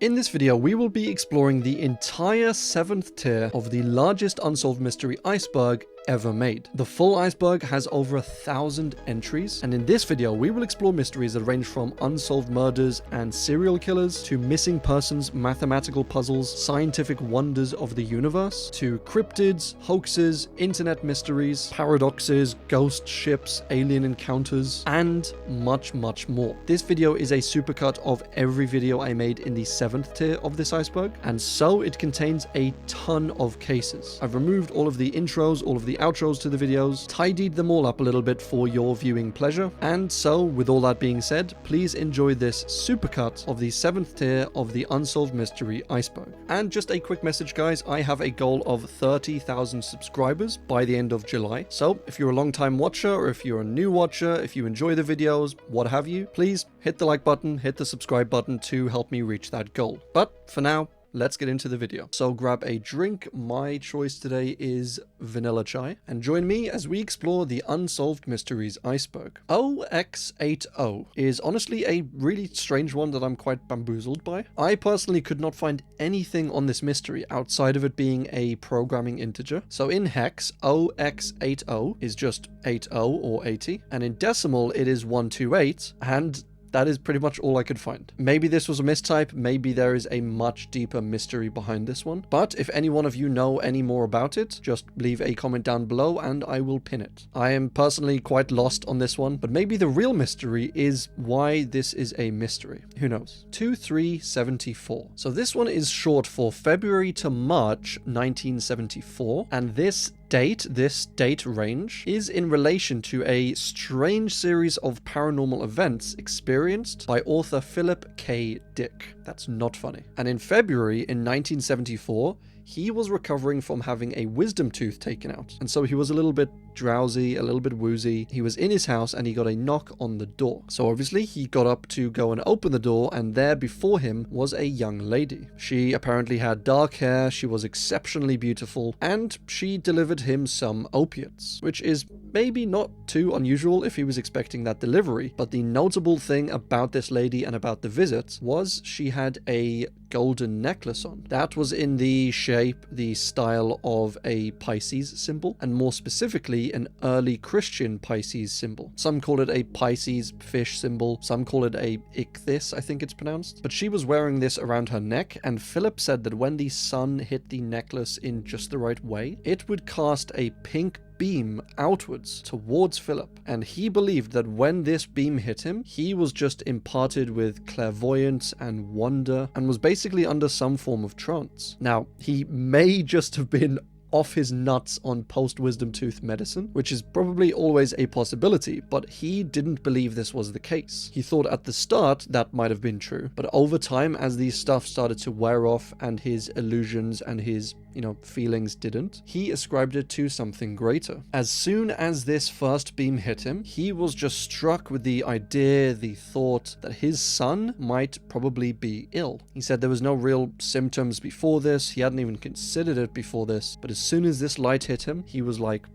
In this video, we will be exploring the entire 7th tier of the largest unsolved mystery iceberg ever made. The full iceberg has over 1,000 entries, and in this video, we will explore mysteries that range from unsolved murders and serial killers to missing persons, mathematical puzzles, scientific wonders of the universe, to cryptids, hoaxes, internet mysteries, paradoxes, ghost ships, alien encounters, and much, much more. This video is a supercut of every video I made in the 7th tier of this iceberg, and so it contains a ton of cases. I've removed all of the intros, all of the outros to the videos, tidied them all up a little bit for your viewing pleasure, and so with all that being said, please enjoy this supercut of the 7th tier of the Unsolved Mystery Iceberg. And just a quick message, guys, I have a goal of 30,000 subscribers by the end of July, so if you're a long-time watcher or if you're a new watcher, if you enjoy the videos, what have you, please hit the like button, hit the subscribe button to help me reach that goal. But for now, let's get into the video. So grab a drink. My choice today is vanilla chai. And join me as we explore the Unsolved Mysteries Iceberg. OX80 is honestly a really strange one that I'm quite bamboozled by. I personally could not find anything on this mystery outside of it being a programming integer. So in hex, OX80 is just 80 or 80. And in decimal, it is 128. And that is pretty much all I could find. Maybe this was a mistype, maybe there is a much deeper mystery behind this one. But if any one of you know any more about it, just leave a comment down below and I will pin it. I am personally quite lost on this one, but maybe the real mystery is why this is a mystery. Who knows? 2374. So this one is short for February to March 1974, and this date range is in relation to a strange series of paranormal events experienced by author Philip K. Dick. That's not funny. And in February in 1974, he was recovering from having a wisdom tooth taken out. And so he was a little bit drowsy, a little bit woozy. He was in his house and he got a knock on the door. So obviously he got up to go and open the door, and there before him was a young lady. She apparently had dark hair, she was exceptionally beautiful, and she delivered him some opiates, which is maybe not too unusual if he was expecting that delivery. But the notable thing about this lady and about the visit was she had a golden necklace on. That was in the shape, the style of a Pisces symbol, and more specifically an early Christian Pisces symbol. Some call it a Pisces fish symbol, some call it a ichthys, I think it's pronounced. But she was wearing this around her neck, and Philip said that when the sun hit the necklace in just the right way, it would cast a pink beam outwards towards Philip, and he believed that when this beam hit him, he was just imparted with clairvoyance and wonder and was basically under some form of trance. Now, he may just have been off his nuts on post-wisdom tooth medicine, which is probably always a possibility, but he didn't believe this was the case. He thought at the start that might have been true, but over time, as these stuff started to wear off and his illusions and his feelings didn't, he ascribed it to something greater. As soon as this first beam hit him, he was just struck with the idea, the thought that his son might probably be ill. He said there was no real symptoms before this, he hadn't even considered it before this, but as soon as this light hit him, he was like,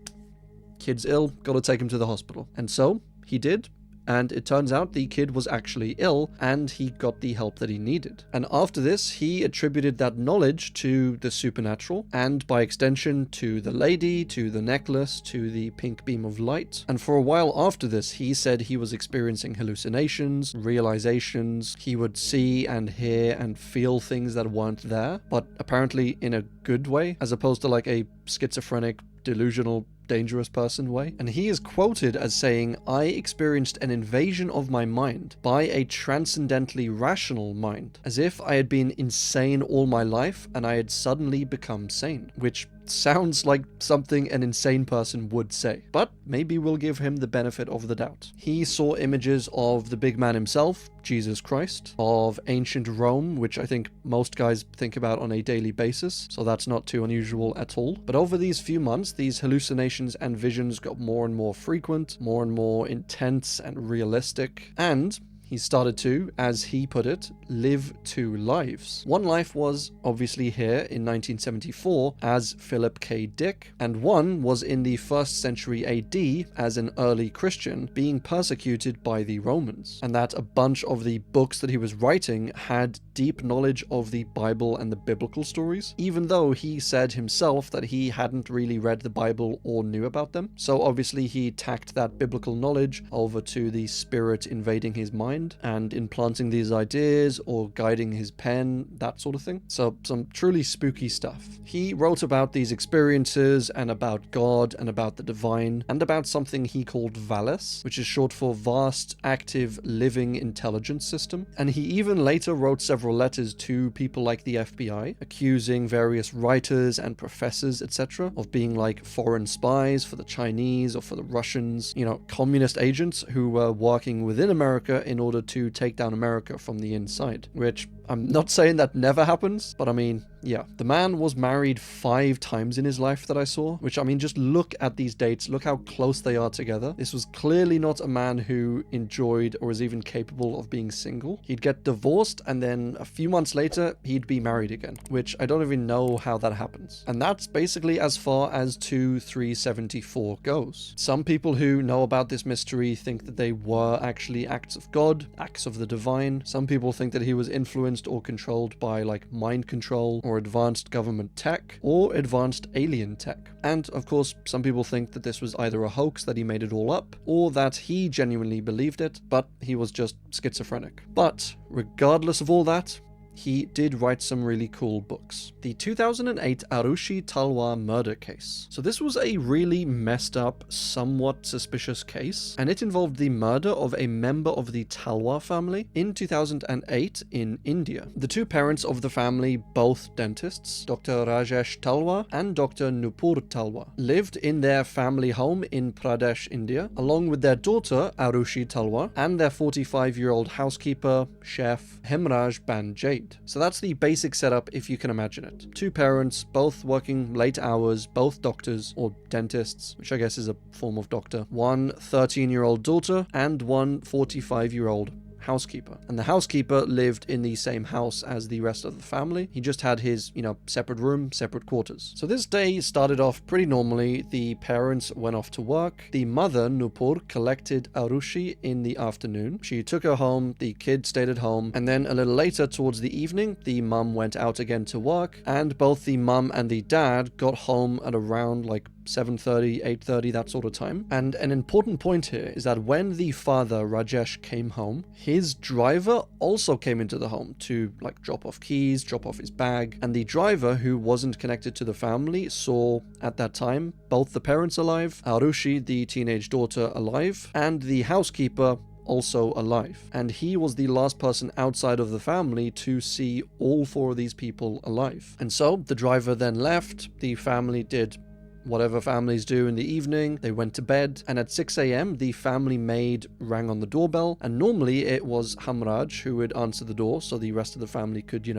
kid's ill, gotta take him to the hospital. And so he did. And it turns out the kid was actually ill and he got the help that he needed. And after this, he attributed that knowledge to the supernatural and by extension to the lady, to the necklace, to the pink beam of light. And for a while after this, he said he was experiencing hallucinations, realizations. He would see and hear and feel things that weren't there, but apparently in a good way, as opposed to like a schizophrenic, delusional, dangerous person way. And he is quoted as saying, "I experienced an invasion of my mind by a transcendently rational mind, as if I had been insane all my life and I had suddenly become sane," which sounds like something an insane person would say, but maybe we'll give him the benefit of the doubt. He saw images of the big man himself, Jesus Christ, of ancient Rome, which I think most guys think about on a daily basis, so that's not too unusual at all. But over these few months, these hallucinations and visions got more and more frequent, more and more intense and realistic, and he started to, as he put it, live two lives. One life was obviously here in 1974 as Philip K. Dick, and one was in the 1st century AD as an early Christian being persecuted by the Romans, and that a bunch of the books that he was writing had deep knowledge of the Bible and the biblical stories, even though he said himself that he hadn't really read the Bible or knew about them. So obviously he tacked that biblical knowledge over to the spirit invading his mind and implanting these ideas or guiding his pen, that sort of thing. So some truly spooky stuff. He wrote about these experiences and about God and about the divine and about something he called Valis, which is short for Vast Active Living Intelligence System. And he even later wrote several letters to people like the FBI, accusing various writers and professors, etc., of being like foreign spies for the Chinese or for the Russians, communist agents who were working within America in order to take down America from the inside, which I'm not saying that never happens, but I mean, yeah. The man was married 5 times in his life that I saw, which I mean, just look at these dates, look how close they are together. This was clearly not a man who enjoyed or was even capable of being single. He'd get divorced and then a few months later, he'd be married again, which I don't even know how that happens. And that's basically as far as 2374 goes. Some people who know about this mystery think that they were actually acts of God, acts of the divine. Some people think that he was influenced or controlled by like mind control or advanced government tech or advanced alien tech. And of course, some people think that this was either a hoax, that he made it all up, or that he genuinely believed it, but he was just schizophrenic. But regardless of all that, he did write some really cool books. The 2008 Arushi Talwa murder case. So this was a really messed up, somewhat suspicious case, and it involved the murder of a member of the Talwa family in 2008 in India. The 2 parents of the family, both dentists, Dr. Rajesh Talwa and Dr. Nupur Talwa, lived in their family home in Pradesh, India, along with their daughter Arushi Talwa and their 45-year-old housekeeper, chef Hemraj Banjade. So that's the basic setup if you can imagine it. 2 parents, both working late hours, both doctors or dentists, which I guess is a form of doctor. One 13-year-old daughter and one 45-year-old housekeeper. And the housekeeper lived in the same house as the rest of the family. He just had his, separate room, separate quarters. So this day started off pretty normally. The parents went off to work. The mother, Nupur, collected Arushi in the afternoon. She took her home, the kid stayed at home, and then a little later towards the evening, the mum went out again to work, and both the mum and the dad got home at around 7:30, 8:30, that sort of time. And an important point here is that when the father, Rajesh, came home, his driver also came into the home to drop off keys, drop off his bag. And the driver, who wasn't connected to the family, saw at that time both the parents alive, Arushi, the teenage daughter, alive, and the housekeeper also alive. And he was the last person outside of the family to see all 4 of these people alive. And so the driver then left. The family did whatever families do in the evening. They went to bed, and at 6 a.m. the family maid rang on the doorbell, and normally it was Hamraj who would answer the door so the rest of the family could,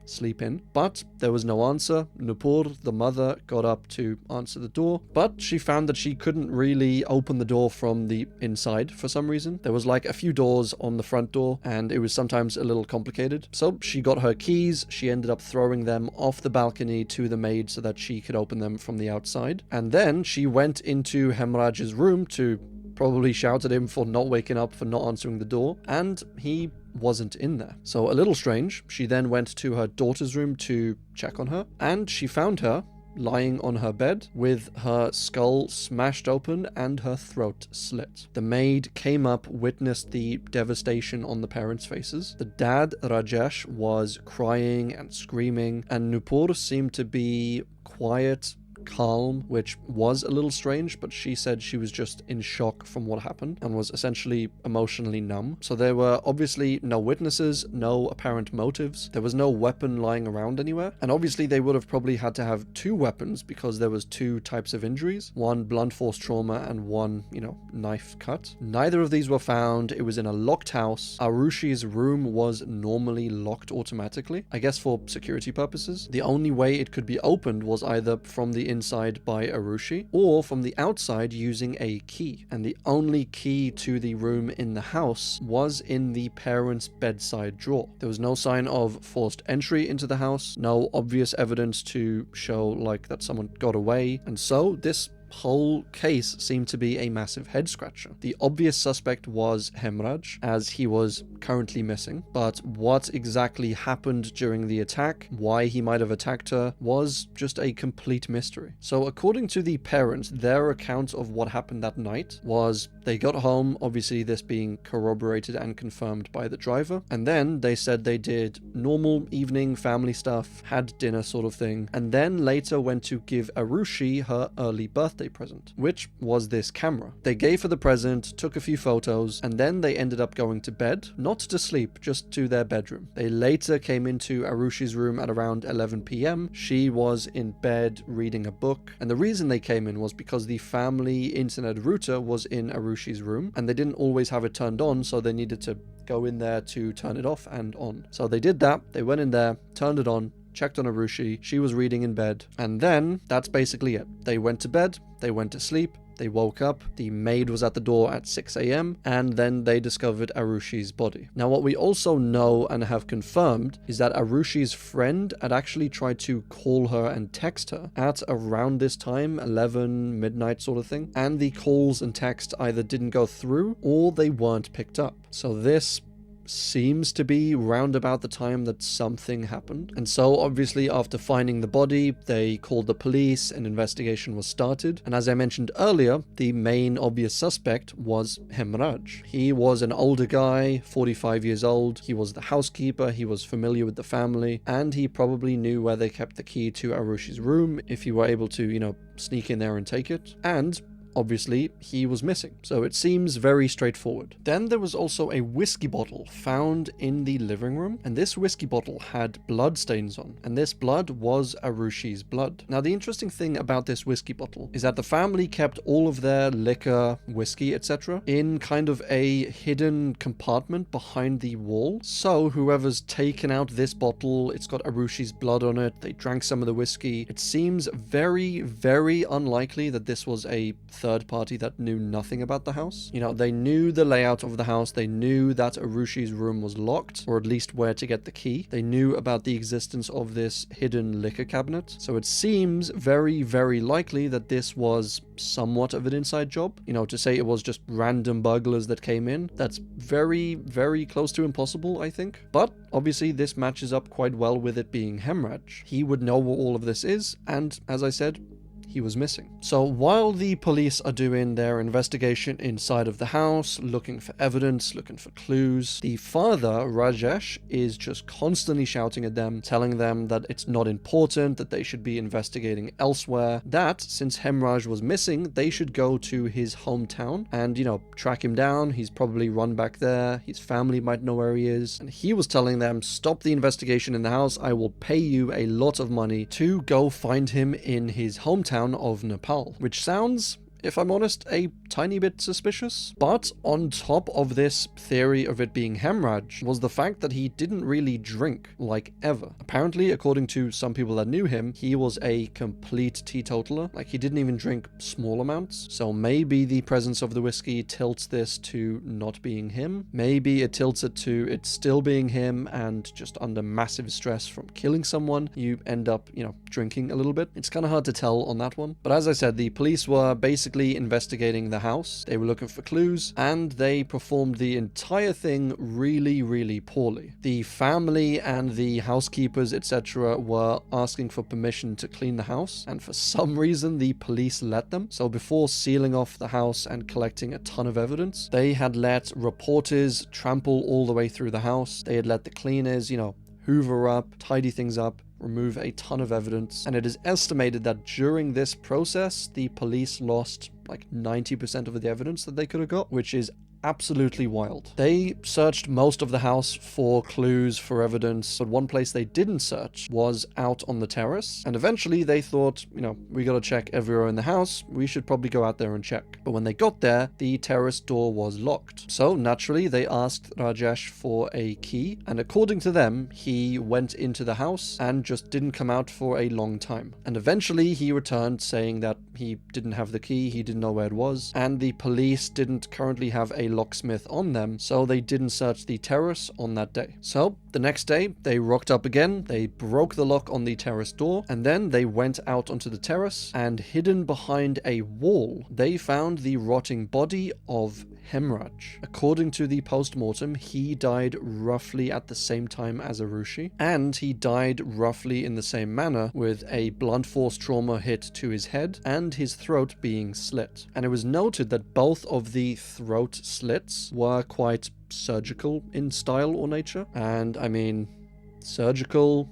sleep in. But there was no answer. Nupur, the mother, got up to answer the door, but she found that she couldn't really open the door from the inside for some reason. There was a few doors on the front door, and it was sometimes a little complicated. So she got her keys. She ended up throwing them off the balcony to the maid so that she could open them from the outside. And then she went into Hemraj's room to probably shout at him for not waking up, for not answering the door, and he wasn't in there. So a little strange. She then went to her daughter's room to check on her, and she found her lying on her bed with her skull smashed open and her throat slit. The maid came up, witnessed the devastation on the parents' faces. The dad, Rajesh, was crying and screaming, and Nupur seemed to be quiet, calm, which was a little strange, but she said she was just in shock from what happened and was essentially emotionally numb. So there were obviously no witnesses, no apparent motives. There was no weapon lying around anywhere. And obviously they would have probably had to have 2 weapons because there was 2 types of injuries. One blunt force trauma and one, knife cut. Neither of these were found. It was in a locked house. Arushi's room was normally locked automatically, I guess for security purposes. The only way it could be opened was either from the inside by Arushi or from the outside using a key. And the only key to the room in the house was in the parents' bedside drawer. There was no sign of forced entry into the house, no obvious evidence to show that someone got away. And so this whole case seemed to be a massive head scratcher. The obvious suspect was Hemraj, as he was currently missing, but what exactly happened during the attack, why he might have attacked her, was just a complete mystery. So according to the parents, their account of what happened that night was they got home, obviously this being corroborated and confirmed by the driver, and then they said they did normal evening family stuff, had dinner sort of thing, and then later went to give Arushi her early birthday present, which was this camera. They gave her the present, took a few photos, and then they ended up going to bed, not to sleep, just to their bedroom. They later came into Arushi's room at around 11 p.m. She was in bed reading a book, and the reason they came in was because the family internet router was in Arushi's room, and they didn't always have it turned on, so they needed to go in there to turn it off and on. So they did that, they went in there, turned it on, checked on Arushi, she was reading in bed, and then that's basically it. They went to bed, they went to sleep, they woke up, the maid was at the door at 6 a.m, and then they discovered Arushi's body. Now what we also know and have confirmed is that Arushi's friend had actually tried to call her and text her at around this time, 11 midnight sort of thing, and the calls and text either didn't go through or they weren't picked up. So this seems to be round about the time that something happened. And so obviously after finding the body, they called the police, an investigation was started, and as I mentioned earlier, the main obvious suspect was Hemraj. He was an older guy, 45 years old, he was the housekeeper, he was familiar with the family, and he probably knew where they kept the key to Arushi's room if you were able to, sneak in there and take it. And obviously, he was missing, so it seems very straightforward. Then there was also a whiskey bottle found in the living room, and this whiskey bottle had blood stains on, and this blood was Arushi's blood. Now, the interesting thing about this whiskey bottle is that the family kept all of their liquor, whiskey, etc. in kind of a hidden compartment behind the wall, so whoever's taken out this bottle, it's got Arushi's blood on it, they drank some of the whiskey. It seems very, very unlikely that this was a third party that knew nothing about the house. They knew the layout of the house, they knew that Arushi's room was locked, or at least where to get the key. They knew about the existence of this hidden liquor cabinet. So it seems very, very likely that this was somewhat of an inside job. To say it was just random burglars that came in, that's very, very close to impossible, I think. But obviously this matches up quite well with it being Hemraj. He would know what all of this is, and as I said, he was missing. So while the police are doing their investigation inside of the house, looking for evidence, looking for clues, the father, Rajesh, is just constantly shouting at them, telling them that it's not important, that they should be investigating elsewhere, that since Hemraj was missing, they should go to his hometown and, track him down. He's probably run back there. His family might know where he is. And he was telling them, stop the investigation in the house. I will pay you a lot of money to go find him in his hometown of Nepal, which sounds, if I'm honest, a tiny bit suspicious. But on top of this theory of it being Hemraj was the fact that he didn't really drink, like ever. Apparently, according to some people that knew him, he was a complete teetotaler. Like, he didn't even drink small amounts. So maybe the presence of the whiskey tilts this to not being him. Maybe it tilts it to it still being him, and just under massive stress from killing someone, you end up, drinking a little bit. It's kind of hard to tell on that one. But as I said, the police were basically investigating the house. They were looking for clues, and they performed the entire thing really, really poorly. The family and the housekeepers, etc., were asking for permission to clean the house, and for some reason the police let them. So before sealing off the house and collecting a ton of evidence, they had let reporters trample all the way through the house. They had let the cleaners, hoover up, tidy things up, remove a ton of evidence, and it is estimated that during this process the police lost like 90% of the evidence that they could have got, which is absolutely wild. They searched most of the house for clues, for evidence, but one place they didn't search was out on the terrace, and eventually they thought, we gotta check everywhere in the house, we should probably go out there and check. But when they got there, the terrace door was locked. So naturally they asked Rajesh for a key, and according to them, he went into the house and just didn't come out for a long time. And eventually he returned saying that he didn't have the key, he didn't know where it was, and the police didn't currently have a locksmith on them, so they didn't search the terrace on that day. So The next day, they rocked up again, they broke the lock on the terrace door, and then they went out onto the terrace, and hidden behind a wall, they found the rotting body of Hemraj. According to the post-mortem, he died roughly at the same time as Arushi, and he died roughly in the same manner, with a blunt force trauma hit to his head and his throat being slit. And it was noted that both of the throat slits were quite surgical in style or nature. And I mean, surgical,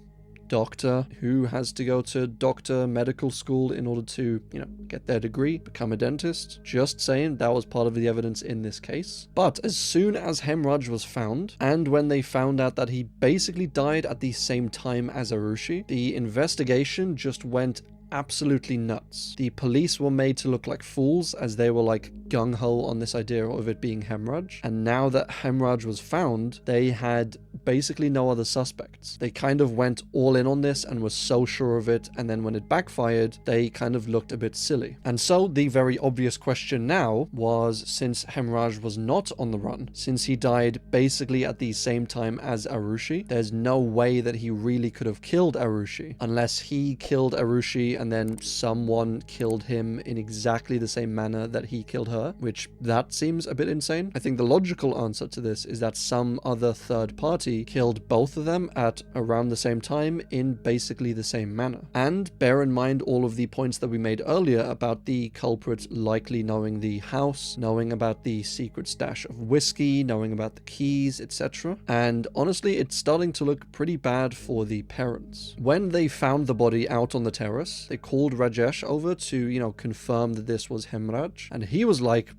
doctor, who has to go to doctor medical school in order to, get their degree, become a dentist? Just saying, that was part of the evidence in this case. But as soon as Hemraj was found, and when they found out that he basically died at the same time as Arushi, the investigation just went absolutely nuts. The police were made to look like fools, as they were like gung-ho on this idea of it being Hemraj. And now that Hemraj was found, they had basically no other suspects. They kind of went all in on this and were so sure of it, and then when it backfired, they kind of looked a bit silly. And so the very obvious question now was, since Hemraj was not on the run, since he died basically at the same time as Arushi, there's no way that he really could have killed Arushi, unless he killed Arushi and then someone killed him in exactly the same manner that he killed her, which that seems a bit insane. I think the logical answer to this is that some other third party killed both of them at around the same time in basically the same manner. And bear in mind all of the points that we made earlier about the culprit likely knowing the house, knowing about the secret stash of whiskey, knowing about the keys, etc. And honestly, it's starting to look pretty bad for the parents. When they found the body out on the terrace, they called Rajesh over to, confirm that this was Hemraj, and he was like,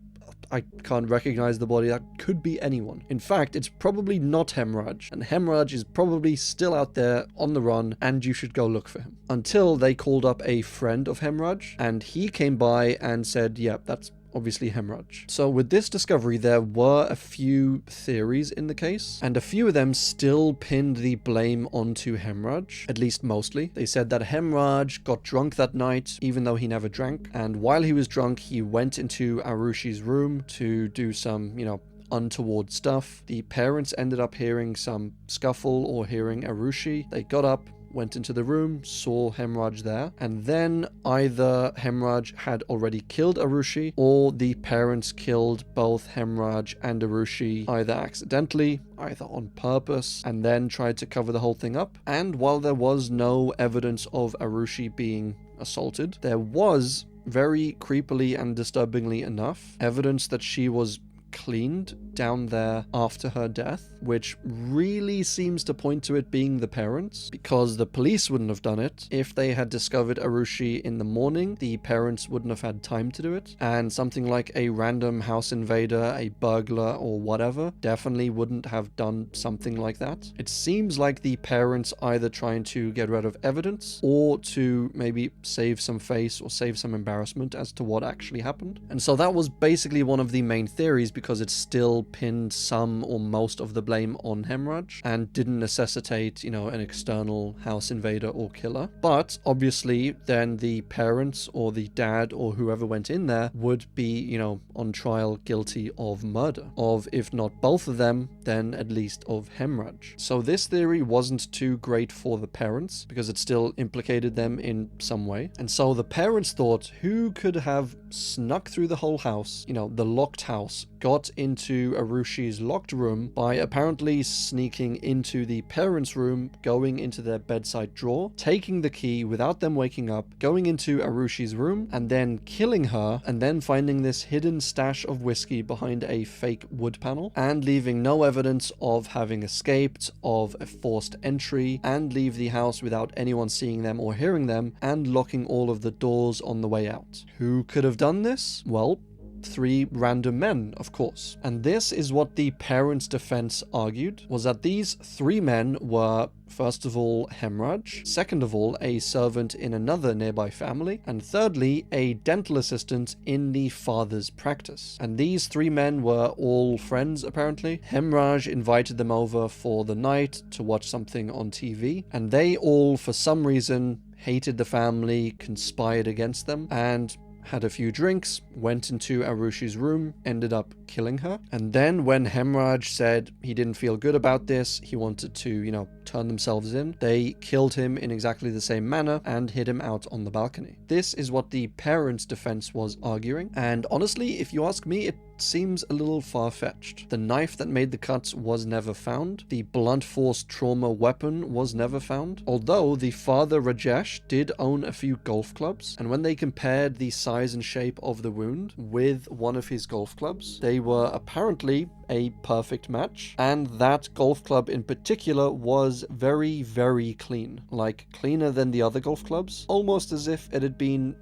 I can't recognize the body, that could be anyone. In fact, it's probably not Hemraj, and Hemraj is probably still out there on the run, and you should go look for him. Until they called up a friend of Hemraj, and he came by and said, yep, that's obviously Hemraj. So with this discovery, there were a few theories in the case, and a few of them still pinned the blame onto Hemraj, at least mostly. They said that Hemraj got drunk that night, even though he never drank, and while he was drunk, he went into Arushi's room to do some, untoward stuff. The parents ended up hearing some scuffle or hearing Arushi. They got up, went into the room, saw Hemraj there, and then either Hemraj had already killed Arushi, or the parents killed both Hemraj and Arushi either accidentally, either on purpose, and then tried to cover the whole thing up. And while there was no evidence of Arushi being assaulted, there was, very creepily and disturbingly enough, evidence that she was cleaned down there after her death, which really seems to point to it being the parents, because the police wouldn't have done it. If they had discovered Arushi in the morning, the parents wouldn't have had time to do it, and something like a random house invader, a burglar, or whatever definitely wouldn't have done something like that. It seems like the parents either trying to get rid of evidence, or to maybe save some face or save some embarrassment as to what actually happened. And so that was basically one of the main theories, because it still pinned some or most of the blame on Hemraj and didn't necessitate, an external house invader or killer. But obviously then the parents or the dad or whoever went in there would be, on trial guilty of murder, of if not both of them, then at least of Hemraj. So this theory wasn't too great for the parents, because it still implicated them in some way. And so the parents thought, who could have snuck through the whole house, the locked house, got into Arushi's locked room by apparently sneaking into the parents' room, going into their bedside drawer, taking the key without them waking up, going into Arushi's room, and then killing her, and then finding this hidden stash of whiskey behind a fake wood panel, and leaving no evidence of having escaped, of a forced entry, and leave the house without anyone seeing them or hearing them, and locking all of the doors on the way out. Who could have done this? Well, 3 random men, of course. And this is what the parents' defense argued, was that these 3 men were, first of all, Hemraj, second of all, a servant in another nearby family, and thirdly, a dental assistant in the father's practice. And these 3 men were all friends, apparently. Hemraj invited them over for the night to watch something on TV, and they all, for some reason, hated the family, conspired against them, and had a few drinks, went into Arushi's room, ended up killing her. And then when Hemraj said he didn't feel good about this, he wanted to, turn themselves in, they killed him in exactly the same manner and hid him out on the balcony. This is what the parents' defense was arguing, and honestly, if you ask me, it seems a little far-fetched. The knife that made the cuts was never found. The blunt force trauma weapon was never found. Although the father Rajesh did own a few golf clubs, and when they compared the size and shape of the wound with one of his golf clubs, they were apparently a perfect match. And that golf club in particular was very, very clean. Like, cleaner than the other golf clubs. Almost as if it had been,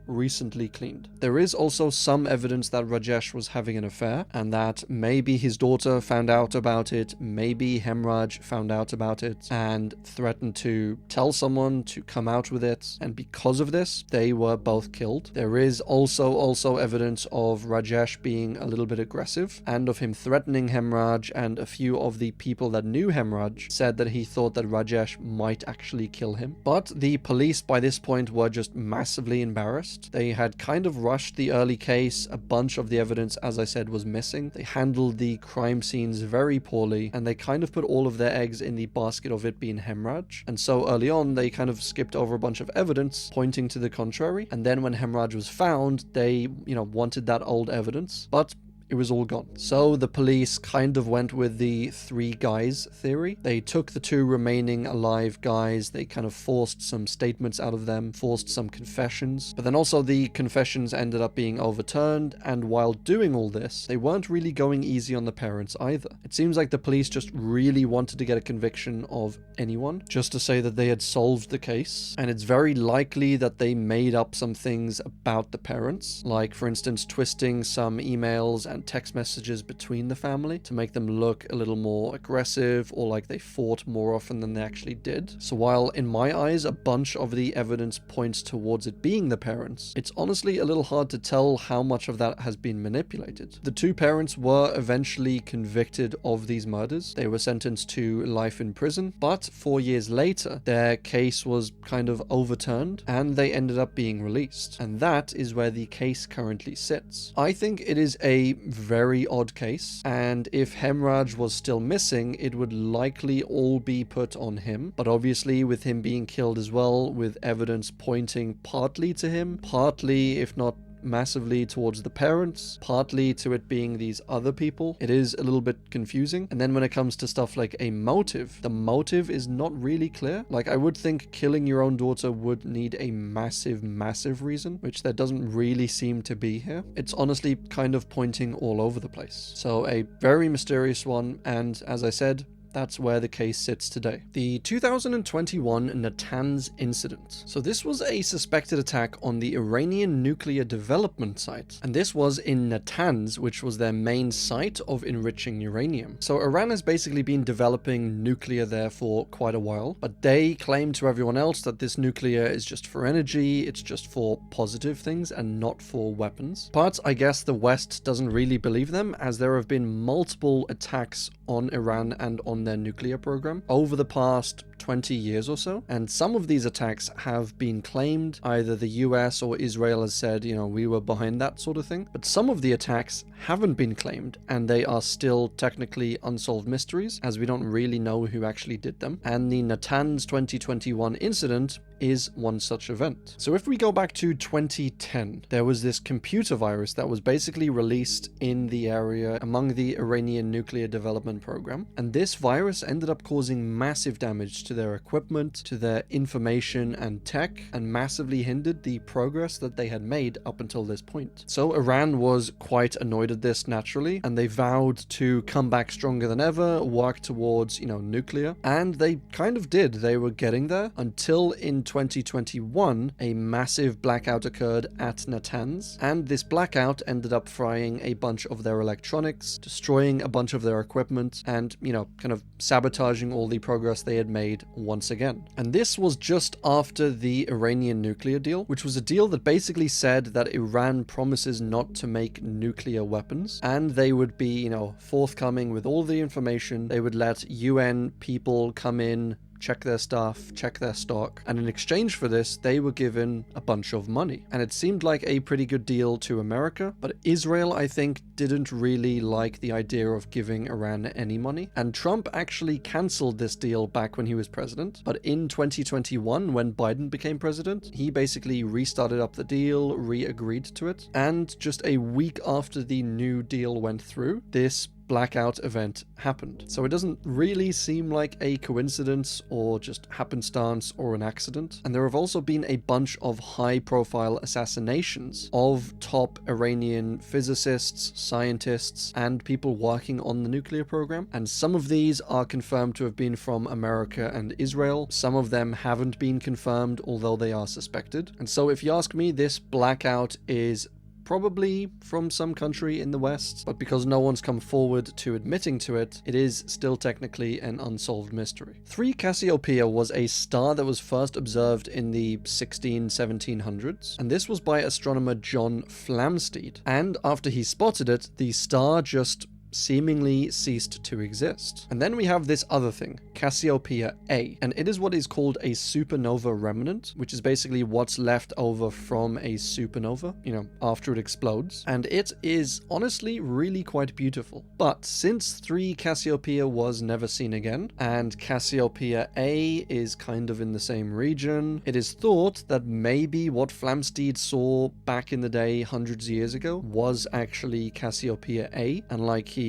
recently cleaned. There is also some evidence that Rajesh was having an affair, and that maybe his daughter found out about it, maybe Hemraj found out about it, and threatened to tell someone to come out with it, and because of this, they were both killed. There is also evidence of Rajesh being a little bit aggressive, and of him threatening Hemraj, and a few of the people that knew Hemraj said that he thought that Rajesh might actually kill him. But the police by this point were just massively embarrassed. They had kind of rushed the early case. A bunch of the evidence, as I said, was missing. They handled the crime scenes very poorly, and they kind of put all of their eggs in the basket of it being Hemraj. And so early on, they kind of skipped over a bunch of evidence pointing to the contrary. And then when Hemraj was found, they, wanted that old evidence. But it was all gone. So the police kind of went with the 3 guys theory. They took the 2 remaining alive guys, they kind of forced some statements out of them, forced some confessions, but then also the confessions ended up being overturned, and while doing all this, they weren't really going easy on the parents either. It seems like the police just really wanted to get a conviction of anyone, just to say that they had solved the case, and it's very likely that they made up some things about the parents, like for instance twisting some emails and text messages between the family to make them look a little more aggressive, or like they fought more often than they actually did. So while in my eyes a bunch of the evidence points towards it being the parents, it's honestly a little hard to tell how much of that has been manipulated. The 2 parents were eventually convicted of these murders. They were sentenced to life in prison, but 4 years later their case was kind of overturned and they ended up being released. And that is where the case currently sits. I think it is a very odd case, and if Hemraj was still missing, it would likely all be put on him. But obviously with him being killed as well, with evidence pointing partly to him, partly, if not massively, towards the parents, partly to it being these other people, it is a little bit confusing. And then when it comes to stuff like a motive, the motive is not really clear. Like, I would think killing your own daughter would need a massive reason, which there doesn't really seem to be here. It's honestly kind of pointing all over the place. So a very mysterious one, and as I said, that's where the case sits today. The 2021 Natanz incident. So this was a suspected attack on the Iranian nuclear development site, and this was in Natanz, which was their main site of enriching uranium. So Iran has basically been developing nuclear there for quite a while, but they claim to everyone else that this nuclear is just for energy, it's just for positive things and not for weapons. But I guess the West doesn't really believe them, as there have been multiple attacks on Iran and on their nuclear program over the past 20 years or so, and some of these attacks have been claimed. Either the US or Israel has said, we were behind that sort of thing, but some of the attacks haven't been claimed, and they are still technically unsolved mysteries, as we don't really know who actually did them. And the Natanz 2021 incident is one such event. So if we go back to 2010, there was this computer virus that was basically released in the area among the Iranian nuclear development program, and this virus ended up causing massive damage to their equipment, to their information and tech, and massively hindered the progress that they had made up until this point. So Iran was quite annoyed at this naturally, and they vowed to come back stronger than ever, work towards, nuclear, and they kind of did. They were getting there until in 2021, a massive blackout occurred at Natanz, and this blackout ended up frying a bunch of their electronics, destroying a bunch of their equipment, and, kind of sabotaging all the progress they had made once again. And this was just after the Iranian nuclear deal, which was a deal that basically said that Iran promises not to make nuclear weapons, and they would be, forthcoming with all the information. They would let UN people come in, check their stuff, check their stock, and in exchange for this, they were given a bunch of money. And it seemed like a pretty good deal to America, but Israel, I think, didn't really like the idea of giving Iran any money. And Trump actually cancelled this deal back when he was president. But in 2021, when Biden became president, he basically restarted up the deal, re-agreed to it. And just a week after the new deal went through, this blackout event happened. So it doesn't really seem like a coincidence or just happenstance or an accident. And there have also been a bunch of high-profile assassinations of top Iranian physicists, scientists, and people working on the nuclear program. And some of these are confirmed to have been from America and Israel. Some of them haven't been confirmed, although they are suspected. And so if you ask me, this blackout is probably from some country in the West, but because no one's come forward to admitting to it, it is still technically an unsolved mystery. 3 Cassiopeia was a star that was first observed in the 1700s, and this was by astronomer John Flamsteed. And after he spotted it, the star just seemingly ceased to exist. And then we have this other thing, Cassiopeia A, and it is what is called a supernova remnant, which is basically what's left over from a supernova, after it explodes. And it is honestly really quite beautiful. But since 3 Cassiopeia was never seen again, and Cassiopeia A is kind of in the same region, it is thought that maybe what Flamsteed saw back in the day hundreds of years ago was actually Cassiopeia A, and like he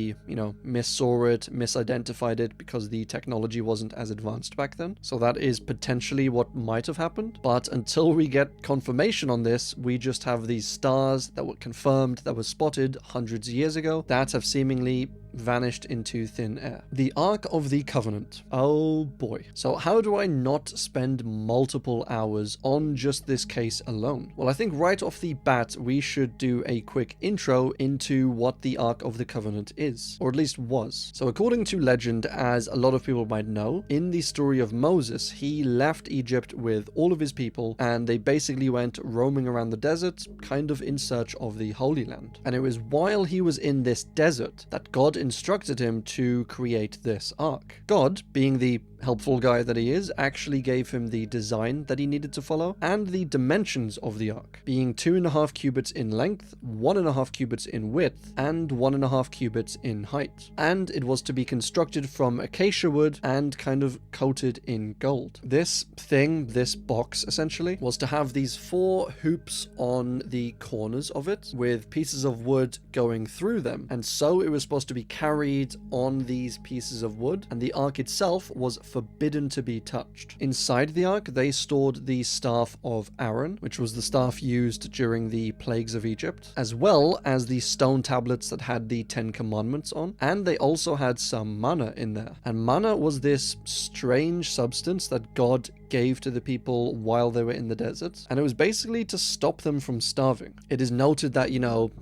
missaw it, misidentified it because the technology wasn't as advanced back then. So that is potentially what might have happened. But until we get confirmation on this, we just have these stars that were confirmed, that were spotted hundreds of years ago, that have seemingly vanished into thin air. The Ark of the Covenant. Oh boy. So how do I not spend multiple hours on just this case alone? Well, I think right off the bat, we should do a quick intro into what the Ark of the Covenant is, or at least was. So according to legend, as a lot of people might know, in the story of Moses, he left Egypt with all of his people, and they basically went roaming around the desert, kind of in search of the Holy Land. And it was while he was in this desert that God instructed him to create this ark. God, being the helpful guy that he is, actually gave him the design that he needed to follow and the dimensions of the ark, being 2.5 cubits in length, 1.5 cubits in width, and 1.5 cubits in height. And it was to be constructed from acacia wood and kind of coated in gold. This thing, this box essentially, was to have these 4 hoops on the corners of it with pieces of wood going through them. And so it was supposed to be carried on these pieces of wood, and the ark itself was forbidden to be touched. Inside the ark, they stored the staff of Aaron, which was the staff used during the plagues of Egypt, as well as the stone tablets that had the 10 Commandments on, and they also had some manna in there. And manna was this strange substance that God gave to the people while they were in the desert, and it was basically to stop them from starving. It is noted that,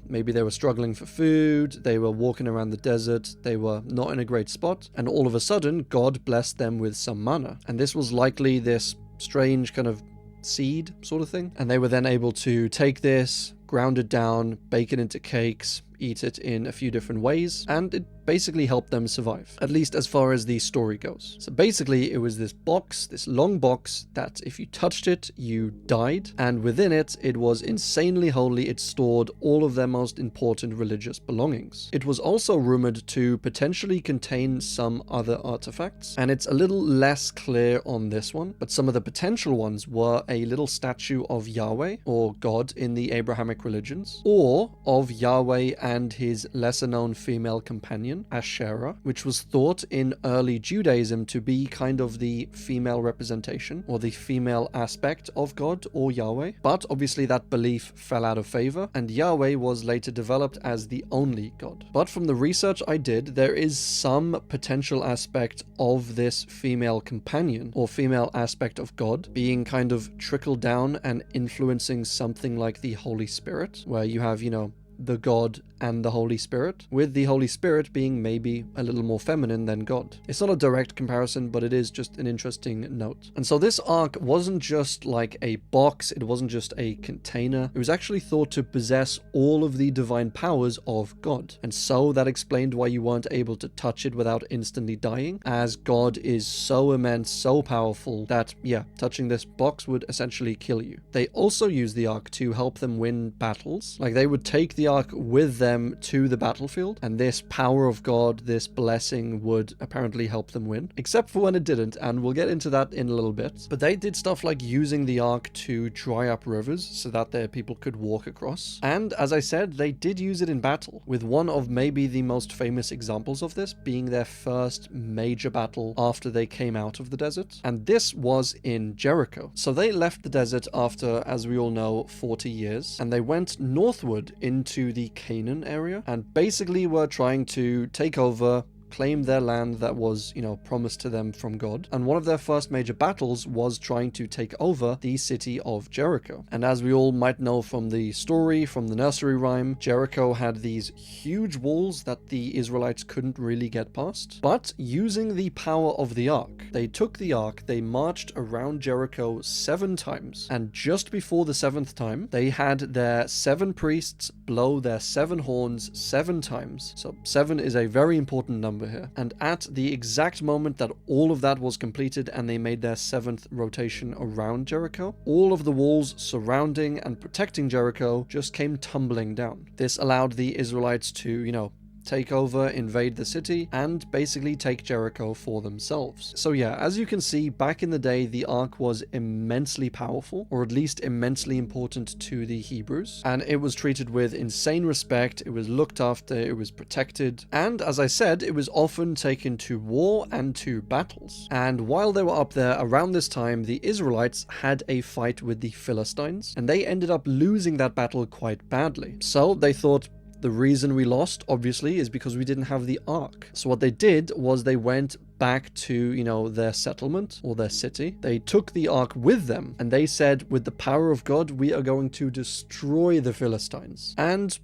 maybe they were struggling for food, they were walking around the desert, they were not in a great spot, and all of a sudden, God blessed them with some manna. And this was likely this strange kind of seed sort of thing. And they were then able to take this, ground it down, bake it into cakes, eat it in a few different ways, and it basically helped them survive, at least as far as the story goes. So basically, it was this box, this long box, that if you touched it, you died, and within it, it was insanely holy. It stored all of their most important religious belongings. It was also rumored to potentially contain some other artifacts, and it's a little less clear on this one, but some of the potential ones were a little statue of Yahweh, or God in the Abrahamic religions, or of Yahweh and his lesser-known female companion, Asherah, which was thought in early Judaism to be kind of the female representation or the female aspect of God or Yahweh. But obviously that belief fell out of favor, and Yahweh was later developed as the only God. But from the research I did, there is some potential aspect of this female companion or female aspect of God being kind of trickled down and influencing something like the Holy Spirit, where you have, the God and the Holy Spirit, with the Holy Spirit being maybe a little more feminine than God. It's not a direct comparison, but it is just an interesting note. And so this ark wasn't just like a box, it wasn't just a container, it was actually thought to possess all of the divine powers of God. And so that explained why you weren't able to touch it without instantly dying, as God is so immense, so powerful that, yeah, touching this box would essentially kill you. They also used the ark to help them win battles. Like, they would take the ark with them to the battlefield, and this power of God, this blessing, would apparently help them win, except for when it didn't, and we'll get into that in a little bit. But they did stuff like using the ark to dry up rivers so that their people could walk across. And as I said, they did use it in battle, with one of maybe the most famous examples of this being their first major battle after they came out of the desert. And this was in Jericho. So they left the desert after, as we all know, 40 years, and they went northward into the Canaan area and basically were trying to take over, claim their land that was, promised to them from God. And one of their first major battles was trying to take over the city of Jericho. And as we all might know from the story, from the nursery rhyme, Jericho had these huge walls that the Israelites couldn't really get past. But using the power of the ark, they took the ark, they marched around Jericho 7 times, and just before the 7th time, they had their 7 priests blow their 7 horns 7 times. So 7 is a very important number here. And at the exact moment that all of that was completed and they made their 7th rotation around Jericho, all of the walls surrounding and protecting Jericho just came tumbling down. This allowed the Israelites to, take over, invade the city, and basically take Jericho for themselves. So yeah, as you can see, back in the day, the ark was immensely powerful, or at least immensely important to the Hebrews, and it was treated with insane respect, it was looked after, it was protected, and as I said, it was often taken to war and to battles. And while they were up there, around this time, the Israelites had a fight with the Philistines, and they ended up losing that battle quite badly. So they thought, the reason we lost, obviously, is because we didn't have the ark. So what they did was they went back to, their settlement or their city. They took the ark with them, and they said, with the power of God, we are going to destroy the Philistines. And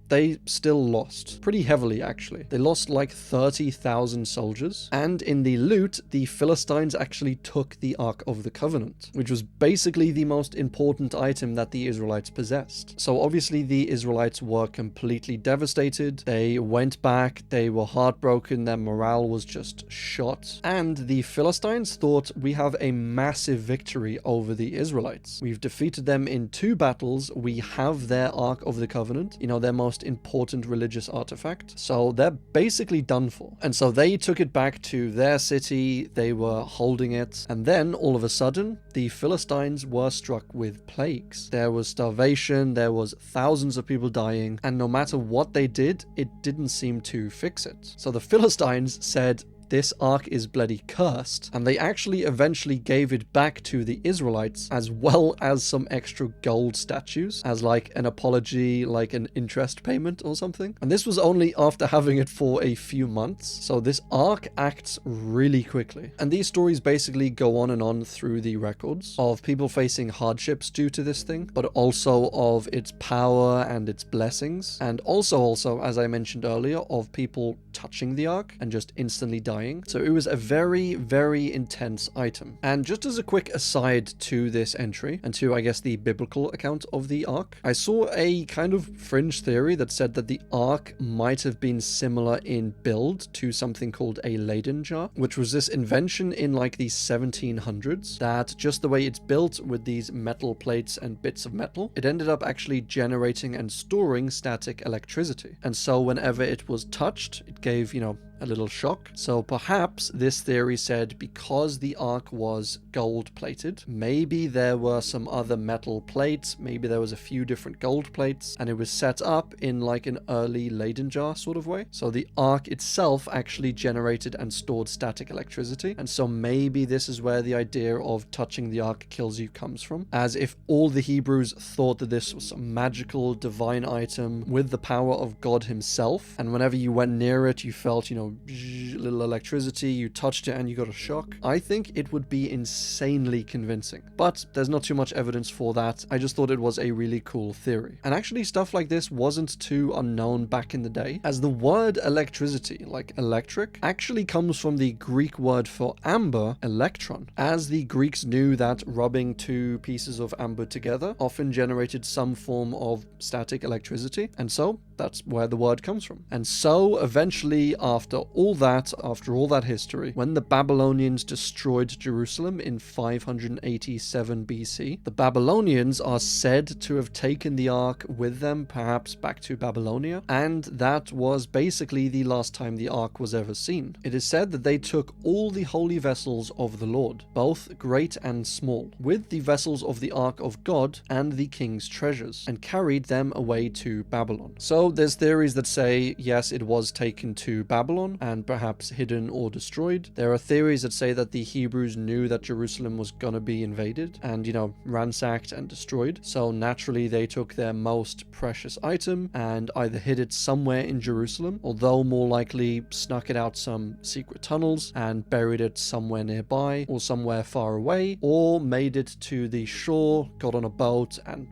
they still lost. Pretty heavily, actually. They lost like 30,000 soldiers. And in the loot, the Philistines actually took the Ark of the Covenant, which was basically the most important item that the Israelites possessed. So obviously the Israelites were completely devastated. They went back. They were heartbroken. Their morale was just shot. And the Philistines thought, we have a massive victory over the Israelites. We've defeated them in 2 battles. We have their Ark of the Covenant, their most important religious artifact. So they're basically done for. And so they took it back to their city, they were holding it, and then all of a sudden, the Philistines were struck with plagues. There was starvation, there was thousands of people dying, and no matter what they did, it didn't seem to fix it. So the Philistines said, this ark is bloody cursed, and they actually eventually gave it back to the Israelites, as well as some extra gold statues as like an apology, like an interest payment or something. And this was only after having it for a few months, so this ark acts really quickly. And these stories basically go on and on through the records of people facing hardships due to this thing, but also of its power and its blessings, and also as I mentioned earlier, of people touching the ark and just instantly dying. So it was a very, very intense item. And just as a quick aside to this entry, and to, I guess, the biblical account of the ark, I saw a kind of fringe theory that said that the ark might have been similar in build to something called a Leyden jar, which was this invention in like the 1700s, that just the way it's built with these metal plates and bits of metal, it ended up actually generating and storing static electricity. And so whenever it was touched, it gave, a little shock. So perhaps this theory said because the ark was gold plated, maybe there were some other metal plates, maybe there was a few different gold plates, and it was set up in like an early Leyden jar sort of way. So the ark itself actually generated and stored static electricity, and so maybe this is where the idea of touching the ark kills you comes from, as if all the Hebrews thought that this was some magical divine item with the power of God himself, and whenever you went near it you felt, little electricity, you touched it and you got a shock, I think it would be insanely convincing. But there's not too much evidence for that. I just thought it was a really cool theory. And actually stuff like this wasn't too unknown back in the day, as the word electricity, like electric, actually comes from the Greek word for amber, electron, as the Greeks knew that rubbing two pieces of amber together often generated some form of static electricity, and so that's where the word comes from. And so eventually, after all that history, when the Babylonians destroyed Jerusalem in 587 BC, the Babylonians are said to have taken the ark with them, perhaps back to Babylonia, and that was basically the last time the ark was ever seen. It is said that they took all the holy vessels of the Lord, both great and small, with the vessels of the ark of God and the king's treasures, and carried them away to Babylon. So there's theories that say, yes, it was taken to Babylon and perhaps hidden or destroyed. There are theories that say that the Hebrews knew that Jerusalem was gonna be invaded and, ransacked and destroyed. So naturally they took their most precious item and either hid it somewhere in Jerusalem, although more likely snuck it out some secret tunnels and buried it somewhere nearby or somewhere far away, or made it to the shore, got on a boat and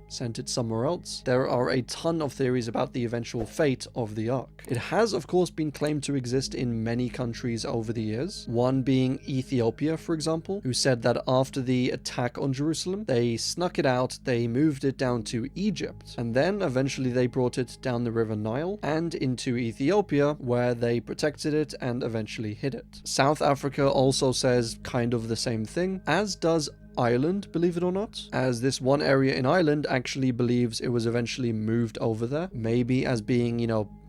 sent it somewhere else. There are a ton of theories about the eventual fate of the Ark. It has, of course, been claimed to exist in many countries over the years, one being Ethiopia, for example, who said that after the attack on Jerusalem, they snuck it out, they moved it down to Egypt, and then eventually they brought it down the River Nile and into Ethiopia, where they protected it and eventually hid it. South Africa also says kind of the same thing, as does Ireland, believe it or not, as this one area in Ireland actually believes it was eventually moved over there, maybe as being,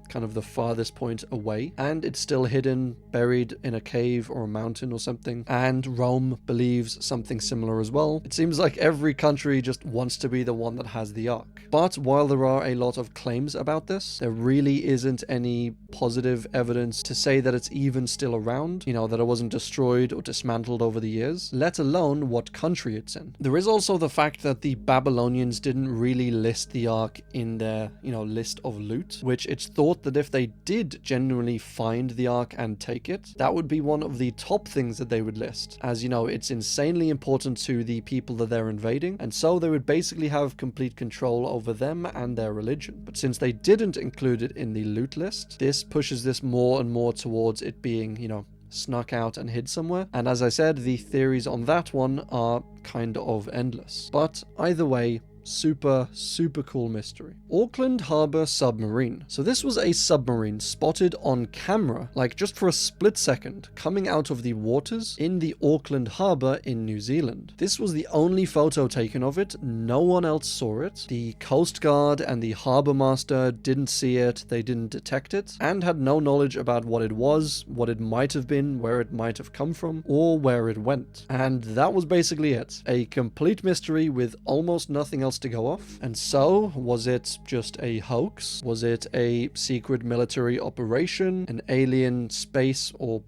kind of the farthest point away, and it's still hidden, buried in a cave or a mountain or something, and Rome believes something similar as well. It seems like every country just wants to be the one that has the Ark. But while there are a lot of claims about this, there really isn't any positive evidence to say that it's even still around, that it wasn't destroyed or dismantled over the years, let alone what country it's in. There is also the fact that the Babylonians didn't really list the Ark in their, list of loot, which it's thought that if they did genuinely find the Ark and take it, that would be one of the top things that they would list, as it's insanely important to the people that they're invading, and so they would basically have complete control over them and their religion. But since they didn't include it in the loot list, this pushes this more and more towards it being, snuck out and hid somewhere. And as I said, the theories on that one are kind of endless. But either way, super cool mystery. Auckland Harbour submarine. So this was a submarine spotted on camera, like just for a split second, coming out of the waters in the Auckland Harbour in New Zealand. This was the only photo taken of it. No one else saw it. The Coast Guard and the harbour master didn't see it, they didn't detect it, and had no knowledge about what it was, what it might have been, where it might have come from, or where it went. And that was basically it. A complete mystery with almost nothing else to go off. And so, was it just a hoax? Was it a secret military operation, an alien space or,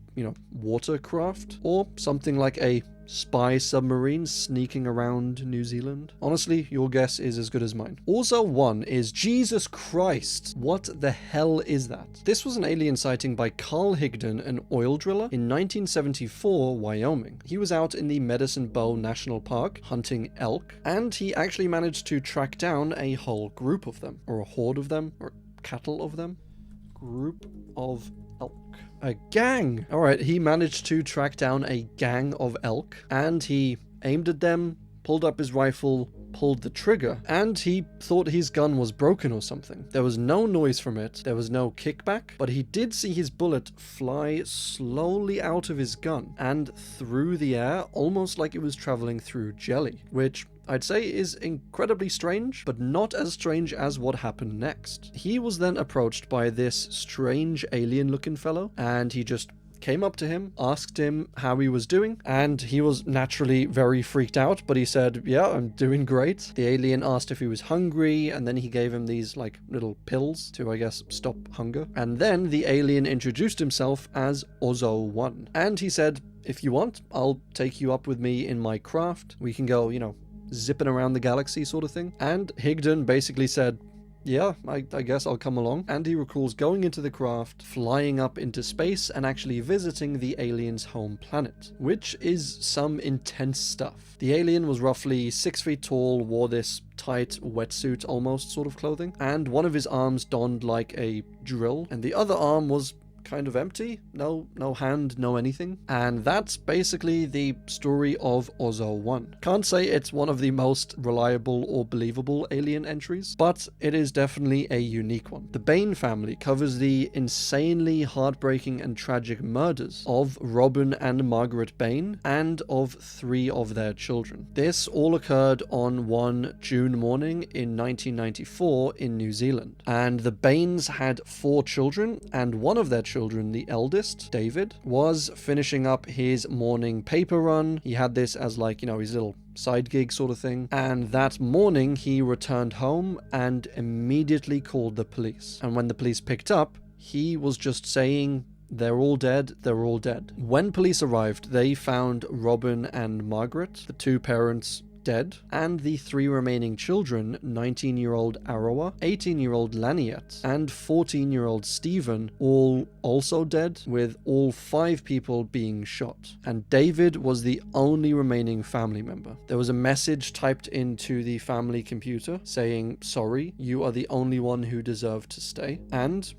watercraft, or something like a spy submarine sneaking around New Zealand? Honestly, your guess is as good as mine. Also, one is Jesus Christ. What the hell is that? This was an alien sighting by Carl Higdon, an oil driller, in 1974, Wyoming. He was out in the Medicine Bow National Park hunting elk, and he actually managed to track down a whole group of them, or a horde of them, or cattle of them. Group of elk. A gang! Alright, he managed to track down a gang of elk, and he aimed at them, pulled up his rifle, pulled the trigger, and he thought his gun was broken or something. There was no noise from it, there was no kickback, but he did see his bullet fly slowly out of his gun and through the air, almost like it was traveling through jelly, which I'd say is incredibly strange, but not as strange as what happened next. He was then approached by this strange alien-looking fellow, and he just came up to him, asked him how he was doing, and he was naturally very freaked out, but he said, yeah, I'm doing great. The alien asked if he was hungry, and then he gave him these little pills to, I guess, stop hunger. And then the alien introduced himself as Ozo-1, and he said, if you want, I'll take you up with me in my craft. We can go, zipping around the galaxy sort of thing. And Higdon basically said, yeah, I guess I'll come along. And he recalls going into the craft, flying up into space, and actually visiting the alien's home planet, which is some intense stuff. The alien was roughly 6 feet tall, wore this tight wetsuit almost sort of clothing, and one of his arms donned like a drill, and the other arm was kind of empty. No hand, no anything. And that's basically the story of Ozo 1. Can't say it's one of the most reliable or believable alien entries, but it is definitely a unique one. The Bain family covers the insanely heartbreaking and tragic murders of Robin and Margaret Bain and of 3 of their children. This all occurred on one June morning in 1994 in New Zealand. And the Bains had 4 children, and one of their children, the eldest, David, was finishing up his morning paper run. He had this as like, his little side gig sort of thing. And that morning he returned home and immediately called the police. And when the police picked up, he was just saying, "They're all dead, they're all dead." When police arrived, they found Robin and Margaret, the 2 parents, dead, and the 3 remaining children, 19-year-old Arawa, 18-year-old Laniet, and 14-year-old Stephen, all also dead, with all 5 people being shot. And David was the only remaining family member. There was a message typed into the family computer saying, "Sorry, you are the only one who deserved to stay." And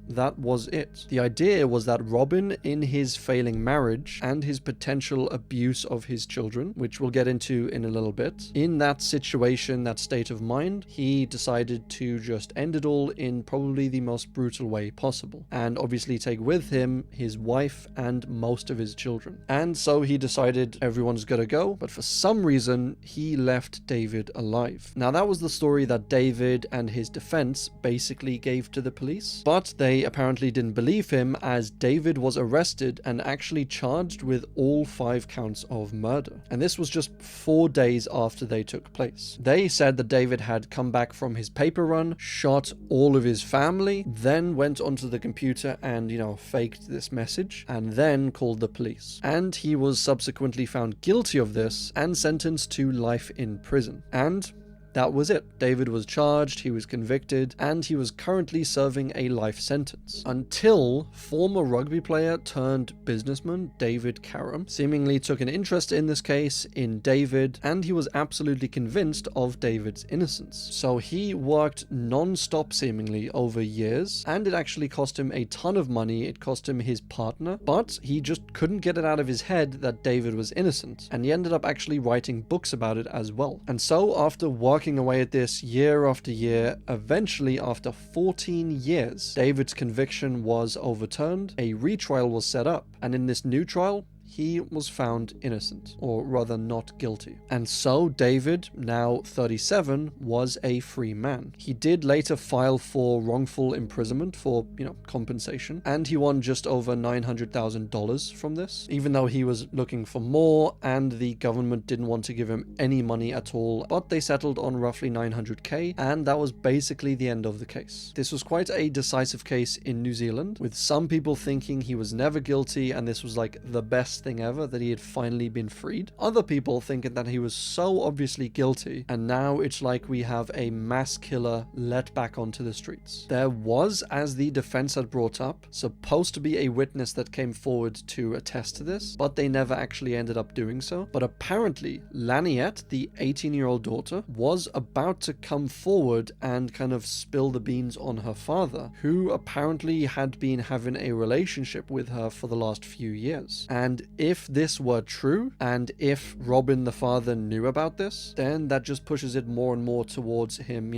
that was it. The idea was that Robin, in his failing marriage and his potential abuse of his children, which we'll get into in a little bit, in that situation, that state of mind, he decided to just end it all in probably the most brutal way possible, and obviously take with him his wife and most of his children. And so he decided everyone's gotta go, but for some reason he left David alive. Now that was the story that David and his defense basically gave to the police, but they apparently didn't believe him, as David was arrested and actually charged with all 5 counts of murder. And this was just 4 days after they took place. They said that David had come back from his paper run, shot all of his family, then went onto the computer and, faked this message, and then called the police. And he was subsequently found guilty of this and sentenced to life in prison. And that was it. David was charged, he was convicted, and he was currently serving a life sentence. Until former rugby player turned businessman David Karam seemingly took an interest in this case, in David, and he was absolutely convinced of David's innocence. So he worked non-stop seemingly over years, and it actually cost him a ton of money. It cost him his partner, but he just couldn't get it out of his head that David was innocent, and he ended up actually writing books about it as well. And so after working away at this year after year, eventually after 14 years, David's conviction was overturned, a retrial was set up, and in this new trial, he was found innocent, or rather not guilty. And so David, now 37, was a free man. He did later file for wrongful imprisonment for, compensation, and he won just over $900,000 from this, even though he was looking for more and the government didn't want to give him any money at all, but they settled on roughly $900K, and that was basically the end of the case. This was quite a decisive case in New Zealand, with some people thinking he was never guilty and this was like the best thing ever, that he had finally been freed. Other people thinking that he was so obviously guilty, and now it's like we have a mass killer let back onto the streets. There was, as the defense had brought up, supposed to be a witness that came forward to attest to this, but they never actually ended up doing so. But apparently, Laniet, the 18-year-old daughter, was about to come forward and kind of spill the beans on her father, who apparently had been having a relationship with her for the last few years. And if this were true, and if Robin the father knew about this, then that just pushes it more and more towards him,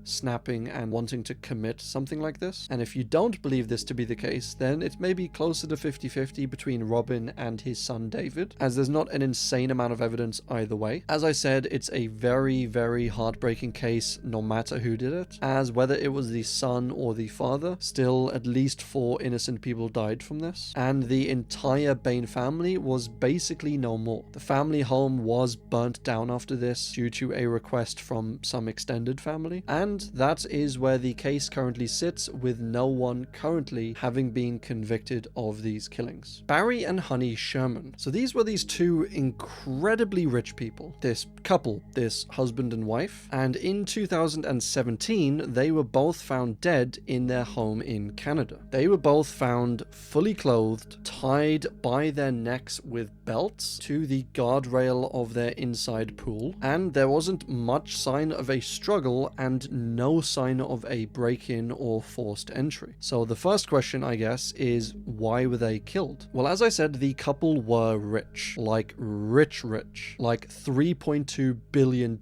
snapping and wanting to commit something like this. And if you don't believe this to be the case, then it's maybe closer to 50-50 between Robin and his son David, as there's not an insane amount of evidence either way. As I said, it's a very, very heartbreaking case no matter who did it, as whether it was the son or the father, still at least 4 innocent people died from this, and the entire Bain family was basically no more. The family home was burnt down after this due to a request from some extended family, and And that is where the case currently sits, with no one currently having been convicted of these killings. Barry and Honey Sherman. So these were these two incredibly rich people, this couple, this husband and wife, and in 2017 they were both found dead in their home in Canada. They were both found fully clothed, tied by their necks with belts to the guardrail of their inside pool, and there wasn't much sign of a struggle and no sign of a break-in or forced entry. So the first question, I guess, is why were they killed? Well, as I said, the couple were rich, like rich, like $3.2 billion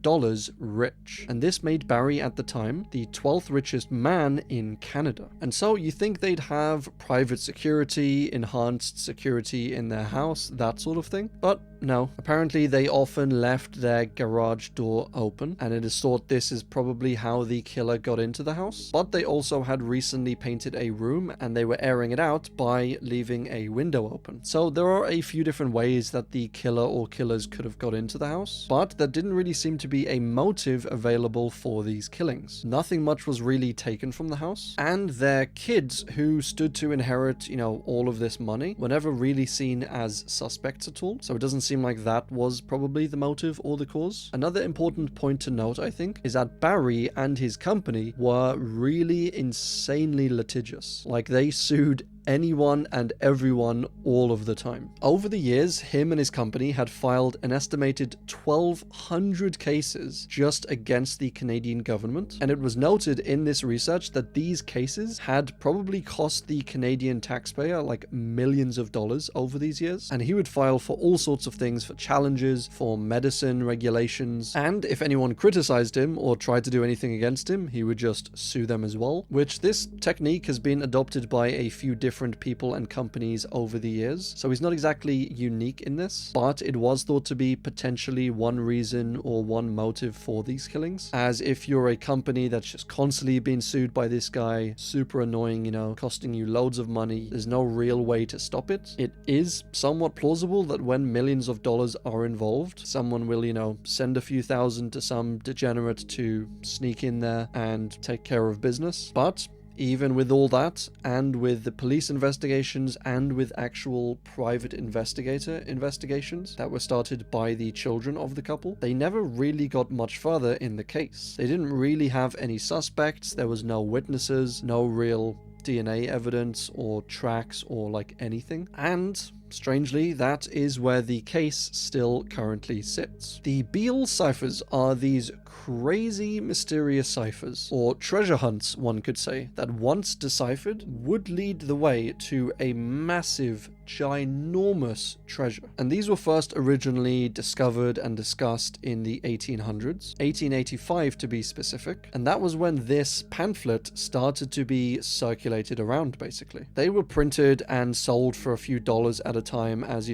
rich. And this made Barry at the time the 12th richest man in Canada. And so you think they'd have private security, enhanced security in their house, that sort of thing. But no, apparently they often left their garage door open, and it is thought this is probably how the killer got into the house. But they also had recently painted a room, and they were airing it out by leaving a window open. So there are a few different ways that the killer or killers could have got into the house, but there didn't really seem to be a motive available for these killings. Nothing much was really taken from the house, and their kids, who stood to inherit, all of this money, were never really seen as suspects at all. So it doesn't seem like that was probably the motive or the cause. Another important point to note, I think, is that Barry and his company were really insanely litigious. Like, they sued anyone and everyone all of the time. Over the years, him and his company had filed an estimated 1,200 cases just against the Canadian government, and it was noted in this research that these cases had probably cost the Canadian taxpayer like millions of dollars over these years. And he would file for all sorts of things, for challenges, for medicine regulations, and if anyone criticized him or tried to do anything against him, he would just sue them as well, which this technique has been adopted by a few different people and companies over the years. So he's not exactly unique in this, but it was thought to be potentially one reason or one motive for these killings. As if you're a company that's just constantly being sued by this guy, super annoying, costing you loads of money, there's no real way to stop it. It is somewhat plausible that when millions of dollars are involved, someone will, send a few thousand to some degenerate to sneak in there and take care of business. But even with all that, and with the police investigations, and with actual private investigator investigations that were started by the children of the couple, they never really got much further in the case. They didn't really have any suspects, there was no witnesses, no real DNA evidence or tracks or like anything. And strangely, that is where the case still currently sits. The Beale ciphers are these crazy, mysterious ciphers, or treasure hunts, one could say, that once deciphered would lead the way to a massive, ginormous treasure. And these were first originally discovered and discussed in the 1800s, 1885 to be specific, and that was when this pamphlet started to be circulated around, basically. They were printed and sold for a few dollars at a time as,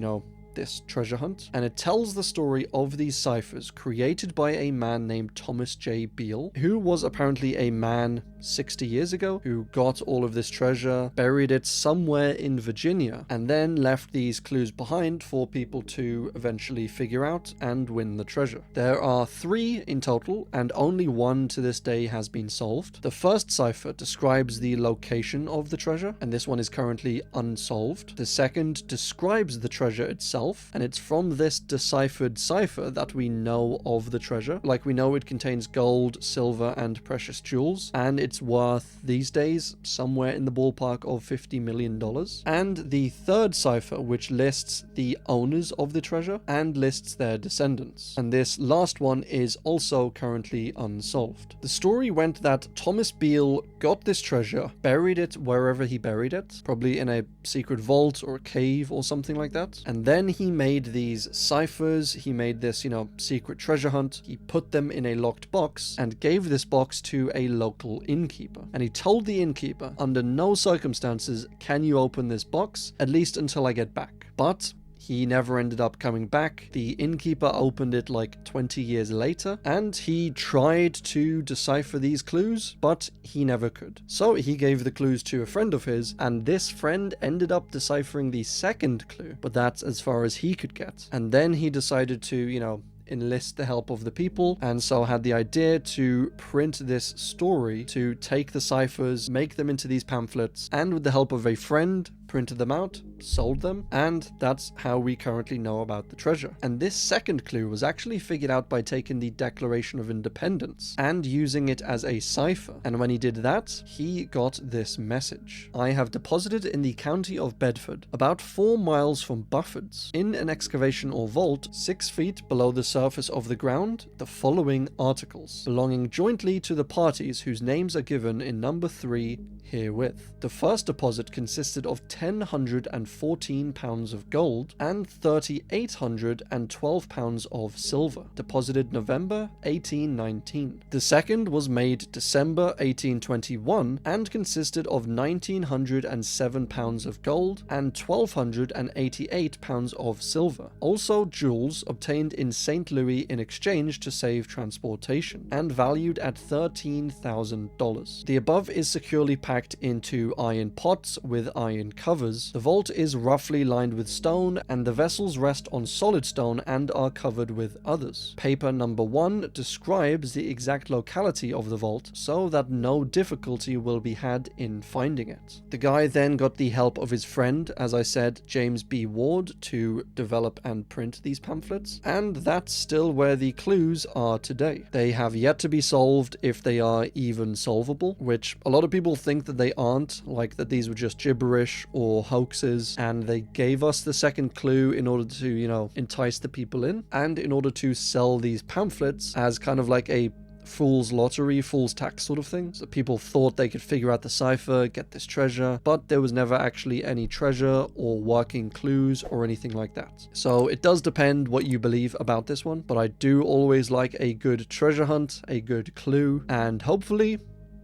this treasure hunt, and it tells the story of these ciphers created by a man named Thomas J. Beale, who was apparently a man 60 years ago who got all of this treasure, buried it somewhere in Virginia, and then left these clues behind for people to eventually figure out and win the treasure. There are 3 in total, and only one to this day has been solved. The first cipher describes the location of the treasure, and this one is currently unsolved. The second describes the treasure itself, and it's from this deciphered cipher that we know of the treasure. Like, we know it contains gold, silver, and precious jewels, and it's worth these days somewhere in the ballpark of $50 million. And the third cipher, which lists the owners of the treasure and lists their descendants. And this last one is also currently unsolved. The story went that Thomas Beale got this treasure, buried it wherever he buried it, probably in a secret vault or a cave or something like that, and then he made these ciphers, he made this, secret treasure hunt, he put them in a locked box and gave this box to a local innkeeper. And he told the innkeeper, under no circumstances can you open this box, at least until I get back. But he never ended up coming back. The innkeeper opened it like 20 years later, and he tried to decipher these clues, but he never could. So he gave the clues to a friend of his, and this friend ended up deciphering the second clue, but that's as far as he could get. And then he decided to, enlist the help of the people, and so had the idea to print this story, to take the ciphers, make them into these pamphlets, and with the help of a friend, printed them out, sold them, and that's how we currently know about the treasure. And this second clue was actually figured out by taking the Declaration of Independence and using it as a cipher. And when he did that, he got this message: I have deposited in the county of Bedford, about 4 miles from Buffords, in an excavation or vault 6 feet below the surface of the ground, the following articles, belonging jointly to the parties whose names are given in number 3 herewith. The first deposit consisted of 1,014 pounds of gold and 3,812 pounds of silver, deposited November 1819. The second was made December 1821 and consisted of 1,907 pounds of gold and 1,288 pounds of silver, also jewels obtained in St. Louis in exchange to save transportation, and valued at $13,000. The above is securely packed into iron pots with iron covers. The vault is roughly lined with stone, and the vessels rest on solid stone and are covered with others. Paper number 1 describes the exact locality of the vault so that no difficulty will be had in finding it. The guy then got the help of his friend, as I said, James B. Ward, to develop and print these pamphlets, and that's still where the clues are today. They have yet to be solved, if they are even solvable, which a lot of people think that they aren't, like that these were just gibberish or hoaxes, and they gave us the second clue in order to, entice the people in, and in order to sell these pamphlets as kind of like a fool's lottery, fool's tax sort of thing. So people thought they could figure out the cipher, get this treasure, but there was never actually any treasure or working clues or anything like that. So it does depend what you believe about this one, but I do always like a good treasure hunt, a good clue, and hopefully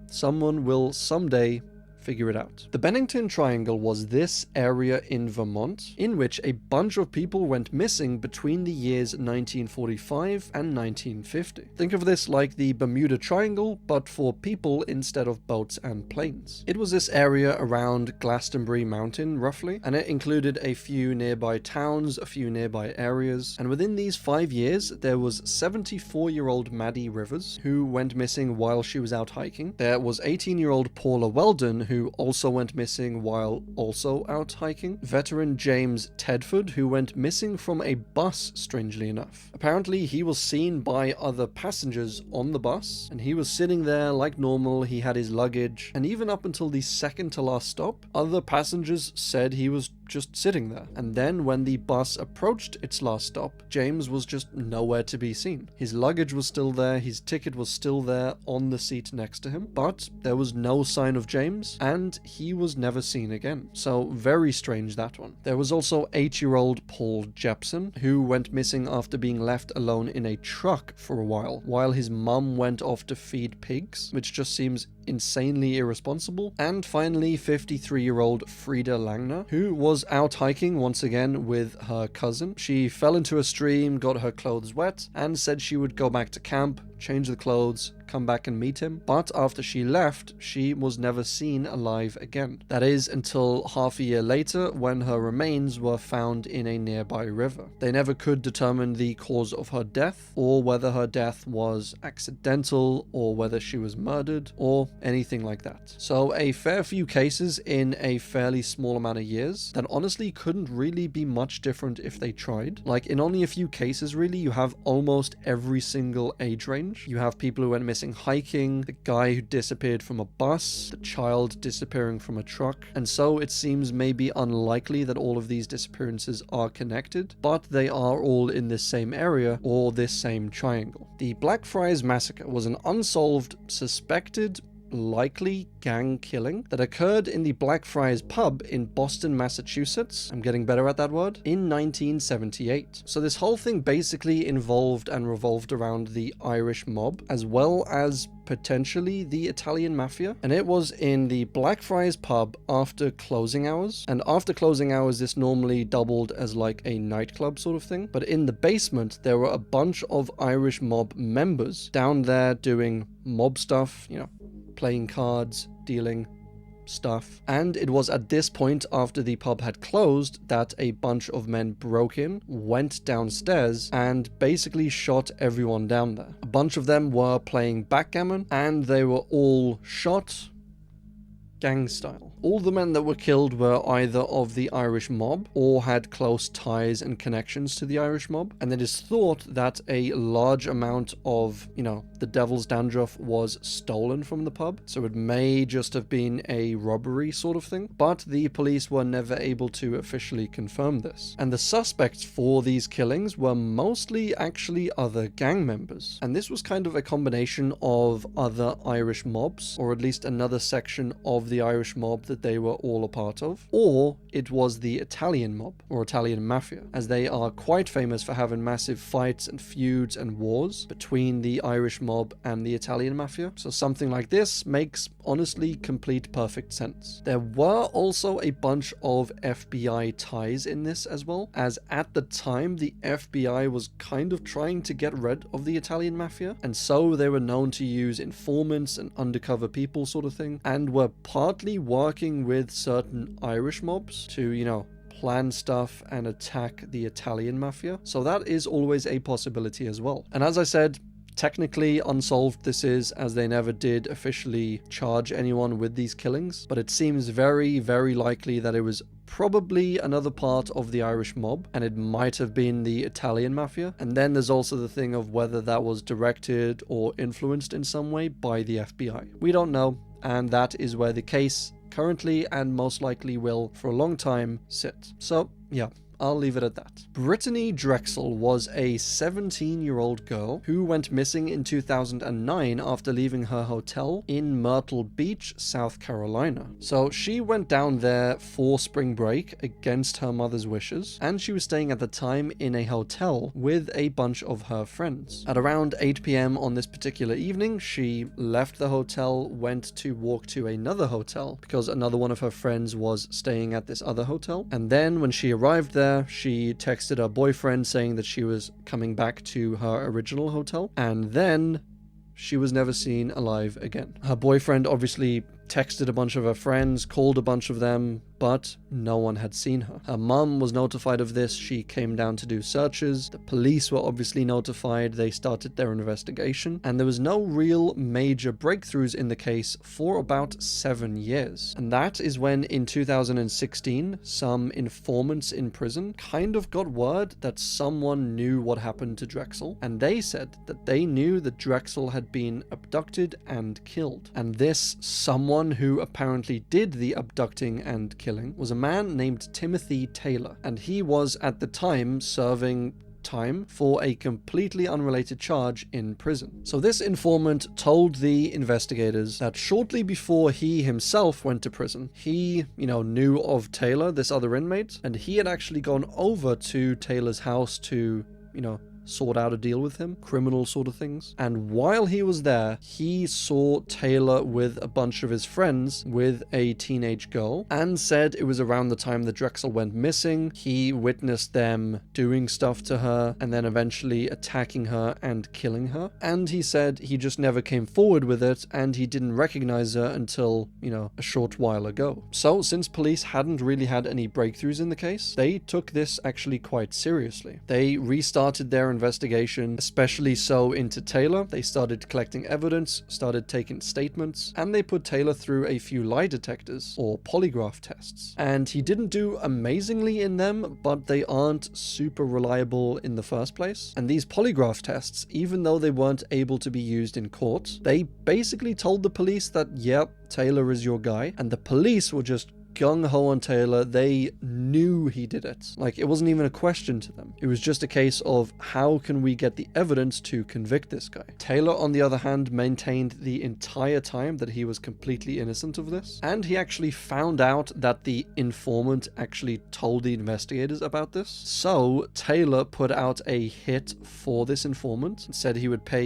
someone will someday figure it out. The Bennington Triangle was this area in Vermont in which a bunch of people went missing between the years 1945 and 1950. Think of this like the Bermuda Triangle, but for people instead of boats and planes. It was this area around Glastonbury Mountain, roughly, and it included a few nearby towns, a few nearby areas, and within these 5 years, there was 74-year-old Maddie Rivers, who went missing while she was out hiking. There was 18-year-old Paula Weldon, who also went missing while also out hiking. Veteran James Tedford, who went missing from a bus, strangely enough. Apparently, he was seen by other passengers on the bus, and he was sitting there like normal, he had his luggage, and even up until the second to last stop, other passengers said he was just sitting there. And then when the bus approached its last stop, James was just nowhere to be seen. His luggage was still there, his ticket was still there on the seat next to him, but there was no sign of James, and he was never seen again. So very strange, that one. There was also 8-year-old Paul Jepson, who went missing after being left alone in a truck for a while his mum went off to feed pigs, which just seems insanely irresponsible. And finally, 53-year-old Frida Langner, who was out hiking once again with her cousin. She fell into a stream, got her clothes wet, and said she would go back to camp, change the clothes, come back and meet him. But after she left, she was never seen alive again. That is until half a year later, when her remains were found in a nearby river. They never could determine the cause of her death, or whether her death was accidental, or whether she was murdered, or anything like that. So a fair few cases in a fairly small amount of years that honestly couldn't really be much different if they tried. Like, in only a few cases really, you have almost every single age range. You have people who went missing hiking, the guy who disappeared from a bus, the child disappearing from a truck, and so it seems maybe unlikely that all of these disappearances are connected, but they are all in this same area or this same triangle. The Blackfriars Massacre was an unsolved, suspected, likely gang killing that occurred in the Blackfriars pub in Boston, Massachusetts, I'm getting better at that word, in 1978. So this whole thing basically involved and revolved around the Irish mob, as well as potentially the Italian mafia, and it was in the Blackfriars pub after closing hours. And after closing hours, this normally doubled as like a nightclub sort of thing, but in the basement there were a bunch of Irish mob members down there doing mob stuff, playing cards, dealing, stuff. And it was at this point, after the pub had closed, that a bunch of men broke in, went downstairs, and basically shot everyone down there. A bunch of them were playing backgammon, and they were all shot gang style. All the men that were killed were either of the Irish mob or had close ties and connections to the Irish mob, and it is thought that a large amount of, the devil's dandruff was stolen from the pub, so it may just have been a robbery sort of thing, but the police were never able to officially confirm this. And the suspects for these killings were mostly actually other gang members, and this was kind of a combination of other Irish mobs, or at least another section of the Irish mob that they were all a part of, or it was the Italian mob, or Italian mafia, as they are quite famous for having massive fights and feuds and wars between the Irish mob and the Italian mafia. So something like this makes honestly complete perfect sense. There were also a bunch of FBI ties in this as well, as at the time the FBI was kind of trying to get rid of the Italian mafia, and so they were known to use informants and undercover people sort of thing, and were partly working with certain Irish mobs to, plan stuff and attack the Italian mafia. So that is always a possibility as well. And as I said, technically unsolved this is, as they never did officially charge anyone with these killings, but it seems very, very likely that it was probably another part of the Irish mob, and it might have been the Italian mafia. And then there's also the thing of whether that was directed or influenced in some way by the FBI. We don't know, and that is where the case currently and most likely will for a long time sit. So yeah, I'll leave it at that. Brittany Drexel was a 17-year-old girl who went missing in 2009 after leaving her hotel in Myrtle Beach, South Carolina. So she went down there for spring break against her mother's wishes, and she was staying at the time in a hotel with a bunch of her friends. At around 8 p.m. on this particular evening, she left the hotel, went to walk to another hotel because another one of her friends was staying at this other hotel, and then when she arrived there, she texted her boyfriend saying that she was coming back to her original hotel, and then she was never seen alive again. Her boyfriend obviously texted a bunch of her friends, called a bunch of them, but no one had seen her. Her mum was notified of this. She came down to do searches. The police were obviously notified. They started their investigation, and there was no real major breakthroughs in the case for about 7 years. And that is when in 2016, some informants in prison kind of got word that someone knew what happened to Drexel, and they said that they knew that Drexel had been abducted and killed. And this someone who apparently did the abducting and killing was a man named Timothy Taylor, and he was at the time serving time for a completely unrelated charge in prison. So this informant told the investigators that shortly before he himself went to prison, he, knew of Taylor, this other inmate, and he had actually gone over to Taylor's house to, sort out a deal with him, criminal sort of things. And while he was there, he saw Taylor with a bunch of his friends with a teenage girl, and said it was around the time that Drexel went missing. He witnessed them doing stuff to her and then eventually attacking her and killing her. And he said he just never came forward with it, and he didn't recognize her until, a short while ago. So since police hadn't really had any breakthroughs in the case, they took this actually quite seriously. They restarted their investigation, especially so into Taylor. They started collecting evidence, started taking statements, and they put Taylor through a few lie detectors or polygraph tests. And he didn't do amazingly in them, but they aren't super reliable in the first place. And these polygraph tests, even though they weren't able to be used in court, they basically told the police that, yep, Taylor is your guy, and the police were just gung-ho on Taylor. They knew he did it. Like, it wasn't even a question to them. It was just a case of, how can we get the evidence to convict this guy? Taylor, on the other hand, maintained the entire time that he was completely innocent of this. And he actually found out that the informant actually told the investigators about this. So Taylor put out a hit for this informant and said he would pay,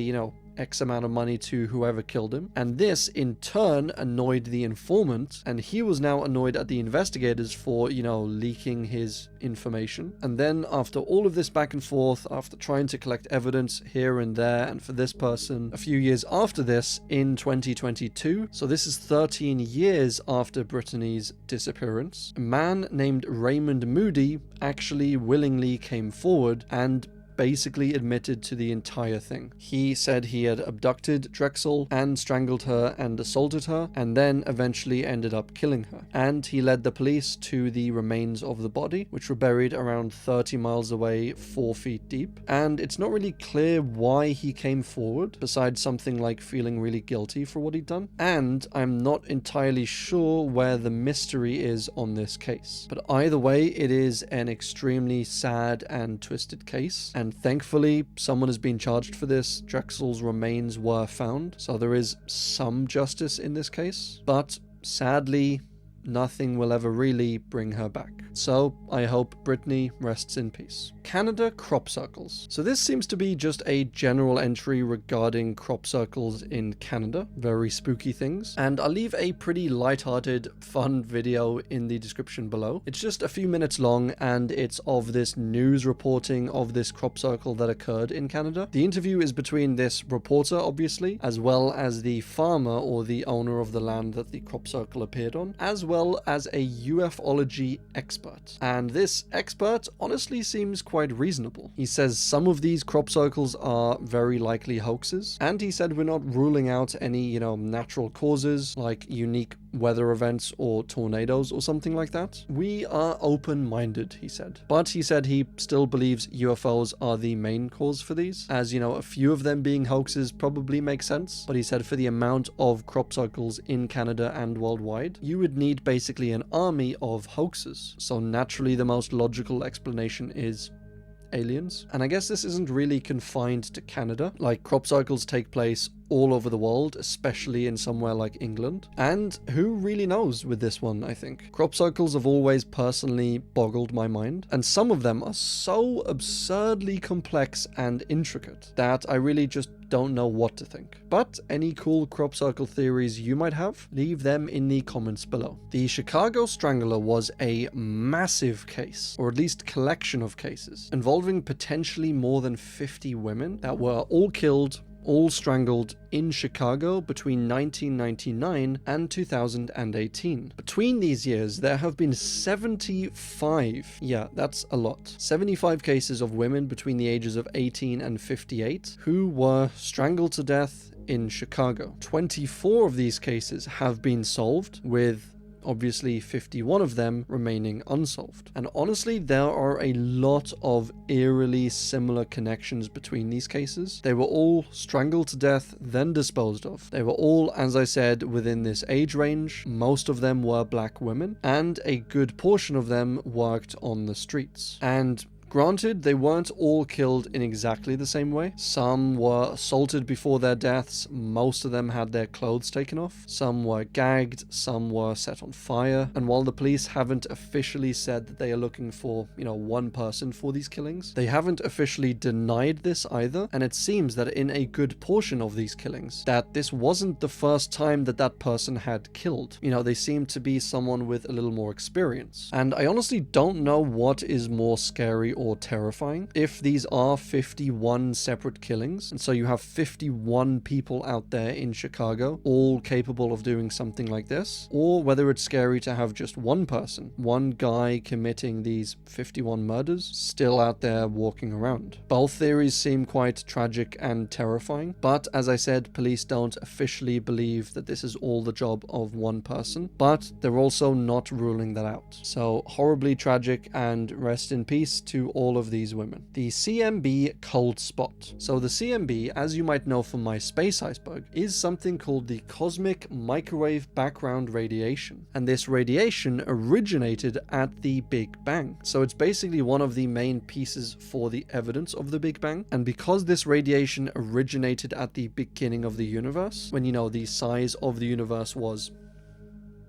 X amount of money to whoever killed him. And this in turn annoyed the informant, and he was now annoyed at the investigators for, leaking his information. And then after all of this back and forth, after trying to collect evidence here and there, and for this person, a few years after this, in 2022, so this is 13 years after Brittany's disappearance, a man named Raymond Moody actually willingly came forward and basically admitted to the entire thing. He said he had abducted Drexel and strangled her and assaulted her, and then eventually ended up killing her. And he led the police to the remains of the body, which were buried around 30 miles away, 4 feet deep. And it's not really clear why he came forward, besides something like feeling really guilty for what he'd done. And I'm not entirely sure where the mystery is on this case. But either way, it is an extremely sad and twisted case, and thankfully someone has been charged for this. Drexel's remains were found, so there is some justice in this case, but sadly nothing will ever really bring her back. So I hope Brittany rests in peace. Canada crop circles. So this seems to be just a general entry regarding crop circles in Canada. Very spooky things. And I'll leave a pretty lighthearted, fun video in the description below. It's just a few minutes long, and it's of this news reporting of this crop circle that occurred in Canada. The interview is between this reporter, obviously, as well as the farmer or the owner of the land that the crop circle appeared on, as well as a ufology expert. And this expert honestly seems quite reasonable. He says some of these crop circles are very likely hoaxes, and he said we're not ruling out any, natural causes like unique weather events or tornadoes or something like that. We are open-minded, he said. But he said he still believes UFOs are the main cause for these, as, a few of them being hoaxes probably make sense. But he said for the amount of crop circles in Canada and worldwide, you would need basically an army of hoaxes. So naturally the most logical explanation is aliens. And I guess this isn't really confined to Canada. Like, crop cycles take place all over the world, especially in somewhere like England. And who really knows with this one, I think. Crop circles have always personally boggled my mind, and some of them are so absurdly complex and intricate that I really just don't know what to think. But any cool crop circle theories you might have, leave them in the comments below. The Chicago Strangler was a massive case, or at least collection of cases, involving potentially more than 50 women that were all killed, all strangled in Chicago between 1999 and 2018. Between these years, there have been 75, yeah, that's a lot, 75 cases of women between the ages of 18 and 58 who were strangled to death in Chicago. 24 of these cases have been solved, with obviously 51 of them remaining unsolved. And honestly, there are a lot of eerily similar connections between these cases. They were all strangled to death, then disposed of. They were all, as I said, within this age range. Most of them were black women, and a good portion of them worked on the streets. And granted, they weren't all killed in exactly the same way. Some were assaulted before their deaths, most of them had their clothes taken off, some were gagged, some were set on fire, and while the police haven't officially said that they are looking for, one person for these killings, they haven't officially denied this either, and it seems that in a good portion of these killings, that this wasn't the first time that that person had killed. They seem to be someone with a little more experience. And I honestly don't know what is more scary or terrifying. If these are 51 separate killings, and so you have 51 people out there in Chicago, all capable of doing something like this, or whether it's scary to have just one person, one guy committing these 51 murders, still out there walking around. Both theories seem quite tragic and terrifying, but as I said, police don't officially believe that this is all the job of one person, but they're also not ruling that out. So horribly tragic, and rest in peace to all of these women. The CMB cold spot. So the CMB, as you might know from my space iceberg, is something called the cosmic microwave background radiation. And this radiation originated at the Big Bang. So it's basically one of the main pieces for the evidence of the Big Bang. And because this radiation originated at the beginning of the universe, when the size of the universe was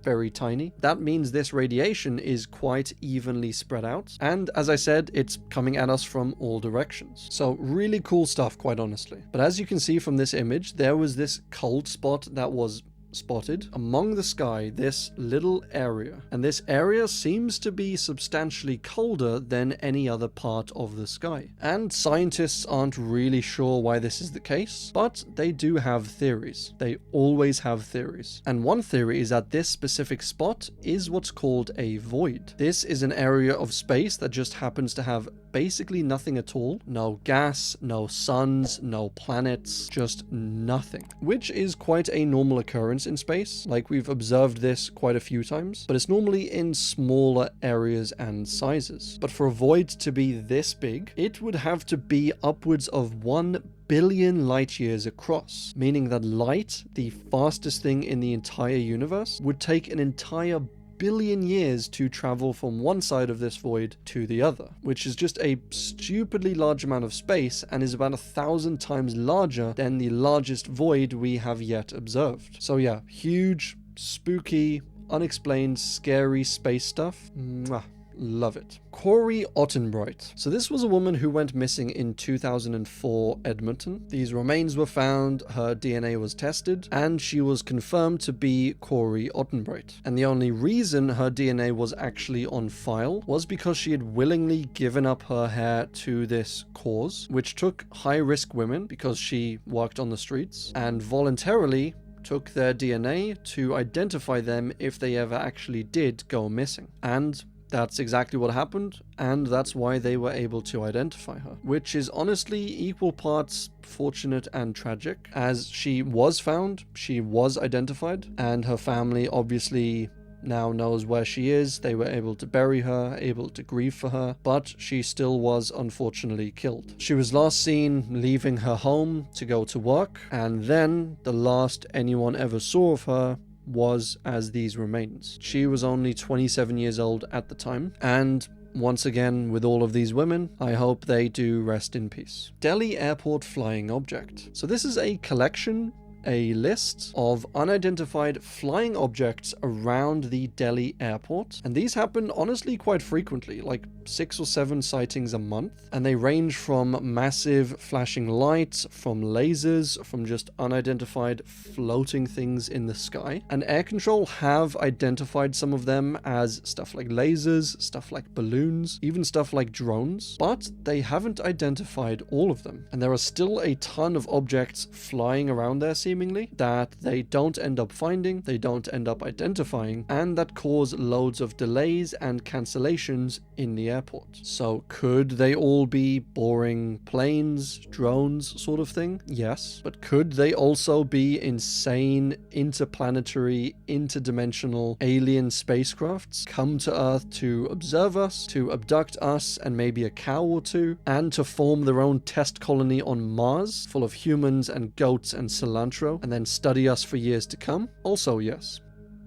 very tiny. That means this radiation is quite evenly spread out. And as I said, it's coming at us from all directions. So really cool stuff, quite honestly. But as you can see from this image, there was this cold spot that was spotted among the sky, this little area, and this area seems to be substantially colder than any other part of the sky. And scientists aren't really sure why this is the case, but they do have theories. They always have theories. And one theory is that this specific spot is what's called a void. This is an area of space that just happens to have basically nothing at all. No gas, no suns, no planets, just nothing. Which is quite a normal occurrence in space. Like, we've observed this quite a few times, but it's normally in smaller areas and sizes. But for a void to be this big, it would have to be upwards of 1 billion light years across, meaning that light, the fastest thing in the entire universe, would take an entire billion years to travel from one side of this void to the other, which is just a stupidly large amount of space and is about 1,000 times larger than the largest void we have yet observed. So yeah, huge, spooky, unexplained, scary space stuff. Mwah. Love it. Corey Ottenbreit. So this was a woman who went missing in 2004 Edmonton. These remains were found, her DNA was tested, and she was confirmed to be Corey Ottenbreit. And the only reason her DNA was actually on file was because she had willingly given up her hair to this cause, which took high-risk women, because she worked on the streets, and voluntarily took their DNA to identify them if they ever actually did go missing. And that's exactly what happened, and that's why they were able to identify her, which is honestly equal parts fortunate and tragic, as she was found, she was identified, and her family obviously now knows where she is. They were able to bury her, able to grieve for her, but she still was unfortunately killed. She was last seen leaving her home to go to work, and then the last anyone ever saw of her was as these remains. She was only 27 years old at the time, and once again, with all of these women, I hope they do rest in peace. Delhi Airport Flying Object. So this is a collection, a list of unidentified flying objects around the Delhi airport, and these happen honestly quite frequently, like 6 or 7 sightings a month, and they range from massive flashing lights, from lasers, from just unidentified floating things in the sky. And air control have identified some of them as stuff like lasers, stuff like balloons, even stuff like drones, but they haven't identified all of them, and there are still a ton of objects flying around there seemingly that they don't end up finding, they don't end up identifying, and that cause loads of delays and cancellations in the airport. So could they all be boring planes, drones sort of thing? Yes. But could they also be insane, interplanetary, interdimensional alien spacecrafts come to Earth to observe us, to abduct us and maybe a cow or two, and to form their own test colony on Mars full of humans and goats and cilantro, and then study us for years to come? Also yes.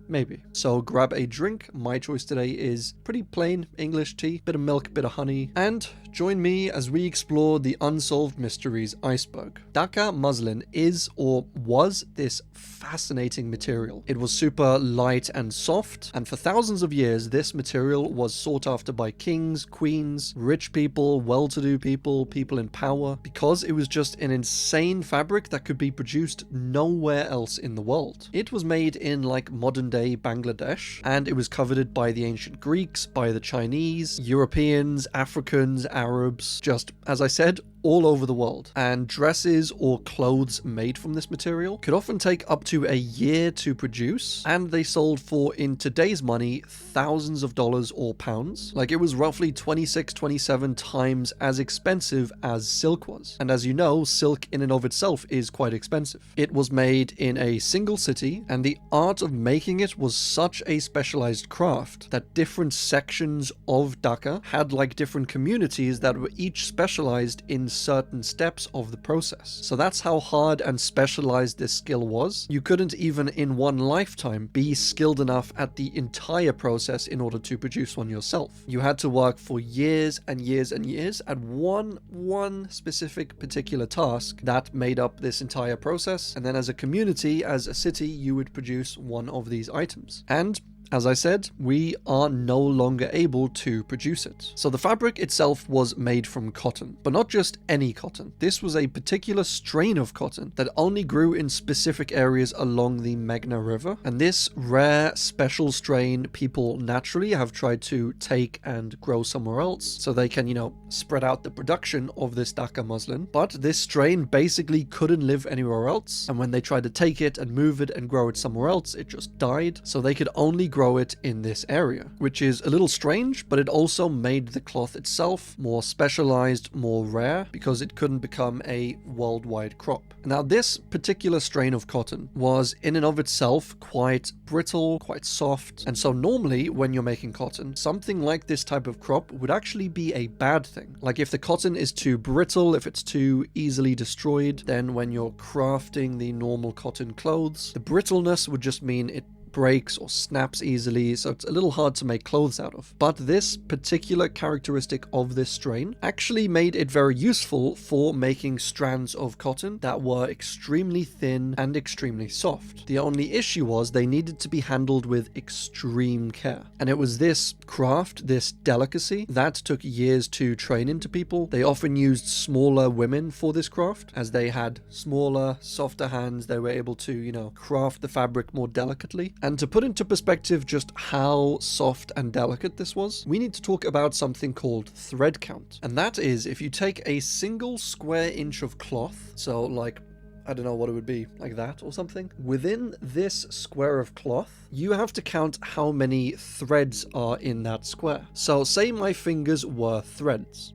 Maybe. So grab a drink. My choice today is pretty plain English tea, bit of milk, bit of honey, and join me as we explore the Unsolved Mysteries Iceberg. Dhaka muslin is or was this fascinating material. It was super light and soft, and for thousands of years this material was sought after by kings, queens, rich people, well-to-do people, people in power, because it was just an insane fabric that could be produced nowhere else in the world. It was made in like modern day Bangladesh, and it was coveted by the ancient Greeks, by the Chinese, Europeans, Africans, Arabs, just, as I said, all over the world. And dresses or clothes made from this material could often take up to a year to produce, and they sold for, in today's money, thousands of dollars or pounds. Like, it was roughly 26, 27 times as expensive as silk was. And as you know, silk in and of itself is quite expensive. It was made in a single city, and the art of making it was such a specialized craft that different sections of Dhaka had like different communities that were each specialized in certain steps of the process. So that's how hard and specialized this skill was. You couldn't even in one lifetime be skilled enough at the entire process in order to produce one yourself. You had to work for years and years and years at one specific particular task that made up this entire process, and then as a community, as a city, you would produce one of these items. And as I said, we are no longer able to produce it. So the fabric itself was made from cotton, but not just any cotton. This was a particular strain of cotton that only grew in specific areas along the Meghna River. And this rare, special strain people naturally have tried to take and grow somewhere else so they can, spread out the production of this Dhaka muslin. But this strain basically couldn't live anywhere else. And when they tried to take it and move it and grow it somewhere else, it just died. So they could only grow it in this area, which is a little strange, but it also made the cloth itself more specialized, more rare, because it couldn't become a worldwide crop. Now, this particular strain of cotton was in and of itself quite brittle, quite soft, and so normally when you're making cotton, something like this type of crop would actually be a bad thing. Like if the cotton is too brittle, if it's too easily destroyed, then when you're crafting the normal cotton clothes, the brittleness would just mean it breaks or snaps easily, so it's a little hard to make clothes out of. But this particular characteristic of this strain actually made it very useful for making strands of cotton that were extremely thin and extremely soft. The only issue was they needed to be handled with extreme care. And it was this craft, this delicacy, that took years to train into people. They often used smaller women for this craft, as they had smaller, softer hands. They were able to, craft the fabric more delicately. And to put into perspective just how soft and delicate this was, we need to talk about something called thread count. And that is if you take a single square inch of cloth, so like, I don't know what it would be, like that or something. Within this square of cloth, you have to count how many threads are in that square. So say my fingers were threads.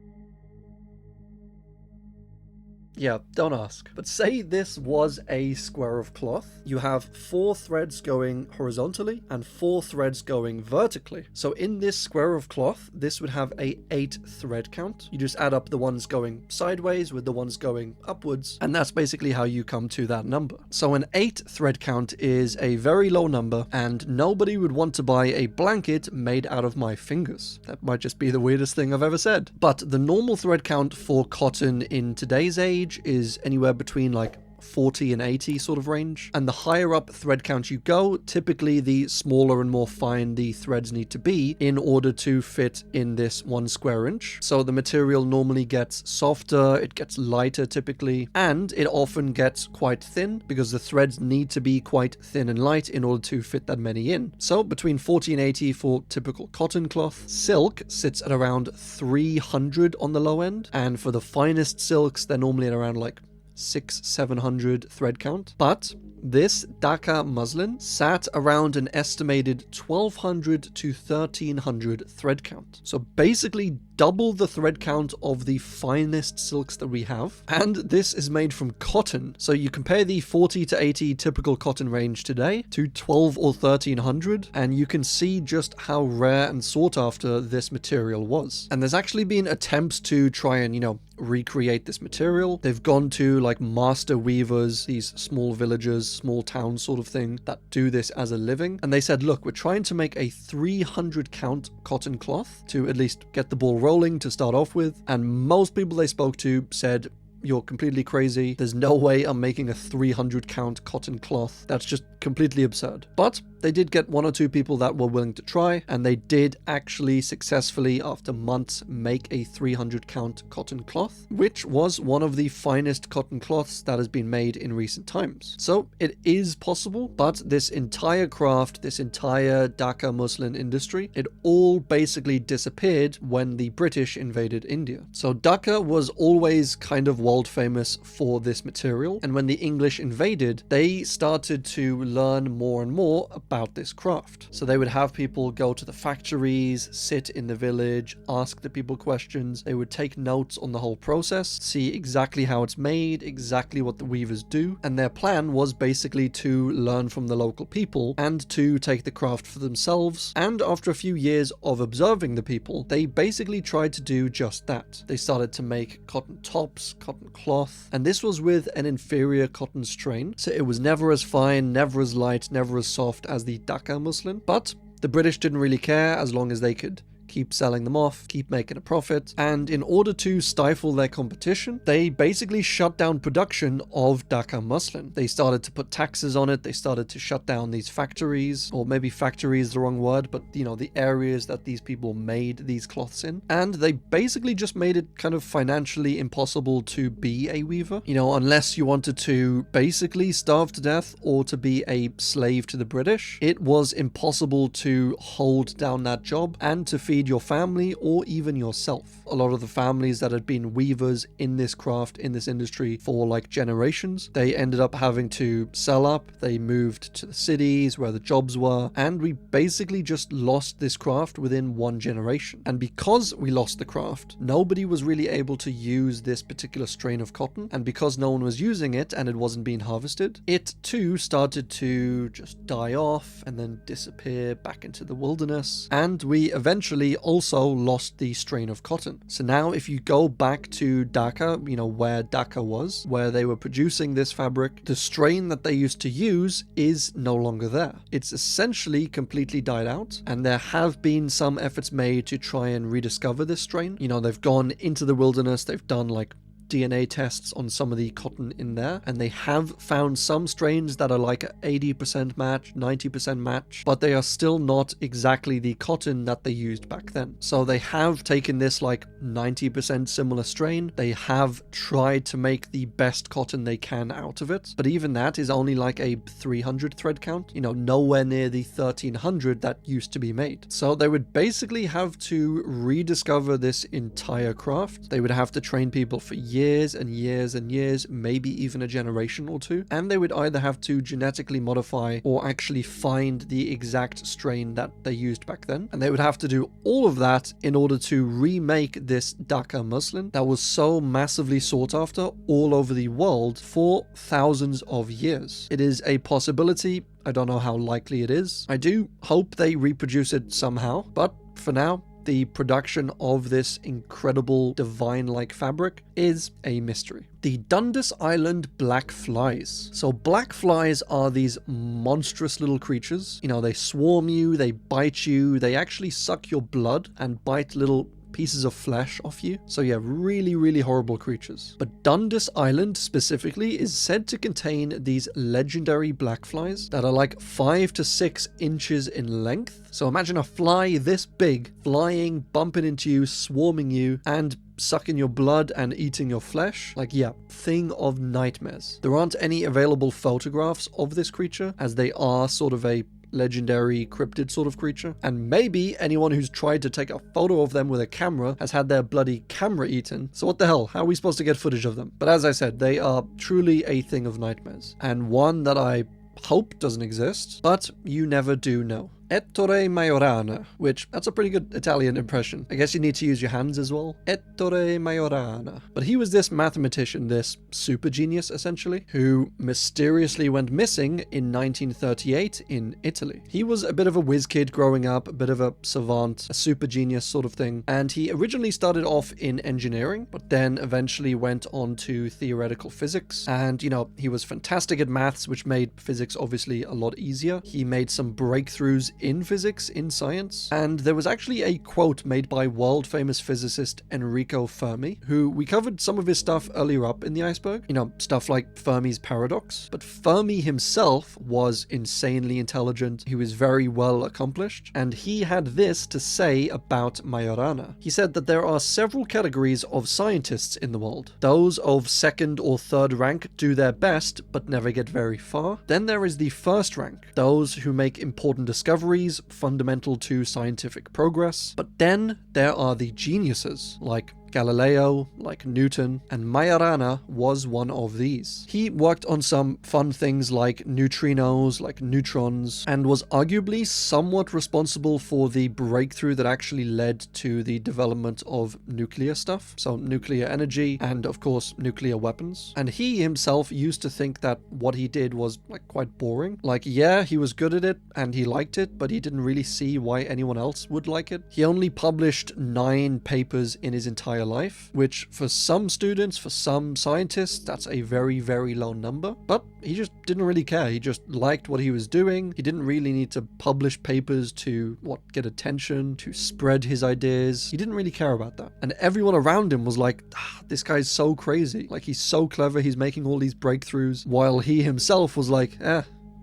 Yeah, don't ask. But say this was a square of cloth. You have 4 threads going horizontally and 4 threads going vertically. So in this square of cloth, this would have a 8 thread count. You just add up the ones going sideways with the ones going upwards, and that's basically how you come to that number. So an 8 thread count is a very low number, and nobody would want to buy a blanket made out of my fingers. That might just be the weirdest thing I've ever said. But the normal thread count for cotton in today's age is anywhere between like 40 and 80 sort of range, and the higher up thread count you go, typically the smaller and more fine the threads need to be in order to fit in this 1 square inch. So the material normally gets softer, it gets lighter typically, and it often gets quite thin because the threads need to be quite thin and light in order to fit that many in. So between 40 and 80 for typical cotton cloth. Silk sits at around 300 on the low end, and for the finest silks they're normally at around like 600-700 thread count. But this Dhaka muslin sat around an estimated 1200 to 1300 thread count. So basically double the thread count of the finest silks that we have. And this is made from cotton. So you compare the 40 to 80 typical cotton range today to 12 or 1300, and you can see just how rare and sought after this material was. And there's actually been attempts to try and, recreate this material. They've gone to like master weavers, these small villages, small towns sort of thing, that do this as a living. And they said, look, we're trying to make a 300 count cotton cloth to at least get the ball rolling to start off with. And most people they spoke to said, you're completely crazy. There's no way I'm making a 300 count cotton cloth. That's just completely absurd. But they did get 1 or 2 people that were willing to try, and they did actually successfully, after months, make a 300 count cotton cloth, which was one of the finest cotton cloths that has been made in recent times. So it is possible, but this entire craft, this entire Dhaka muslin industry, it all basically disappeared when the British invaded India. So Dhaka was always kind of world famous for this material, and when the English invaded, they started to learn more and more about this craft. So they would have people go to the factories, sit in the village, ask the people questions. They would take notes on the whole process, see exactly how it's made, exactly what the weavers do, and their plan was basically to learn from the local people and to take the craft for themselves. And after a few years of observing the people, they basically tried to do just that. They started to make cotton tops, cotton cloth, and this was with an inferior cotton strain, so it was never as fine, never as light, never as soft as the Dhaka muslin, but the British didn't really care as long as they could keep selling them off, keep making a profit. And in order to stifle their competition, they basically shut down production of Dhaka muslin. They started to put taxes on it. They started to shut down these factories, or maybe factory is the wrong word, but you know, the areas that these people made these cloths in. And they basically just made it kind of financially impossible to be a weaver, you know, unless you wanted to basically starve to death or to be a slave to the British. It was impossible to hold down that job and to feed your family or even yourself. A lot of the families that had been weavers in this craft, in this industry for like generations, they ended up having to sell up. They moved to the cities where the jobs were, and we basically just lost this craft within one generation. And because we lost the craft, nobody was really able to use this particular strain of cotton, and because no one was using it and it wasn't being harvested, it too started to just die off and then disappear back into the wilderness, and we eventually also lost the strain of cotton. So now if you go back to Dhaka, you know, where Dhaka was, where they were producing this fabric, the strain that they used to use is no longer there. It's essentially completely died out, and there have been some efforts made to try and rediscover this strain. You know, they've gone into the wilderness, they've done like DNA tests on some of the cotton in there, and they have found some strains that are like 80% match, 90% match, but they are still not exactly the cotton that they used back then. So they have taken this like 90% similar strain, they have tried to make the best cotton they can out of it, but even that is only like a 300 thread count, you know, nowhere near the 1300 that used to be made. So they would basically have to rediscover this entire craft. They would have to train people for years and years and years, maybe even a generation or two, and they would either have to genetically modify or actually find the exact strain that they used back then, and they would have to do all of that in order to remake this Dhaka muslin that was so massively sought after all over the world for thousands of years. It is a possibility. I don't know how likely it is. I do hope they reproduce it somehow, but for now, the production of this incredible divine-like fabric is a mystery. The Dundas Island black flies. So black flies are these monstrous little creatures. You know, they swarm you, they bite you, they actually suck your blood and bite little pieces of flesh off you. So yeah, really, really horrible creatures. But Dundas Island specifically is said to contain these legendary black flies that are like 5 to 6 inches in length. So imagine a fly this big, flying, bumping into you, swarming you, and sucking your blood and eating your flesh. Like, yeah, thing of nightmares. There aren't any available photographs of this creature, as they are sort of a legendary cryptid sort of creature, and maybe anyone who's tried to take a photo of them with a camera has had their bloody camera eaten. So what the hell, how are we supposed to get footage of them? But as I said, they are truly a thing of nightmares, and one that I hope doesn't exist, but you never do know. Ettore Majorana, which, that's a pretty good Italian impression. I guess you need to use your hands as well. Ettore Majorana. But he was this mathematician, this super genius essentially, who mysteriously went missing in 1938 in Italy. He was a bit of a whiz kid growing up, a bit of a savant, a super genius sort of thing, and he originally started off in engineering, but then eventually went on to theoretical physics, and you know, he was fantastic at maths, which made physics obviously a lot easier. He made some breakthroughs in physics, in science, and there was actually a quote made by world famous physicist Enrico Fermi, who we covered some of his stuff earlier up in the Iceberg, you know, stuff like Fermi's paradox, but Fermi himself was insanely intelligent, he was very well accomplished, and he had this to say about Majorana. He said that there are several categories of scientists in the world. Those of second or third rank do their best, but never get very far. Then there is the first rank, those who make important discoveries fundamental to scientific progress. But then there are the geniuses, like Galileo, like Newton, and Majorana was one of these. He worked on some fun things like neutrinos, like neutrons, and was arguably somewhat responsible for the breakthrough that actually led to the development of nuclear stuff, so nuclear energy and of course nuclear weapons. And he himself used to think that what he did was like quite boring. Like, yeah, he was good at it and he liked it, but he didn't really see why anyone else would like it. He only published 9 papers in his entire life, which for some students, for some scientists, that's a very, very low number. But he just didn't really care. He just liked what he was doing. He didn't really need to publish papers to, get attention, to spread his ideas. He didn't really care about that. And everyone around him was like, this guy's so crazy. Like, he's so clever. He's making all these breakthroughs. While he himself was like,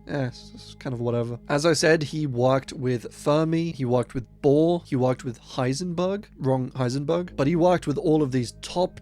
it's kind of whatever. As I said, he worked with Fermi, he worked with Bohr, he worked with Heisenberg, but he worked with all of these top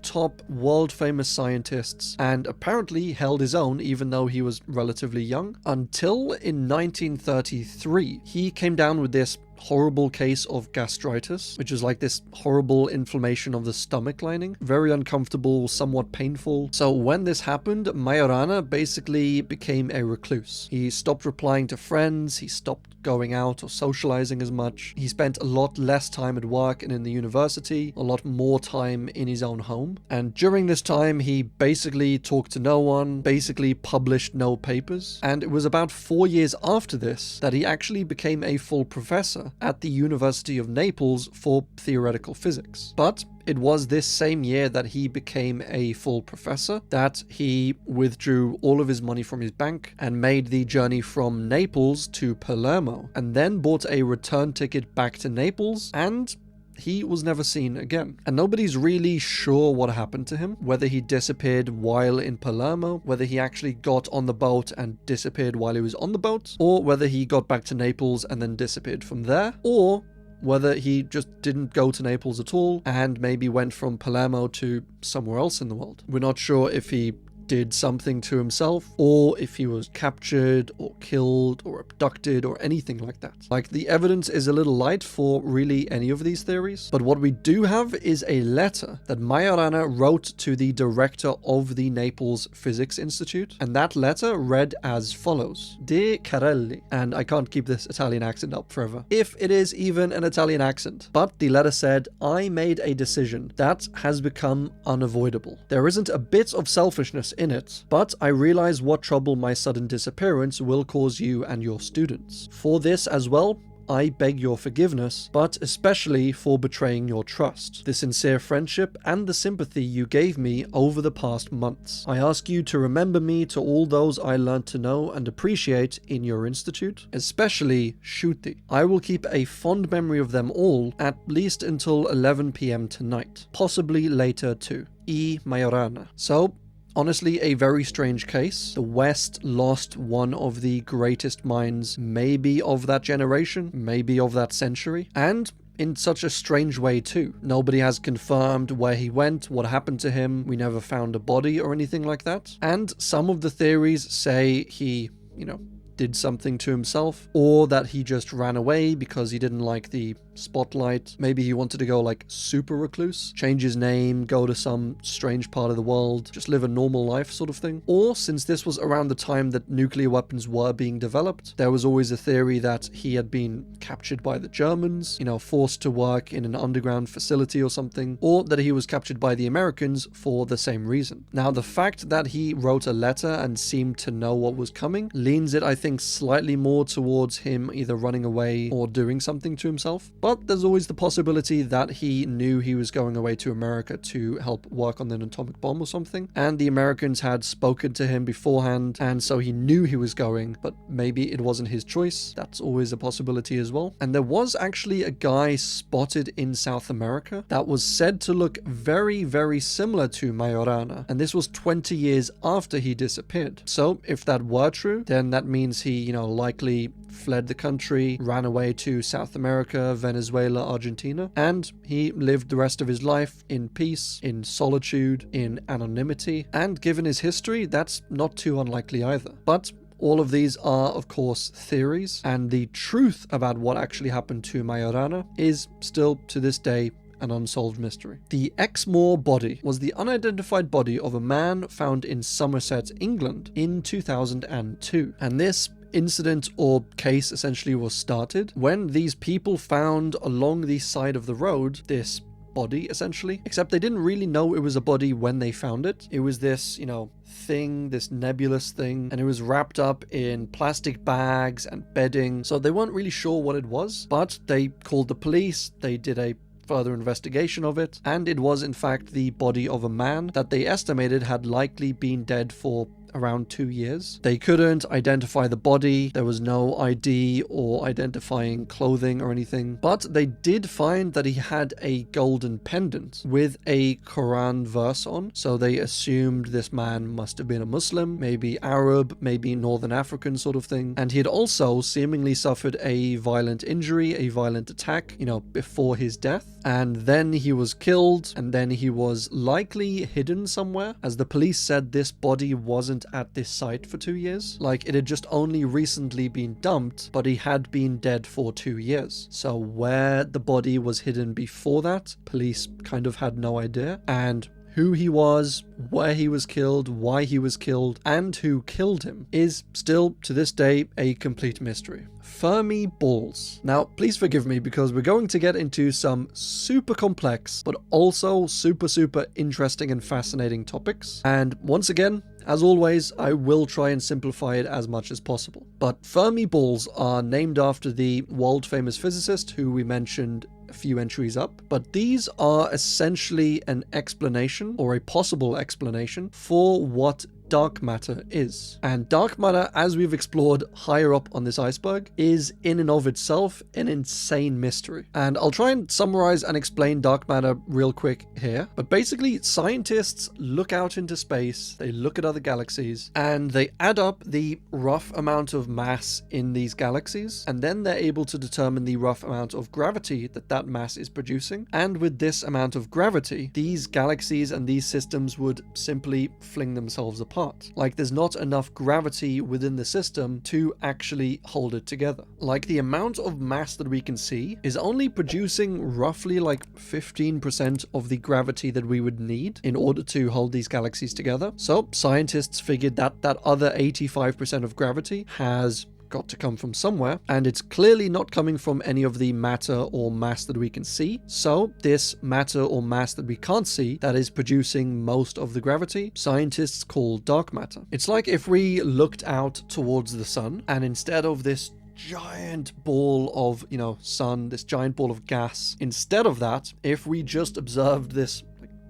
world-famous scientists and apparently held his own even though he was relatively young, until in 1933 he came down with this horrible case of gastritis, which is like this horrible inflammation of the stomach lining. Very uncomfortable, somewhat painful. So when this happened, Majorana basically became a recluse. He stopped replying to friends, he stopped going out or socializing as much. He spent a lot less time at work and in the university, a lot more time in his own home. And during this time, he basically talked to no one, basically published no papers. And it was about 4 years after this that he actually became a full professor at the University of Naples for theoretical physics. But it was this same year that he became a full professor that he withdrew all of his money from his bank and made the journey from Naples to Palermo, and then bought a return ticket back to Naples, and he was never seen again. And nobody's really sure what happened to him, whether he disappeared while in Palermo, whether he actually got on the boat and disappeared while he was on the boat, or whether he got back to Naples and then disappeared from there, or whether he just didn't go to Naples at all and maybe went from Palermo to somewhere else in the world. We're not sure if he did something to himself, or if he was captured or killed or abducted or anything like that. Like, the evidence is a little light for really any of these theories, but what we do have is a letter that Majorana wrote to the director of the Naples Physics Institute, and that letter read as follows: De Carelli, and I can't keep this Italian accent up forever, if it is even an Italian accent, but the letter said, I made a decision that has become unavoidable. There isn't a bit of selfishness in it, but I realize what trouble my sudden disappearance will cause you and your students. For this as well, I beg your forgiveness, but especially for betraying your trust, the sincere friendship and the sympathy you gave me over the past months. I ask you to remember me to all those I learned to know and appreciate in your institute, especially Shuti. I will keep a fond memory of them all, at least until 11 p.m. tonight, possibly later too. E. Majorana. So, honestly, a very strange case. The West lost one of the greatest minds, maybe of that generation, maybe of that century, and in such a strange way too. Nobody has confirmed where he went, what happened to him. We never found a body or anything like that. And some of the theories say he, did something to himself, or that he just ran away because he didn't like the spotlight. Maybe he wanted to go like super recluse, change his name, go to some strange part of the world, just live a normal life sort of thing. Or, since this was around the time that nuclear weapons were being developed, there was always a theory that he had been captured by the Germans, forced to work in an underground facility or something, or that he was captured by the Americans for the same reason. Now, the fact that he wrote a letter and seemed to know what was coming leans it, I think, slightly more towards him either running away or doing something to himself. But there's always the possibility that he knew he was going away to America to help work on an atomic bomb or something, and the Americans had spoken to him beforehand, and so he knew he was going, but maybe it wasn't his choice. That's always a possibility as well. And there was actually a guy spotted in South America that was said to look very, very similar to Majorana, and this was 20 years after he disappeared. So if that were true, then that means he, likely fled the country, ran away to South America, Venezuela, Argentina, and he lived the rest of his life in peace, in solitude, in anonymity, and given his history, that's not too unlikely either. But all of these are, of course, theories, and the truth about what actually happened to Majorana is still, to this day, an unsolved mystery. The Exmoor body was the unidentified body of a man found in Somerset, England in 2002. And this incident or case essentially was started when these people found along the side of the road this body, essentially, except they didn't really know it was a body when they found it. It was this, thing, this nebulous thing, and it was wrapped up in plastic bags and bedding, so they weren't really sure what it was, but they called the police. They did a further investigation of it, and it was in fact the body of a man that they estimated had likely been dead for around 2 years. They couldn't identify the body. There was no ID or identifying clothing or anything, but they did find that he had a golden pendant with a Quran verse on, so they assumed this man must have been a Muslim, maybe Arab, maybe Northern African sort of thing, and he had also seemingly suffered a violent injury, a violent attack, before his death, and then he was killed, and then he was likely hidden somewhere, as the police said this body wasn't at this site for 2 years. Like, it had just only recently been dumped, but he had been dead for 2 years. So where the body was hidden before that, police kind of had no idea. And who he was, where he was killed, why he was killed, and who killed him is still, to this day, a complete mystery. Fermi balls. Now, please forgive me because we're going to get into some super complex, but also super interesting and fascinating topics. And once again, as always, I will try and simplify it as much as possible. But Fermi balls are named after the world-famous physicist who we mentioned a few entries up, but these are essentially an explanation, or a possible explanation, for what dark matter is. And dark matter, as we've explored higher up on this iceberg, is in and of itself an insane mystery. And I'll try and summarize and explain dark matter real quick here. But basically, scientists look out into space, they look at other galaxies, and they add up the rough amount of mass in these galaxies, and then they're able to determine the rough amount of gravity that mass is producing. And with this amount of gravity, these galaxies and these systems would simply fling themselves apart. Like, there's not enough gravity within the system to actually hold it together. Like, the amount of mass that we can see is only producing roughly like 15% of the gravity that we would need in order to hold these galaxies together. So scientists figured that that other 85% of gravity has got to come from somewhere, and it's clearly not coming from any of the matter or mass that we can see. So this matter or mass that we can't see, that is producing most of the gravity, scientists call dark matter. It's like if we looked out towards the sun, and instead of this giant ball of, sun, this giant ball of gas, instead of that, if we just observed this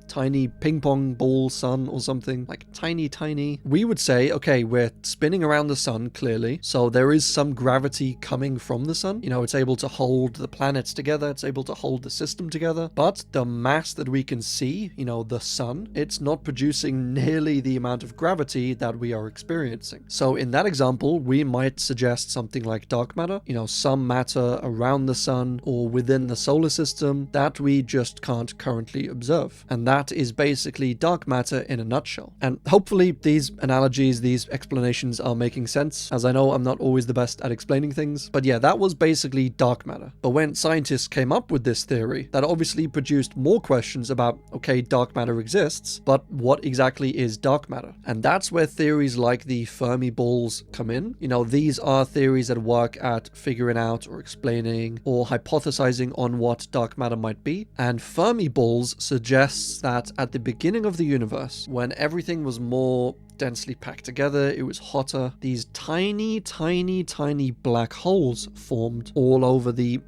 tiny ping pong ball sun or something, like tiny, we would say, okay, we're spinning around the sun clearly, so there is some gravity coming from the sun. It's able to hold the planets together, it's able to hold the system together, but the mass that we can see, the sun, it's not producing nearly the amount of gravity that we are experiencing. So in that example, we might suggest something like dark matter, some matter around the sun or within the solar system that we just can't currently observe. And that is basically dark matter in a nutshell. And hopefully these analogies, these explanations are making sense, as I know I'm not always the best at explaining things. But yeah, that was basically dark matter. But when scientists came up with this theory, that obviously produced more questions about, okay, dark matter exists, but what exactly is dark matter? And that's where theories like the Fermi balls come in. These are theories that work at figuring out or explaining or hypothesizing on what dark matter might be. And Fermi balls suggests that at the beginning of the universe, when everything was more densely packed together, it was hotter, these tiny black holes formed all over the,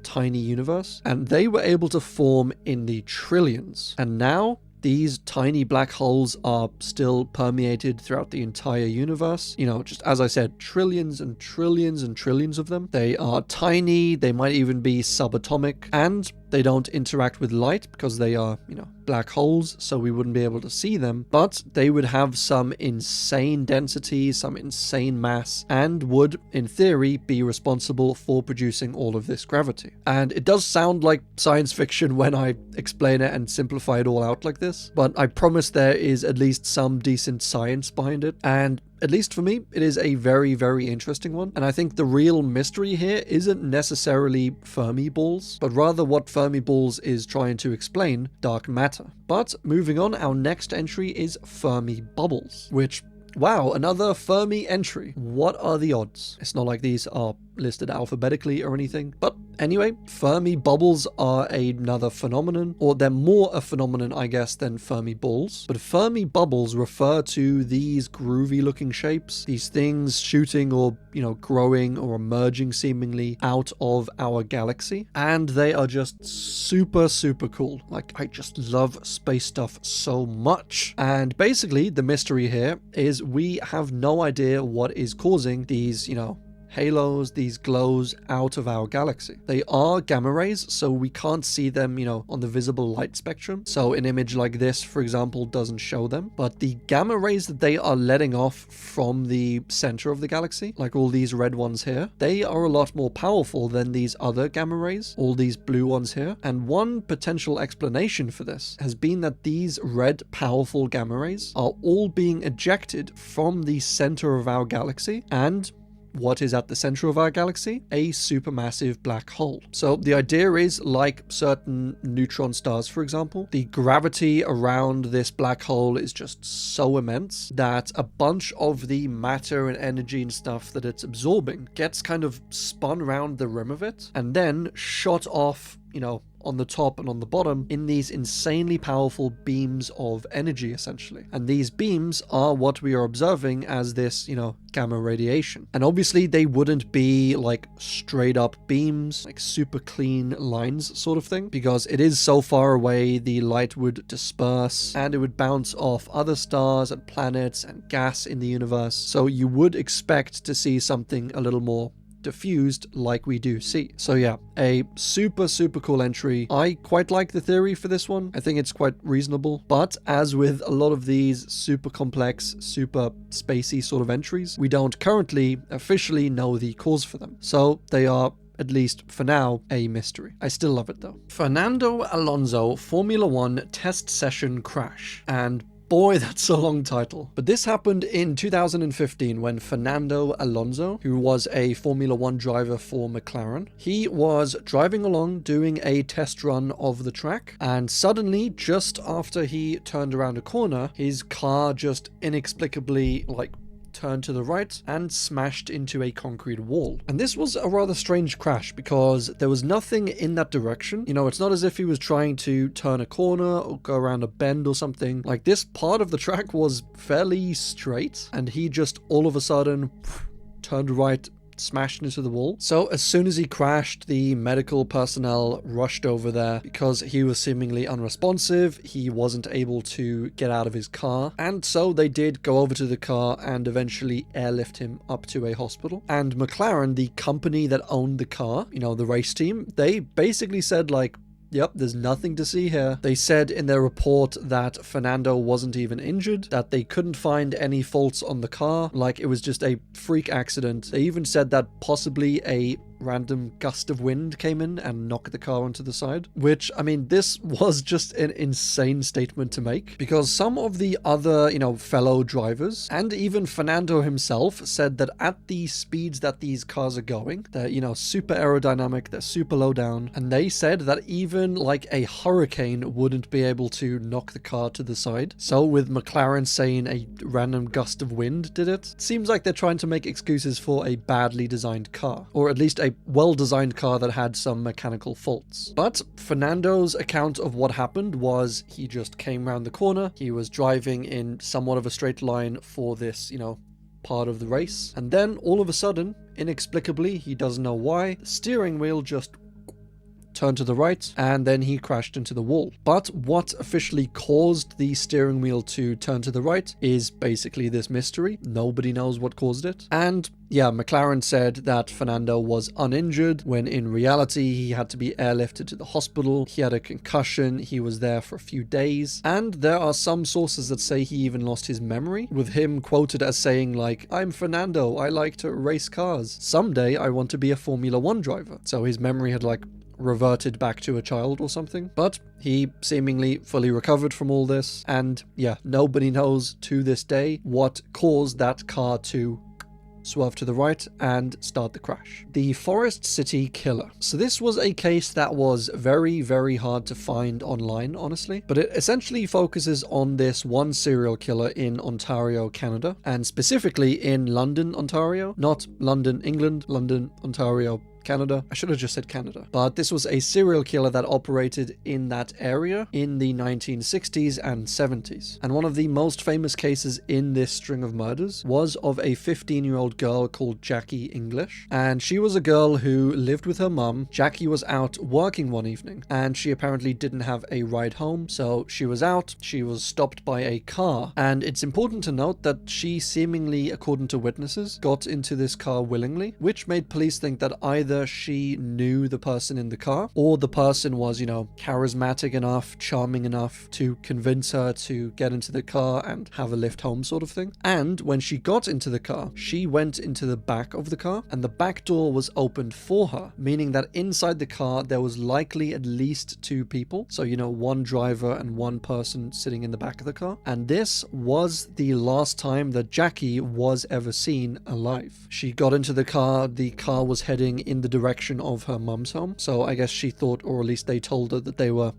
tiny universe, and they were able to form in the trillions. And now these tiny black holes are still permeated throughout the entire universe. Just as I said, trillions and trillions and trillions of them. They are tiny, they might even be subatomic, and they don't interact with light because they are, black holes, so we wouldn't be able to see them, but they would have some insane density, some insane mass, and would, in theory, be responsible for producing all of this gravity. And it does sound like science fiction when I explain it and simplify it all out like this, but I promise there is at least some decent science behind it. And at least for me, it is a very, very interesting one. And I think the real mystery here isn't necessarily Fermi balls, but rather what Fermi balls is trying to explain: dark matter. But moving on, our next entry is Fermi bubbles, which, wow, another Fermi entry. What are the odds? It's not like these are listed alphabetically or anything. But anyway, Fermi bubbles are another phenomenon, or they're more a phenomenon, I guess, than Fermi balls. But Fermi bubbles refer to these groovy looking shapes, these things shooting or, growing or emerging seemingly out of our galaxy. And they are just super, super cool. Like, I just love space stuff so much. And basically, the mystery here is we have no idea what is causing these, halos, these glows out of our galaxy. They are gamma rays, so we can't see them, on the visible light spectrum. So an image like this, for example, doesn't show them. But the gamma rays that they are letting off from the center of the galaxy, like all these red ones here, they are a lot more powerful than these other gamma rays, all these blue ones here. And one potential explanation for this has been that these red powerful gamma rays are all being ejected from the center of our galaxy. And what is at the center of our galaxy? A supermassive black hole. So the idea is, like certain neutron stars, for example, the gravity around this black hole is just so immense that a bunch of the matter and energy and stuff that it's absorbing gets kind of spun around the rim of it and then shot off, on the top and on the bottom in these insanely powerful beams of energy, essentially. And these beams are what we are observing as this, gamma radiation. And obviously they wouldn't be like straight up beams, like super clean lines sort of thing, because it is so far away, the light would disperse and it would bounce off other stars and planets and gas in the universe. So you would expect to see something a little more diffused like we do see. So yeah, a super, super cool entry. I quite like the theory for this one. I think it's quite reasonable. But as with a lot of these super complex, super spacey sort of entries, we don't currently officially know the cause for them. So they are, at least for now, a mystery. I still love it though. Fernando Alonso Formula One test session crash. And boy, that's a long title. But this happened in 2015 when Fernando Alonso, who was a Formula One driver for McLaren, he was driving along doing a test run of the track, and suddenly, just after he turned around a corner, his car just inexplicably, turned to the right and smashed into a concrete wall. And this was a rather strange crash because there was nothing in that direction. It's not as if he was trying to turn a corner or go around a bend or something. Like, this part of the track was fairly straight and he just all of a sudden turned right, smashed into the wall. So as soon as he crashed, the medical personnel rushed over there because he was seemingly unresponsive. He wasn't able to get out of his car. And so they did go over to the car and eventually airlift him up to a hospital. And McLaren, the company that owned the car, the race team, they basically said yep, there's nothing to see here. They said in their report that Fernando wasn't even injured, that they couldn't find any faults on the car, it was just a freak accident. They even said that possibly a random gust of wind came in and knocked the car onto the side, which, this was just an insane statement to make, because some of the other, fellow drivers and even Fernando himself said that at the speeds that these cars are going, they're, super aerodynamic, they're super low down, and they said that even a hurricane wouldn't be able to knock the car to the side. So with McLaren saying a random gust of wind did it, it seems like they're trying to make excuses for a badly designed car, or at least a well-designed car that had some mechanical faults. But Fernando's account of what happened was he just came around the corner, he was driving in somewhat of a straight line for this, part of the race, and then all of a sudden, inexplicably, he doesn't know why, the steering wheel just turned to the right, and then he crashed into the wall. But what officially caused the steering wheel to turn to the right is basically this mystery. Nobody knows what caused it. And yeah, McLaren said that Fernando was uninjured, when in reality he had to be airlifted to the hospital. He had a concussion, he was there for a few days, and there are some sources that say he even lost his memory, with him quoted as saying I'm Fernando, I like to race cars. Someday I want to be a Formula One driver. So his memory had reverted back to a child or something. But he seemingly fully recovered from all this. And yeah, nobody knows to this day what caused that car to swerve to the right and start the crash. The Forest City Killer. So this was a case that was very, very hard to find online, honestly, but it essentially focuses on this one serial killer in Ontario, Canada, and specifically in London, Ontario, not London, England, London, Ontario, Canada. I should have just said Canada. But this was a serial killer that operated in that area in the 1960s and 70s. And one of the most famous cases in this string of murders was of a 15-year-old girl called Jackie English. And she was a girl who lived with her mum. Jackie was out working one evening and she apparently didn't have a ride home. So she was out, she was stopped by a car. And it's important to note that she seemingly, according to witnesses, got into this car willingly, which made police think that either she knew the person in the car or the person was, charismatic enough, charming enough to convince her to get into the car and have a lift home sort of thing. And when she got into the car, she went into the back of the car and the back door was opened for her, meaning that inside the car there was likely at least two people. So, one driver and one person sitting in the back of the car. And this was the last time that Jackie was ever seen alive. She got into the car was heading in the direction of her mum's home. So I guess she thought, or at least they told her that they were,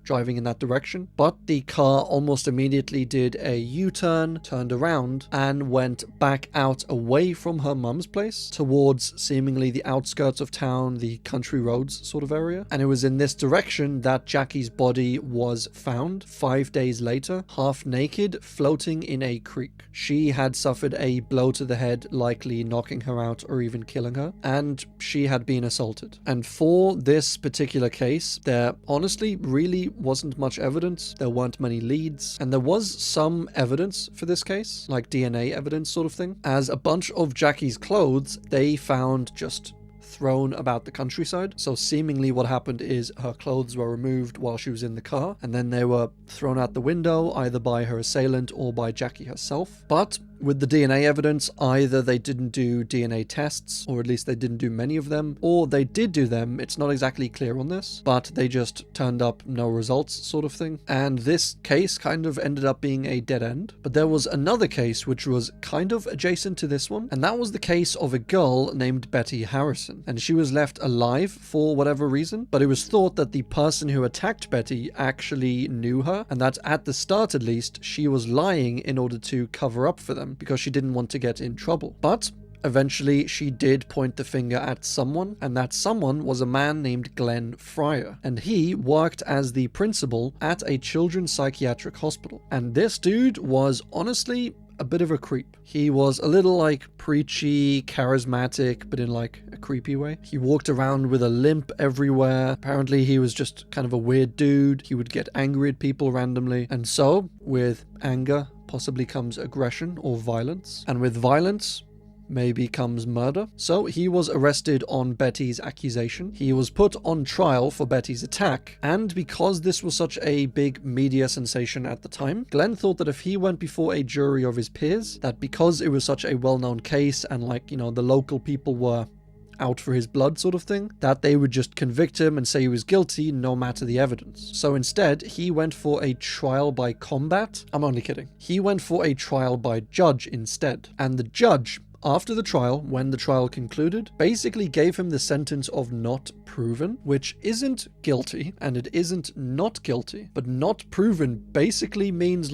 driving in that direction. But the car almost immediately did a U-turn, turned around, and went back out away from her mum's place towards seemingly the outskirts of town, the country roads sort of area. And it was in this direction that Jackie's body was found 5 days later, half naked, floating in a creek. She had suffered a blow to the head, likely knocking her out or even killing her, and she had been assaulted. And for this particular case, there honestly really wasn't much evidence. There weren't many leads, and there was some evidence for this case, like DNA evidence sort of thing, as a bunch of Jackie's clothes they found just thrown about the countryside. So seemingly what happened is her clothes were removed while she was in the car, and then they were thrown out the window either by her assailant or by Jackie herself. But with the DNA evidence, either they didn't do DNA tests, or at least they didn't do many of them, or they did do them. It's not exactly clear on this, but they just turned up no results sort of thing. And this case kind of ended up being a dead end. But there was another case which was kind of adjacent to this one, and that was the case of a girl named Betty Harrison. And she was left alive for whatever reason, but it was thought that the person who attacked Betty actually knew her, and that at the start at least, she was lying in order to cover up for them, because she didn't want to get in trouble. But eventually she did point the finger at someone, and that someone was a man named Glenn Fryer, and he worked as the principal at a children's psychiatric hospital. And this dude was honestly a bit of a creep. He was a little preachy, charismatic, but in a creepy way. He walked around with a limp everywhere. Apparently he was just kind of a weird dude. He would get angry at people randomly. And so with anger possibly comes aggression or violence. And with violence maybe comes murder. So he was arrested on Betty's accusation. He was put on trial for Betty's attack, and because this was such a big media sensation at the time, Glenn thought that if he went before a jury of his peers, that because it was such a well-known case and the local people were out for his blood sort of thing, that they would just convict him and say he was guilty no matter the evidence. So instead, he went for a trial by combat. I'm only kidding. He went for a trial by judge instead. And the judge, after the trial, when the trial concluded, basically gave him the sentence of not proven, which isn't guilty and it isn't not guilty, but not proven basically means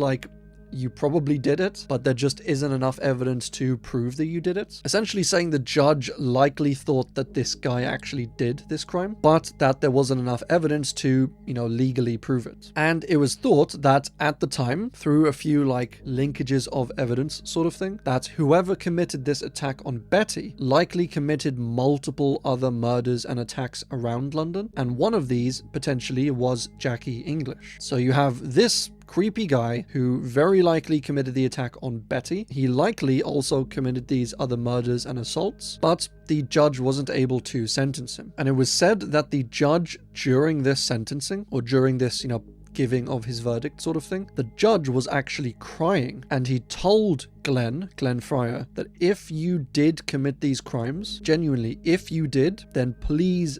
you probably did it, but there just isn't enough evidence to prove that you did it. Essentially saying the judge likely thought that this guy actually did this crime, but that there wasn't enough evidence to, legally prove it. And it was thought that at the time, through a few linkages of evidence sort of thing, that whoever committed this attack on Betty likely committed multiple other murders and attacks around London. And one of these potentially was Jackie English. So you have this creepy guy who very likely committed the attack on Betty. He likely also committed these other murders and assaults, but the judge wasn't able to sentence him. And it was said that the judge during this sentencing, or during this, giving of his verdict sort of thing, the judge was actually crying, and he told Glenn Fryer, that if you did commit these crimes, genuinely, if you did, then please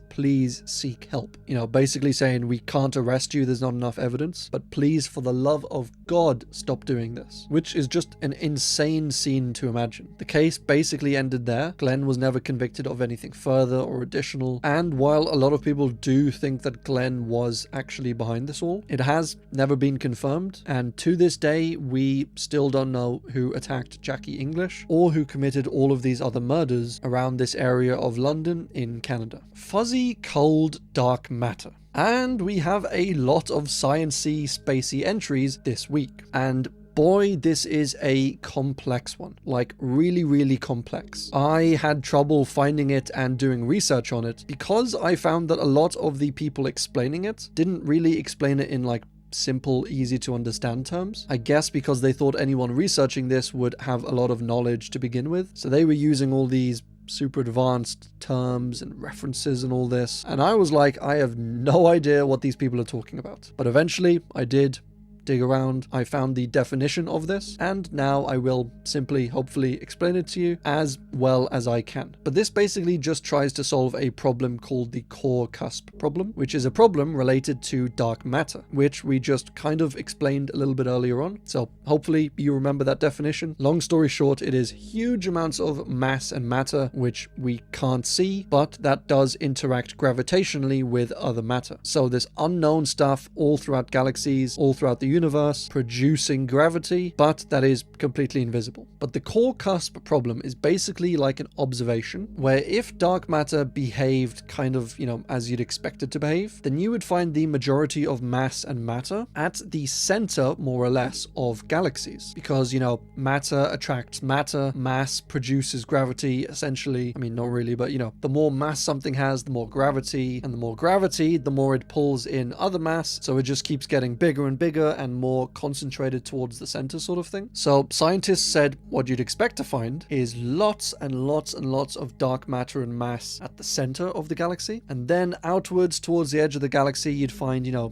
seek help. You know, basically saying we can't arrest you, there's not enough evidence, but please, for the love of God, stop doing this. Which is just an insane scene to imagine. The case basically ended there. Glenn was never convicted of anything further or additional, and while a lot of people do think that Glenn was actually behind this all, it has never been confirmed, and to this day we still don't know who attacked Jackie English or who committed all of these other murders around this area of London in Canada. Fuzzy, cold, dark matter. And we have a lot of science-y, spacey entries this week, and boy, this is a complex one. Like, really complex. I had trouble finding it and doing research on it because I found that a lot of the people explaining it didn't really explain it in like simple, easy to understand terms. I guess because they thought anyone researching this would have a lot of knowledge to begin with. So they were using all these super advanced terms and references and all this. And I was like, I have no idea what these people are talking about. But eventually I did dig around, I found the definition of this, and now I will simply, hopefully, explain it to you as well as I can. But this basically just tries to solve a problem called the core cusp problem, which is a problem related to dark matter, which we just kind of explained a little bit earlier on. So hopefully you remember that definition. Long story short, it is huge amounts of mass and matter, which we can't see, but that does interact gravitationally with other matter. So this unknown stuff all throughout galaxies, all throughout the universe, producing gravity, but that is completely invisible. But the core cusp problem is basically like an observation where if dark matter behaved kind of, you know, as you'd expect it to behave, then you would find the majority of mass and matter at the center, more or less, of galaxies. Because, you know, matter attracts matter, mass produces gravity, essentially. I mean, not really, but, you know, the more mass something has, the more gravity, and the more gravity, the more it pulls in other mass, so it just keeps getting bigger and bigger and more concentrated towards the center, sort of thing. So scientists said what you'd expect to find is lots and lots and lots of dark matter and mass at the center of the galaxy, and then outwards towards the edge of the galaxy you'd find, you know,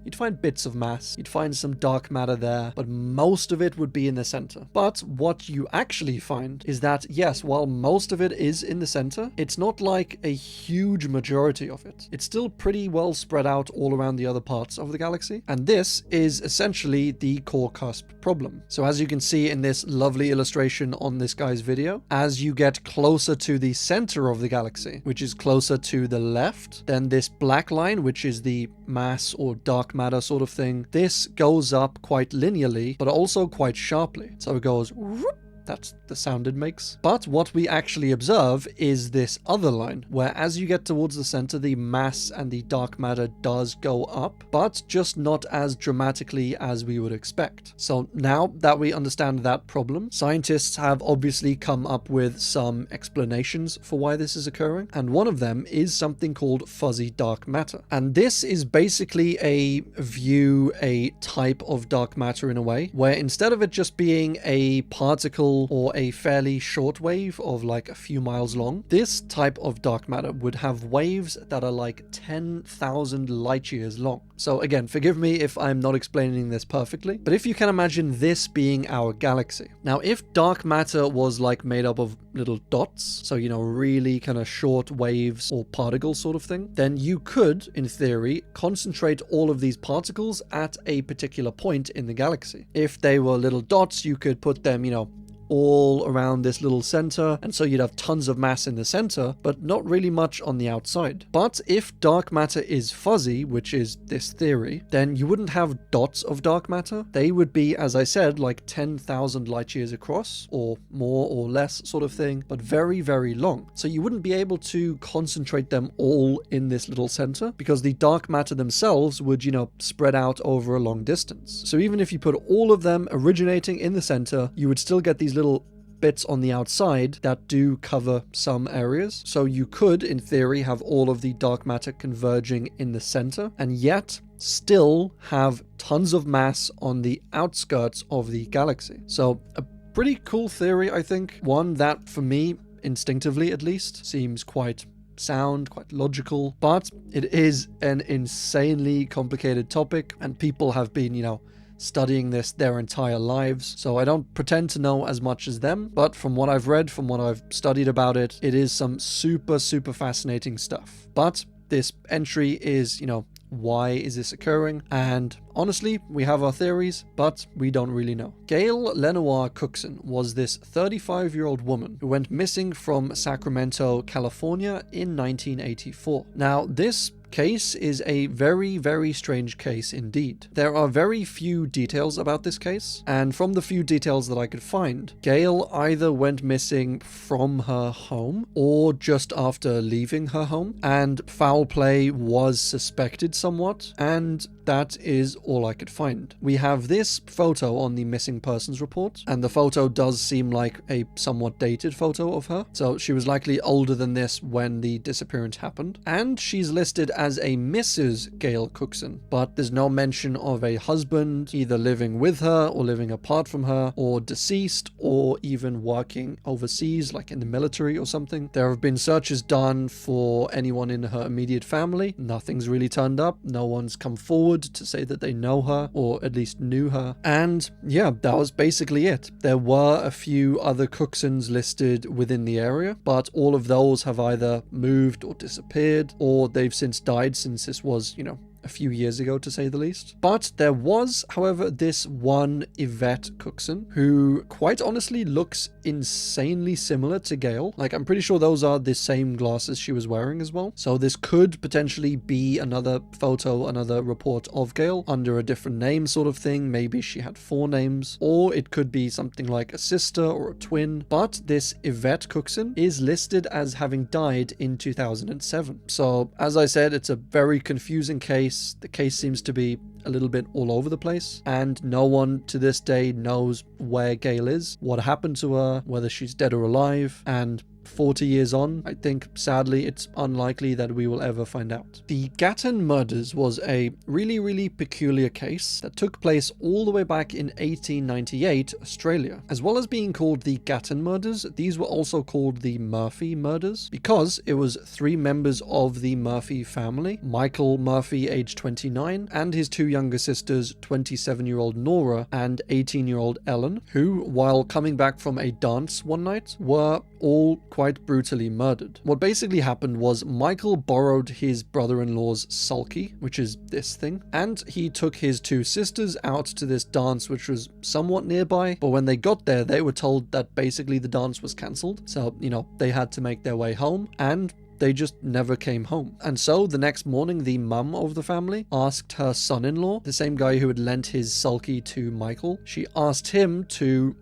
you'd find bits of mass, you'd find some dark matter there, but most of it would be in the center. But what you actually find is that, yes, while most of it is in the center, it's not like a huge majority of it. It's still pretty well spread out all around the other parts of the galaxy. And this is essentially the core cusp problem. So as you can see in this lovely illustration on this guy's video, as you get closer to the center of the galaxy, which is closer to the left, then this black line, which is the mass or dark matter sort of thing, this goes up quite linearly, but also quite sharply. So it goes whoop. That's the sound it makes. But what we actually observe is this other line, where as you get towards the center, the mass and the dark matter does go up, but just not as dramatically as we would expect. So now that we understand that problem, scientists have obviously come up with some explanations for why this is occurring, and one of them is something called fuzzy dark matter. And this is basically a type of dark matter in a way, where instead of it just being a particle or a fairly short wave of like a few miles long, this type of dark matter would have waves that are like 10,000 light years long. So again, forgive me if I'm not explaining this perfectly, but if you can imagine this being our galaxy. Now, if dark matter was like made up of little dots, so, you know, really kind of short waves or particles sort of thing, then you could, in theory, concentrate all of these particles at a particular point in the galaxy. If they were little dots, you could put them, you know, all around this little center, and so you'd have tons of mass in the center, but not really much on the outside. But if dark matter is fuzzy, which is this theory, then you wouldn't have dots of dark matter. They would be, as I said, like 10,000 light years across, or more or less sort of thing, but very, very long. So you wouldn't be able to concentrate them all in this little center, because the dark matter themselves would, you know, spread out over a long distance. So even if you put all of them originating in the center, you would still get these little bits on the outside that do cover some areas. So you could, in theory, have all of the dark matter converging in the center, and yet still have tons of mass on the outskirts of the galaxy. So a pretty cool theory, I think. One that, for me, instinctively at least, seems quite sound, quite logical, but it is an insanely complicated topic, and people have been, you know, studying this their entire lives, so I don't pretend to know as much as them, but from what I've read, from what I've studied about it, it is some super fascinating stuff. But this entry is, why is this occurring? And honestly, we have our theories, but we don't really know. Gail Lenoir Cookson was this 35-year-old woman who went missing from Sacramento, California in 1984. Now, this case is a very strange case indeed. There are very few details about this case, and from the few details that I could find, Gail either went missing from her home or just after leaving her home, and foul play was suspected somewhat, and that is all I could find. We have this photo on the missing persons report, and the photo does seem like a somewhat dated photo of her, so she was likely older than this when the disappearance happened, and she's listed as a Mrs. Gail Cookson, but there's no mention of a husband either living with her or living apart from her, or deceased, or even working overseas like in the military or something. There have been searches done for anyone in her immediate family. Nothing's really turned up. No one's come forward to say that they know her, or at least knew her. And yeah, that was basically it. There were a few other Cooksons listed within the area, but all of those have either moved or disappeared, or they've since died, since this was, a few years ago, to say the least. But there was, however, this one Yvette Cookson, who quite honestly looks insanely similar to Gail. Like, I'm pretty sure those are the same glasses she was wearing as well. So this could potentially be another photo, another report of Gail under a different name sort of thing. Maybe she had 4 names, or it could be something like a sister or a twin. But this Yvette Cookson is listed as having died in 2007. So as I said, it's a very confusing case. The case seems to be a little bit all over the place, and no one to this day knows where Gail is, what happened to her, whether she's dead or alive, and 40 years on, I think, sadly, it's unlikely that we will ever find out. The Gatton murders was a really peculiar case that took place all the way back in 1898, Australia. As well as being called the Gatton murders, these were also called the Murphy murders, because it was 3 members of the Murphy family, Michael Murphy, age 29, and his 2 younger sisters, 27-year-old Nora and 18-year-old Ellen, who, while coming back from a dance one night, were all quite brutally murdered. What basically happened was Michael borrowed his brother-in-law's sulky, which is this thing, and he took his 2 sisters out to this dance which was somewhat nearby, but when they got there they were told that basically the dance was cancelled, so they had to make their way home, and they just never came home. And so the next morning, the mum of the family asked her son-in-law, the same guy who had lent his sulky to Michael, she asked him to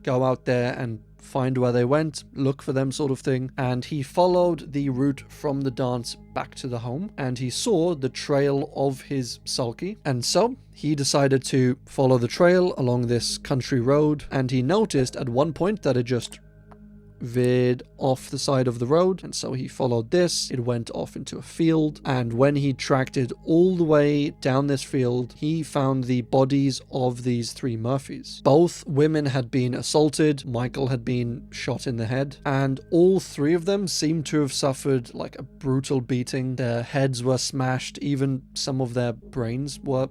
go out there and find where they went, look for them sort of thing, and he followed the route from the dance back to the home, and he saw the trail of his sulky, and so he decided to follow the trail along this country road, and he noticed at one point that it just veered off the side of the road, and so he followed this. It went off into a field, and when he tracked it all the way down this field, he found the bodies of these 3 Murphys. Both women had been assaulted, Michael had been shot in the head, and all 3 of them seemed to have suffered like a brutal beating. Their heads were smashed, even some of their brains were,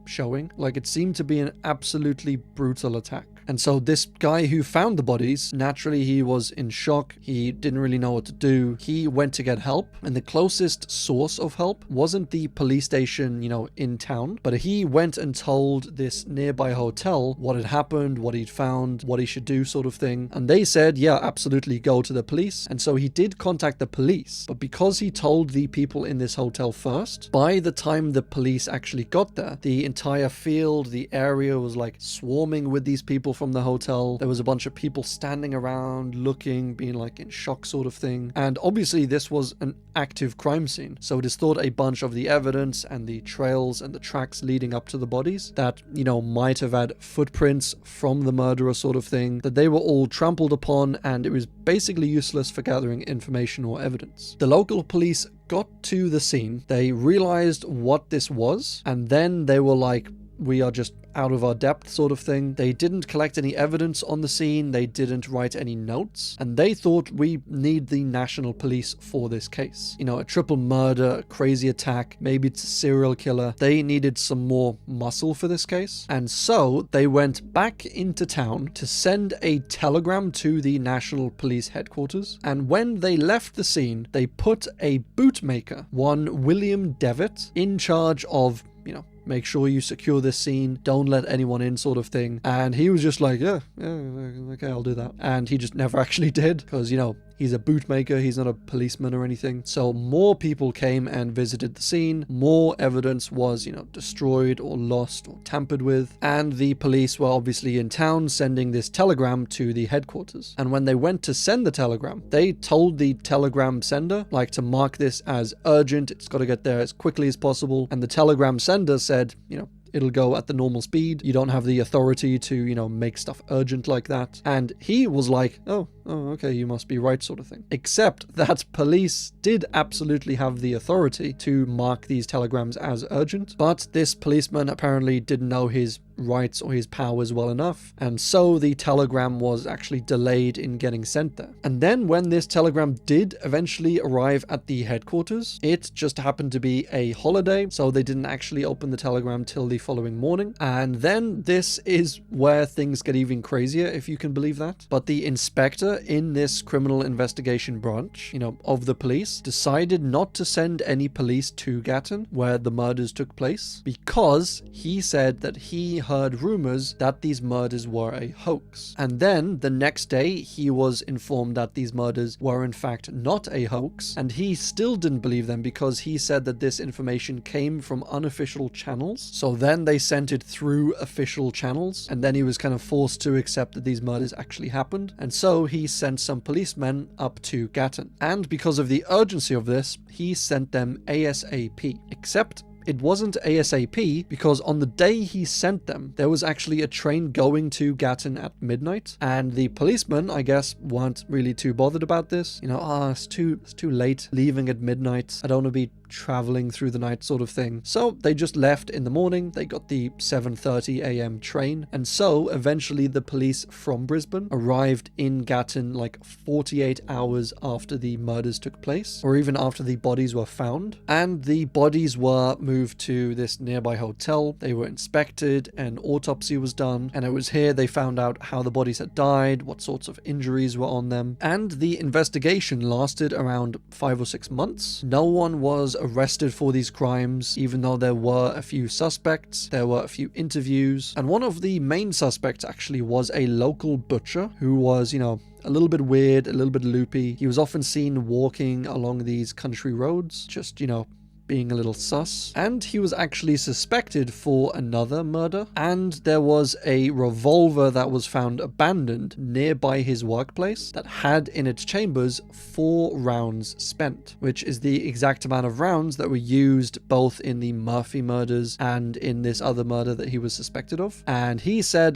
showing. Like, it seemed to be an absolutely brutal attack. And so this guy who found the bodies, naturally he was in shock. He didn't really know what to do. He went to get help, and the closest source of help wasn't the police station, in town, but he went and told this nearby hotel what had happened, what he'd found, what he should do sort of thing. And they said, yeah, absolutely, go to the police. And so he did contact the police, but because he told the people in this hotel first, by the time the police actually got there, the entire field, the area was like swarming with these people from the hotel. There was a bunch of people standing around, looking, being like in shock sort of thing. And obviously this was an active crime scene, so it is thought a bunch of the evidence and the trails and the tracks leading up to the bodies that, might have had footprints from the murderer sort of thing, that they were all trampled upon, and it was basically useless for gathering information or evidence. The local police got to the scene, they realized what this was, and then they were like, we are just out of our depth sort of thing. They didn't collect any evidence on the scene. They didn't write any notes. And they thought we need the national police for this case. You know, a triple murder, a crazy attack, maybe it's a serial killer. They needed some more muscle for this case. And so they went back into town to send a telegram to the national police headquarters. And when they left the scene, they put a bootmaker, one William Devitt, in charge of, you know, make sure you secure this scene, don't let anyone in sort of thing. And he was just like, yeah, okay, I'll do that. And he just never actually did, because, you know, he's a bootmaker, he's not a policeman or anything. So more people came and visited the scene, more evidence was, you know, destroyed or lost or tampered with, and the police were obviously in town sending this telegram to the headquarters. And when they went to send the telegram, they told the telegram sender, like, to mark this as urgent, it's got to get there as quickly as possible. And the telegram sender said, you know, it'll go at the normal speed. You don't have the authority to, you know, make stuff urgent like that. And he was like, oh, okay, you must be right, sort of thing. Except that police did absolutely have the authority to mark these telegrams as urgent, but this policeman apparently didn't know his rights or his powers well enough, and so the telegram was actually delayed in getting sent there. And then when this telegram did eventually arrive at the headquarters, it just happened to be a holiday, so they didn't actually open the telegram till the following morning. And then this is where things get even crazier, if you can believe that. But the inspector in this criminal investigation branch, you know, of the police, decided not to send any police to Gatton, where the murders took place, because he said that he heard rumors that these murders were a hoax. And then the next day he was informed that these murders were in fact not a hoax, and he still didn't believe them because he said that this information came from unofficial channels. So then they sent it through official channels, and then he was kind of forced to accept that these murders actually happened. And so he sent some policemen up to Gatton. And because of the urgency of this, he sent them ASAP. Except it wasn't ASAP, because on the day he sent them, there was actually a train going to Gatton at midnight, and the policemen, I guess, weren't really too bothered about this. You know, it's too late, leaving at midnight. I don't want to be traveling through the night sort of thing. So they just left in the morning. They got the 7:30 a.m. train, and so eventually the police from Brisbane arrived in Gatton like 48 hours after the murders took place, or even after the bodies were found. And the bodies were moved to this nearby hotel. They were inspected, an autopsy was done, and it was here they found out how the bodies had died, what sorts of injuries were on them. And the investigation lasted around 5 or 6 months. No one was arrested for these crimes, even though there were a few suspects, there were a few interviews, and one of the main suspects actually was a local butcher who was, you know, a little bit weird, a little bit loopy. He was often seen walking along these country roads, just, you know, being a little sus. And he was actually suspected for another murder, and there was a revolver that was found abandoned nearby his workplace that had in its chambers 4 rounds spent, which is the exact amount of rounds that were used both in the Murphy murders and in this other murder that he was suspected of. And he said,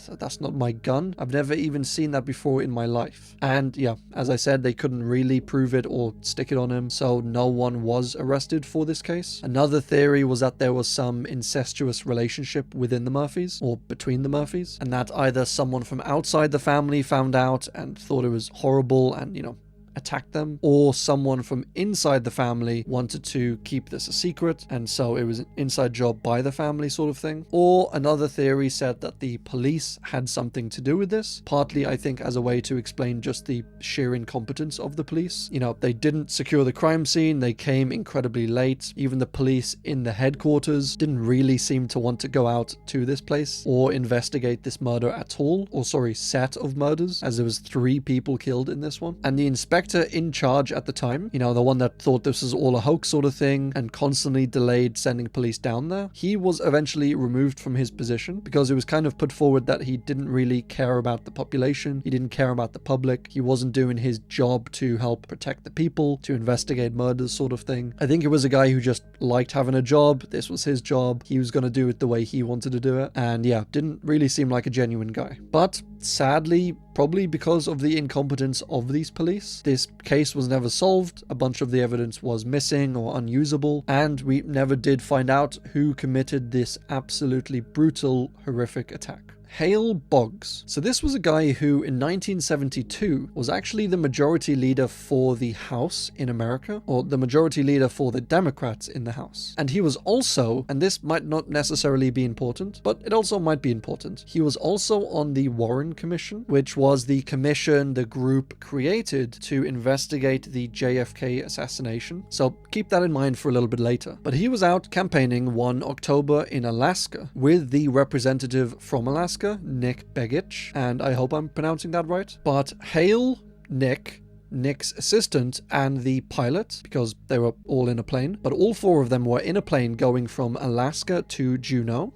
that's not my gun, I've never even seen that before in my life. And yeah, as I said, they couldn't really prove it or stick it on him, so no one was arrested for this case. Another theory was that there was some incestuous relationship within the Murphys, or between the Murphys, and that either someone from outside the family found out and thought it was horrible and, you know, attacked them, or someone from inside the family wanted to keep this a secret, and so it was an inside job by the family sort of thing. Or another theory said that the police had something to do with this, partly I think as a way to explain just the sheer incompetence of the police. You know, they didn't secure the crime scene, they came incredibly late. Even the police in the headquarters didn't really seem to want to go out to this place or investigate this murder at all, or sorry, set of murders, as there was 3 people killed in this one. And the inspector in charge at the time, you know, the one that thought this was all a hoax sort of thing and constantly delayed sending police down there, he was eventually removed from his position because it was kind of put forward that he didn't really care about the population, he didn't care about the public, he wasn't doing his job to help protect the people, to investigate murders sort of thing. I think it was a guy who just liked having a job, this was his job, he was going to do it the way he wanted to do it, and yeah, didn't really seem like a genuine guy. But sadly, probably because of the incompetence of these police. This case was never solved, a bunch of the evidence was missing or unusable, and we never did find out who committed this absolutely brutal, horrific attack. Hale Boggs. So this was a guy who in 1972 was actually the majority leader for the House in America, or the majority leader for the Democrats in the House. And he was also, and this might not necessarily be important, but it also might be important, he was also on the Warren Commission, which was the commission the group created to investigate the JFK assassination. So keep that in mind for a little bit later. But he was out campaigning one October in Alaska with the representative from Alaska, Nick Begich, and I hope I'm pronouncing that right. But Hale, Nick's assistant, and the pilot, because they were all in a plane, but all four of them were in a plane going from Alaska to Juneau,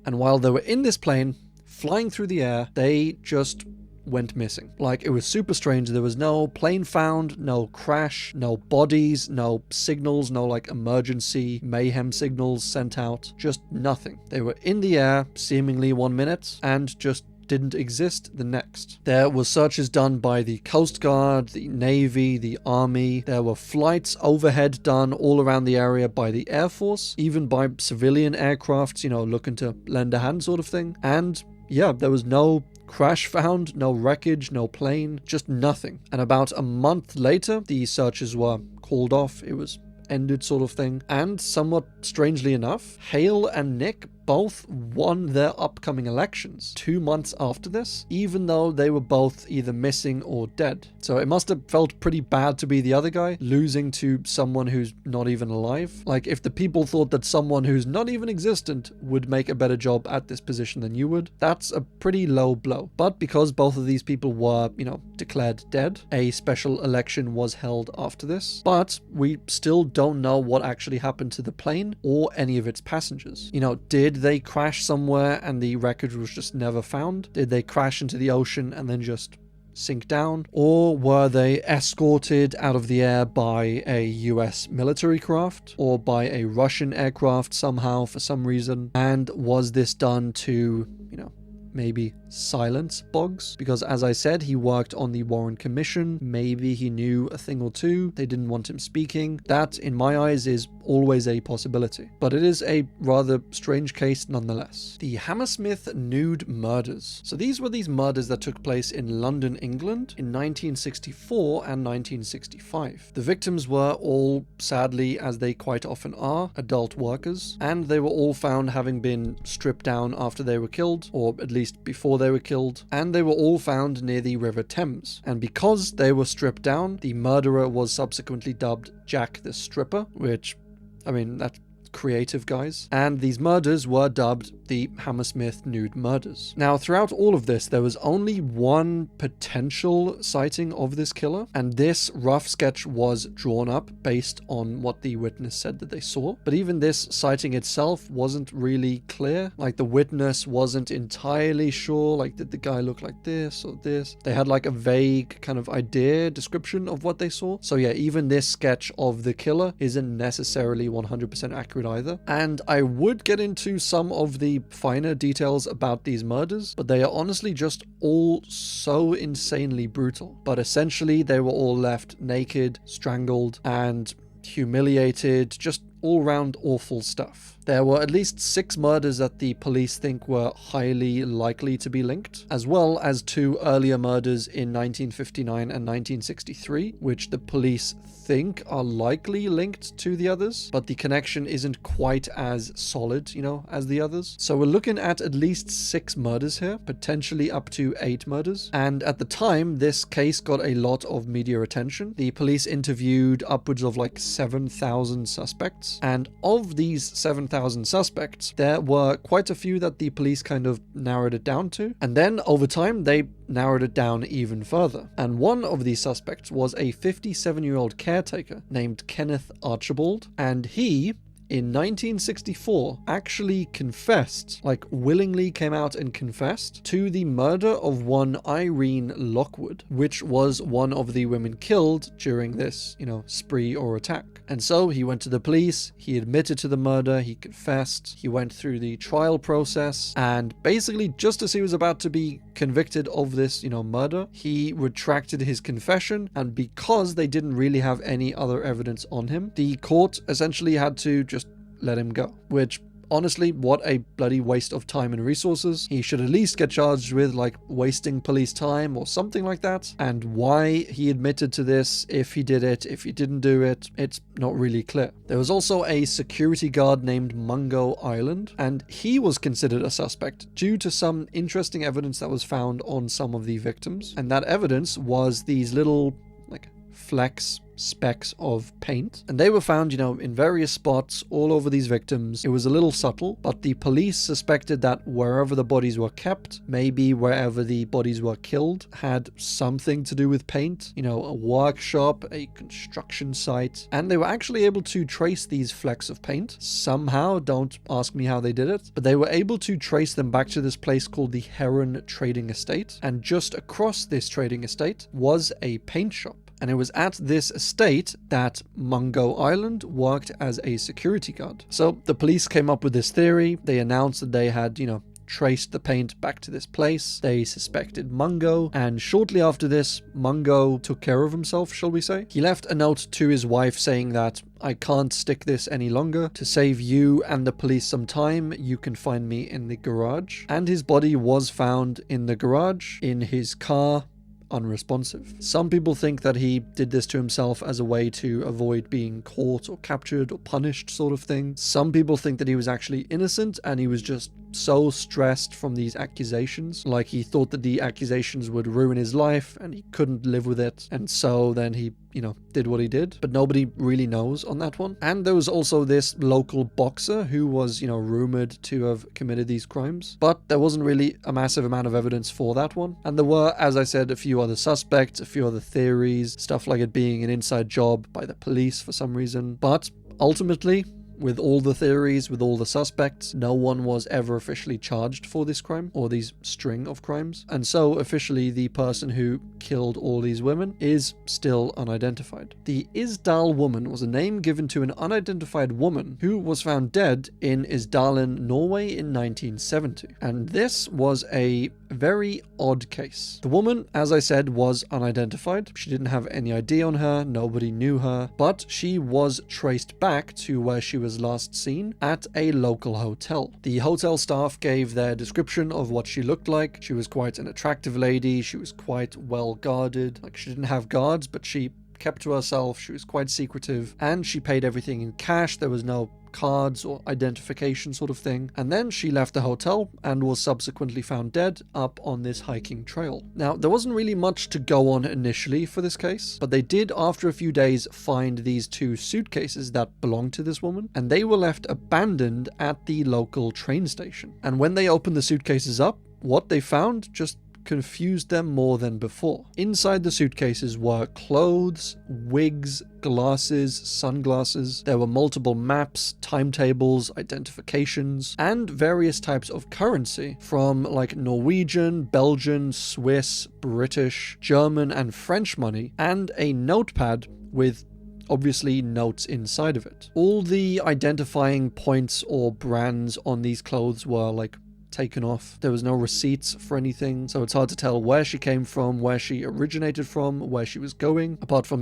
and while they were in this plane, flying through the air, they just went missing. Like, it was super strange. There was no plane found, no crash, no bodies, no signals, no like emergency mayhem signals sent out, just nothing. They were in the air seemingly 1 minute and just didn't exist the next. There were searches done by the Coast Guard, the Navy, the Army. There were flights overhead done all around the area by the Air Force, even by civilian aircrafts, you know, looking to lend a hand sort of thing. And yeah, there was no crash found, no wreckage, no plane, just nothing. And about a month later, the searches were called off. It was ended sort of thing. And somewhat strangely enough, Hale and Nick both won their upcoming elections 2 months after this, even though they were both either missing or dead. So it must have felt pretty bad to be the other guy, losing to someone who's not even alive. Like, if the people thought that someone who's not even existent would make a better job at this position than you would, that's a pretty low blow. But because both of these people were, you know, declared dead, a special election was held after this. But we still don't know what actually happened to the plane or any of its passengers. You know, did they crash somewhere and the wreckage was just never found? Did they crash into the ocean and then just sink down? Or were they escorted out of the air by a US military craft or by a Russian aircraft somehow for some reason? And was this done to, you know, maybe silence Boggs? Because as I said, he worked on the Warren Commission. Maybe he knew a thing or two. They didn't want him speaking. That, in my eyes, is always a possibility. But it is a rather strange case nonetheless. The Hammersmith nude murders. So these were these murders that took place in London, England in 1964 and 1965. The victims were all, sadly, as they quite often are, adult workers, and they were all found having been stripped down after they were killed, or at least before they were killed, and they were all found near the River Thames. And because they were stripped down, the murderer was subsequently dubbed Jack the Stripper, which, I mean, that's creative, guys. And these murders were dubbed the Hammersmith nude murders. Now, throughout all of this, there was only one potential sighting of this killer, and this rough sketch was drawn up based on what the witness said that they saw. But even this sighting itself wasn't really clear. Like, the witness wasn't entirely sure, like, did the guy look like this or this? They had like a vague kind of idea, description of what they saw. So yeah, even this sketch of the killer isn't necessarily 100% accurate either. And I would get into some of the finer details about these murders, but they are honestly just all so insanely brutal. But essentially, they were all left naked, strangled, and humiliated, just all-round awful stuff. There were at least 6 murders that the police think were highly likely to be linked, as well as 2 earlier murders in 1959 and 1963, which the police think are likely linked to the others, but the connection isn't quite as solid, you know, as the others. So we're looking at least 6 murders here, potentially up to 8 murders. And at the time, this case got a lot of media attention. The police interviewed upwards of like 7,000 suspects, and of these 7,000 suspects, there were quite a few that the police kind of narrowed it down to, and then over time they narrowed it down even further. And one of these suspects was a 57-year-old caretaker named Kenneth Archibald, and he, in 1964 actually confessed, like willingly came out and confessed to the murder of one Irene Lockwood, which was one of the women killed during this, spree or attack. And so he went to the police, he admitted to the murder, he confessed, he went through the trial process, and basically just as he was about to be convicted of this, murder, he retracted his confession, and because they didn't really have any other evidence on him, the court essentially had to just let him go, which honestly, what a bloody waste of time and resources. He should at least get charged with like wasting police time or something like that. And why he admitted to this, if he did it, if he didn't do it, it's not really clear. There was also a security guard named Mungo Island, and he was considered a suspect due to some interesting evidence that was found on some of the victims. And that evidence was these little specks of paint, and they were found in various spots all over these victims. It was a little subtle, but the police suspected that wherever the bodies were kept, maybe wherever the bodies were killed, had something to do with paint, a workshop, a construction site, and they were actually able to trace these flecks of paint somehow. Don't ask me how they did it, but they were able to trace them back to this place called the Heron Trading Estate, and just across this trading estate was a paint shop. And it was at this estate that Mungo Island worked as a security guard. So the police came up with this theory. They announced that they had, traced the paint back to this place. They suspected Mungo, and shortly after this, Mungo took care of himself, shall we say. He left a note to his wife saying that, "I can't stick this any longer. To save you and the police some time, you can find me in the garage." And his body was found in the garage, in his car, unresponsive. Some people think that he did this to himself as a way to avoid being caught or captured or punished, sort of thing. Some people think that he was actually innocent and he was just so stressed from these accusations, like he thought that the accusations would ruin his life and he couldn't live with it, and so then he did what he did. But nobody really knows on that one. And there was also this local boxer who was rumored to have committed these crimes, but there wasn't really a massive amount of evidence for that one. And there were, as I said, a few other suspects, a few other theories, stuff like it being an inside job by the police for some reason. But ultimately, with all the theories, with all the suspects, no one was ever officially charged for this crime, or these string of crimes. And so officially the person who killed all these women is still unidentified. The Isdal woman was a name given to an unidentified woman who was found dead in Isdalen, Norway in 1970. And this was a very odd case. The woman, as I said, was unidentified. She didn't have any ID on her, nobody knew her, but she was traced back to where she was last seen at a local hotel. The hotel staff gave their description of what she looked like. She was quite an attractive lady, she was quite well guarded, like she didn't have guards, but she kept to herself, she was quite secretive, and she paid everything in cash. There was no cards or identification sort of thing. And then she left the hotel and was subsequently found dead up on this hiking trail. Now, there wasn't really much to go on initially for this case, but they did after a few days find these 2 suitcases that belonged to this woman, and they were left abandoned at the local train station. And when they opened the suitcases up, what they found just confused them more than before. Inside the suitcases were clothes, wigs, glasses, sunglasses. There were multiple maps, timetables, identifications, and various types of currency from like Norwegian, Belgian, Swiss, British, German, and French money, and a notepad with obviously notes inside of it. All the identifying points or brands on these clothes were like taken off. There was no receipts for anything, so it's hard to tell where she came from, where she originated from, where she was going, apart from,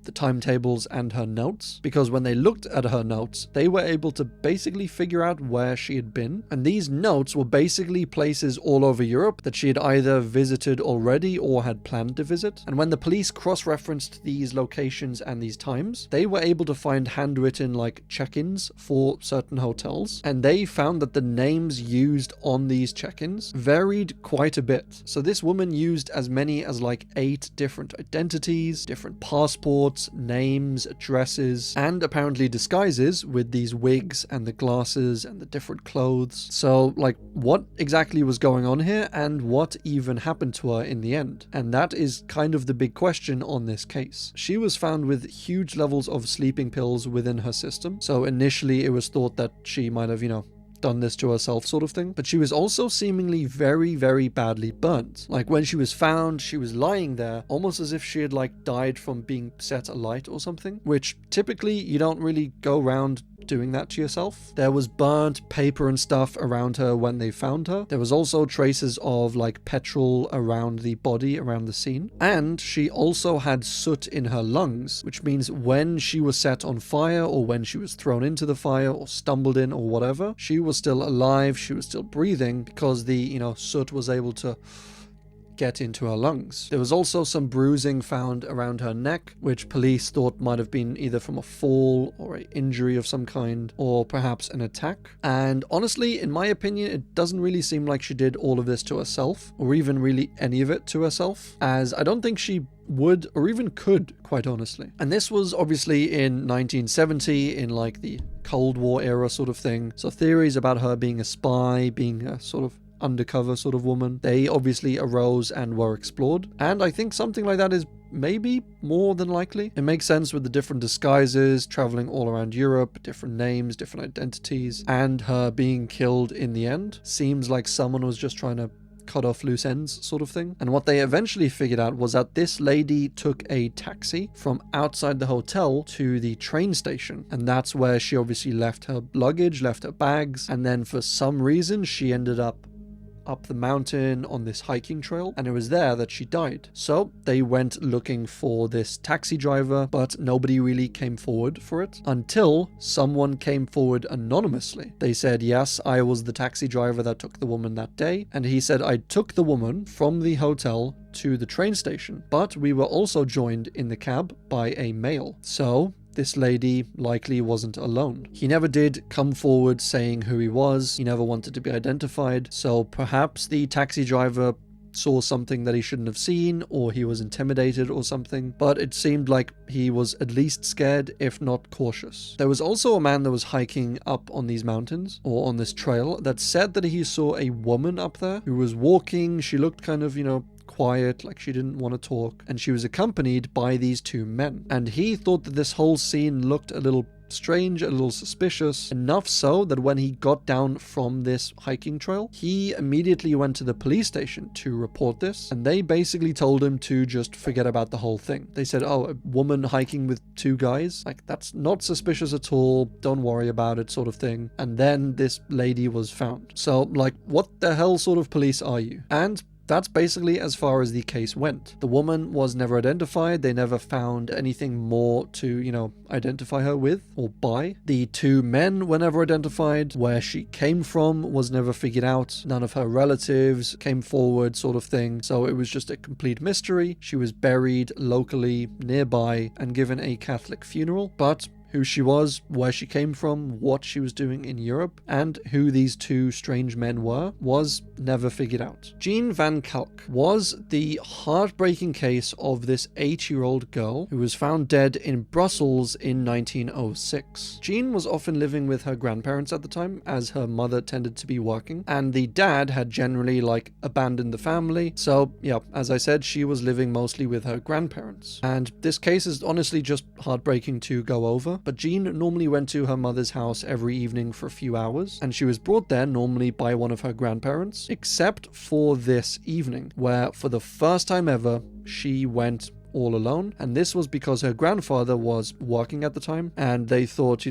the timetables and her notes, because when they looked at her notes, they were able to basically figure out where she had been. And these notes were basically places all over Europe that she had either visited already or had planned to visit. And when the police cross-referenced these locations and these times, they were able to find handwritten like check-ins for certain hotels, and they found that the names used on these check-ins varied quite a bit. So this woman used as many as like 8 different identities, different passports, passports, names, addresses, and apparently disguises with these wigs and the glasses and the different clothes. So, like, what exactly was going on here, and what even happened to her in the end? And that is kind of the big question on this case. She was found with huge levels of sleeping pills within her system. So initially it was thought that she might have, done this to herself sort of thing. But she was also seemingly very, very badly burnt. Like when she was found, she was lying there almost as if she had like died from being set alight or something, which typically you don't really go around doing that to yourself. There was burnt paper and stuff around her when they found her. There was also traces of like petrol around the body, around the scene. And she also had soot in her lungs, which means when she was set on fire or when she was thrown into the fire or stumbled in or whatever, she was still alive, she was still breathing because the, soot was able to get into her lungs. There was also some bruising found around her neck, which police thought might have been either from a fall or an injury of some kind, or perhaps an attack. And honestly, in my opinion, it doesn't really seem like she did all of this to herself, or even really any of it to herself, as I don't think she would or even could, quite honestly. And this was obviously in 1970, in like the Cold War era sort of thing. So theories about her being a spy, being a sort of undercover sort of woman, they obviously arose and were explored. And I think something like that is maybe more than likely. It makes sense with the different disguises, traveling all around Europe, different names, different identities, and her being killed in the end. Seems like someone was just trying to cut off loose ends sort of thing. And what they eventually figured out was that this lady took a taxi from outside the hotel to the train station, and that's where she obviously left her luggage, left her bags, and then for some reason she ended up the mountain on this hiking trail, and it was there that she died. So they went looking for this taxi driver, but nobody really came forward for it until someone came forward anonymously. They said, yes, I was the taxi driver that took the woman that day, and he said, I took the woman from the hotel to the train station, but we were also joined in the cab by a male. So this lady likely wasn't alone. He never did come forward saying who he was. He never wanted to be identified. So perhaps the taxi driver saw something that he shouldn't have seen, or he was intimidated or something, but it seemed like he was at least scared, if not cautious. There was also a man that was hiking up on these mountains, or on this trail, that said that he saw a woman up there who was walking. She looked kind of, quiet, like she didn't want to talk, and she was accompanied by these two men. And he thought that this whole scene looked a little strange, a little suspicious, enough so that when he got down from this hiking trail, he immediately went to the police station to report this, and they basically told him to just forget about the whole thing. They said, oh, a woman hiking with two guys? Like, that's not suspicious at all, don't worry about it, sort of thing. And then this lady was found. So, like, what the hell sort of police are you? And that's basically as far as the case went. The woman was never identified. They never found anything more to, identify her with or by. The two men were never identified. Where she came from was never figured out. None of her relatives came forward, sort of thing. So it was just a complete mystery. She was buried locally nearby and given a Catholic funeral. But who she was, where she came from, what she was doing in Europe, and who these two strange men were, was never figured out. Jean Van Kalk was the heartbreaking case of this 8-year-old girl who was found dead in Brussels in 1906. Jean was often living with her grandparents at the time, as her mother tended to be working, and the dad had generally abandoned the family. So yeah, as I said, she was living mostly with her grandparents. And this case is honestly just heartbreaking to go over. But Jean normally went to her mother's house every evening for a few hours, and she was brought there normally by one of her grandparents, except for this evening, where for the first time ever, she went all alone. And this was because her grandfather was working at the time, and they thought,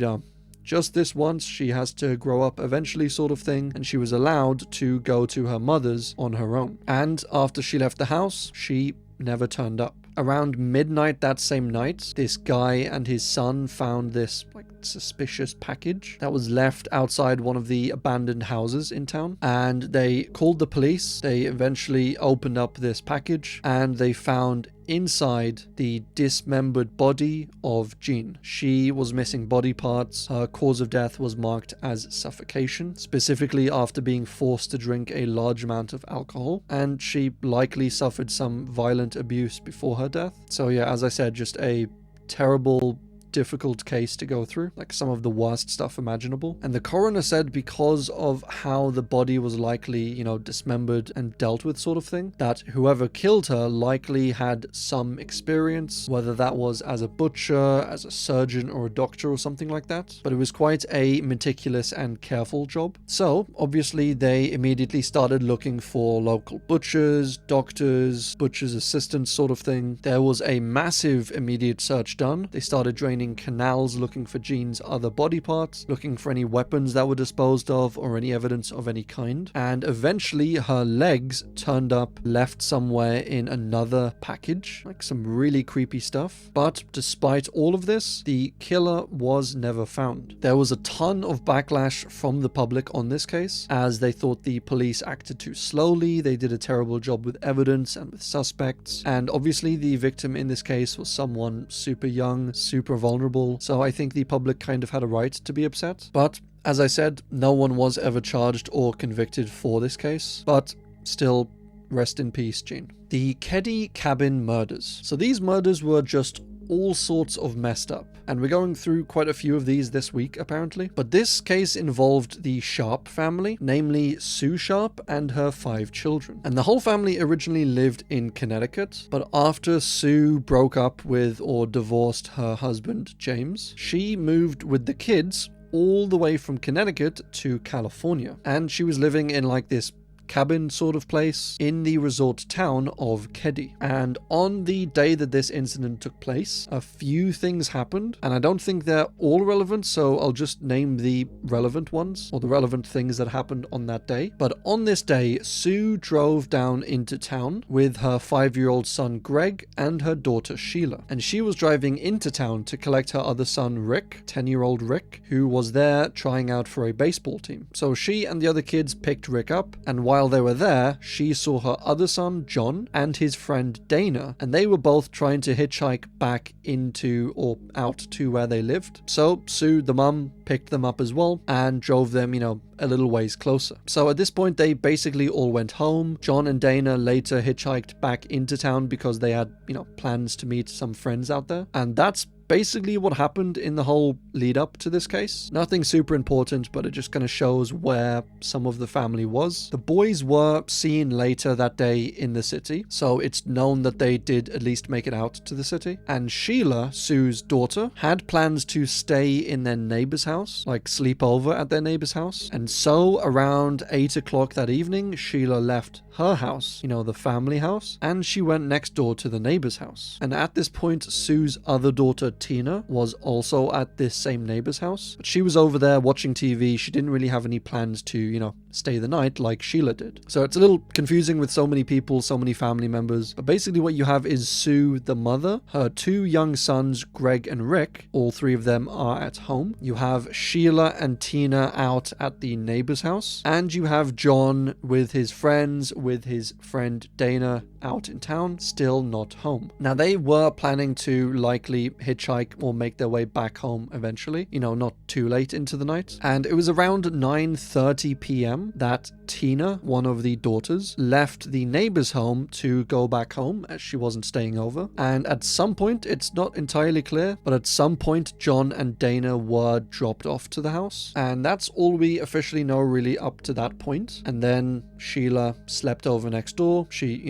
just this once, she has to grow up eventually, sort of thing, and she was allowed to go to her mother's on her own. And after she left the house, she never turned up. Around midnight that same night, this guy and his son found this suspicious package that was left outside one of the abandoned houses in town, and they called the police. They eventually opened up this package, and they found inside the dismembered body of Jean. She was missing body parts. Her cause of death was marked as suffocation, specifically after being forced to drink a large amount of alcohol, and she likely suffered some violent abuse before her death. So yeah, as I said, just a terrible, difficult case to go through, like some of the worst stuff imaginable. And the coroner said because of how the body was likely, dismembered and dealt with sort of thing, that whoever killed her likely had some experience, whether that was as a butcher, as a surgeon, or a doctor or something like that. But it was quite a meticulous and careful job. So obviously they immediately started looking for local butchers, doctors, butcher's assistants sort of thing. There was a massive immediate search done. They started draining canals looking for Jean's other body parts, looking for any weapons that were disposed of or any evidence of any kind. And eventually her legs turned up left somewhere in another package, like some really creepy stuff. But despite all of this, the killer was never found. There was a ton of backlash from the public on this case, as they thought the police acted too slowly, they did a terrible job with evidence and with suspects, and obviously the victim in this case was someone super young, super vulnerable, so I think the public kind of had a right to be upset. But as I said, no one was ever charged or convicted for this case, but still, rest in peace, Jean. The Keddy cabin murders. So these murders were just all sorts of messed up, and we're going through quite a few of these this week apparently. But this case involved the Sharp family, namely Sue Sharp and her 5 children. And the whole family originally lived in Connecticut, but after Sue broke up with or divorced her husband James, she moved with the kids all the way from Connecticut to California, and she was living in like this cabin sort of place in the resort town of Keddy. And on the day that this incident took place, a few things happened, and I don't think they're all relevant, so I'll just name the relevant ones, or the relevant things that happened on that day. But on this day, Sue drove down into town with her 5-year-old son Greg and her daughter Sheila, and she was driving into town to collect her other son Rick, 10-year-old Rick, who was there trying out for a baseball team. So she and the other kids picked Rick up, and while they were there, she saw her other son John and his friend Dana, and they were both trying to hitchhike back into or out to where they lived. So Sue, the mum, picked them up as well and drove them, a little ways closer. So at this point, they basically all went home. John and Dana later hitchhiked back into town because they had, plans to meet some friends out there. And that's basically what happened in the whole lead up to this case. Nothing super important, but it just kind of shows where some of the family was. The boys were seen later that day in the city, so it's known that they did at least make it out to the city. And Sheila, Sue's daughter, had plans to stay in their neighbor's house, like sleep over at their neighbor's house. And so around 8 o'clock that evening, Sheila left her house, the family house, and she went next door to the neighbor's house. And at this point, Sue's other daughter Tina was also at this same neighbor's house, but she was over there watching TV. She didn't really have any plans to, stay the night like Sheila did. So it's a little confusing with so many people, so many family members. But basically what you have is Sue, the mother, her 2 young sons, Greg and Rick. All 3 of them are at home. You have Sheila and Tina out at the neighbor's house, and you have John with his friends, with his friend Dana out in town, still not home. Now they were planning to likely hitchhike or make their way back home eventually, not too late into the night. And it was around 9:30 p.m. that Tina, one of the daughters, left the neighbor's home to go back home as she wasn't staying over. And at some point, it's not entirely clear, but at some point John and Dana were dropped off to the house. And that's all we officially know really up to that point. And then Sheila slept over next door. She,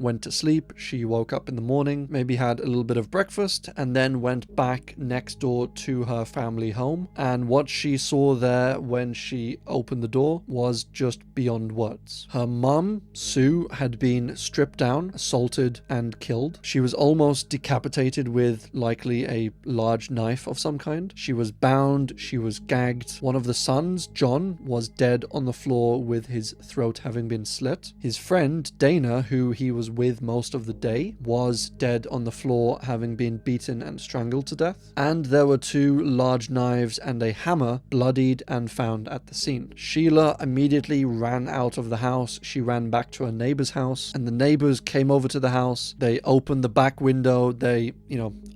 went to sleep. She woke up in the morning, maybe had a little bit of breakfast, and then went back next door to her family home. And what she saw there when she opened the door was just beyond words. Her mum, Sue, had been stripped down, assaulted, and killed. She was almost decapitated with likely a large knife of some kind. She was bound, she was gagged. One of the sons, John, was dead on the floor with his throat having been slit. His friend, Dana, who he was with most of the day, was dead on the floor having been beaten and strangled to death. And there were 2 large knives and a hammer bloodied and found at the scene. Sheila immediately ran out of the house. She ran back to her neighbor's house, and the neighbors came over to the house. They opened the back window. They,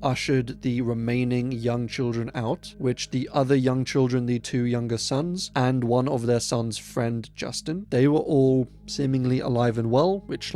ushered the remaining young children out, which the other young children, the 2 younger sons, and one of their son's friend, Justin, they were all seemingly alive and well, which,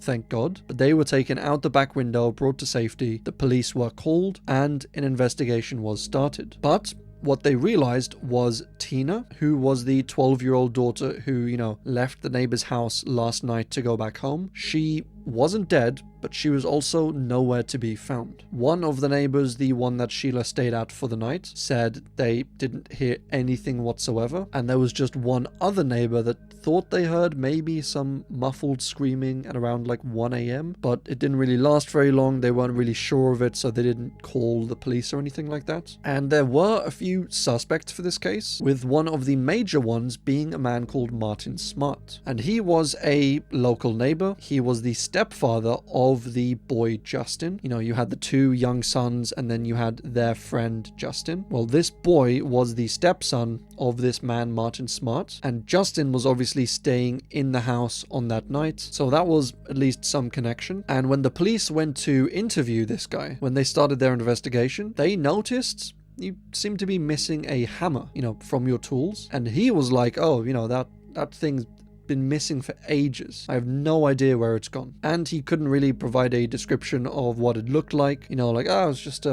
thank God, but they were taken out the back window, brought to safety, the police were called, and an investigation was started. But what they realized was Tina, who was the 12-year-old daughter who, left the neighbor's house last night to go back home, she wasn't dead, but she was also nowhere to be found. One of the neighbors, the one that Sheila stayed at for the night, said they didn't hear anything whatsoever, and there was just one other neighbor that thought they heard maybe some muffled screaming at around like 1 a.m, but it didn't really last very long. They weren't really sure of it, so they didn't call the police or anything like that. And there were a few suspects for this case, with one of the major ones being a man called Martin Smart. And he was a local neighbor. He was the stepfather of the boy Justin. You had the two young sons, and then you had their friend Justin. Well, this boy was the stepson of this man Martin Smart, and Justin was obviously staying in the house on that night, so that was at least some connection. And when the police went to interview this guy, when they started their investigation, they noticed you seem to be missing a hammer, from your tools. And he was like, oh, that thing's been missing for ages. I have no idea where it's gone. And he couldn't really provide a description of what it looked like. It's just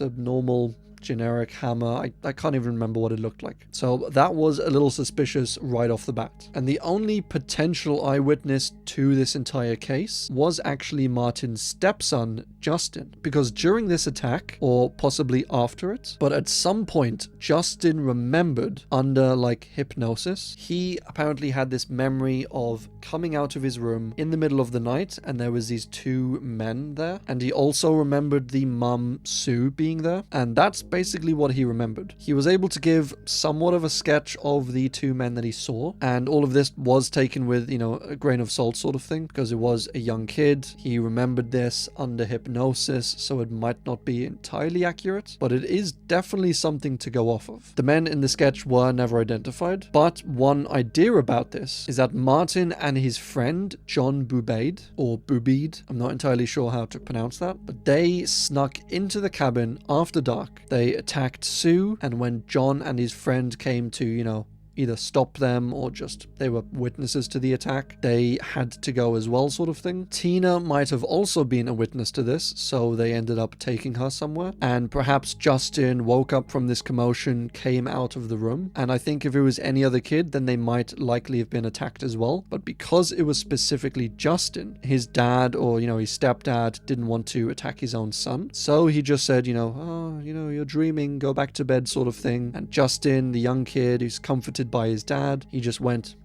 a normal generic hammer. I can't even remember what it looked like. So that was a little suspicious right off the bat. And the only potential eyewitness to this entire case was actually Martin's stepson, Justin, because during this attack, or possibly after it, but at some point, Justin remembered under hypnosis, he apparently had this memory of coming out of his room in the middle of the night, and there was these two men there, and he also remembered the mum, Sue, being there, and that's basically what he remembered. He was able to give somewhat of a sketch of the two men that he saw, and all of this was taken with, a grain of salt sort of thing, because it was a young kid. He remembered this under hypnosis, so it might not be entirely accurate, but it is definitely something to go off of. The men in the sketch were never identified, but one idea about this is that Martin and his friend, John Boubaid, or Boubaid, I'm not entirely sure how to pronounce that, but they snuck into the cabin after dark. They attacked Sue, and when John and his friend came to, either stop them or just they were witnesses to the attack, they had to go as well, sort of thing. Tina might have also been a witness to this, so they ended up taking her somewhere. And perhaps Justin woke up from this commotion, came out of the room, and I think if it was any other kid, then they might likely have been attacked as well. But because it was specifically Justin, his dad or his stepdad didn't want to attack his own son, so he just said, you're dreaming, go back to bed, sort of thing. And Justin, the young kid who's comforted by his dad, he just went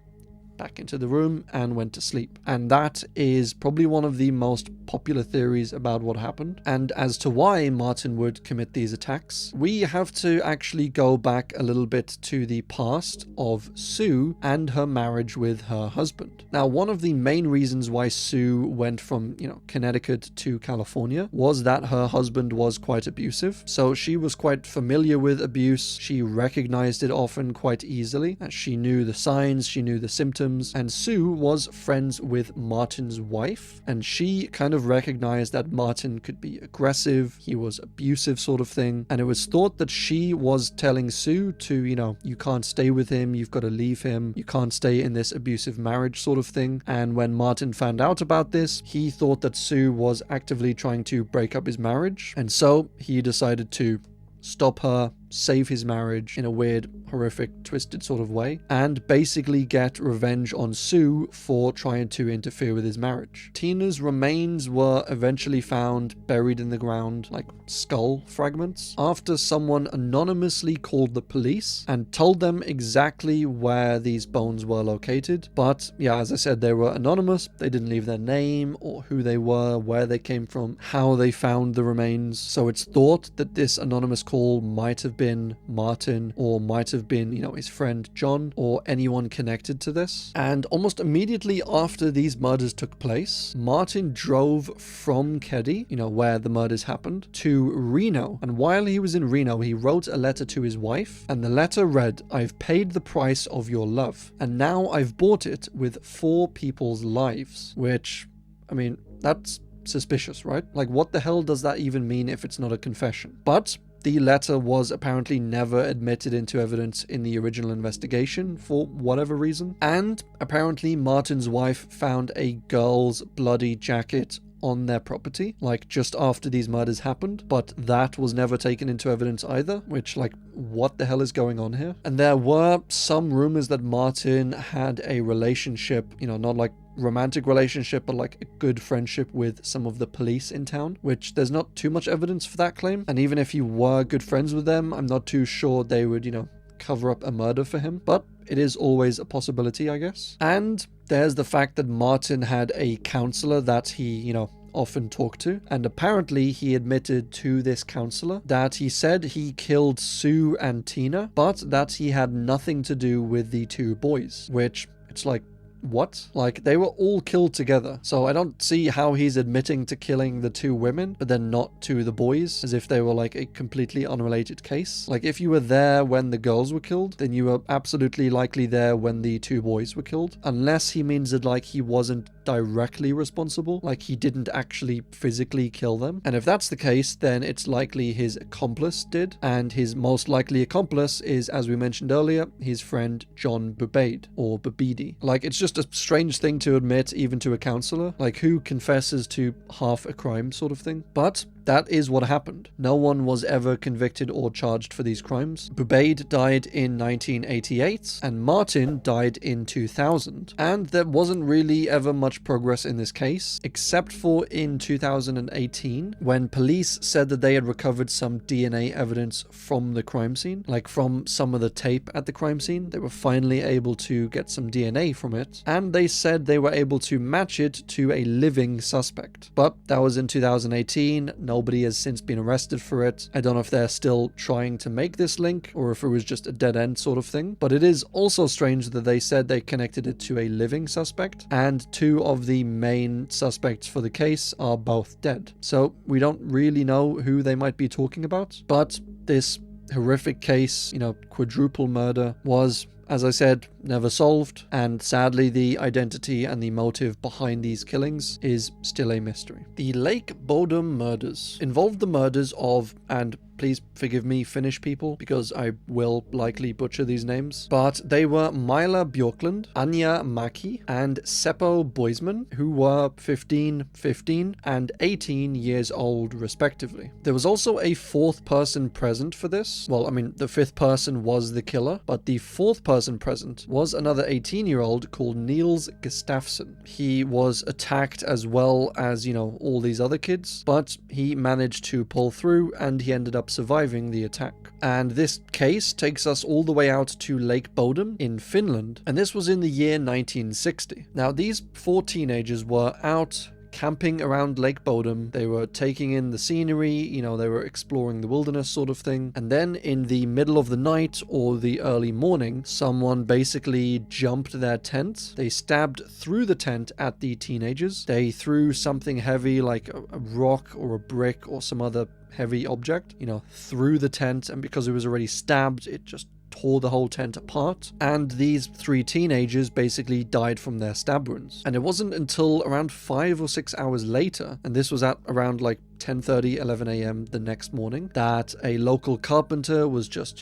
back into the room and went to sleep. And that is probably one of the most popular theories about what happened. And as to why Martin would commit these attacks, we have to actually go back a little bit to the past of Sue and her marriage with her husband. Now, one of the main reasons why Sue went from, Connecticut to California was that her husband was quite abusive. So she was quite familiar with abuse. She recognized it often quite easily. She knew the signs, she knew the symptoms, and Sue was friends with Martin's wife, and she kind of recognized that Martin could be aggressive, he was abusive, sort of thing, and it was thought that she was telling Sue to, you can't stay with him, you've got to leave him, you can't stay in this abusive marriage, sort of thing. And when Martin found out about this, he thought that Sue was actively trying to break up his marriage, and so he decided to stop her, save his marriage in a weird, horrific, twisted sort of way, and basically get revenge on Sue for trying to interfere with his marriage. Tina's remains were eventually found buried in the ground, like skull fragments, after someone anonymously called the police and told them exactly where these bones were located. But yeah, as I said, they were anonymous. They didn't leave their name or who they were, where they came from, how they found the remains. So it's thought that this anonymous call might have been Martin, or might have been, his friend John, or anyone connected to this. And almost immediately after these murders took place, Martin drove from Keddie, where the murders happened, to Reno. And while he was in Reno, he wrote a letter to his wife, and the letter read, "I've paid the price of your love, and now I've bought it with 4 people's lives." Which, that's suspicious, right? Like, what the hell does that even mean if it's not a confession? But the letter was apparently never admitted into evidence in the original investigation for whatever reason. And apparently Martin's wife found a girl's bloody jacket on their property, like just after these murders happened, but that was never taken into evidence either, which, like, what the hell is going on here? And there were some rumors that Martin had a relationship, not like romantic relationship, but like a good friendship with some of the police in town, which there's not too much evidence for that claim. And even if you were good friends with them, I'm not too sure they would, cover up a murder for him, but it is always a possibility, I guess. And there's the fact that Martin had a counselor that he, often talked to, and apparently he admitted to this counselor that he said he killed Sue and Tina, but that he had nothing to do with the two boys, which it's like, what? Like, they were all killed together, so I don't see how he's admitting to killing the two women but then not to the boys, as if they were like a completely unrelated case. Like, if you were there when the girls were killed, then you were absolutely likely there when the two boys were killed, unless he means that, like, he wasn't directly responsible, like he didn't actually physically kill them. And if that's the case, then it's likely his accomplice did, and his most likely accomplice is, as we mentioned earlier, his friend John Bubade, or Babidi. Like, it's just a strange thing to admit even to a counselor, like who confesses to half a crime sort of thing. But that is what happened. No one was ever convicted or charged for these crimes. Bubade died in 1988 and Martin died in 2000. And there wasn't really ever much progress in this case, except for in 2018, when police said that they had recovered some DNA evidence from the crime scene, like from some of the tape at the crime scene. They were finally able to get some DNA from it, and they said they were able to match it to a living suspect. But that was in 2018. Nobody has since been arrested for it. I don't know if they're still trying to make this link or if it was just a dead end sort of thing. But it is also strange that they said they connected it to a living suspect, and two of the main suspects for the case are both dead. So we don't really know who they might be talking about. But this horrific case, quadruple murder, was, as I said, never solved, and sadly the identity and the motive behind these killings is still a mystery. The Lake Bodom murders involved the murders of, and please forgive me Finnish people because I will likely butcher these names, but they were Maila Björklund, Anja Maki, and Seppo Boisman, who were 15, and 18 years old respectively. There was also a fourth person present for this. Well, I mean, the fifth person was the killer, but the fourth person present was another 18-year-old called Niels Gustafsson. He was attacked as well as, all these other kids, but he managed to pull through and he ended up surviving the attack. And this case takes us all the way out to Lake Bodom in Finland, and this was in the year 1960. Now, these four teenagers were out camping around Lake Bodom. They were taking in the scenery, they were exploring the wilderness sort of thing. And then in the middle of the night or the early morning, someone basically jumped their tent. They stabbed through the tent at the teenagers. They threw something heavy like a rock or a brick or some other heavy object, through the tent, and because it was already stabbed, it just tore the whole tent apart, and these three teenagers basically died from their stab wounds. And it wasn't until around 5 or 6 hours later, and this was at around like 10:30, 11 a.m. the next morning, that a local carpenter was just,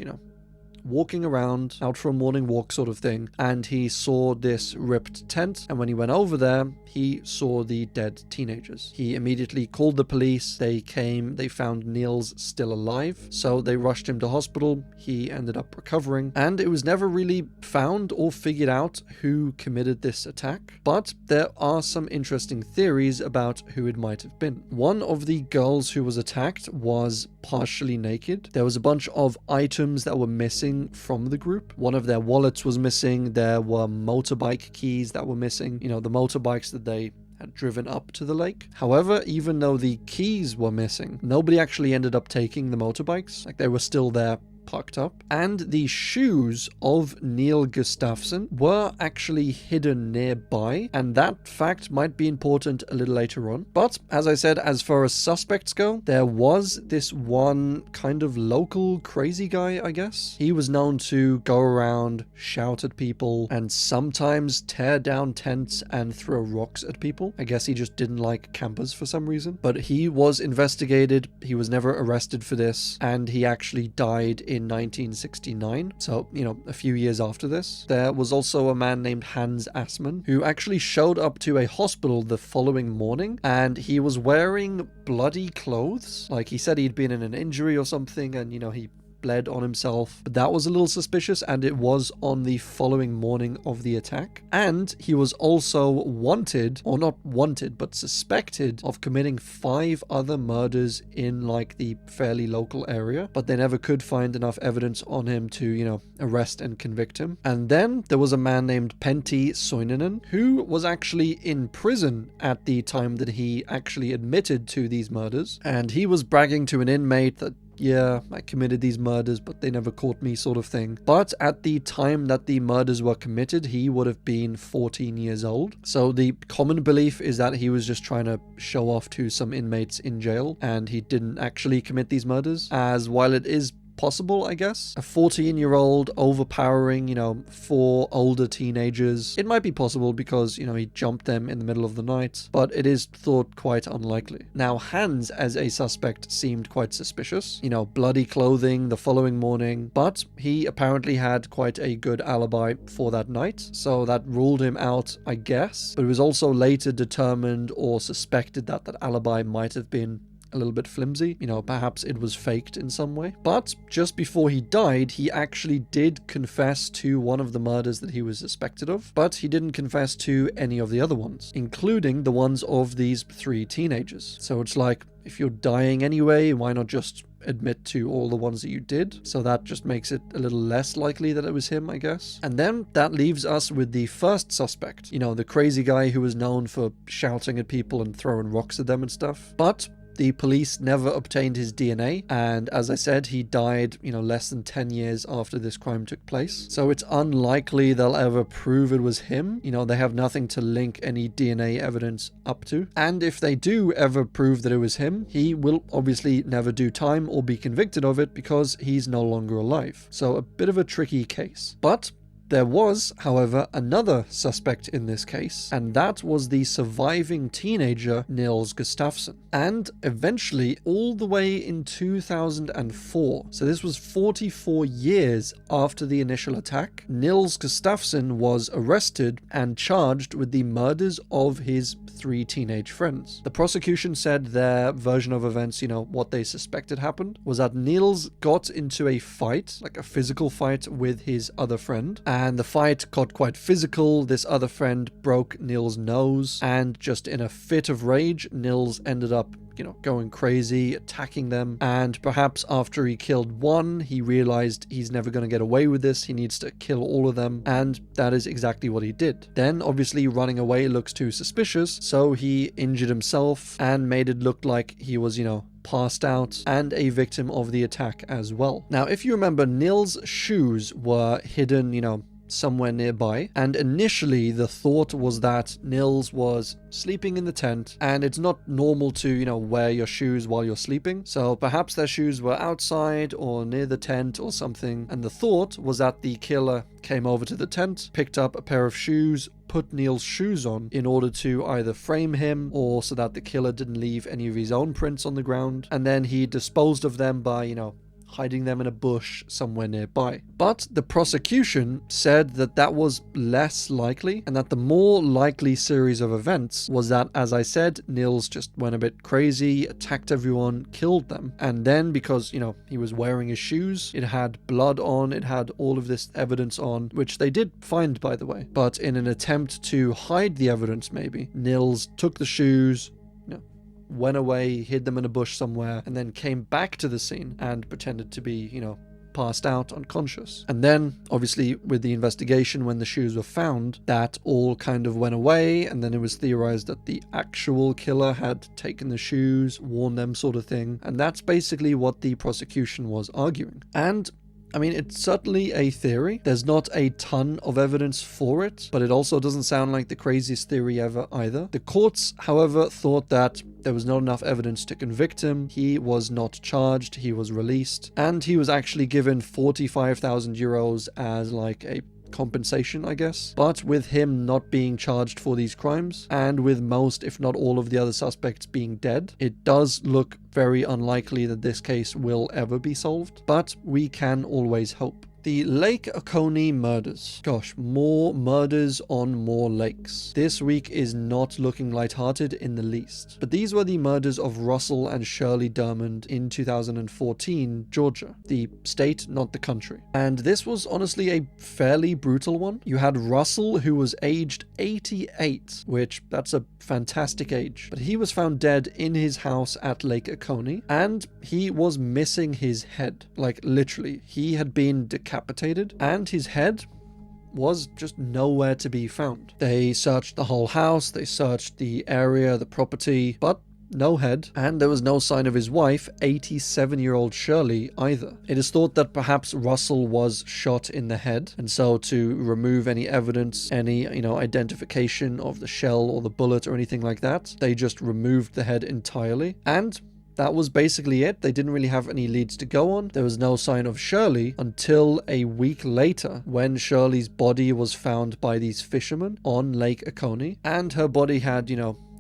walking around, out for a morning walk sort of thing, and he saw this ripped tent, and when he went over there, he saw the dead teenagers. He immediately called the police. They came, they found Niels still alive, so they rushed him to hospital. He ended up recovering, and it was never really found or figured out who committed this attack, but there are some interesting theories about who it might have been. One of the girls who was attacked was partially naked. There was a bunch of items that were missing from the group. One of their wallets was missing. There were motorbike keys that were missing, the motorbikes that they had driven up to the lake. However, even though the keys were missing, nobody actually ended up taking the motorbikes. Like, they were still there parked up, and the shoes of Neil Gustafsson were actually hidden nearby, and that fact might be important a little later on. But as I said, as far as suspects go, there was this one kind of local crazy guy, I guess. He was known to go around, shout at people, and sometimes tear down tents and throw rocks at people. I guess he just didn't like campers for some reason. But he was investigated, he was never arrested for this, and he actually died in 1969. So, a few years after this. There was also a man named Hans Assmann who actually showed up to a hospital the following morning, and he was wearing bloody clothes. Like, he said he'd been in an injury or something, and he bled on himself, but that was a little suspicious, and it was on the following morning of the attack. And he was also wanted, or not wanted, but suspected of committing 5 other murders in like the fairly local area, but they never could find enough evidence on him to, arrest and convict him. And then there was a man named Pentti Soininen who was actually in prison at the time that he actually admitted to these murders, and he was bragging to an inmate that, yeah, I committed these murders, but they never caught me, sort of thing. But at the time that the murders were committed, he would have been 14 years old. So the common belief is that he was just trying to show off to some inmates in jail, and he didn't actually commit these murders, as while it is possible, I guess, a 14-year-old overpowering, 4 older teenagers, it might be possible because, he jumped them in the middle of the night, but it is thought quite unlikely. Now, Hans as a suspect seemed quite suspicious, bloody clothing the following morning, but he apparently had quite a good alibi for that night, so that ruled him out, I guess, but it was also later determined or suspected that that alibi might have been a little bit flimsy, perhaps it was faked in some way. But just before he died, he actually did confess to one of the murders that he was suspected of, but he didn't confess to any of the other ones, including the ones of these 3 teenagers. So it's like, if you're dying anyway, why not just admit to all the ones that you did? So that just makes it a little less likely that it was him, I guess. And then that leaves us with the first suspect, the crazy guy who was known for shouting at people and throwing rocks at them and stuff. But the police never obtained his DNA, and as I said, he died, less than 10 years after this crime took place. So it's unlikely they'll ever prove it was him. They have nothing to link any DNA evidence up to. And if they do ever prove that it was him, he will obviously never do time or be convicted of it because he's no longer alive. So a bit of a tricky case. But there was, however, another suspect in this case, and that was the surviving teenager Nils Gustafsson. And eventually, all the way in 2004, so this was 44 years after the initial attack, Nils Gustafsson was arrested and charged with the murders of his 3 teenage friends. The prosecution said their version of events, what they suspected happened, was that Nils got into a fight, like a physical fight with his other friend, and the fight got quite physical. This other friend broke Nils' nose, and just in a fit of rage, Nils ended up going crazy, attacking them, and perhaps after he killed one, he realized he's never going to get away with this, he needs to kill all of them, and that is exactly what he did. Then, obviously, running away looks too suspicious, so he injured himself and made it look like he was, passed out and a victim of the attack as well. Now, if you remember, Nils' shoes were hidden, somewhere nearby, and initially the thought was that Nils was sleeping in the tent, and it's not normal to wear your shoes while you're sleeping, so perhaps their shoes were outside or near the tent or something, and the thought was that the killer came over to the tent, picked up a pair of shoes, put Nils' shoes on in order to either frame him or so that the killer didn't leave any of his own prints on the ground, and then he disposed of them by hiding them in a bush somewhere nearby. But the prosecution said that that was less likely, and that the more likely series of events was that, as I said, Nils just went a bit crazy, attacked everyone, killed them, and then because, he was wearing his shoes, it had blood on, it had all of this evidence on, which they did find, by the way. But in an attempt to hide the evidence, maybe, Nils took the shoes, went away, hid them in a bush somewhere, and then came back to the scene and pretended to be, passed out, unconscious. And then, obviously, with the investigation, when the shoes were found, that all kind of went away, and then it was theorized that the actual killer had taken the shoes, worn them, sort of thing. And that's basically what the prosecution was arguing. And I mean, it's certainly a theory. There's not a ton of evidence for it, but it also doesn't sound like the craziest theory ever either. The courts, however, thought that there was not enough evidence to convict him. He was not charged, he was released, and he was actually given 45,000 euros as like a compensation, I guess. But with him not being charged for these crimes, and with most, if not all, of the other suspects being dead, it does look very unlikely that this case will ever be solved. But we can always hope. The Lake Oconee murders. Gosh, more murders on more lakes. This week is not looking lighthearted in the least. But these were the murders of Russell and Shirley Dermond in 2014, Georgia. The state, not the country. And this was honestly a fairly brutal one. You had Russell, who was aged 88, which that's a fantastic age. But he was found dead in his house at Lake Oconee, and he was missing his head. Like literally, he had been decapitated, and his head was just nowhere to be found. They searched the whole house, they searched the area, the property, but no head, and there was no sign of his wife, 87-year-old Shirley, either. It is thought that perhaps Russell was shot in the head, and so to remove any evidence, any, identification of the shell or the bullet or anything like that, they just removed the head entirely, and that was basically it. They didn't really have any leads to go on. There was no sign of Shirley until a week later, when Shirley's body was found by these fishermen on Lake Oconee, and her body had,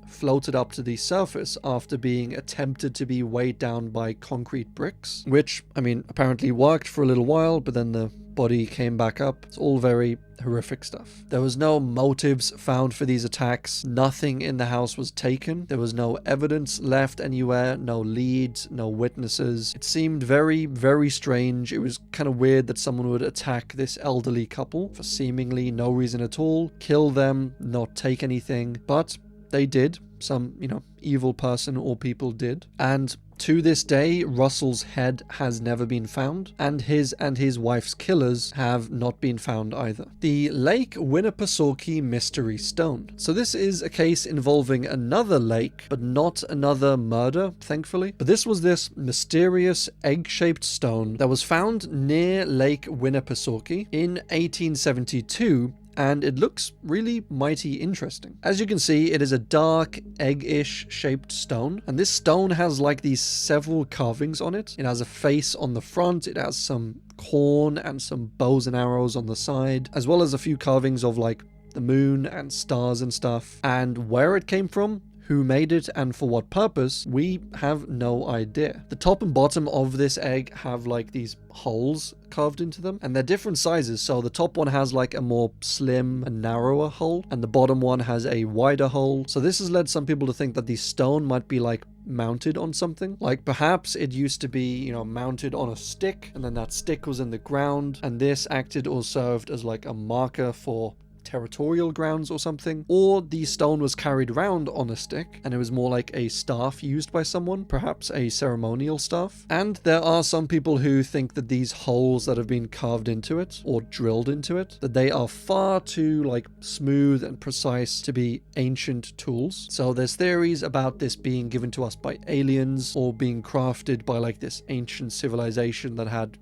floated up to the surface after being attempted to be weighed down by concrete bricks, which, apparently worked for a little while, but then the body came back up. It's all very horrific stuff. There was no motives found for these attacks. Nothing in the house was taken. There was no evidence left anywhere, no leads, no witnesses. It seemed very, very strange. It was kind of weird that someone would attack this elderly couple for seemingly no reason at all, kill them, not take anything, but they did. Some, evil person or people did. And to this day, Russell's head has never been found, and his wife's killers have not been found either. The Lake Winnipesaukee Mystery Stone. So this is a case involving another lake, but not another murder, thankfully. But this was this mysterious egg-shaped stone that was found near Lake Winnipesaukee in 1872, and it looks really mighty interesting. As you can see, it is a dark, egg-ish shaped stone, and this stone has like these several carvings on it. It has a face on the front, it has some corn and some bows and arrows on the side, as well as a few carvings of like the moon and stars and stuff. And where it came from, who made it, and for what purpose, we have no idea. The top and bottom of this egg have like these holes carved into them, and they're different sizes. So the top one has like a more slim and narrower hole, and the bottom one has a wider hole. So this has led some people to think that the stone might be like mounted on something. Like perhaps it used to be, mounted on a stick, and then that stick was in the ground, and this acted or served as like a marker for territorial grounds or something, or the stone was carried around on a stick and it was more like a staff used by someone, perhaps a ceremonial staff. And there are some people who think that these holes that have been carved into it or drilled into it, that they are far too like smooth and precise to be ancient tools. So there's theories about this being given to us by aliens, or being crafted by like this ancient civilization that had,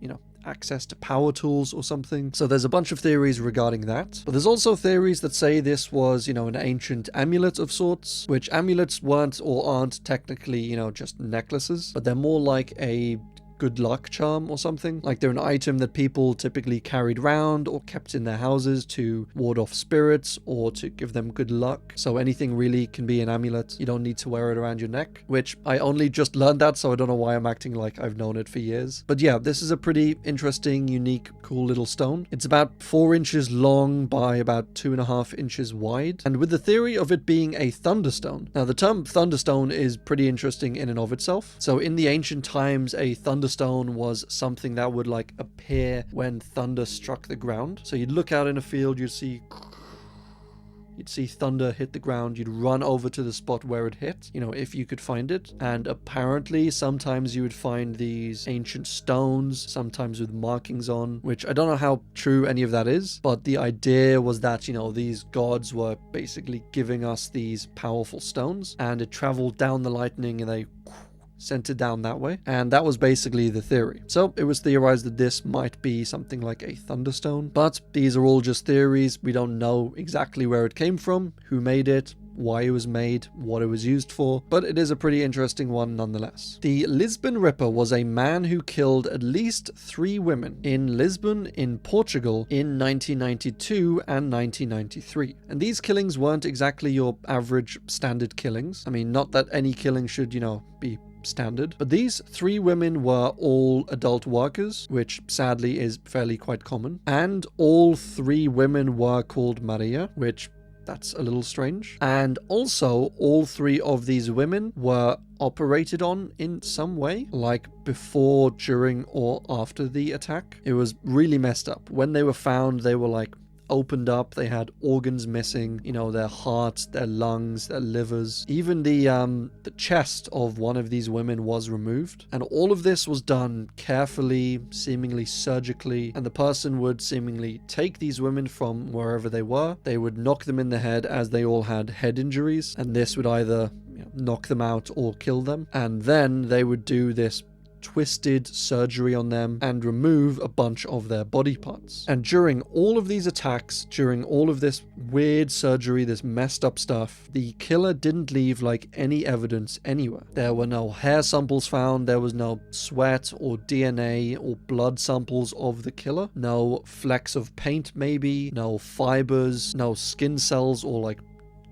access to power tools or something. So there's a bunch of theories regarding that. But there's also theories that say this was, an ancient amulet of sorts, which amulets weren't or aren't technically, just necklaces, but they're more like a good luck charm or something. Like they're an item that people typically carried around or kept in their houses to ward off spirits or to give them good luck. So anything really can be an amulet. You don't need to wear it around your neck, which I only just learned that, so I don't know why I'm acting like I've known it for years. But yeah, this is a pretty interesting, unique, cool little stone. It's about 4 inches long by about 2.5 inches wide, and with the theory of it being a thunderstone. Now the term thunderstone is pretty interesting in and of itself. So in the ancient times, a thunderstone was something that would like appear when thunder struck the ground. So you'd look out in a field, you'd see thunder hit the ground, you'd run over to the spot where it hit, if you could find it. And apparently sometimes you would find these ancient stones, sometimes with markings on, which I don't know how true any of that is, but the idea was that, these gods were basically giving us these powerful stones, and it traveled down the lightning and they sent it down that way. And that was basically the theory. So it was theorized that this might be something like a thunderstone, but these are all just theories. We don't know exactly where it came from, who made it, why it was made, what it was used for, but it is a pretty interesting one nonetheless. The Lisbon Ripper was a man who killed at least 3 women in Lisbon, in Portugal, in 1992 and 1993. And these killings weren't exactly your average standard killings. I mean, not that any killing should, be standard, but these 3 women were all adult workers, which sadly is fairly quite common, and all 3 women were called Maria, which that's a little strange. And also, all 3 of these women were operated on in some way, like before, during, or after the attack. It was really messed up. When they were found, they were like opened up. They had organs missing, their hearts, their lungs, their livers. Even the chest of one of these women was removed. And all of this was done carefully, seemingly surgically, and the person would seemingly take these women from wherever they were. They would knock them in the head, as they all had head injuries, and this would either knock them out or kill them. And then they would do this twisted surgery on them and remove a bunch of their body parts. And during all of these attacks, during all of this weird surgery, this messed up stuff, the killer didn't leave like any evidence anywhere. There were no hair samples found, there was no sweat or DNA or blood samples of the killer, no flecks of paint maybe, no fibers, no skin cells or like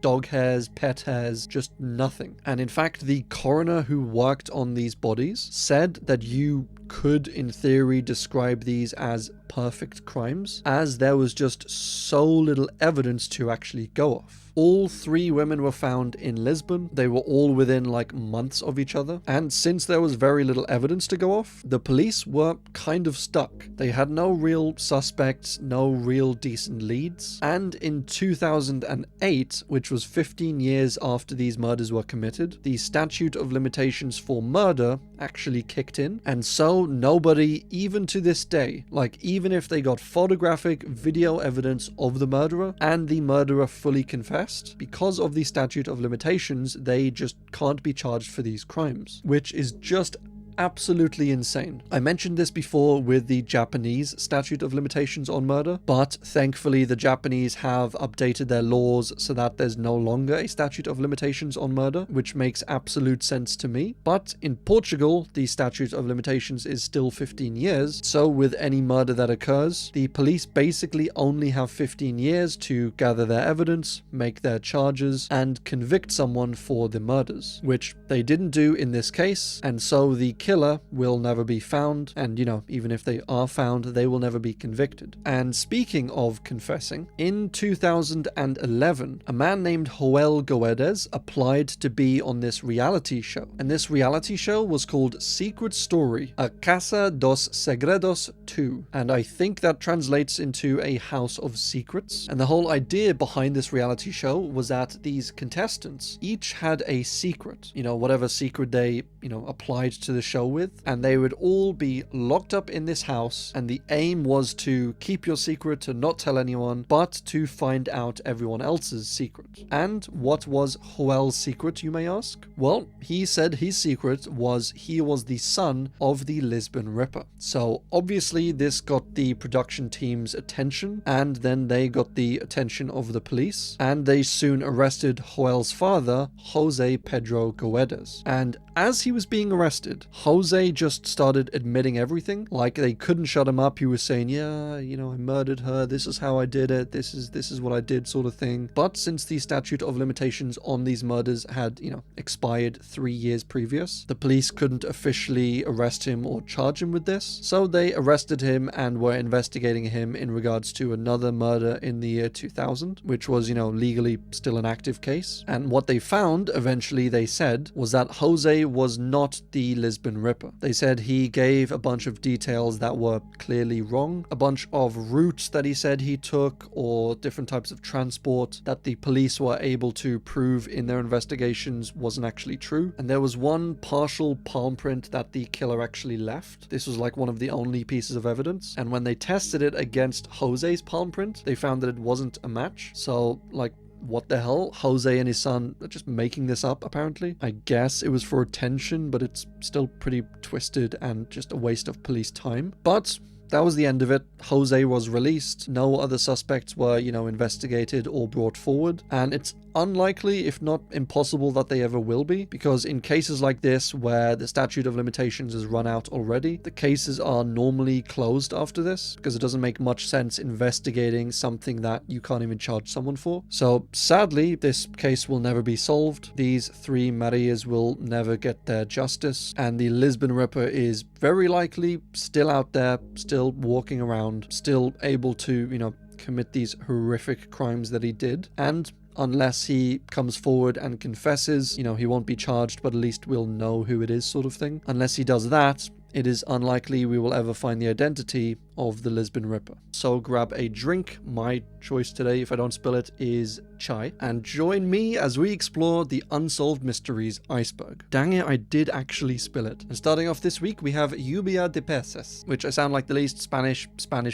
dog hairs, pet hairs, just nothing. And in fact, the coroner who worked on these bodies said that you could, in theory, describe these as perfect crimes, as there was just so little evidence to actually go off. All 3 women were found in Lisbon. They were all within like months of each other. And since there was very little evidence to go off, the police were kind of stuck. They had no real suspects, no real decent leads. And in 2008, which was 15 years after these murders were committed, the statute of limitations for murder actually kicked in. And so nobody, even to this day, like even if they got photographic video evidence of the murderer and the murderer fully confessed, because of the statute of limitations, they just can't be charged for these crimes, which is just absolutely insane. I mentioned this before with the Japanese statute of limitations on murder, but thankfully the Japanese have updated their laws so that there's no longer a statute of limitations on murder, which makes absolute sense to me. But in Portugal, the statute of limitations is still 15 years, so with any murder that occurs, the police basically only have 15 years to gather their evidence, make their charges, and convict someone for the murders, which they didn't do in this case, and so the killer will never be found, and even if they are found, they will never be convicted. And speaking of confessing, in 2011, a man named Joel Goedes applied to be on this reality show, and this reality show was called Secret Story, A Casa dos Segredos 2, and I think that translates into a house of secrets. And the whole idea behind this reality show was that these contestants each had a secret, whatever secret they, applied to the show with, and they would all be locked up in this house, and the aim was to keep your secret, to not tell anyone, but to find out everyone else's secret. And what was Joel's secret, you may ask? Well, he said his secret was he was the son of the Lisbon Ripper. So obviously this got the production team's attention, and then they got the attention of the police, and they soon arrested Joel's father, Jose Pedro Goedes. And as he was being arrested, Jose just started admitting everything. Like, they couldn't shut him up. He was saying, yeah, I murdered her. This is how I did it. This is what I did, sort of thing. But since the statute of limitations on these murders had, expired 3 years previous, the police couldn't officially arrest him or charge him with this. So they arrested him and were investigating him in regards to another murder in the year 2000, which was, legally still an active case. And what they found, eventually they said, was that Jose was not the Lisbon Ripper. They said he gave a bunch of details that were clearly wrong, a bunch of routes that he said he took, or different types of transport that the police were able to prove in their investigations wasn't actually true. And there was one partial palm print that the killer actually left. This was like one of the only pieces of evidence, and when they tested it against Jose's palm print, they found that it wasn't a match. So like, what the hell? Jose and his son are just making this up, apparently. I guess it was for attention, but it's still pretty twisted and just a waste of police time. But that was the end of it. Jose was released. No other suspects were, investigated or brought forward. And it's unlikely, if not impossible, that they ever will be, because in cases like this where the statute of limitations has run out already, the cases are normally closed after this, because it doesn't make much sense investigating something that you can't even charge someone for. So sadly, this case will never be solved. These three Marias will never get their justice, and the Lisbon Ripper is very likely still out there, still walking around, still able to, commit these horrific crimes that he did. And unless he comes forward and confesses, he won't be charged, but at least we'll know who it is, sort of thing. Unless he does that, it is unlikely we will ever find the identity of the Lisbon Ripper. So grab a drink. My choice today, if I don't spill it, is chai. And join me as we explore the Unsolved Mysteries Iceberg. Dang it, I did actually spill it. And starting off this week, we have lluvia de peces, which I sound like the least Spanish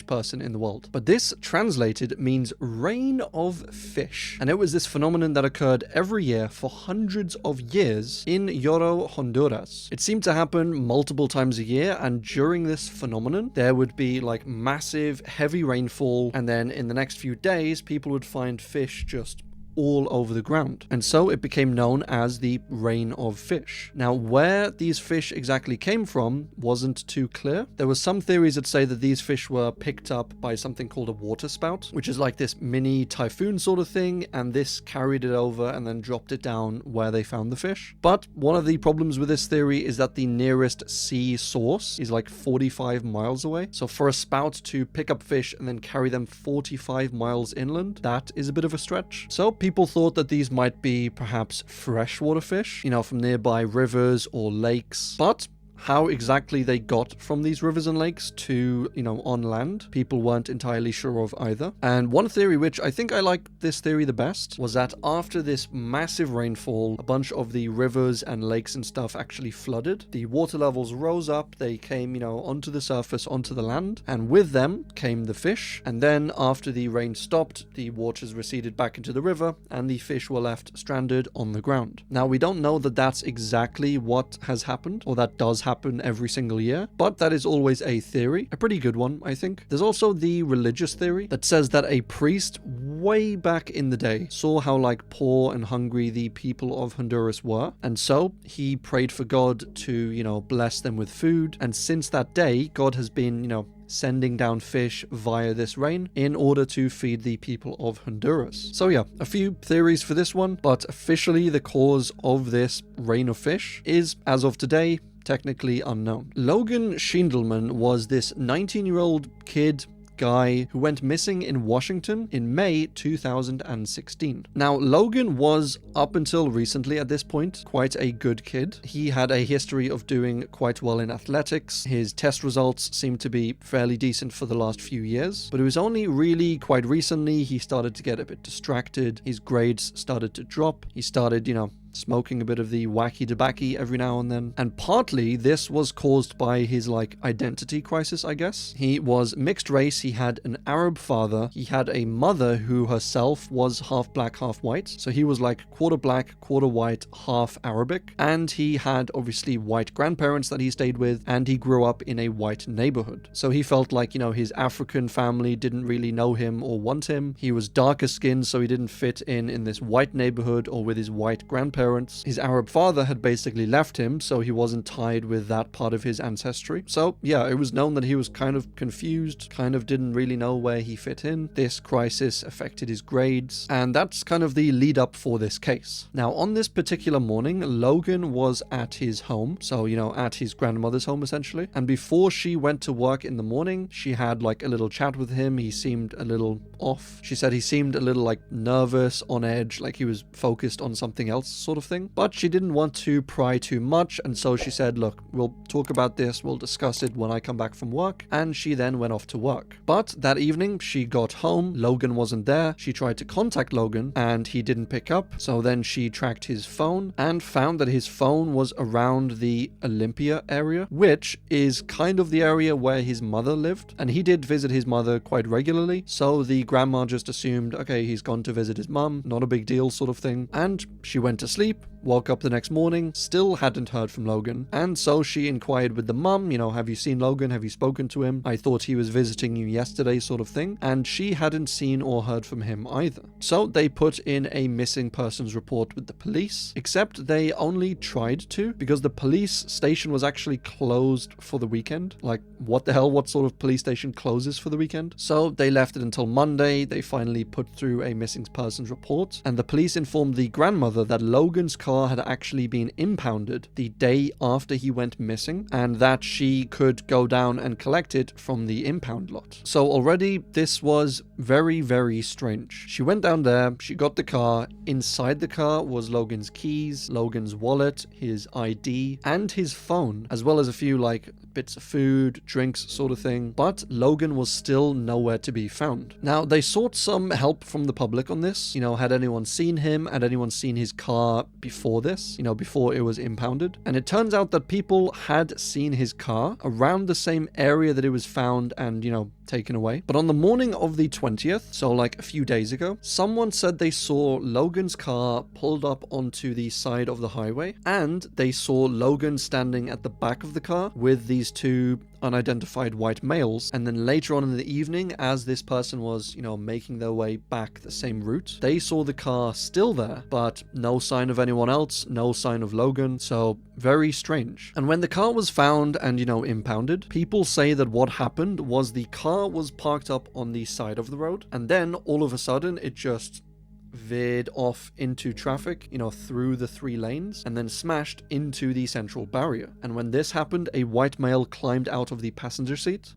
person in the world. But this, translated, means rain of fish. And it was this phenomenon that occurred every year for hundreds of years in Lloro, Honduras. It seemed to happen multiple times a year, and during this phenomenon, there would be like massive, heavy rainfall, and then in the next few days, people would find fish just all over the ground. And so it became known as the Rain of Fish. Now, where these fish exactly came from wasn't too clear. There were some theories that say that these fish were picked up by something called a water spout, which is like this mini typhoon sort of thing, and this carried it over and then dropped it down where they found the fish. But one of the problems with this theory is that the nearest sea source is like 45 miles away. So for a spout to pick up fish and then carry them 45 miles inland, that is a bit of a stretch. So people thought that these might be perhaps freshwater fish, from nearby rivers or lakes. But how exactly they got from these rivers and lakes to, on land, people weren't entirely sure of either. And one theory, which I think I like this theory the best, was that after this massive rainfall, a bunch of the rivers and lakes and stuff actually flooded. The water levels rose up, they came, onto the surface, onto the land, and with them came the fish. And then after the rain stopped, the waters receded back into the river, and the fish were left stranded on the ground. Now, we don't know that that's exactly what has happened, or that does happen every single year, but that is always a theory, a pretty good one, I think. There's also the religious theory that says that a priest way back in the day saw how poor and hungry the people of Honduras were, and so he prayed for God to, bless them with food, and since that day, God has been, sending down fish via this rain in order to feed the people of Honduras. So yeah, a few theories for this one, but officially the cause of this rain of fish is, as of today, technically unknown. Logan Schindelman was this 19-year-old guy who went missing in Washington in May 2016. Now, Logan was, up until recently at this point, quite a good kid. He had a history of doing quite well in athletics. His test results seemed to be fairly decent for the last few years, but it was only really quite recently he started to get a bit distracted. His grades started to drop. He started, smoking a bit of the wacky tobacco every now and then. And partly this was caused by his identity crisis, I guess. He was mixed race. He had an Arab father. He had a mother who herself was half black, half white. So he was quarter black, quarter white, half Arabic. And he had obviously white grandparents that he stayed with, and he grew up in a white neighborhood. So he felt like, his African family didn't really know him or want him. He was darker skinned, so he didn't fit in this white neighborhood or with his white grandparents. His Arab father had basically left him, so he wasn't tied with that part of his ancestry. So yeah, it was known that he was kind of confused, kind of didn't really know where he fit in. This crisis affected his grades, and that's kind of the lead up for this case. Now, on this particular morning, Logan was at his home, so at his grandmother's home essentially, and before she went to work in the morning, she had a little chat with him. He seemed a little off. She said he seemed a little nervous, on edge, like he was focused on something else, sort of thing. But she didn't want to pry too much, and so she said, look, we'll talk about this, we'll discuss it when I come back from work. And she then went off to work. But that evening, she got home, Logan wasn't there. She tried to contact Logan and he didn't pick up. So then she tracked his phone and found that his phone was around the Olympia area, which is kind of the area where his mother lived. And he did visit his mother quite regularly. So the grandma just assumed, okay, he's gone to visit his mum, not a big deal sort of thing. And she went to sleep. Woke up the next morning, still hadn't heard from Logan, and so she inquired with the mum, have you seen Logan? Have you spoken to him? I thought he was visiting you yesterday sort of thing, and she hadn't seen or heard from him either. So they put in a missing persons report with the police, except they only tried to, because the police station was actually closed for the weekend. Like, what the hell, what sort of police station closes for the weekend? So they left it until Monday. They finally put through a missing persons report, and the police informed the grandmother that Logan's car had actually been impounded the day after he went missing, and that she could go down and collect it from the impound lot. So already this was very, very strange. She went down there, she got the car. Inside the car was Logan's keys, Logan's wallet, his ID, and his phone, as well as a few bits of food, drinks sort of thing. But Logan was still nowhere to be found. Now, they sought some help from the public on this. Had anyone seen him? Had anyone seen his car before this? Before it was impounded? And it turns out that people had seen his car around the same area that it was found and, taken away. But on the morning of the 20th, so a few days ago, someone said they saw Logan's car pulled up onto the side of the highway, and they saw Logan standing at the back of the car with these two unidentified white males. And then later on in the evening, as this person was, making their way back the same route, they saw the car still there, but no sign of anyone else, no sign of Logan. So very strange. And when the car was found and, impounded, people say that what happened was the car was parked up on the side of the road, and then all of a sudden it just veered off into traffic, through the 3 lanes, and then smashed into the central barrier. And when this happened, a white male climbed out of the passenger seat,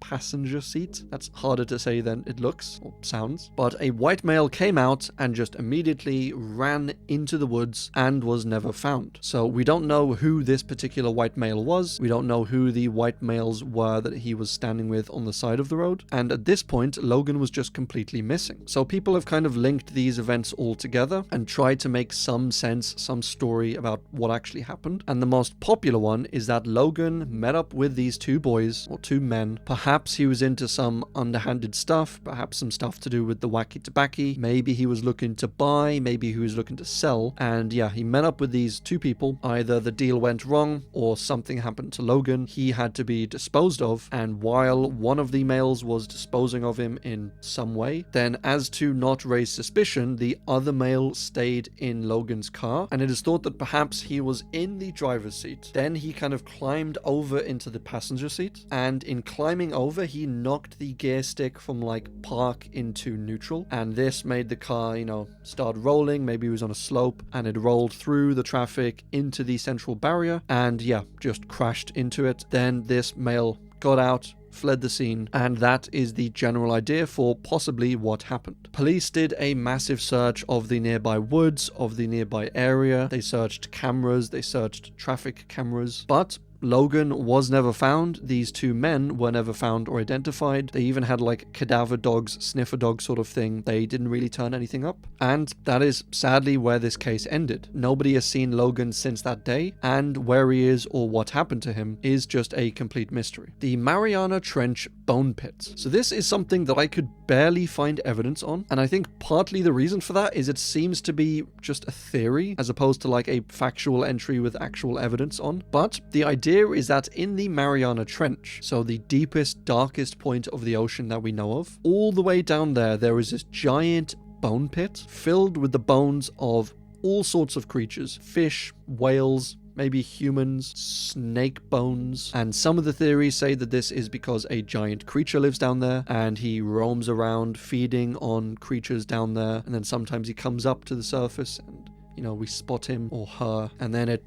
that's harder to say than it looks or sounds, but a white male came out and just immediately ran into the woods and was never found. So we don't know who this particular white male was. We don't know who the white males were that he was standing with on the side of the road. And at this point, Logan was just completely missing. So people have kind of linked these events all together and tried to make some sense, some story about what actually happened. And the most popular one is that Logan met up with these 2 boys, or 2 men. Perhaps he was into some underhanded stuff, perhaps some stuff to do with the wacky tobacco. Maybe he was looking to buy, maybe he was looking to sell. And yeah, he met up with these 2 people. Either the deal went wrong or something happened to Logan. He had to be disposed of. And while one of the males was disposing of him in some way, then as to not raise suspicion, the other male stayed in Logan's car, and it is thought that perhaps he was in the driver's seat. Then he kind of climbed over into the passenger seat, and in climbing over, he knocked the gear stick from park into neutral, and this made the car, start rolling. Maybe it was on a slope, and it rolled through the traffic into the central barrier, and yeah, just crashed into it. Then this male got out, fled the scene, and that is the general idea for possibly what happened. Police did a massive search of the nearby woods, of the nearby area. They searched cameras, they searched traffic cameras, but Logan was never found. These 2 men were never found or identified. They even had cadaver dogs, sniffer dog sort of thing. They didn't really turn anything up. And that is sadly where this case ended. Nobody has seen Logan since that day, and where he is or what happened to him is just a complete mystery. The Mariana Trench bone pits. So this is something that I could barely find evidence on, and I think partly the reason for that is it seems to be just a theory as opposed to a factual entry with actual evidence on. But the idea is that in the Mariana Trench, so the deepest, darkest point of the ocean that we know of, all the way down there is this giant bone pit filled with the bones of all sorts of creatures: fish, whales, maybe humans, snake bones. And some of the theories say that this is because a giant creature lives down there and he roams around feeding on creatures down there, and then sometimes he comes up to the surface and we spot him or her, and then it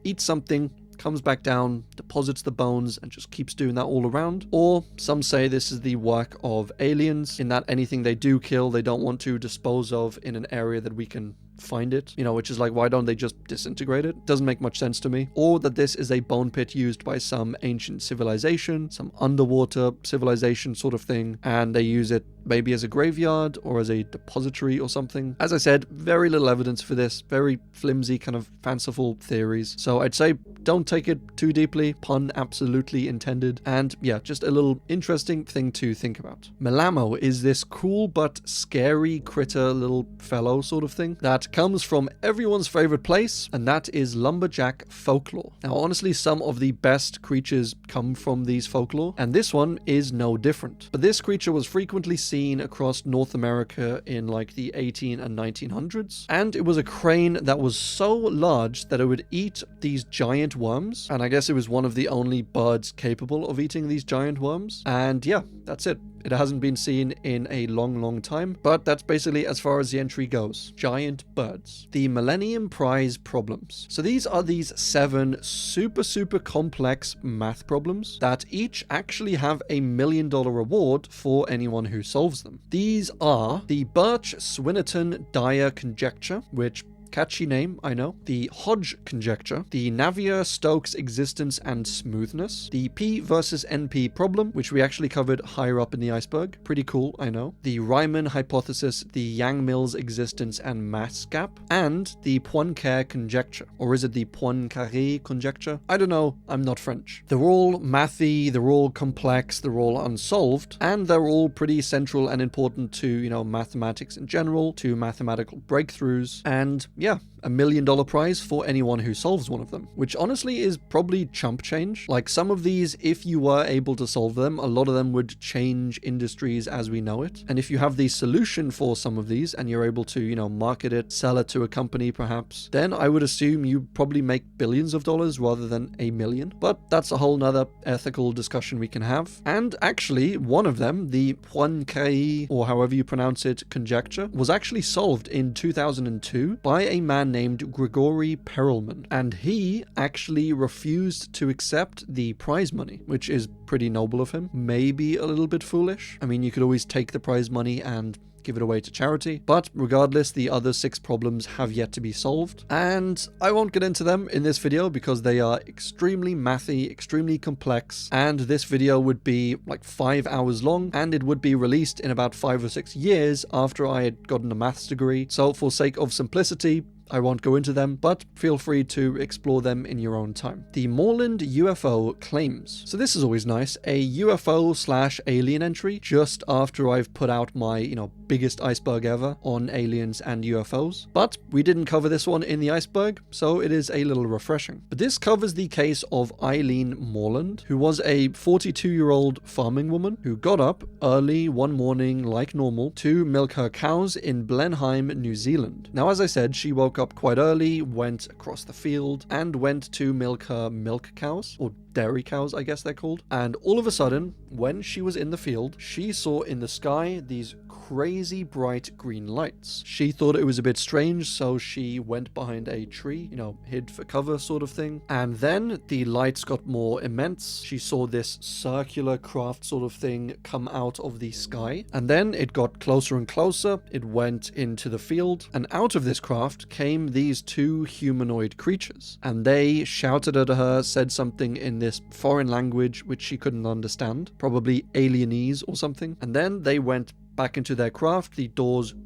eats something, comes back down, deposits the bones, and just keeps doing that all around. Or some say this is the work of aliens, in that anything they do kill, they don't want to dispose of in an area that we can find it, you know, which is like, why don't they just disintegrate it? Doesn't make much sense to me. Or that this is a bone pit used by some ancient civilization, some underwater civilization sort of thing, and they use it maybe as a graveyard or as a depository or something. As I said, very little evidence for this, very flimsy kind of fanciful theories. So I'd say don't take it too deeply, pun absolutely intended, and yeah, just a little interesting thing to think about. Melamo is this cool but scary critter little fellow sort of thing that comes from everyone's favorite place, and that is lumberjack folklore. Now honestly, some of the best creatures come from these folklore, and this one is no different. But this creature was frequently seen across North America in like the 18 and 1900s, and it was a crane that was so large that it would eat these giant worms, and I guess it was one of the only birds capable of eating these giant worms. And yeah, that's it. It hasn't been seen in a long time, but that's basically as far as the entry goes. Giant birds. The Millennium Prize problems. So these are these 7 super complex math problems that each actually have a $1 million reward for anyone who solves them. These are the Birch-Swinnerton-Dyer conjecture, which catchy name, I know. The Hodge conjecture, the Navier-Stokes existence and smoothness, the P versus NP problem, which we actually covered higher up in the iceberg. Pretty cool, I know. The Riemann hypothesis, the Yang-Mills existence and mass gap, and the Poincare conjecture. Or is it the Poincaré conjecture? I don't know, I'm not French. They're all mathy, they're all complex, they're all unsolved, and they're all pretty central and important to, you know, mathematics in general, to mathematical breakthroughs, and yeah, $1 million prize for anyone who solves one of them, which honestly is probably chump change. Like some of these, if you were able to solve them, a lot of them would change industries as we know it. And if you have the solution for some of these and you're able to, you know, market it, sell it to a company perhaps, then I would assume you probably make billions of dollars rather than $1 million. But that's a whole nother ethical discussion we can have. And actually, one of them, the Poincare, or however you pronounce it, conjecture, was actually solved in 2002 by a man named Grigory Perelman, and he actually refused to accept the prize money, which is pretty noble of him. Maybe a little bit foolish. I mean, you could always take the prize money and give it away to charity, but regardless, the other 6 problems have yet to be solved, and I won't get into them in this video because they are extremely mathy, extremely complex, and this video would be like 5 hours long, and it would be released in about 5 or 6 years after I had gotten a maths degree. So for sake of simplicity, I won't go into them, but feel free to explore them in your own time. The Moreland UFO claims. So this is always nice, a UFO/alien entry just after I've put out my, you know, biggest iceberg ever on aliens and UFOs. But we didn't cover this one in the iceberg, so it is a little refreshing. But this covers the case of Eileen Moreland, who was a 42-year-old farming woman who got up early one morning like normal to milk her cows in Blenheim, New Zealand. Now, as I said, she woke up quite early, went across the field, and went to milk her milk cows, or dairy cows, I guess they're called. And all of a sudden, when she was in the field, she saw in the sky these crazy bright green lights. She thought it was a bit strange, so she went behind a tree, you know, hid for cover sort of thing. And then the lights got more immense. She saw this circular craft sort of thing come out of the sky. And then it got closer and closer. It went into the field, and out of this craft came these 2 humanoid creatures. And they shouted at her, said something in this foreign language which she couldn't understand, probably alienese or something. And then they went back into their craft, the doors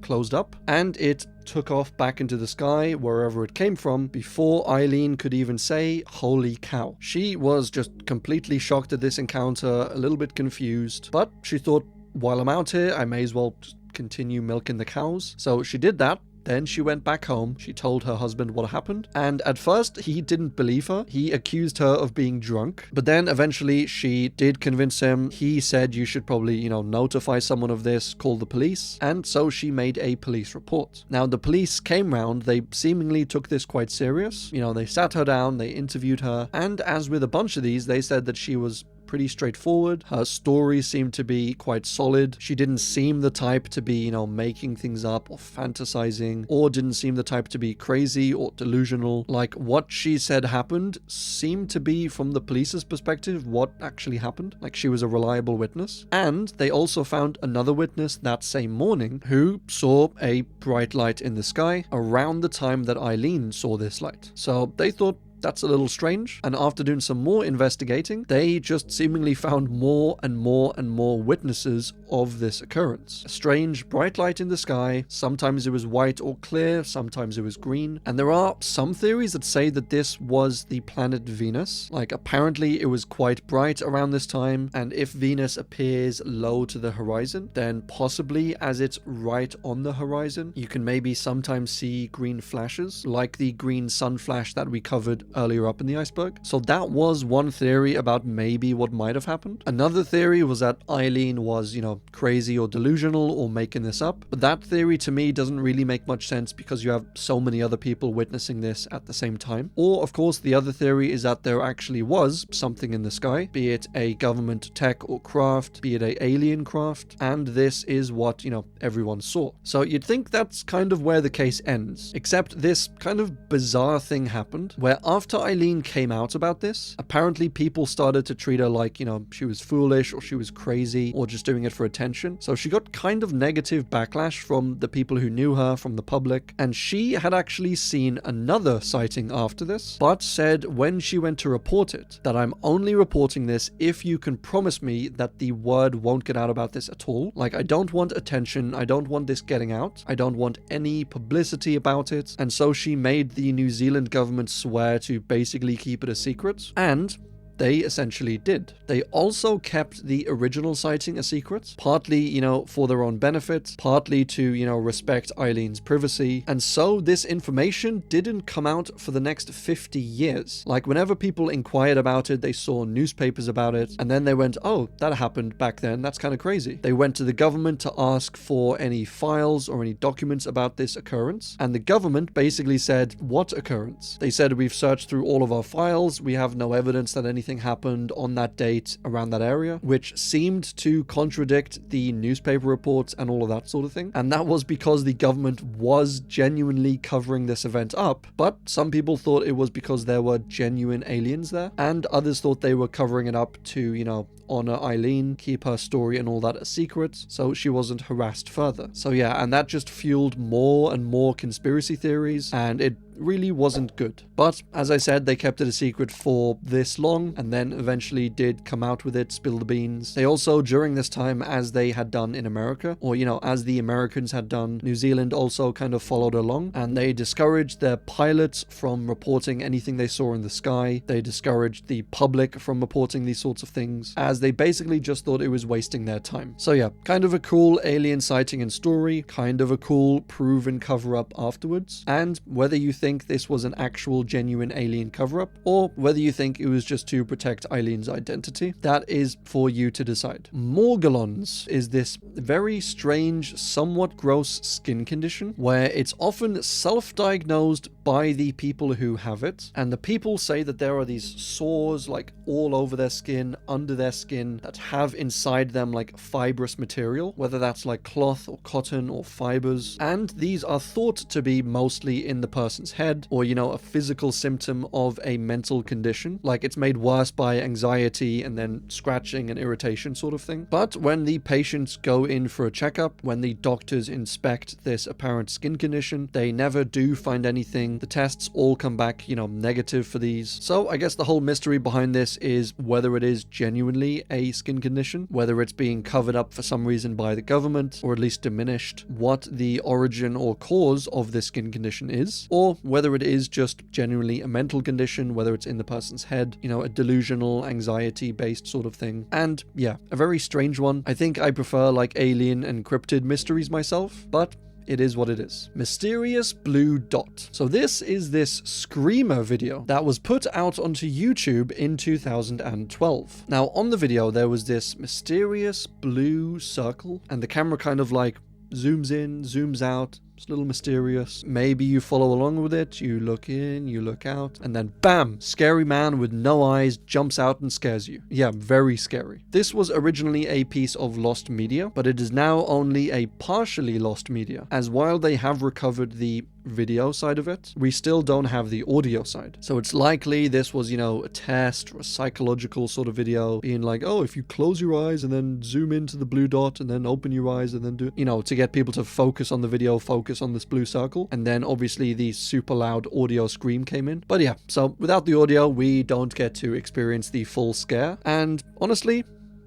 closed up, and it took off back into the sky wherever it came from before Eileen could even say, "Holy cow." She was just completely shocked at this encounter, a little bit confused, but she thought, while I'm out here, I may as well just continue milking the cows. So she did that. Then she went back home, she told her husband what happened, and at first he didn't believe her. He accused her of being drunk, but then eventually she did convince him. He said, you should probably, you know, notify someone of this, call the police, and so she made a police report. Now the police came round, they seemingly took this quite serious. You know, they sat her down, they interviewed her, and as with a bunch of these, they said that she was pretty straightforward. Her story seemed to be quite solid. She didn't seem the type to be, making things up or fantasizing, or didn't seem the type to be crazy or delusional. Like, what she said happened seemed to be, from the police's perspective, what actually happened. Like, she was a reliable witness. And they also found another witness that same morning who saw a bright light in the sky around the time that Eileen saw this light. So they thought, that's a little strange, and after doing some more investigating, they just seemingly found more and more and more witnesses of this occurrence. A strange bright light in the sky, sometimes it was white or clear, sometimes it was green, and there are some theories that say that this was the planet Venus. Like, apparently it was quite bright around this time, and if Venus appears low to the horizon, then possibly as it's right on the horizon, you can maybe sometimes see green flashes, like the green sun flash that we covered earlier up in the iceberg. So that was one theory about maybe what might have happened. Another theory was that Eileen was, crazy or delusional or making this up. But that theory to me doesn't really make much sense because you have so many other people witnessing this at the same time. Or, of course, the other theory is that there actually was something in the sky, be it a government tech or craft, be it an alien craft, and this is what, everyone saw. So you'd think that's kind of where the case ends. Except this kind of bizarre thing happened where after Eileen came out about this, apparently people started to treat her like, she was foolish or she was crazy or just doing it for attention. So she got kind of negative backlash from the people who knew her, from the public, and she had actually seen another sighting after this, but said when she went to report it, that I'm only reporting this if you can promise me that the word won't get out about this at all. Like, I don't want attention, I don't want this getting out, I don't want any publicity about it, and so she made the New Zealand government swear to basically keep it a secret, and they essentially did. They also kept the original sighting a secret, partly, for their own benefit, partly to, respect Eileen's privacy. And so this information didn't come out for the next 50 years. Like, whenever people inquired about it, they saw newspapers about it, and then they went, oh, that happened back then, that's kind of crazy. They went to the government to ask for any files or any documents about this occurrence, and the government basically said, what occurrence? They said, we've searched through all of our files, we have no evidence that anything happened on that date around that area, which seemed to contradict the newspaper reports and all of that sort of thing. And that was because the government was genuinely covering this event up, but some people thought it was because there were genuine aliens there, and others thought they were covering it up to, honor Eileen, keep her story and all that a secret, so she wasn't harassed further. So yeah, and that just fueled more and more conspiracy theories, and it really wasn't good. But as I said, they kept it a secret for this long, and then eventually did come out with it, spill the beans. They also, during this time, as they had done in America, or as the Americans had done, New Zealand also kind of followed along, and they discouraged their pilots from reporting anything they saw in the sky. They discouraged the public from reporting these sorts of things, as they basically just thought it was wasting their time. So yeah, kind of a cool alien sighting and story, kind of a cool proven cover-up afterwards, and whether you think this was an actual genuine alien cover-up, or whether you think it was just to protect Eileen's identity, that is for you to decide. Morgellons is this very strange, somewhat gross skin condition where it's often self-diagnosed by the people who have it, and the people say that there are these sores like all over their skin, under their skin, that have inside them like fibrous material, whether that's like cloth or cotton or fibers, and these are thought to be mostly in the person's head, or a physical symptom of a mental condition, like it's made worse by anxiety and then scratching and irritation sort of thing. But when the patients go in for a checkup, when the doctors inspect this apparent skin condition, they never do find anything. The tests all come back, negative for these. So I guess the whole mystery behind this is whether it is genuinely a skin condition, whether it's being covered up for some reason by the government, or at least diminished, what the origin or cause of this skin condition is, or whether it is just genuinely a mental condition, whether it's in the person's head, a delusional, anxiety-based sort of thing. And yeah, a very strange one. I think I prefer like alien and cryptid mysteries myself, but it is what it is. Mysterious blue dot. So this is this screamer video that was put out onto YouTube in 2012. Now on the video there was this mysterious blue circle, and the camera kind of like zooms in, zooms out, It's a little mysterious. Maybe you follow along with it, you look in, you look out, and then bam! Scary man with no eyes jumps out and scares you. Yeah, very scary. This was originally a piece of lost media, but it is now only a partially lost media, as while they have recovered the video side of it, we still don't have the audio side. So it's likely this was, a test or a psychological sort of video being like, oh, if you close your eyes and then zoom into the blue dot and then open your eyes and then do, to get people to focus on the video, focus on this blue circle. And then obviously the super loud audio scream came in. But yeah, so without the audio, we don't get to experience the full scare. And honestly,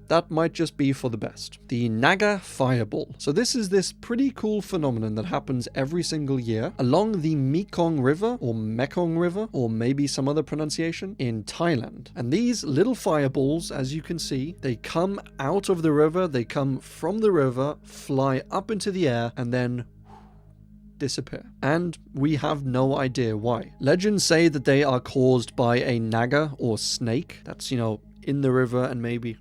that might just be for the best. The Naga Fireball. So this is this pretty cool phenomenon that happens every single year along the Mekong River or Mekong River, or maybe some other pronunciation, in Thailand. And these little fireballs, as you can see, they come out of the river, they come from the river, fly up into the air, and then disappear. And we have no idea why. Legends say that they are caused by a naga or snake that's, in the river and maybe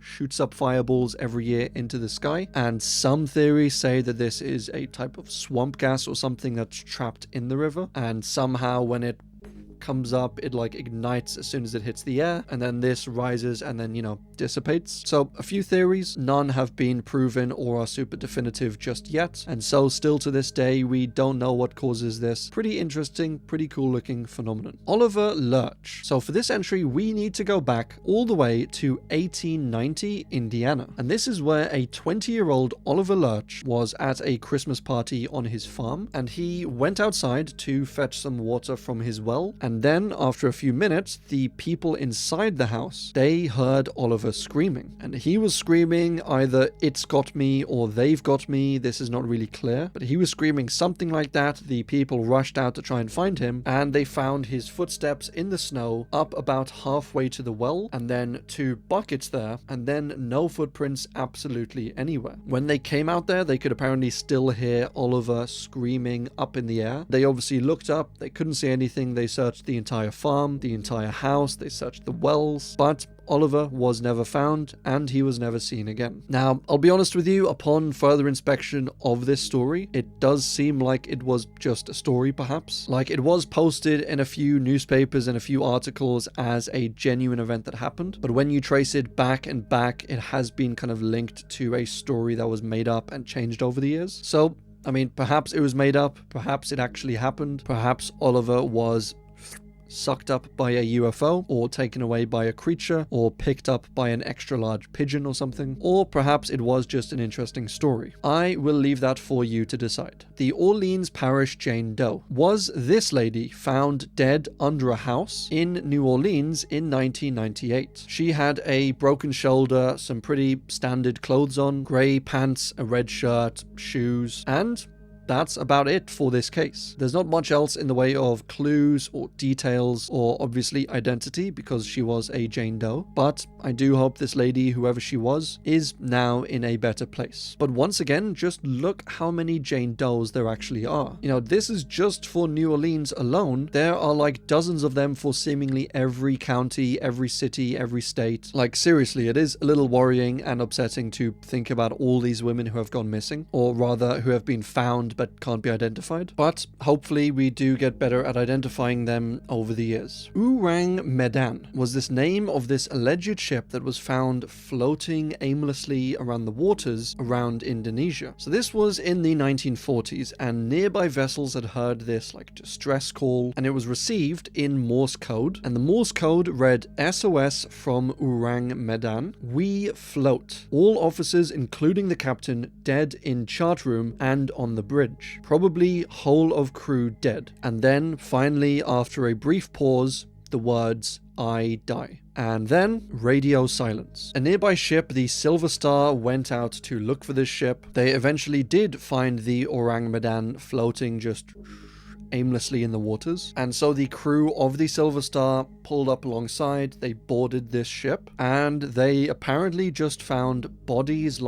shoots up fireballs every year into the sky. And some theories say that this is a type of swamp gas or something that's trapped in the river, and somehow when it comes up, it ignites as soon as it hits the air, and then this rises and then dissipates. So a few theories, none have been proven or are super definitive just yet, and so still to this day we don't know what causes this pretty interesting, pretty cool looking phenomenon. Oliver Lurch. So for this entry we need to go back all the way to 1890 Indiana, and this is where a 20-year-old Oliver Lurch was at a Christmas party on his farm, and he went outside to fetch some water from his well. And then, after a few minutes, the people inside the house, they heard Oliver screaming. And he was screaming either "it's got me" or "they've got me." This is not really clear, but he was screaming something like that. The people rushed out to try and find him, and they found his footsteps in the snow up about halfway to the well, and then 2 buckets there, and then no footprints absolutely anywhere. When they came out there, they could apparently still hear Oliver screaming up in the air. They obviously looked up, they couldn't see anything, they searched the entire farm, the entire house, they searched the wells, but Oliver was never found, and he was never seen again. Now, I'll be honest with you, upon further inspection of this story, it does seem like it was just a story, perhaps. Like, it was posted in a few newspapers and a few articles as a genuine event that happened, but when you trace it back and back, it has been kind of linked to a story that was made up and changed over the years. So, perhaps it was made up, perhaps it actually happened, perhaps Oliver was sucked up by a UFO, or taken away by a creature, or picked up by an extra large pigeon or something, or perhaps it was just an interesting story. I will leave that for you to decide. The Orleans Parish Jane Doe. Was this lady found dead under a house in New Orleans in 1998? She had a broken shoulder, some pretty standard clothes on, grey pants, a red shirt, shoes, and that's about it for this case. There's not much else in the way of clues or details or obviously identity because she was a Jane Doe, but I do hope this lady, whoever she was, is now in a better place. But once again, just look how many Jane Does there actually are. This is just for New Orleans alone. There are dozens of them for seemingly every county, every city, every state. Seriously, it is a little worrying and upsetting to think about all these women who have gone missing, or rather who have been found but can't be identified. But hopefully we do get better at identifying them over the years. Orang Medan was this name of this alleged ship that was found floating aimlessly around the waters around Indonesia. So this was in the 1940s, and nearby vessels had heard this distress call, and it was received in Morse code, and the Morse code read "SOS from Orang Medan. We float. All officers, including the captain, dead in chart room and on the bridge. Probably whole of crew dead." And then, finally, after a brief pause, the words "I die." And then, radio silence. A nearby ship, the Silver Star, went out to look for this ship. They eventually did find the Orang Medan floating just aimlessly in the waters, and so the crew of the Silver Star pulled up alongside. They boarded this ship, and they apparently just found bodies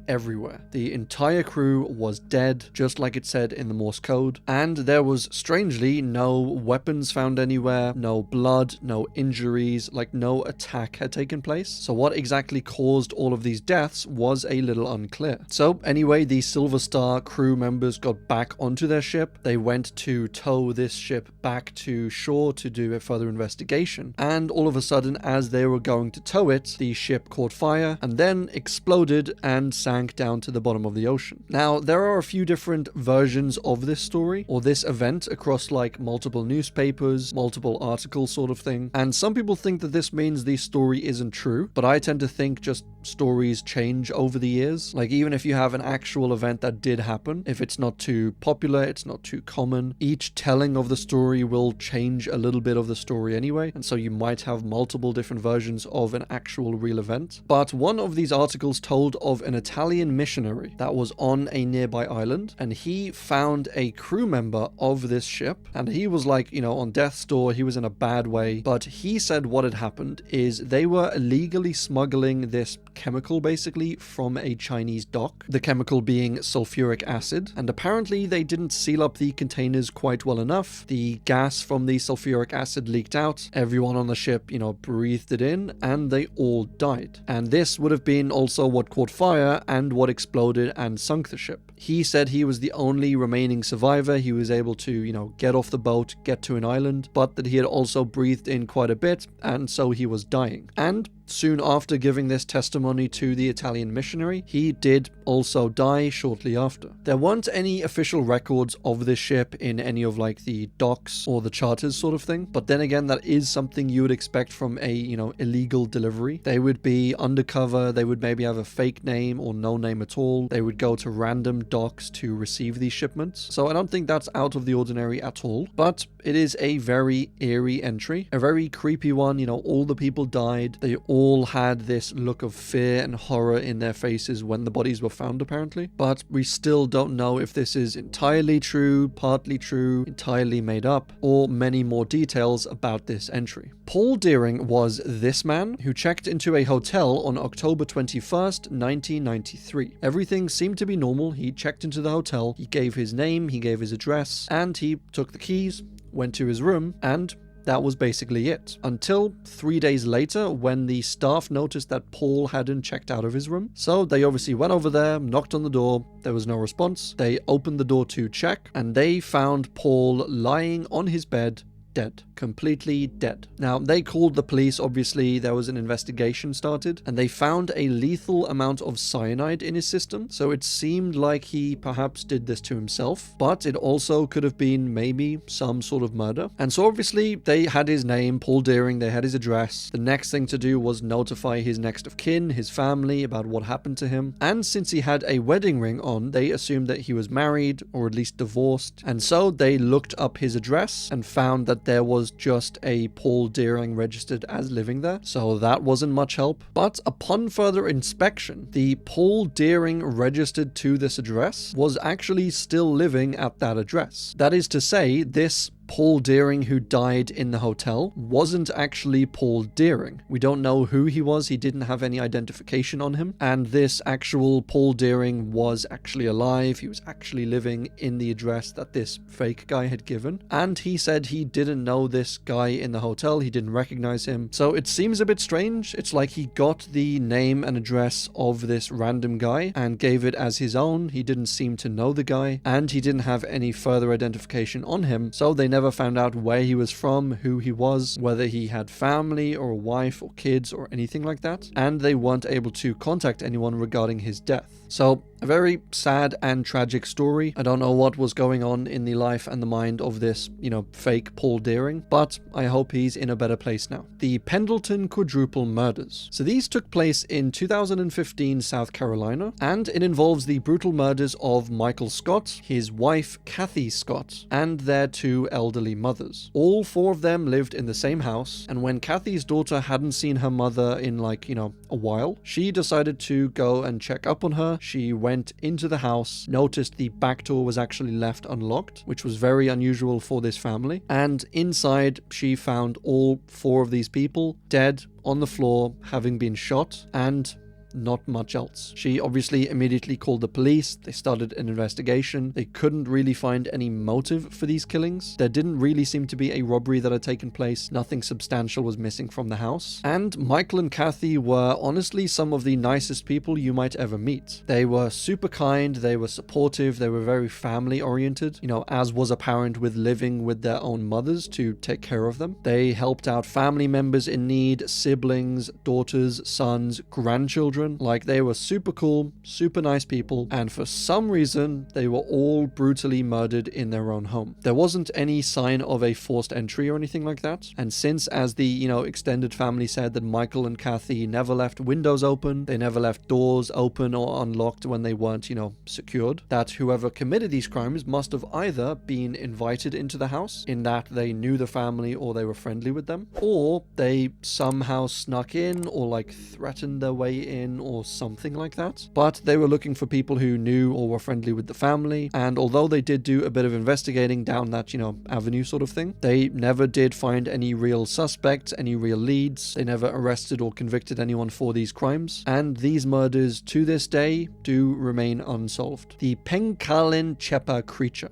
everywhere. The entire crew was dead, just like it said in the Morse code, and there was strangely no weapons found anywhere, no blood, no injuries, like no attack had taken place. So what exactly caused all of these deaths was a little unclear. So anyway, the Silver Star crew members got back onto their ship. They went to tow this ship back to shore to do a further investigation, and all of a sudden, as they were going to tow it, the ship caught fire and then exploded and sank down to the bottom of the ocean. Now, there are a few different versions of this story or this event across like multiple newspapers, multiple articles sort of thing, and some people think that this means the story isn't true, but I tend to think just stories change over the years. Like, even if you have an actual event that did happen, if it's not too popular, it's not too common, each telling of the story will change a little bit of the story anyway, and so you might have multiple different versions of an actual real event. But one of these articles told of an Italian missionary that was on a nearby island, and he found a crew member of this ship, and he was like, on death's door. He was in a bad way, but he said what had happened is they were illegally smuggling this chemical basically from a Chinese dock, the chemical being sulfuric acid, and apparently they didn't seal up the containers quite well enough. The gas from the sulfuric acid leaked out, everyone on the ship, breathed it in, and they all died. And this would have been also what caught fire and what exploded and sunk the ship. He said he was the only remaining survivor. He was able to, get off the boat, get to an island, but that he had also breathed in quite a bit, and so he was dying. And soon after giving this testimony to the Italian missionary, he did also die shortly after. There weren't any official records of this ship in any of like the docks or the charters sort of thing, but then again, that is something you would expect from a, illegal delivery. They would be undercover, they would maybe have a fake name or no name at all. They would go to random docks to receive these shipments. So I don't think that's out of the ordinary at all, but it is a very eerie entry, a very creepy one. All the people died. They all had this look of fear and horror in their faces when the bodies were found, apparently. But we still don't know if this is entirely true, partly true, entirely made up, or many more details about this entry. Paul Deering was this man who checked into a hotel on October 21st, 1993. Everything seemed to be normal. He checked into the hotel, he gave his name, he gave his address, and he took the keys, went to his room, and that was basically it. Until 3 days later, when the staff noticed that Paul hadn't checked out of his room. So they obviously went over there, knocked on the door, there was no response. They opened the door to check, and they found Paul lying on his bed, dead. Completely dead. Now, they called the police, obviously. There was an investigation started, and they found a lethal amount of cyanide in his system. So it seemed like he perhaps did this to himself, but it also could have been maybe some sort of murder. And so obviously they had his name, Paul Deering, they had his address. The next thing to do was notify his next of kin, his family, about what happened to him. And since he had a wedding ring on, they assumed that he was married or at least divorced. And so they looked up his address and found that there was just a Paul Deering registered as living there, so that wasn't much help. But upon further inspection, the Paul Deering registered to this address was actually still living at that address. That is to say, this Paul Deering who died in the hotel wasn't actually Paul Deering. We don't know who he was. He didn't have any identification on him. And this actual Paul Deering was actually alive. He was actually living in the address that this fake guy had given. And he said he didn't know this guy in the hotel. He didn't recognize him. So it seems a bit strange. It's like he got the name and address of this random guy and gave it as his own. He didn't seem to know the guy, and he didn't have any further identification on him. So they never found out where he was from, who he was, whether he had family or a wife or kids or anything like that, and they weren't able to contact anyone regarding his death. So a very sad and tragic story. I don't know what was going on in the life and the mind of this, fake Paul Deering, but I hope he's in a better place now. The Pendleton Quadruple Murders. So these took place in 2015 South Carolina, and it involves the brutal murders of Michael Scott, his wife Kathy Scott, and their two elderly mothers. All four of them lived in the same house, and when Kathy's daughter hadn't seen her mother in a while, she decided to go and check up on her. She went into the house, noticed the back door was actually left unlocked, which was very unusual for this family, and inside she found all four of these people dead on the floor, having been shot, and not much else. She obviously immediately called the police. They started an investigation. They couldn't really find any motive for these killings. There didn't really seem to be a robbery that had taken place. Nothing substantial was missing from the house. And Michael and Kathy were honestly some of the nicest people you might ever meet. They were super kind, they were supportive, they were very family oriented, as was apparent with living with their own mothers to take care of them. They helped out family members in need, siblings, daughters, sons, grandchildren. Like, they were super cool, super nice people, and for some reason they were all brutally murdered in their own home. There wasn't any sign of a forced entry or anything like that, and since, as the extended family said, that Michael and Kathy never left windows open, they never left doors open or unlocked when they weren't secured, that whoever committed these crimes must have either been invited into the house, in that they knew the family or they were friendly with them, or they somehow snuck in or like threatened their way in or something like that. But they were looking for people who knew or were friendly with the family, and although they did do a bit of investigating down that avenue sort of thing, they never did find any real suspects, any real leads. They never arrested or convicted anyone for these crimes, and these murders to this day do remain unsolved. The Pengkalin Chepa creature.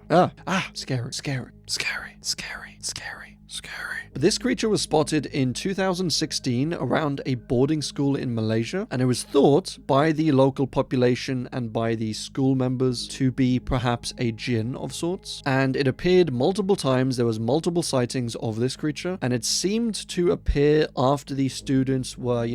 Scary. But this creature was spotted in 2016 around a boarding school in Malaysia, and it was thought by the local population and by the school members to be perhaps a jinn of sorts. And it appeared multiple times. There was multiple sightings of this creature, and it seemed to appear after the students were,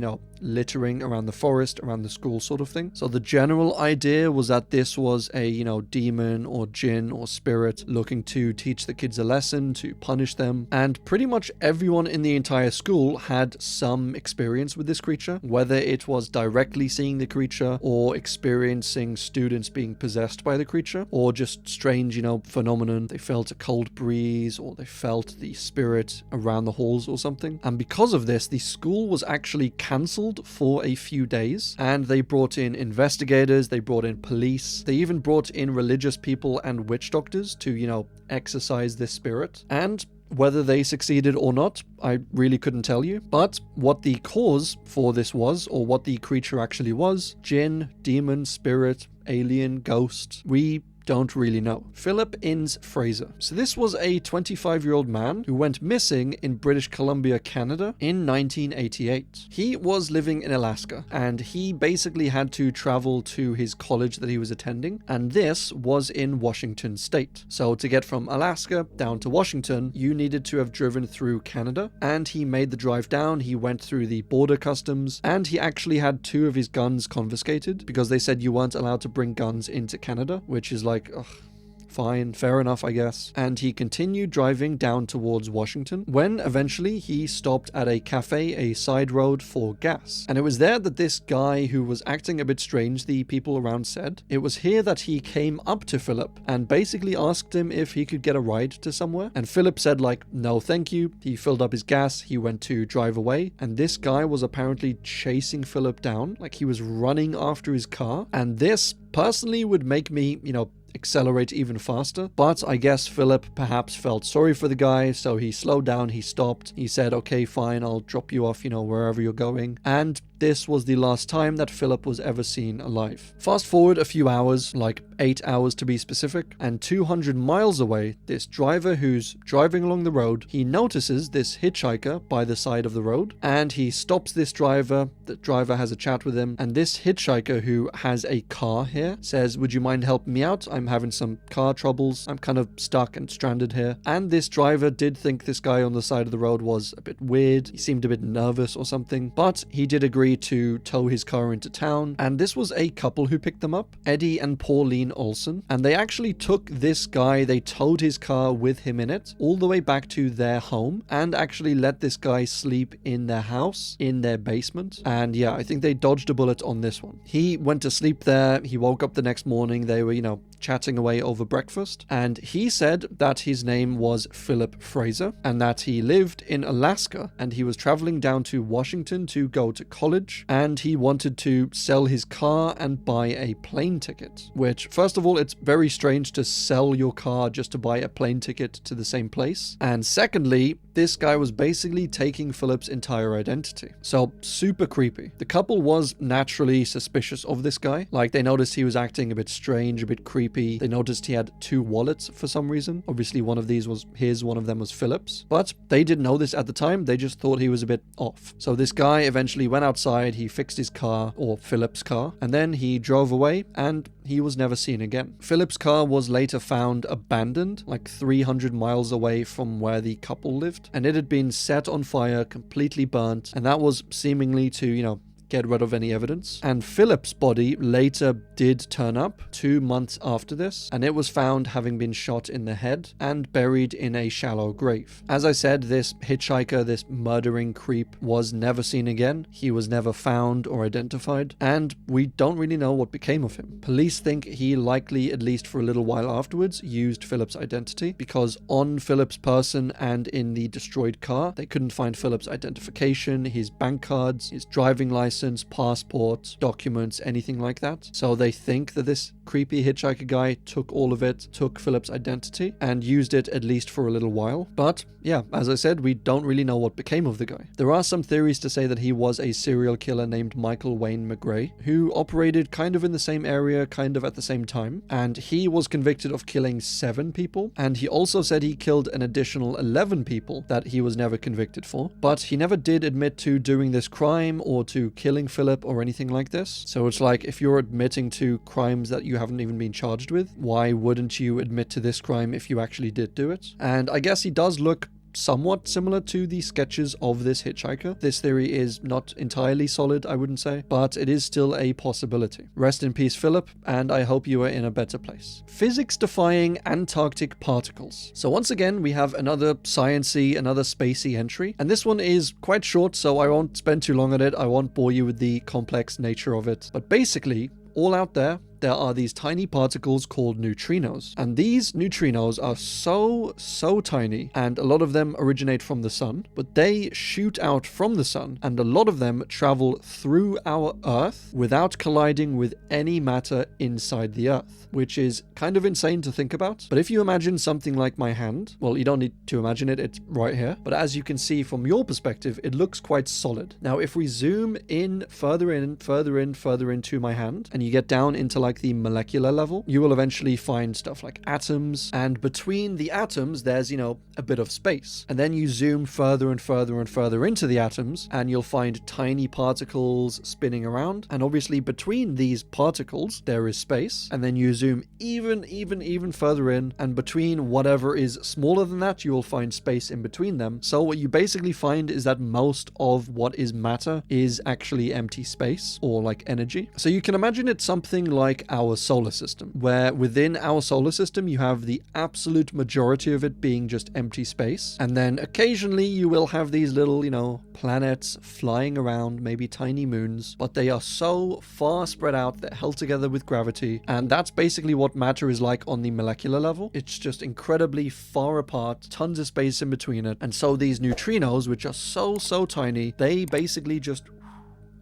littering around the forest, around the school sort of thing. So the general idea was that this was a, demon or jinn or spirit looking to teach the kids a lesson, to punish them. And pretty much everyone in the entire school had some experience with this creature, whether it was directly seeing the creature or experiencing students being possessed by the creature, or just strange, phenomenon. They felt a cold breeze, or they felt the spirit around the halls or something. And because of this, the school was actually cancelled for a few days, and they brought in investigators, they brought in police, they even brought in religious people and witch doctors to, exorcise this spirit. And whether they succeeded or not, I really couldn't tell you. But what the cause for this was, or what the creature actually was, jinn, demon, spirit, alien, ghost, we don't really know. Philip Innes Fraser. So this was a 25-year-old man who went missing in British Columbia, Canada in 1988. He was living in Alaska, and he basically had to travel to his college that he was attending, and this was in Washington state. So to get from Alaska down to Washington, you needed to have driven through Canada, and he made the drive down. He went through the border customs, and he actually had 2 of his guns confiscated because they said you weren't allowed to bring guns into Canada, which is like, ugh. Fine, fair enough, I guess. And he continued driving down towards Washington when eventually he stopped at a cafe, a side road, for gas. And it was there that this guy who was acting a bit strange, the people around said, it was here that he came up to Philip and basically asked him if he could get a ride to somewhere. And Philip said no thank you. He filled up his gas, he went to drive away, and this guy was apparently chasing Philip down, like he was running after his car. And this personally would make me, accelerate even faster. But I guess Philip perhaps felt sorry for the guy, so he slowed down, he stopped, he said, okay, fine, I'll drop you off, wherever you're going. And this was the last time that Philip was ever seen alive. Fast forward a few hours, like 8 hours to be specific, and 200 miles away, this driver who's driving along the road, he notices this hitchhiker by the side of the road, and he stops this driver. The driver has a chat with him, and this hitchhiker, who has a car here, says, would you mind helping me out? I'm having some car troubles. I'm kind of stuck and stranded here. And this driver did think this guy on the side of the road was a bit weird. He seemed a bit nervous or something, but he did agree to tow his car into town. And this was a couple who picked them up, Eddie and Pauline Olson. And they actually took this guy, they towed his car with him in it all the way back to their home, and actually let this guy sleep in their house, in their basement. And yeah, I think they dodged a bullet on this one. He went to sleep there. He woke up the next morning. They were, chatting away over breakfast, and he said that his name was Philip Fraser and that he lived in Alaska and he was traveling down to Washington to go to college, and he wanted to sell his car and buy a plane ticket, which, first of all, it's very strange to sell your car just to buy a plane ticket to the same place, and secondly, this guy was basically taking Philip's entire identity. So super creepy. The couple was naturally suspicious of this guy. Like, they noticed he was acting a bit strange, a bit creepy. They noticed he had 2 wallets for some reason. Obviously one of these was his, one of them was Philip's, but they didn't know this at the time. They just thought he was a bit off. So this guy eventually went outside, he fixed his car, or Philip's car, and then he drove away and he was never seen again. Philip's car was later found abandoned, like 300 miles away from where the couple lived, and it had been set on fire, completely burnt, and that was seemingly to, get rid of any evidence. And Philip's body later did turn up 2 months after this, and it was found having been shot in the head and buried in a shallow grave. As I said, this hitchhiker, this murdering creep, was never seen again. He was never found or identified, and we don't really know what became of him. Police think he likely, at least for a little while afterwards, used Philip's identity, because on Philip's person and in the destroyed car, they couldn't find Philip's identification, his bank cards, his driving license, passport, documents, anything like that. So they think that this creepy hitchhiker guy took all of it, took Philip's identity, and used it at least for a little while. But yeah, as I said, we don't really know what became of the guy. There are some theories to say that he was a serial killer named Michael Wayne McGray, who operated kind of in the same area, kind of at the same time, and he was convicted of killing 7 people, and he also said he killed an additional 11 people that he was never convicted for, but he never did admit to doing this crime or to killing Philip or anything like this. So it's like, if you're admitting to crimes that you haven't even been charged with, why wouldn't you admit to this crime if you actually did do it? And I guess he does look somewhat similar to the sketches of this hitchhiker. This theory is not entirely solid, I wouldn't say, but it is still a possibility. Rest in peace, Philip, and I hope you are in a better place. Physics-defying Antarctic particles. So once again, we have another sciencey, another spacey entry, and this one is quite short, so I won't spend too long on it. I won't bore you with the complex nature of it, but basically, all out there are these tiny particles called neutrinos. And these neutrinos are so tiny, and a lot of them originate from the sun, but they shoot out from the sun, and a lot of them travel through our Earth without colliding with any matter inside the Earth, which is kind of insane to think about. But if you imagine something like my hand, well, you don't need to imagine it, it's right here, but as you can see from your perspective, it looks quite solid. Now, if we zoom in, further into my hand, and you get down into like the molecular level, you will eventually find stuff like atoms, and between the atoms there's, a bit of space. And then you zoom further and further into the atoms, and you'll find tiny particles spinning around, and obviously between these particles there is space. And then you zoom even further in, and between whatever is smaller than that, you will find space in between them. So what you basically find is that most of what is matter is actually empty space, or like energy. So you can imagine it's something like our solar system, where within our solar system you have the absolute majority of it being just empty space, and then occasionally you will have these little, planets flying around, maybe tiny moons, but they are so far spread out, they're held together with gravity, and that's basically what matter is like on the molecular level. It's just incredibly far apart, tons of space in between it, and so these neutrinos, which are so tiny, they basically just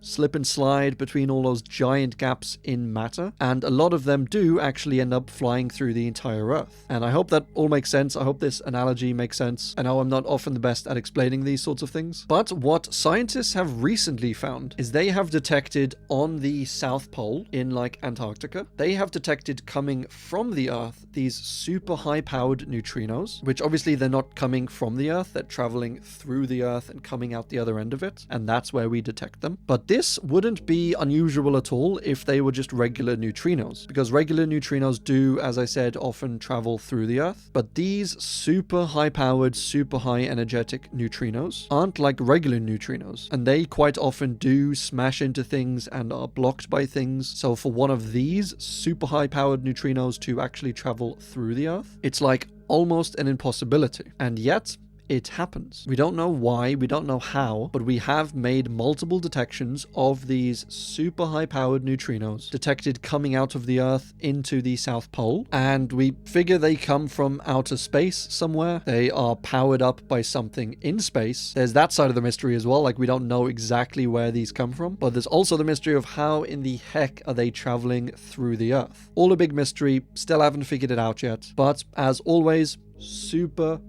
slip and slide between all those giant gaps in matter, and a lot of them do actually end up flying through the entire Earth. And I hope that all makes sense. I hope this analogy makes sense. I know I'm not often the best at explaining these sorts of things, but what scientists have recently found is they have detected on the South Pole in like Antarctica, they have detected coming from the Earth these super high powered neutrinos, which obviously they're not coming from the Earth, they're traveling through the Earth and coming out the other end of it, and that's where we detect them. But this wouldn't be unusual at all if they were just regular neutrinos, because regular neutrinos do, as I said, often travel through the Earth, but these super high-powered, super high-energetic neutrinos aren't like regular neutrinos, and they quite often do smash into things and are blocked by things. So for one of these super high-powered neutrinos to actually travel through the Earth, it's like almost an impossibility, and yet it happens. We don't know why, we don't know how, but we have made multiple detections of these super high-powered neutrinos detected coming out of the Earth into the South Pole, and we figure they come from outer space somewhere. They are powered up by something in space. There's that side of the mystery as well, like we don't know exactly where these come from, but there's also the mystery of how in the heck are they traveling through the Earth. All a big mystery, still haven't figured it out yet, but as always, super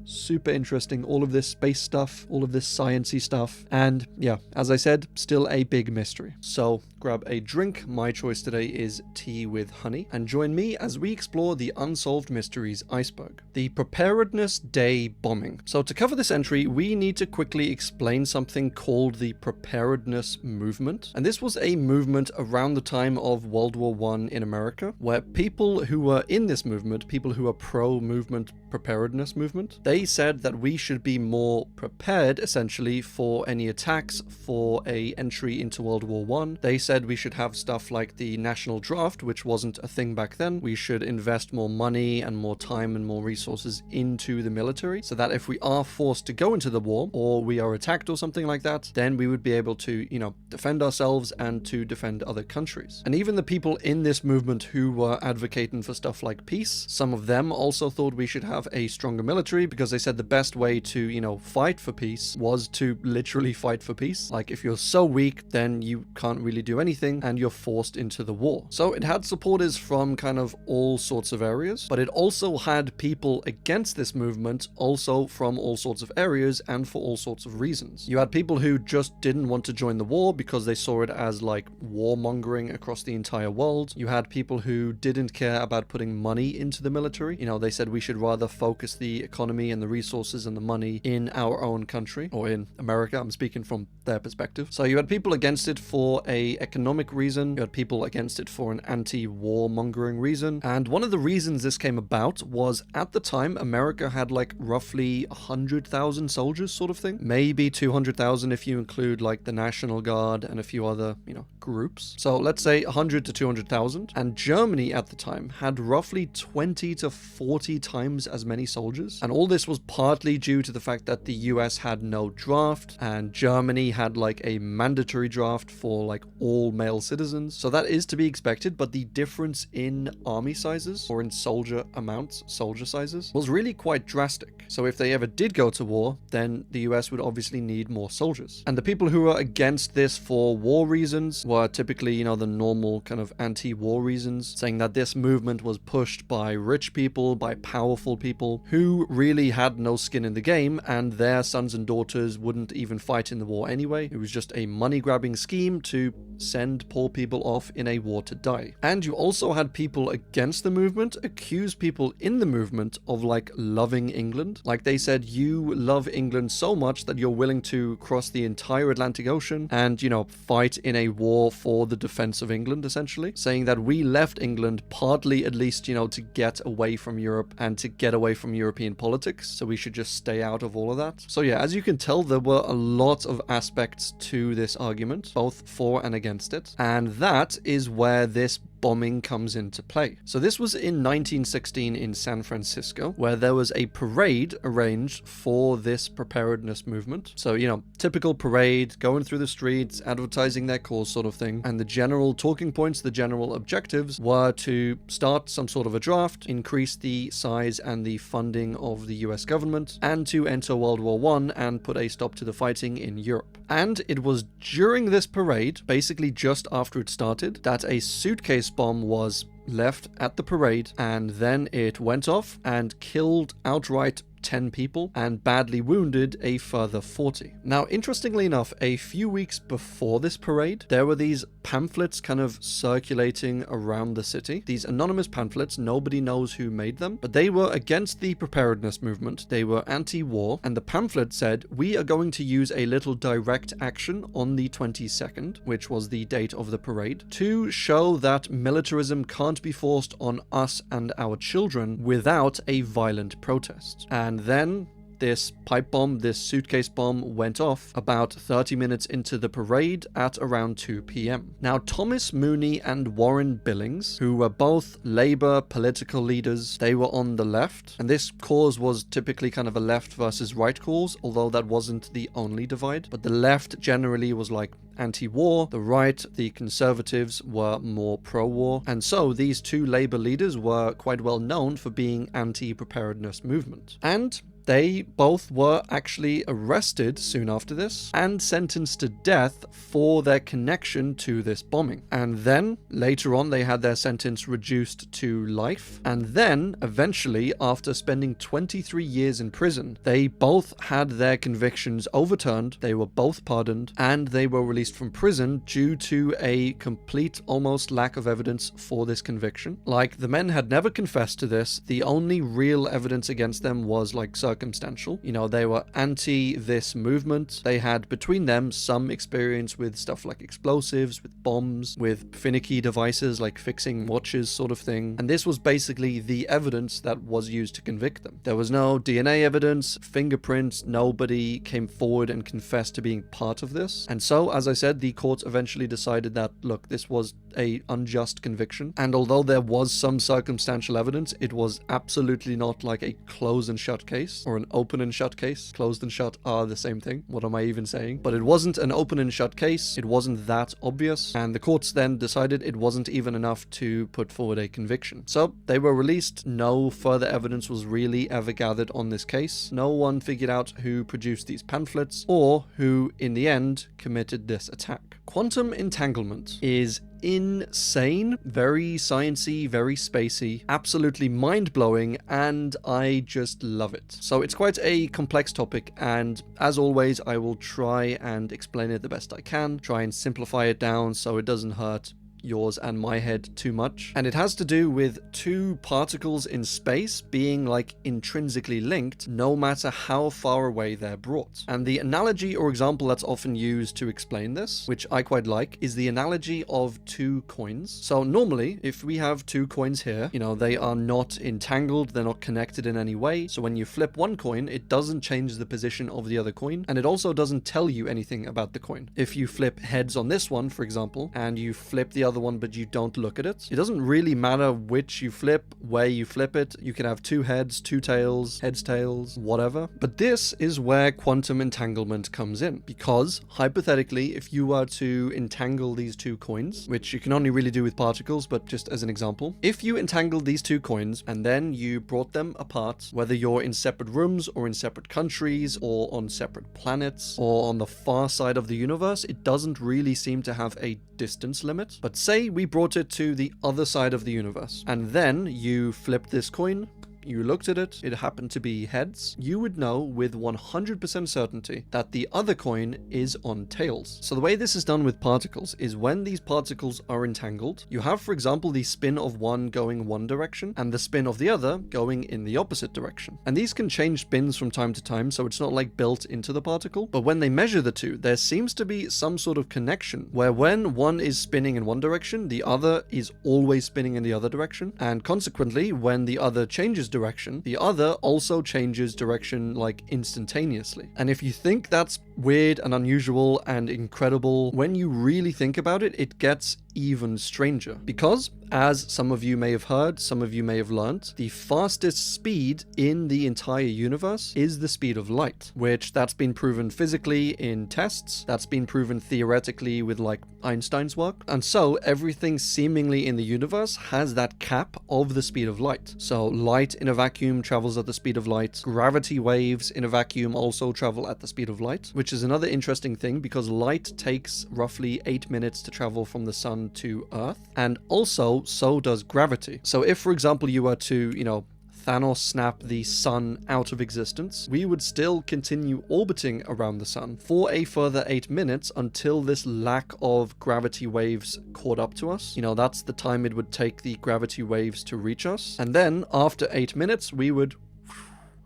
interesting. All of this space stuff, all of this sciencey stuff. And yeah, as I said, still a big mystery. So grab a drink. My choice today is tea with honey. And join me as we explore the Unsolved Mysteries Iceberg. The Preparedness Day bombing. So to cover this entry, we need to quickly explain something called the Preparedness Movement. And this was a movement around the time of World War I in America, where people who were in this movement, people who are pro-movement preparedness movement, they said that we should be more prepared essentially for any attacks, for a entry into World War I. They said we should have stuff like the national draft, which wasn't a thing back then. We should invest more money and more time and more resources into the military so that if we are forced to go into the war or we are attacked or something like that, then we would be able to, defend ourselves and to defend other countries. And even the people in this movement who were advocating for stuff like peace, some of them also thought we should have a stronger military because they said the best way to, fight for peace was to literally fight for peace. Like if you're so weak, then you can't really do anything and you're forced into the war. So it had supporters from kind of all sorts of areas, but it also had people against this movement also from all sorts of areas and for all sorts of reasons. You had people who just didn't want to join the war because they saw it as like warmongering across the entire world. You had people who didn't care about putting money into the military. They said we should rather focus the economy and the resources and the money in our own country, or in America. I'm speaking from their perspective. So you had people against it for a economic reason. You had people against it for an anti-war mongering reason. And one of the reasons this came about was at the time, America had like roughly 100,000 soldiers sort of thing. Maybe 200,000 if you include like the National Guard and a few other, groups. So let's say 100 to 200,000. And Germany at the time had roughly 20 to 40 times as many soldiers. And all this was partly due to the fact that the US had no draft and Germany had like a mandatory draft for like all male citizens. So that is to be expected, but the difference in army sizes or in soldier amounts, soldier sizes, was really quite drastic. So if they ever did go to war, then the US would obviously need more soldiers. And the people who were against this for war reasons were typically, the normal kind of anti-war reasons, saying that this movement was pushed by rich people, by powerful people who really had no skin in the game, and their sons and daughters wouldn't even fight in the war anyway. It was just a money-grabbing scheme to send poor people off in a war to die. And you also had people against the movement accuse people in the movement of like loving England. Like they said, you love England so much that you're willing to cross the entire Atlantic Ocean and, fight in a war for the defense of England, essentially, saying that we left England partly at least, to get away from Europe and to get away from European politics, so we should just stay out of all of that. So yeah, as you can tell, there were a lot of aspects to this argument, both for and against it, and that is where this bombing comes into play. So this was in 1916 in San Francisco, where there was a parade arranged for this preparedness movement. So, typical parade, going through the streets, advertising their cause sort of thing. And the general talking points, the general objectives were to start some sort of a draft, increase the size and the funding of the US government, and to enter World War I and put a stop to the fighting in Europe. And it was during this parade, basically just after it started, that a suitcase bomb was left at the parade, and then it went off and killed outright 10 people and badly wounded a further 40. Now, interestingly enough, a few weeks before this parade, there were these pamphlets kind of circulating around the city. These anonymous pamphlets, nobody knows who made them, but they were against the preparedness movement. They were anti-war, and the pamphlet said, we are going to use a little direct action on the 22nd, which was the date of the parade, to show that militarism can't be forced on us and our children without a violent protest. And then this pipe bomb, this suitcase bomb, went off about 30 minutes into the parade at around 2 p.m. Now, Thomas Mooney and Warren Billings, who were both Labour political leaders, they were on the left, and this cause was typically kind of a left versus right cause, although that wasn't the only divide. But the left generally was like anti-war, the right, the conservatives, were more pro-war, and so these two Labour leaders were quite well known for being anti-preparedness movement. And They both were actually arrested soon after this and sentenced to death for their connection to this bombing. And then later on they had their sentence reduced to life. And then eventually, after spending 23 years in prison, they both had their convictions overturned, they were both pardoned, and they were released from prison due to a complete almost lack of evidence for this conviction. Like, the men had never confessed to this. The only real evidence against them was like circumstantial. You know, they were anti this movement. They had between them some experience with stuff like explosives, with bombs, with finicky devices like fixing watches sort of thing. And this was basically the evidence that was used to convict them. There was no DNA evidence, fingerprints, nobody came forward and confessed to being part of this. And so, as I said, the courts eventually decided that, look, this was a unjust conviction. And although there was some circumstantial evidence, it was absolutely not like a close and shut case or an open and shut case. Closed and shut are the same thing. What am I even saying? But it wasn't an open and shut case. It wasn't that obvious. And the courts then decided it wasn't even enough to put forward a conviction. So they were released. No further evidence was really ever gathered on this case. No one figured out who produced these pamphlets or who, in the end, committed this attack. Quantum entanglement is insane, very sciencey, very spacey, absolutely mind-blowing, and I just love it. So it's quite a complex topic, and as always, I will try and explain it the best I can, try and simplify it down so it doesn't hurt yours and my head too much. And it has to do with two particles in space being like intrinsically linked no matter how far away they're brought. And the analogy or example that's often used to explain this, which I quite like, is the analogy of two coins. So normally if we have two coins here, you know, they are not entangled, they're not connected in any way. So when you flip one coin, it doesn't change the position of the other coin, and it also doesn't tell you anything about the coin. If you flip heads on this one, for example, and you flip the other one but you don't look at it, it doesn't really matter which you flip, where you flip it. You can have two heads, two tails, heads, tails, whatever. But this is where quantum entanglement comes in, because hypothetically, if you were to entangle these two coins, which you can only really do with particles, but just as an example, if you entangled these two coins and then you brought them apart, whether you're in separate rooms or in separate countries or on separate planets or on the far side of the universe, it doesn't really seem to have a distance limit. But say we brought it to the other side of the universe, and then you flipped this coin, you looked at it, it happened to be heads, you would know with 100% certainty that the other coin is on tails. So the way this is done with particles is when these particles are entangled, you have, for example, the spin of one going one direction and the spin of the other going in the opposite direction. And these can change spins from time to time, so it's not like built into the particle. But when they measure the two, there seems to be some sort of connection where when one is spinning in one direction, the other is always spinning in the other direction. And consequently, when the other changes direction, the other also changes direction like instantaneously. And if you think that's weird and unusual and incredible, when you really think about it, it gets even stranger. Because, as some of you may have heard, some of you may have learnt, the fastest speed in the entire universe is the speed of light, which that's been proven physically in tests, that's been proven theoretically with like Einstein's work. And so everything seemingly in the universe has that cap of the speed of light. So light in a vacuum travels at the speed of light. Gravity waves in a vacuum also travel at the speed of light, which is another interesting thing because light takes roughly 8 minutes to travel from the sun to Earth, and also so does gravity. So if, for example, you were to, Thanos snap the sun out of existence, we would still continue orbiting around the sun for a further 8 minutes until this lack of gravity waves caught up to us. That's the time it would take the gravity waves to reach us. And then after 8 minutes, we would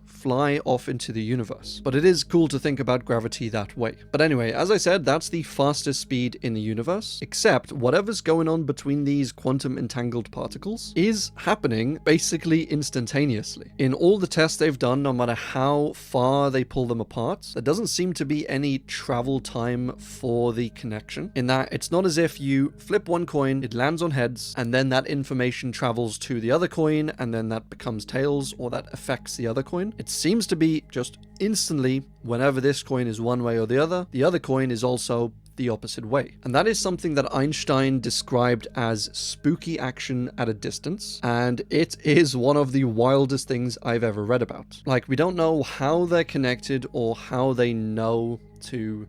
fly off into the universe. But it is cool to think about gravity that way. But anyway, as I said, that's the fastest speed in the universe, except whatever's going on between these quantum entangled particles is happening basically instantaneously. In all the tests they've done, no matter how far they pull them apart, there doesn't seem to be any travel time for the connection, in that it's not as if you flip one coin, it lands on heads, and then that information travels to the other coin, and then that becomes tails, or that affects the other coin. It seems to be just instantly, whenever this coin is one way or the other coin is also the opposite way. And that is something that Einstein described as spooky action at a distance, and it is one of the wildest things I've ever read about. Like, we don't know how they're connected or how they know to,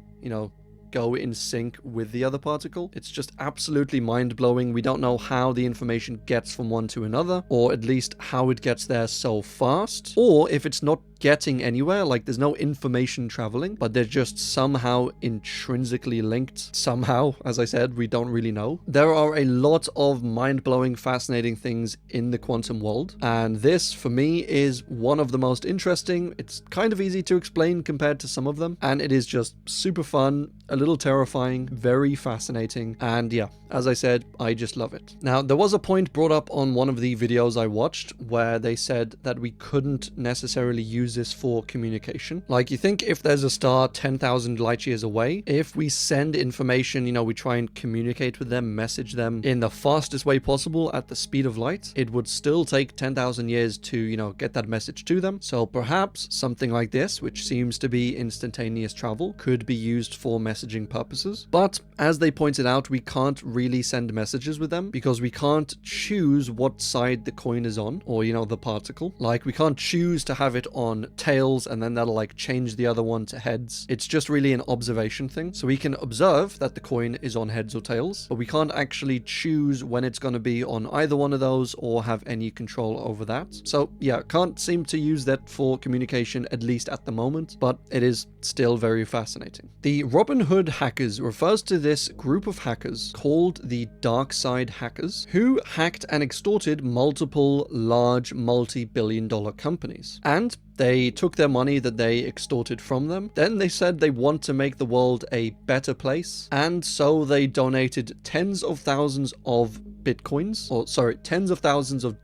go in sync with the other particle. It's just absolutely mind-blowing. We don't know how the information gets from one to another, or at least how it gets there so fast, or if it's not getting anywhere, like there's no information traveling, but they're just somehow intrinsically linked. Somehow, as I said, we don't really know. There are a lot of mind-blowing, fascinating things in the quantum world, and this, for me, is one of the most interesting. It's kind of easy to explain compared to some of them, and it is just super fun, a little terrifying, very fascinating, and yeah, as I said, I just love it. Now, there was a point brought up on one of the videos I watched where they said that we couldn't necessarily use this for communication. Like, you think if there's a star 10,000 light years away, if we send information, we try and communicate with them, message them in the fastest way possible at the speed of light, it would still take 10,000 years to, get that message to them. So perhaps something like this, which seems to be instantaneous travel, could be used for messaging purposes. But as they pointed out, we can't really send messages with them because we can't choose what side the coin is on, or, the particle. Like, we can't choose to have it on tails and then that'll change the other one to heads. It's just really an observation thing. So we can observe that the coin is on heads or tails, but we can't actually choose when it's going to be on either one of those or have any control over that. So yeah, can't seem to use that for communication, at least at the moment, but it is still very fascinating. The Robin Hood hackers refers to this group of hackers called the Dark Side hackers, who hacked and extorted multiple large multi-billion-dollar companies. And they took their money that they extorted from them. Then they said they want to make the world a better place. And so they donated tens of thousands of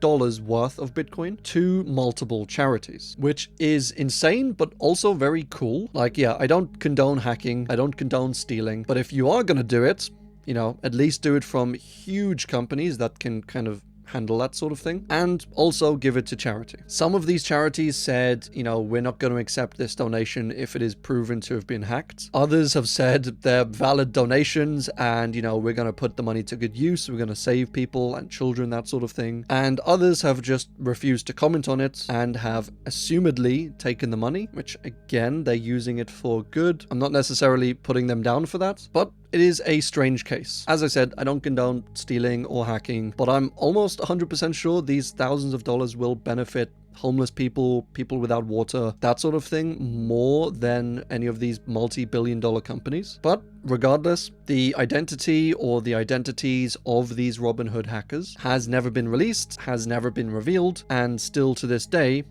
dollars worth of Bitcoin to multiple charities, which is insane, but also very cool. Like, yeah, I don't condone hacking. I don't condone stealing. But if you are going to do it, at least do it from huge companies that can kind of handle that sort of thing, and also give it to charity. Some of these charities said, we're not going to accept this donation if it is proven to have been hacked. Others have said they're valid donations and, we're going to put the money to good use, we're going to save people and children, that sort of thing. And others have just refused to comment on it and have assumedly taken the money, which again, they're using it for good. I'm not necessarily putting them down for that, but it is a strange case. As I said, I don't condone stealing or hacking, but I'm almost 100% sure these thousands of dollars will benefit homeless people, people without water, that sort of thing, more than any of these multi-billion-dollar companies. But regardless, the identity or the identities of these Robin Hood hackers has never been released, has never been revealed, and still to this day,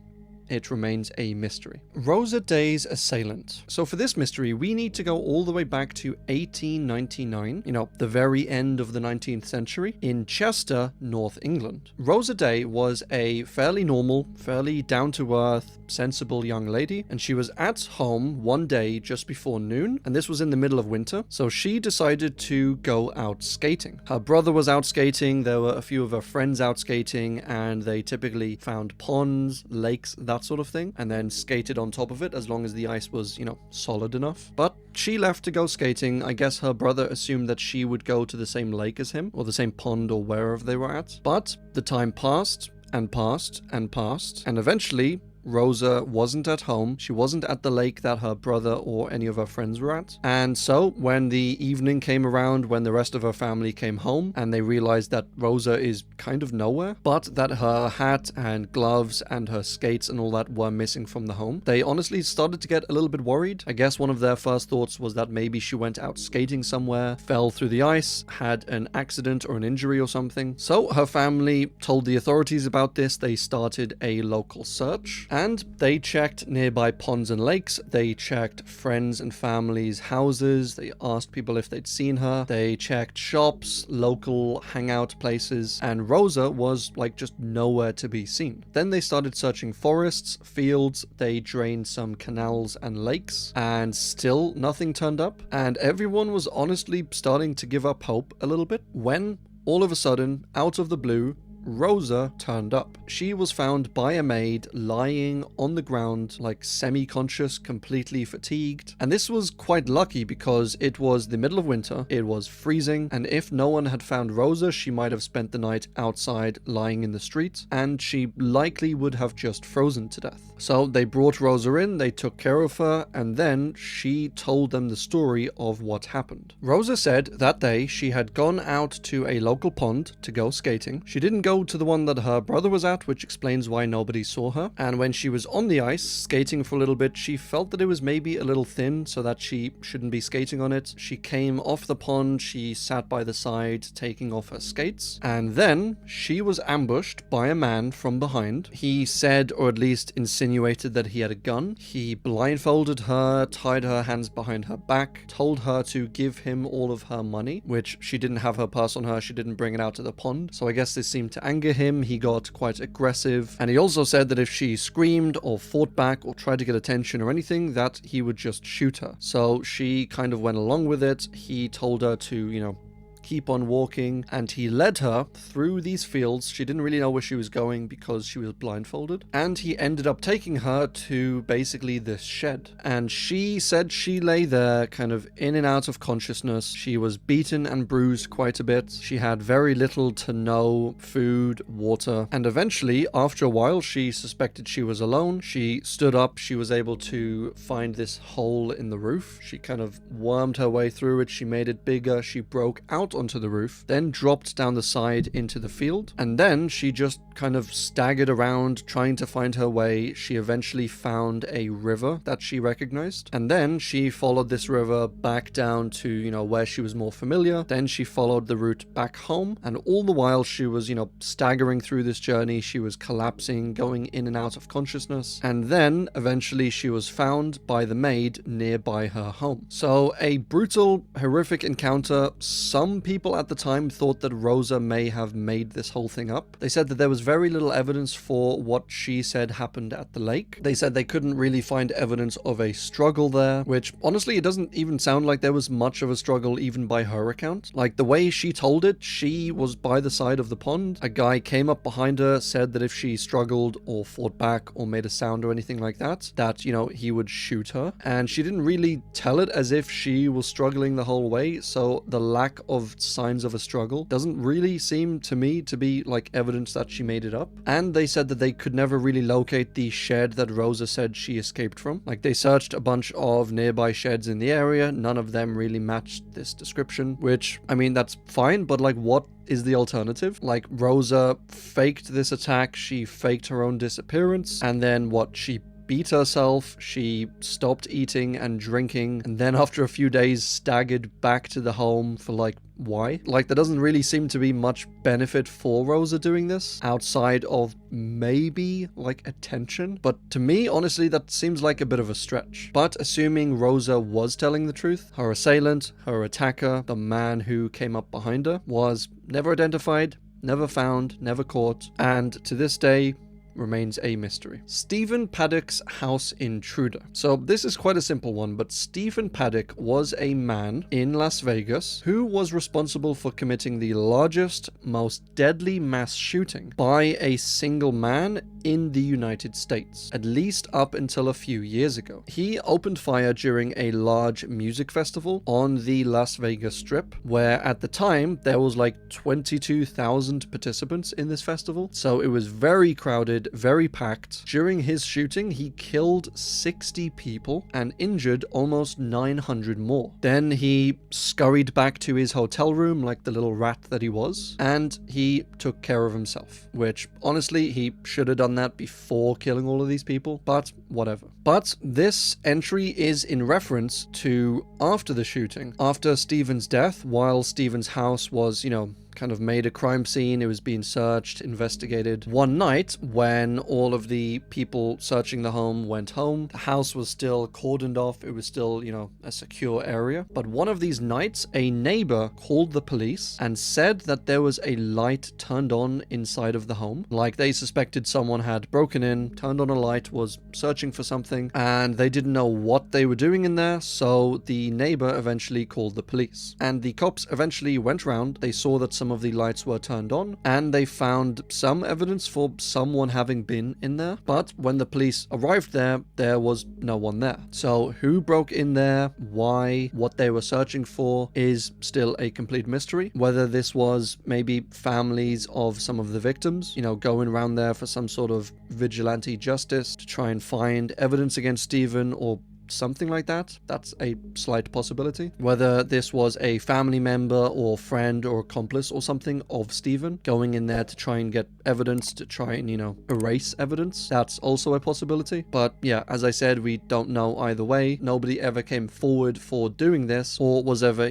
it remains a mystery. Rosa Day's assailant. So for this mystery, we need to go all the way back to 1899, the very end of the 19th century, in Chester, North England. Rosa Day was a fairly normal, fairly down-to-earth, sensible young lady, and she was at home one day just before noon, and this was in the middle of winter, so she decided to go out skating. Her brother was out skating, there were a few of her friends out skating, and they typically found ponds, lakes, that sort of thing, and then skated on top of it as long as the ice was, solid enough. But she left to go skating. I guess her brother assumed that she would go to the same lake as him, or the same pond or wherever they were at. But the time passed, and passed, and passed, and eventually Rosa wasn't at home. She wasn't at the lake that her brother or any of her friends were at. And so when the evening came around, when the rest of her family came home and they realized that Rosa is kind of nowhere, but that her hat and gloves and her skates and all that were missing from the home, they honestly started to get a little bit worried. I guess one of their first thoughts was that maybe she went out skating somewhere, fell through the ice, had an accident or an injury or something. So her family told the authorities about this. They started a local search. And they checked nearby ponds and lakes, they checked friends and family's houses, they asked people if they'd seen her, they checked shops, local hangout places, and Rosa was just nowhere to be seen. Then they started searching forests, fields, they drained some canals and lakes, and still nothing turned up, and everyone was honestly starting to give up hope a little bit, when all of a sudden, out of the blue, Rosa turned up. She was found by a maid lying on the ground, like semi-conscious, completely fatigued. And this was quite lucky because it was the middle of winter, it was freezing, and if no one had found Rosa, she might have spent the night outside lying in the street, and she likely would have just frozen to death. So they brought Rosa in, they took care of her, and then she told them the story of what happened. Rosa said that day she had gone out to a local pond to go skating. She didn't go to the one that her brother was at, which explains why nobody saw her. And when she was on the ice, skating for a little bit, she felt that it was maybe a little thin, so that she shouldn't be skating on it. She came off the pond, she sat by the side, taking off her skates, and then she was ambushed by a man from behind. He said, or at least insinuated, that he had a gun. He blindfolded her, tied her hands behind her back, told her to give him all of her money, which she didn't have her purse on her, she didn't bring it out to the pond. So I guess this seemed to anger him. He got quite aggressive, and he also said that if she screamed or fought back or tried to get attention or anything, that he would just shoot her. So she kind of went along with it. He told her to, keep on walking, and he led her through these fields. She didn't really know where she was going because she was blindfolded, and he ended up taking her to basically this shed, and she said she lay there kind of in and out of consciousness. She was beaten and bruised quite a bit. She had very little to no food, water, and eventually, after a while, she suspected she was alone. She stood up. She was able to find this hole in the roof. She kind of wormed her way through it. She made it bigger. She broke out onto the roof, then dropped down the side into the field, and then she just kind of staggered around trying to find her way. She eventually found a river that she recognized, and then she followed this river back down to, where she was more familiar. Then she followed the route back home, and all the while she was, staggering through this journey. She was collapsing, going in and out of consciousness, and then eventually she was found by the maid nearby her home. So a brutal, horrific encounter. Some people at the time thought that Rosa may have made this whole thing up. They said that there was very little evidence for what she said happened at the lake. They said they couldn't really find evidence of a struggle there, which honestly, it doesn't even sound like there was much of a struggle even by her account. Like the way she told it, she was by the side of the pond. A guy came up behind her, said that if she struggled or fought back or made a sound or anything like that, he would shoot her. And she didn't really tell it as if she was struggling the whole way, so the lack of signs of a struggle doesn't really seem to me to be like evidence that she made it up. And they said that they could never really locate the shed that Rosa said she escaped from. Like they searched a bunch of nearby sheds in the area, none of them really matched this description, which, I mean, that's fine, but like what is the alternative? Like Rosa faked this attack, she faked her own disappearance, and then she beat herself, she stopped eating and drinking, and then after a few days staggered back to the home for why? Like there doesn't really seem to be much benefit for Rosa doing this outside of maybe attention, but to me honestly that seems like a bit of a stretch. But assuming Rosa was telling the truth, her assailant, her attacker, the man who came up behind her, was never identified, never found, never caught, and to this day remains a mystery. Stephen Paddock's house intruder. So this is quite a simple one, but Stephen Paddock was a man in Las Vegas who was responsible for committing the largest, most deadly mass shooting by a single man in the United States, at least up until a few years ago. He opened fire during a large music festival on the Las Vegas Strip, where at the time there was 22,000 participants in this festival, so it was very crowded, very packed. During his shooting, he killed 60 people and injured almost 900 more. Then he scurried back to his hotel room like the little rat that he was, and he took care of himself, which honestly, he should have done that before killing all of these people, but whatever. But this entry is in reference to after the shooting, after Stephen's death, while Stephen's house was, kind of made a crime scene. It was being searched, investigated. One night, when all of the people searching the home went home, the house was still cordoned off. It was still, a secure area. But one of these nights, a neighbor called the police and said that there was a light turned on inside of the home. Like they suspected someone had broken in, turned on a light, was searching for something, and they didn't know what they were doing in there. So the neighbor eventually called the police. And the cops eventually went round. They saw that some of the lights were turned on, and they found some evidence for someone having been in there. But when the police arrived there, there was no one there. So who broke in there, why, what they were searching for is still a complete mystery. Whether this was maybe families of some of the victims, going around there for some sort of vigilante justice to try and find evidence against Stephen or something like that. That's a slight possibility. Whether this was a family member or friend or accomplice or something of Stephen going in there to try and get evidence, to try and, erase evidence, that's also a possibility. But yeah, as I said, we don't know either way. Nobody ever came forward for doing this or was ever,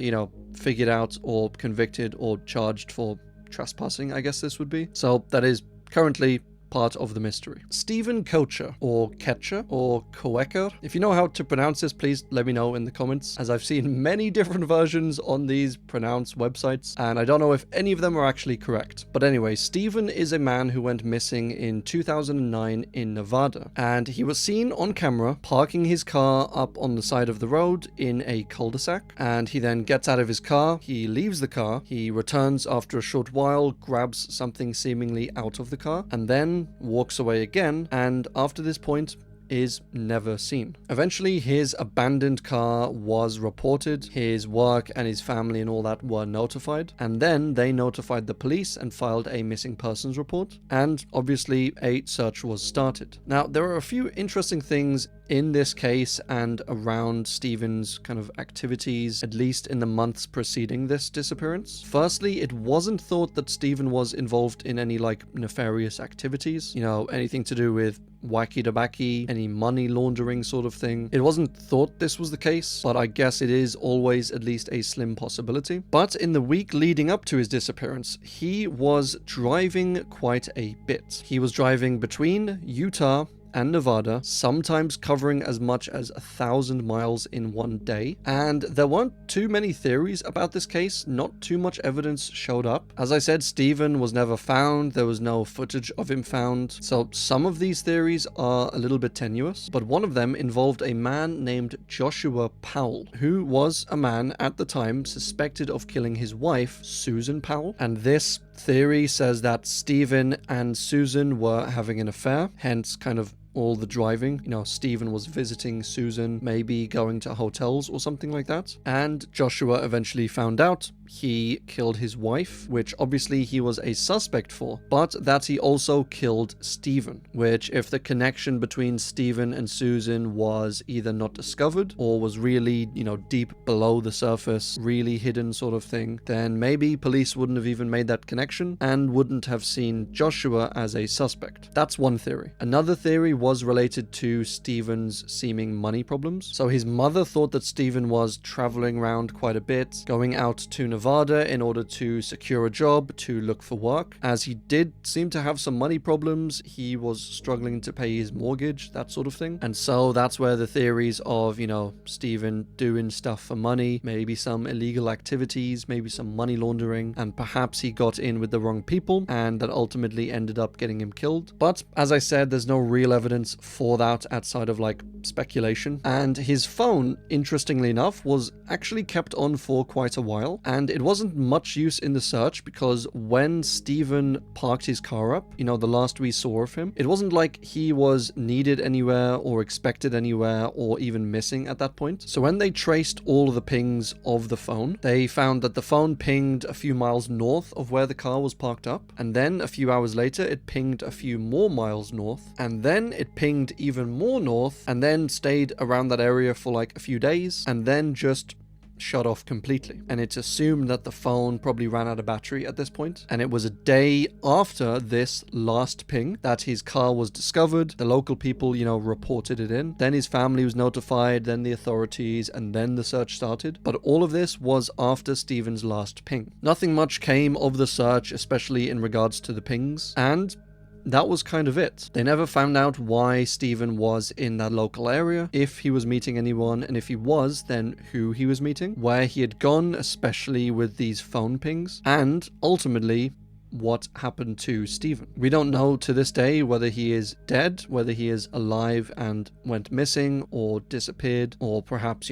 figured out or convicted or charged for trespassing, I guess this would be. So that is currently part of the mystery. Stephen Kocher, or Ketcher, or Koecker. If you know how to pronounce this, please let me know in the comments, as I've seen many different versions on these pronounce websites, and I don't know if any of them are actually correct. But anyway, Stephen is a man who went missing in 2009 in Nevada, and he was seen on camera parking his car up on the side of the road in a cul-de-sac, and he then gets out of his car, he leaves the car, he returns after a short while, grabs something seemingly out of the car, and then walks away again, and after this point is never seen. Eventually, his abandoned car was reported, his work and his family and all that were notified, and then they notified the police and filed a missing persons report, and obviously a search was started. Now, there are a few interesting things in this case and around Stephen's kind of activities, at least in the months preceding this disappearance. Firstly, it wasn't thought that Stephen was involved in any nefarious activities, anything to do with wacky-tobacco, any money laundering sort of thing. It wasn't thought this was the case, but I guess it is always at least a slim possibility. But in the week leading up to his disappearance, he was driving quite a bit. He was driving between Utah and Nevada, sometimes covering as much as 1,000 miles in one day. And there weren't too many theories about this case, not too much evidence showed up. As I said, Stephen was never found, there was no footage of him found, so some of these theories are a little bit tenuous, but one of them involved a man named Joshua Powell, who was a man at the time suspected of killing his wife, Susan Powell, and this theory says that Stephen and Susan were having an affair, hence kind of all the driving. Stephen was visiting Susan, maybe going to hotels or something like that. And Joshua eventually found out he killed his wife, which obviously he was a suspect for, but that he also killed Stephen, which if the connection between Stephen and Susan was either not discovered or was really, deep below the surface, really hidden sort of thing, then maybe police wouldn't have even made that connection and wouldn't have seen Joshua as a suspect. That's one theory. Another theory was related to Stephen's seeming money problems. So his mother thought that Stephen was traveling around quite a bit, going out to Nevada in order to secure a job, to look for work. As he did seem to have some money problems, he was struggling to pay his mortgage, that sort of thing. And so that's where the theories of, Stephen doing stuff for money, maybe some illegal activities, maybe some money laundering, and perhaps he got in with the wrong people, and that ultimately ended up getting him killed. But as I said, there's no real evidence for that outside of speculation. And his phone, interestingly enough, was actually kept on for quite a while, and it wasn't much use in the search because when Stephen parked his car up, the last we saw of him, it wasn't like he was needed anywhere or expected anywhere or even missing at that point. So when they traced all of the pings of the phone, they found that the phone pinged a few miles north of where the car was parked up, and then a few hours later it pinged a few more miles north, and then it pinged even more north, and then stayed around that area for a few days, and then just shut off completely. And it's assumed that the phone probably ran out of battery at this point. And it was a day after this last ping that his car was discovered. The local people, reported it in. Then his family was notified, then the authorities, and then the search started. But all of this was after Stephen's last ping. Nothing much came of the search, especially in regards to the pings. And that was kind of it. They never found out why Stephen was in that local area, if he was meeting anyone, and if he was, then who he was meeting, where he had gone, especially with these phone pings, and ultimately what happened to Stephen. We don't know to this day whether he is dead, whether he is alive and went missing or disappeared, or perhaps,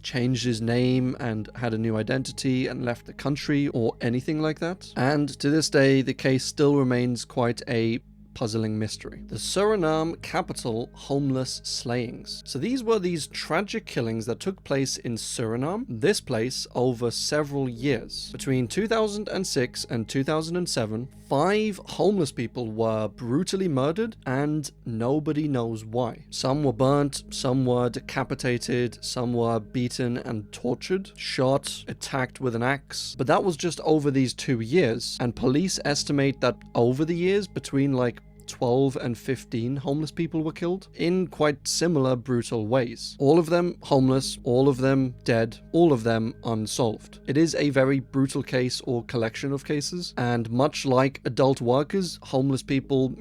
changed his name and had a new identity and left the country or anything like that. And to this day, the case still remains quite a puzzling mystery. The Suriname capital homeless slayings. So these were these tragic killings that took place in Suriname, this place, over several years. Between 2006 and 2007, 5 homeless people were brutally murdered and nobody knows why. Some were burnt, some were decapitated, some were beaten and tortured, shot, attacked with an axe. But that was just over these 2 years, and police estimate that over the years, between like 12 and 15 homeless people were killed in quite similar brutal ways. All of them homeless, all of them dead, all of them unsolved. It is a very brutal case or collection of cases, and much like adult workers, homeless people,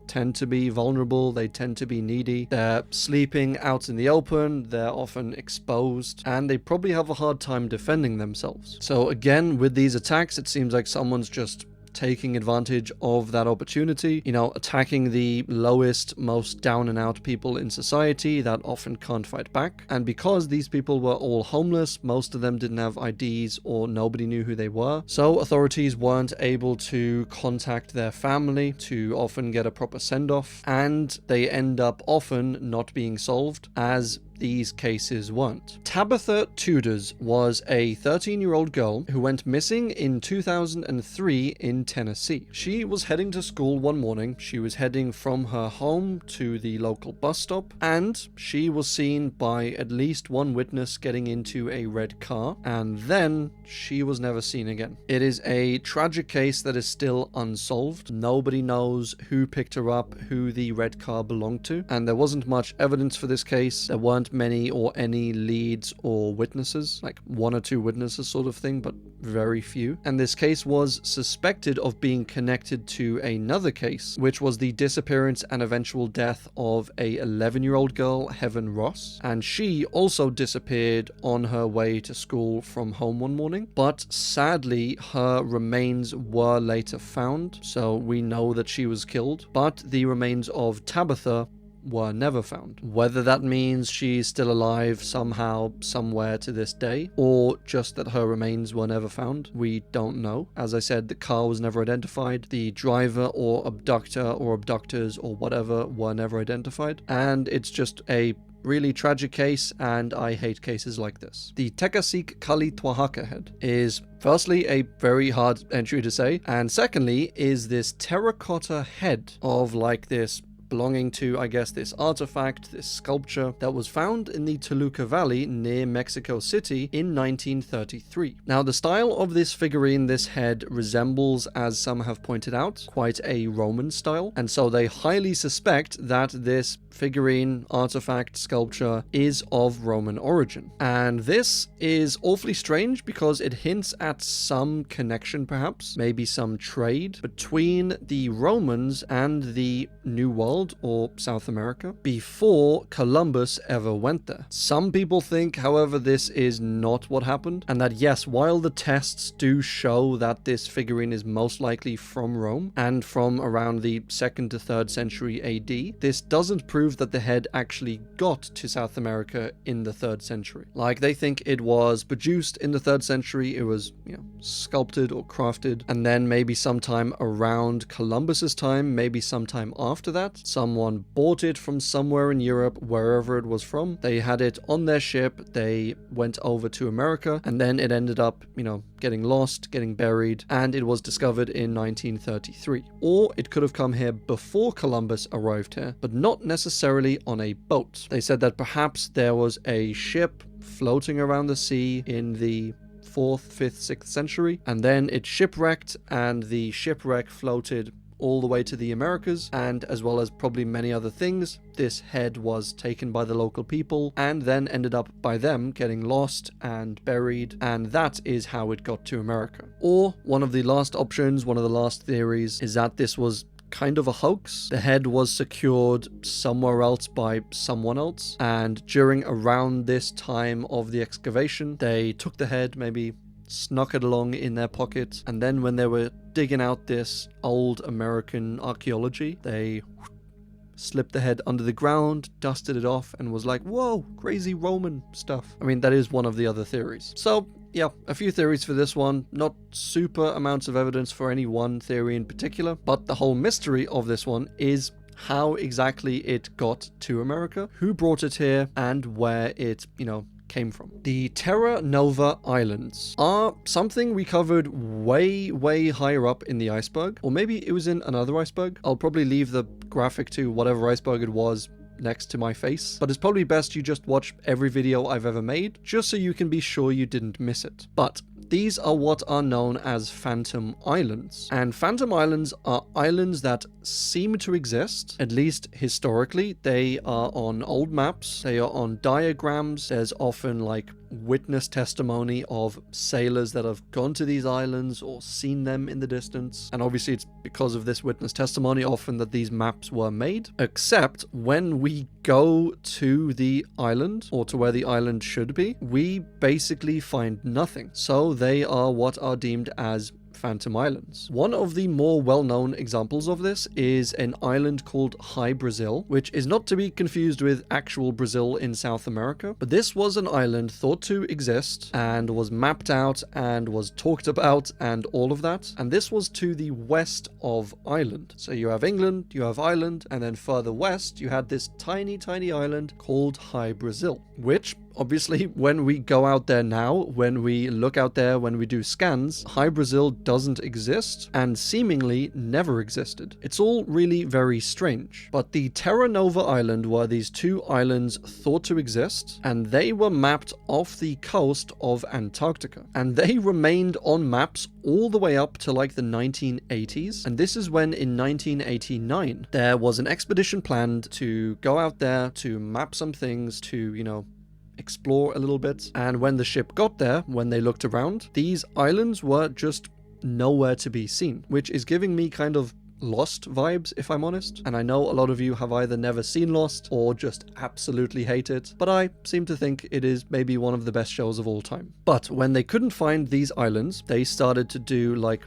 tend to be vulnerable, they tend to be needy, they're sleeping out in the open, they're often exposed, and they probably have a hard time defending themselves. So again, with these attacks, it seems like someone's just taking advantage of that opportunity, attacking the lowest, most down and out people in society that often can't fight back. And because these people were all homeless, most of them didn't have IDs or nobody knew who they were, so authorities weren't able to contact their family to often get a proper send-off, and they end up often not being solved, as these cases weren't. Tabitha Tudors was a 13-year-old girl who went missing in 2003 in Tennessee. She was heading to school one morning. She was heading from her home to the local bus stop, and she was seen by at least one witness getting into a red car, and then she was never seen again. It is a tragic case that is still unsolved. Nobody knows who picked her up, who the red car belonged to, and there wasn't much evidence for this case. There weren't many or any leads or witnesses, like 1 or 2 witnesses sort of thing, but very few. And this case was suspected of being connected to another case, which was the disappearance and eventual death of a 11-year-old girl, Heaven Ross, and she also disappeared on her way to school from home one morning. But sadly, her remains were later found, so we know that she was killed, but the remains of Tabitha were never found. Whether that means she's still alive somehow, somewhere to this day, or just that her remains were never found, we don't know. As I said, the car was never identified, the driver or abductor or abductors or whatever were never identified, and it's just a really tragic case, and I hate cases like this. The Tekasik Kali Twahaka head is firstly a very hard entry to say, and secondly is this terracotta head of like this belonging to, I guess, this artifact, this sculpture that was found in the Toluca Valley near Mexico City in 1933. Now, the style of this figurine, this head, resembles, as some have pointed out, quite a Roman style, and so they highly suspect that this figurine, artifact, sculpture is of Roman origin. And this is awfully strange because it hints at some connection, perhaps, maybe some trade between the Romans and the New World or South America before Columbus ever went there. Some people think, however, this is not what happened, and that yes, while the tests do show that this figurine is most likely from Rome and from around the 2nd to 3rd century AD, this doesn't prove that the head actually got to South America in the 3rd century. Like, they think it was produced in the 3rd century, it was, sculpted or crafted, and then maybe sometime around Columbus's time, maybe sometime after that, someone bought it from somewhere in Europe, wherever it was from. They had it on their ship, they went over to America, and then it ended up, getting lost, getting buried, and it was discovered in 1933. Or it could have come here before Columbus arrived here, but not necessarily on a boat. They said that perhaps there was a ship floating around the sea in the 4th, 5th, 6th century, and then it shipwrecked, and the shipwreck floated all the way to the Americas, and as well as probably many other things, this head was taken by the local people and then ended up by them getting lost and buried, and that is how it got to America. Or one of the last options, one of the last theories, is that this was kind of a hoax. The head was secured somewhere else by someone else, and during around this time of the excavation, they took the head, maybe snuck it along in their pocket, and then when they were digging out this old American archaeology, they slipped the head under the ground, dusted it off, and was like, whoa, crazy Roman stuff. I mean, that is one of the other theories. So yeah, a few theories for this one. Not super amounts of evidence for any one theory in particular, but the whole mystery of this one is how exactly it got to America, who brought it here, and where it, came from. The Terra Nova Islands are something we covered way higher up in the iceberg, or maybe it was in another iceberg. I'll probably leave the graphic to whatever iceberg it was next to my face, but it's probably best you just watch every video I've ever made, just so you can be sure you didn't miss it. But these are what are known as Phantom Islands. And Phantom Islands are islands that seem to exist, at least historically. They are on old maps, they are on diagrams, there's often like witness testimony of sailors that have gone to these islands or seen them in the distance. And obviously it's because of this witness testimony often that these maps were made. Except when we go to the island, or to where the island should be, we basically find nothing. So they are what are deemed as Phantom Islands. One of the more well-known examples of this is an island called High Brazil, which is not to be confused with actual Brazil in South America, but this was an island thought to exist and was mapped out and was talked about and all of that. And this was to the west of Ireland. So you have England, you have Ireland, and then further west you had this tiny island called High Brazil, which obviously, when we go out there now, when we look out there, when we do scans, High Brazil doesn't exist and seemingly never existed. It's all really very strange. But the Terra Nova Island were these two islands thought to exist, and they were mapped off the coast of Antarctica. And they remained on maps all the way up to like the 1980s. And this is when in 1989, there was an expedition planned to go out there to map some things to, explore a little bit. And when the ship got there, when they looked around, these islands were just nowhere to be seen, which is giving me kind of Lost vibes, if I'm honest. And I know a lot of you have either never seen Lost or just absolutely hate it, but I seem to think it is maybe one of the best shows of all time. But when they couldn't find these islands, they started to do like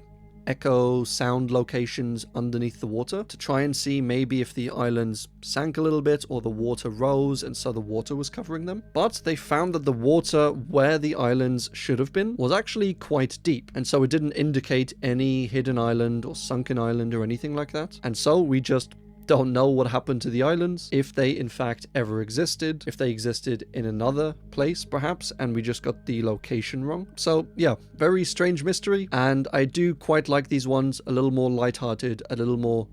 echo sound locations underneath the water to try and see maybe if the islands sank a little bit or the water rose and so the water was covering them. But they found that the water where the islands should have been was actually quite deep, and so it didn't indicate any hidden island or sunken island or anything like that. And so we just don't know what happened to the islands, if they in fact ever existed, if they existed in another place perhaps, and we just got the location wrong. So yeah, very strange mystery, and I do quite like these ones, a little more lighthearted, a little more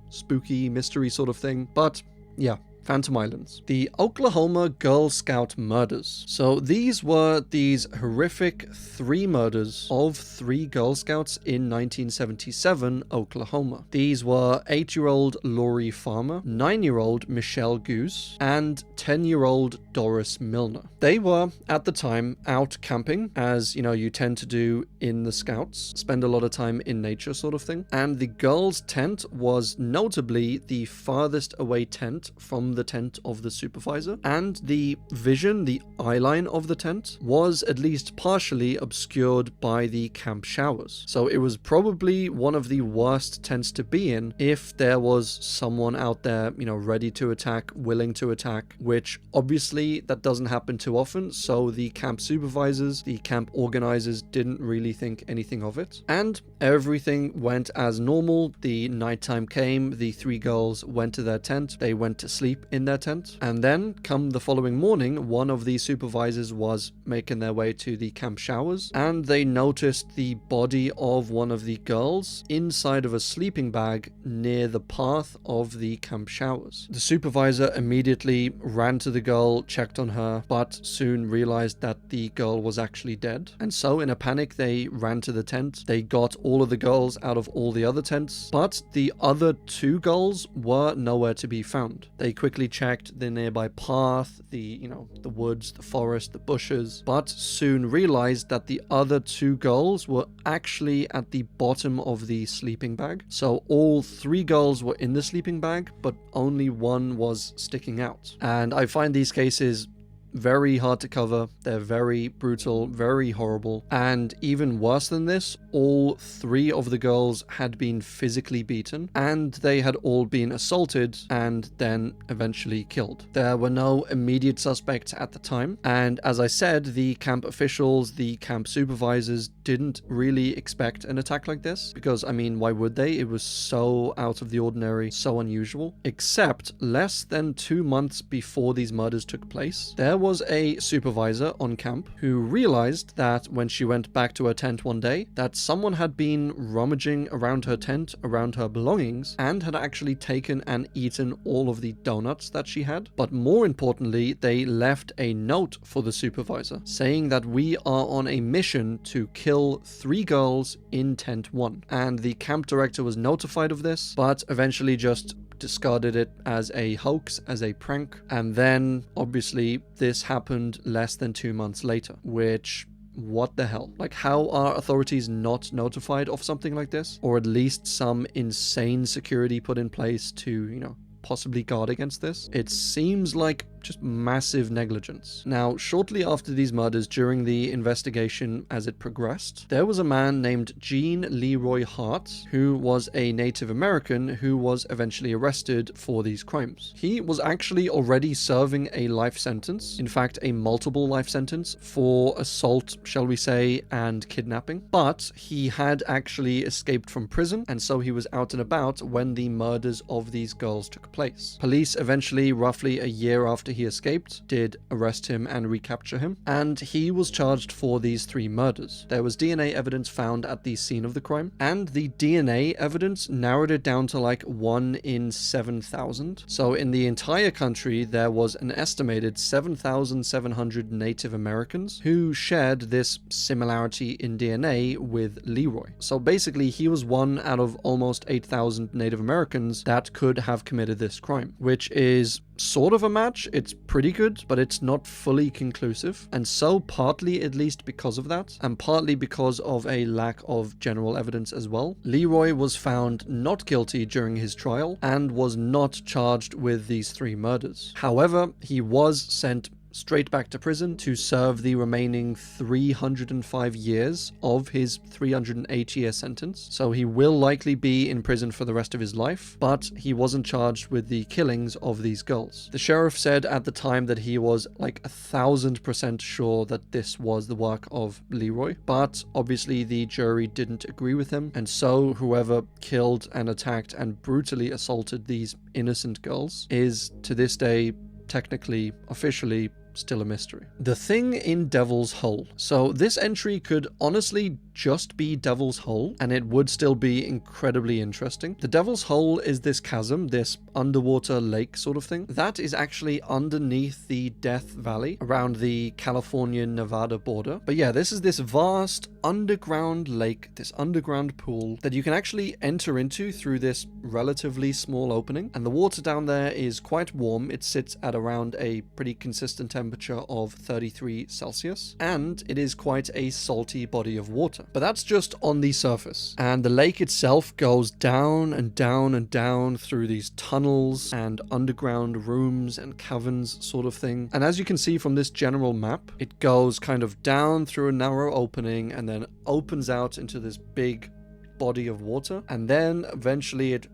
spooky mystery sort of thing. But yeah, Phantom Islands. The Oklahoma Girl Scout murders. So these were these horrific 3 murders of 3 Girl Scouts in 1977 Oklahoma. These were 8-year-old Lori Farmer, 9-year-old Michelle Goose, and 10-year-old Doris Milner. They were, at the time, out camping, as you tend to do in the Scouts, spend a lot of time in nature sort of thing. And the girls' tent was notably the farthest away tent from the tent of the supervisor, and the vision, the eyeline of the tent, was at least partially obscured by the camp showers. So it was probably one of the worst tents to be in if there was someone out there, ready to attack, willing to attack, which obviously that doesn't happen too often. So the camp supervisors, the camp organizers didn't really think anything of it. And everything went as normal. The nighttime came, the 3 girls went to their tent, they went to sleep in their tent, and then come the following morning, one of the supervisors was making their way to the camp showers, and they noticed the body of one of the girls inside of a sleeping bag near the path of the camp showers. The supervisor immediately ran to the girl, checked on her, but soon realized that the girl was actually dead. And so in a panic, they ran to the tent. They got all of the girls out of all the other tents, but the other 2 girls were nowhere to be found. They quickly checked the nearby path, the woods, the forest, the bushes, but soon realized that the other 2 girls were actually at the bottom of the sleeping bag. So all 3 girls were in the sleeping bag, but only one was sticking out. And I find these cases very hard to cover, they're very brutal, very horrible, and even worse than this, all 3 of the girls had been physically beaten, and they had all been assaulted and then eventually killed. There were no immediate suspects at the time, and as I said, the camp officials, the camp supervisors didn't really expect an attack like this, because I mean, why would they? It was so out of the ordinary, so unusual. Except less than 2 months before these murders took place, there was a supervisor on camp who realized that when she went back to her tent one day, that someone had been rummaging around her tent, around her belongings, and had actually taken and eaten all of the donuts that she had. But more importantly, they left a note for the supervisor saying that we are on a mission to kill 3 girls in tent 1. And the camp director was notified of this, but eventually just discarded it as a hoax, as a prank. And then obviously this happened less than 2 months later, which, what the hell? Like, how are authorities not notified of something like this? Or at least some insane security put in place to, you know, possibly guard against this? It seems like just massive negligence. Now, shortly after these murders, during the investigation as it progressed, there was a man named Gene Leroy Hart, who was a Native American who was eventually arrested for these crimes. He was actually already serving a life sentence, in fact a multiple life sentence, for assault, shall we say, and kidnapping, but he had actually escaped from prison, and so he was out and about when the murders of these girls took place. Police eventually, roughly a year after he escaped, did arrest him and recapture him, and he was charged for these 3 murders. There was DNA evidence found at the scene of the crime, and the DNA evidence narrowed it down to like 1 in 7,000. So in the entire country, there was an estimated 7,700 Native Americans who shared this similarity in DNA with Leroy. So basically, he was one out of almost 8,000 Native Americans that could have committed this crime, which is sort of a match. It's pretty good, but it's not fully conclusive. And so partly at least because of that, and partly because of a lack of general evidence as well, Leroy was found not guilty during his trial and was not charged with these 3 murders. However, he was sent straight back to prison to serve the remaining 305 years of his 308-year sentence. So he will likely be in prison for the rest of his life, but he wasn't charged with the killings of these girls. The sheriff said at the time that he was like 1,000% sure that this was the work of Leroy, but obviously the jury didn't agree with him, and so whoever killed and attacked and brutally assaulted these innocent girls is to this day technically, officially, still a mystery. The thing in Devil's Hole. So this entry could honestly just be Devil's Hole, and it would still be incredibly interesting. The Devil's Hole is this chasm, this underwater lake sort of thing, that is actually underneath the Death Valley around the California-Nevada border. But yeah, this is this vast underground lake, this underground pool that you can actually enter into through this relatively small opening, and the water down there is quite warm. It sits at around a pretty consistent temperature of 33 Celsius, and it is quite a salty body of water. But that's just on the surface, and the lake itself goes down and down and down through these tunnels and underground rooms and caverns sort of thing. And as you can see from this general map, it goes kind of down through a narrow opening and then opens out into this big body of water, and then eventually it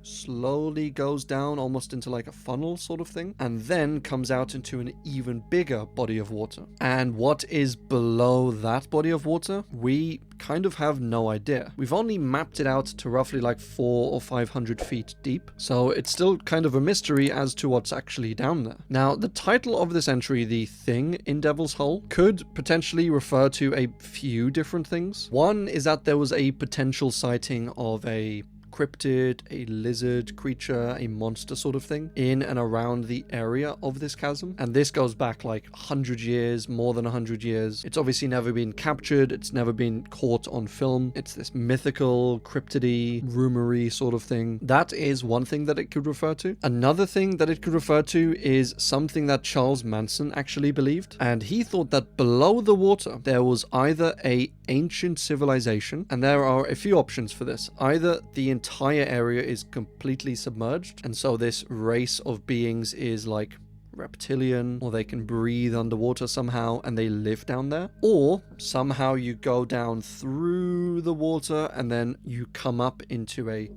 slowly goes down almost into like a funnel sort of thing, and then comes out into an even bigger body of water. And what is below that body of water, we kind of have no idea. We've only mapped it out to roughly like 400 or 500 feet deep, so it's still kind of a mystery as to what's actually down there. Now, the title of this entry, The Thing in Devil's Hole, could potentially refer to a few different things. One is that there was a potential sighting of a cryptid, a lizard creature, a monster sort of thing in and around the area of this chasm, and this goes back like 100 years, more than 100 years. It's obviously never been captured, it's never been caught on film. It's this mythical, cryptidy, rumory sort of thing. That is one thing that it could refer to. Another thing that it could refer to is something that Charles Manson actually believed, and he thought that below the water there was either a ancient civilization, and there are a few options for this. Either the entire area is completely submerged, and so this race of beings is like reptilian, or they can breathe underwater somehow and they live down there. Or somehow you go down through the water and then you come up into a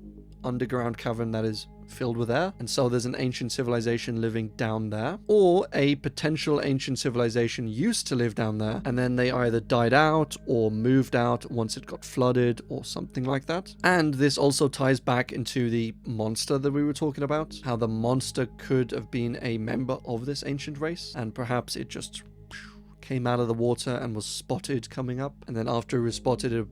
underground cavern that is filled with air, and so there's an ancient civilization living down there, or a potential ancient civilization used to live down there and then they either died out or moved out once it got flooded or something like that. And this also ties back into the monster that we were talking about, how the monster could have been a member of this ancient race, and perhaps it just came out of the water and was spotted coming up, and then after it was spotted, it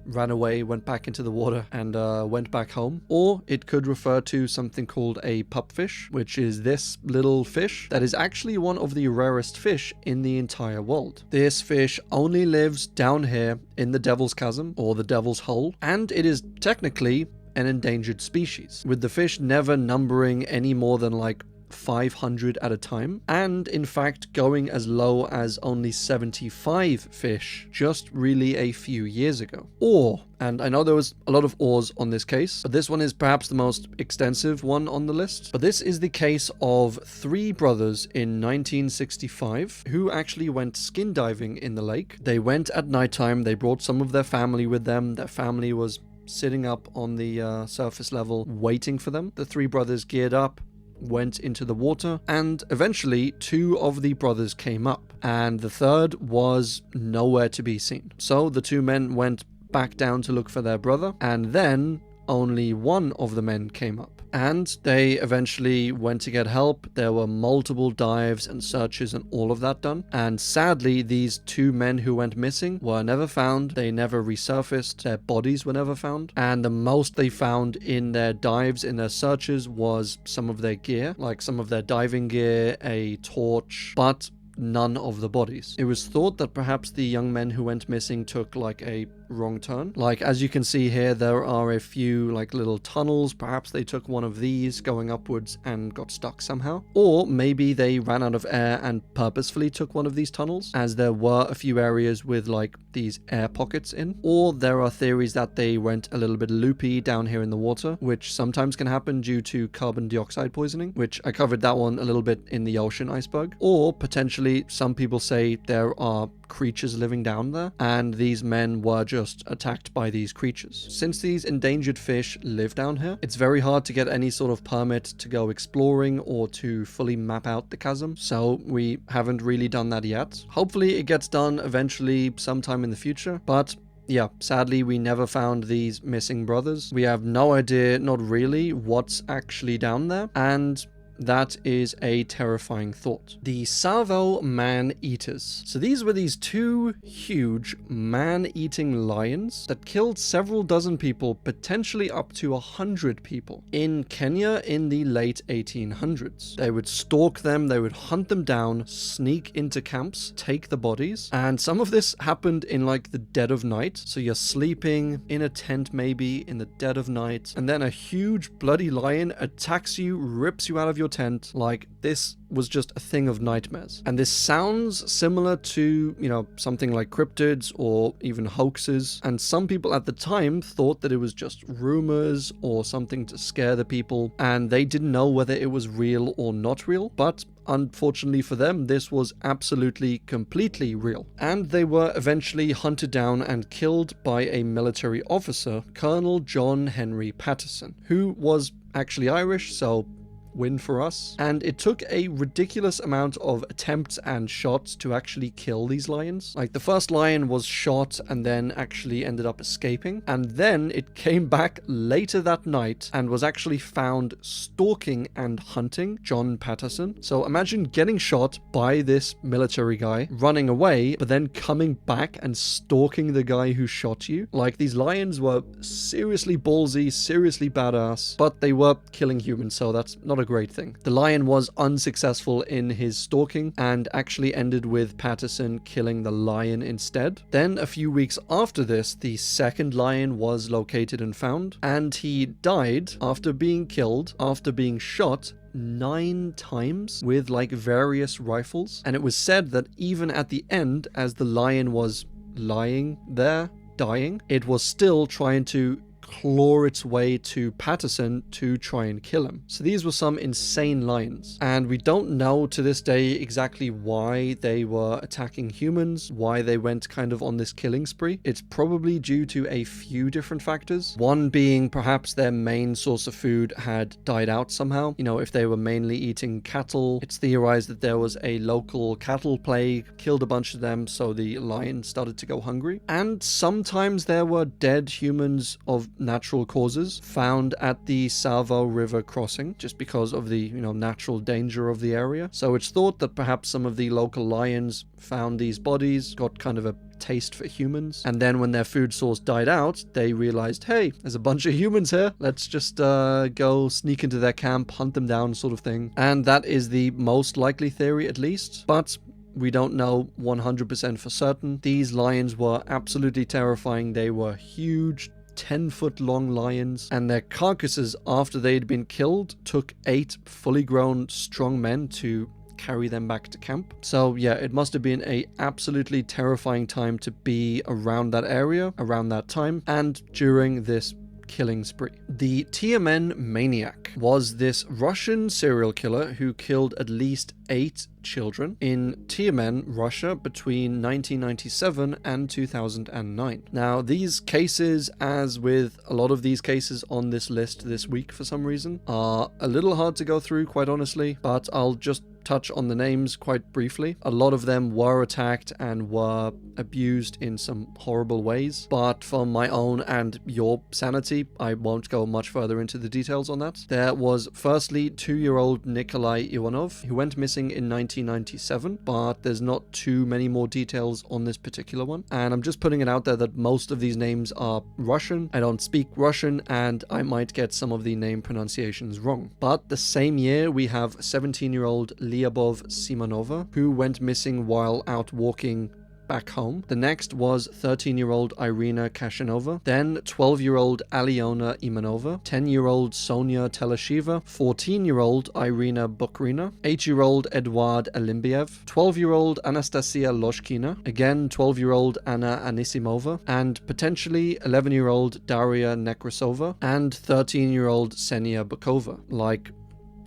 ran away, went back into the water, and went back home. Or it could refer to something called a pupfish, which is this little fish that is actually one of the rarest fish in the entire world. This fish only lives down here in the Devil's Chasm, or the Devil's Hole, and it is technically an endangered species, with the fish never numbering any more than like 500 at a time, and in fact going as low as only 75 fish just really a few years ago. Or, and I know there was a lot of ors on this case, but this one is perhaps the most extensive one on the list. But this is the case of 3 brothers in 1965 who actually went skin diving in the lake. They went at nighttime, they brought some of their family with them. Their family was sitting up on the surface level waiting for them. The 3 brothers geared up, went into the water, and eventually 2 of the brothers came up and the 3rd was nowhere to be seen. So the 2 men went back down to look for their brother, and then only 1 of the men came up. And they eventually went to get help. There were multiple dives and searches and all of that done. And sadly, these 2 men who went missing were never found. They never resurfaced. Their bodies were never found. And the most they found in their dives, in their searches, was some of their gear, like some of their diving gear, a torch, but none of the bodies. It was thought that perhaps the young men who went missing took like a wrong turn. Like, as you can see here, there are a few like little tunnels. Perhaps they took one of these going upwards and got stuck somehow. Or maybe they ran out of air and purposefully took one of these tunnels, as there were a few areas with like these air pockets in. Or there are theories that they went a little bit loopy down here in the water, which sometimes can happen due to carbon dioxide poisoning, which I covered that one a little bit in the ocean iceberg. Or potentially some people say there are creatures living down there, and these men were just attacked by these creatures. Since these endangered fish live down here, it's very hard to get any sort of permit to go exploring or to fully map out the chasm, so we haven't really done that yet. Hopefully it gets done eventually sometime in the future, but yeah, sadly we never found these missing brothers. We have no idea, not really, what's actually down there, and that is a terrifying thought. The Tsavo man-eaters. So these were these 2 huge man-eating lions that killed several dozen people, potentially up to 100 people, in Kenya in the late 1800s. They would stalk them, they would hunt them down, sneak into camps, take the bodies, and some of this happened in like the dead of night. So you're sleeping in a tent maybe in the dead of night, and then a huge bloody lion attacks you, rips you out of your tent. Like, this was just a thing of nightmares. And this sounds similar to, something like cryptids or even hoaxes. And some people at the time thought that it was just rumors or something to scare the people, and they didn't know whether it was real or not real. But unfortunately for them, this was absolutely, completely real. And they were eventually hunted down and killed by a military officer, Colonel John Henry Patterson, who was actually Irish, so win for us. And it took a ridiculous amount of attempts and shots to actually kill these lions. Like, the first lion was shot and then actually ended up escaping, and then it came back later that night and was actually found stalking and hunting John Patterson. So imagine getting shot by this military guy, running away, but then coming back and stalking the guy who shot you. Like, these lions were seriously ballsy, seriously badass, but they were killing humans, so that's not a great thing. The lion was unsuccessful in his stalking and actually ended with Patterson killing the lion instead. Then a few weeks after this, the second lion was located and found, and he died after being killed, after being shot 9 times with like various rifles. And it was said that even at the end, as the lion was lying there dying, it was still trying to claw its way to Patterson to try and kill him. So these were some insane lions, and we don't know to this day exactly why they were attacking humans, why they went kind of on this killing spree. It's probably due to a few different factors. One being perhaps their main source of food had died out somehow. You know, if they were mainly eating cattle, it's theorized that there was a local cattle plague, killed a bunch of them, so the lions started to go hungry. And sometimes there were dead humans of natural causes found at the Savo River crossing, just because of the, you know, natural danger of the area. So it's thought that perhaps some of the local lions found these bodies, got kind of a taste for humans, and then when their food source died out, they realized, hey, there's a bunch of humans here, let's just go sneak into their camp, hunt them down, sort of thing. And that is the most likely theory, at least, but we don't know 100% for certain. These lions were absolutely terrifying. They were huge, 10-foot long lions, and their carcasses, after they'd been killed, took 8 fully grown strong men to carry them back to camp. So yeah, it must have been a absolutely terrifying time to be around that area, around that time, and during this killing spree. The Tiamen Maniac was this Russian serial killer who killed at least 8 children in Tiamen, Russia, between 1997 and 2009. Now, these cases, as with a lot of these cases on this list this week for some reason, are a little hard to go through, quite honestly, but I'll just touch on the names quite briefly. A lot of them were attacked and were abused in some horrible ways, but for my own and your sanity, I won't go much further into the details on that. There was firstly 2-year-old Nikolai Ivanov, who went missing in 1997, but there's not too many more details on this particular one, and I'm just putting it out there that most of these names are Russian. I don't speak Russian, and I might get some of the name pronunciations wrong. But the same year, we have 17-year-old Lyubov Simonova, who went missing while out walking back home. The next was 13-year-old Irina Kashanova, then 12-year-old Aliona Imanova, 10-year-old Sonia Teleshiva, 14-year-old Irina Bukrina, 8-year-old Eduard Alimbiev, 12-year-old Anastasia Loshkina, again 12-year-old Anna Anisimova, and potentially 11-year-old Daria Nekrasova, and 13-year-old Senia Bukova. Like,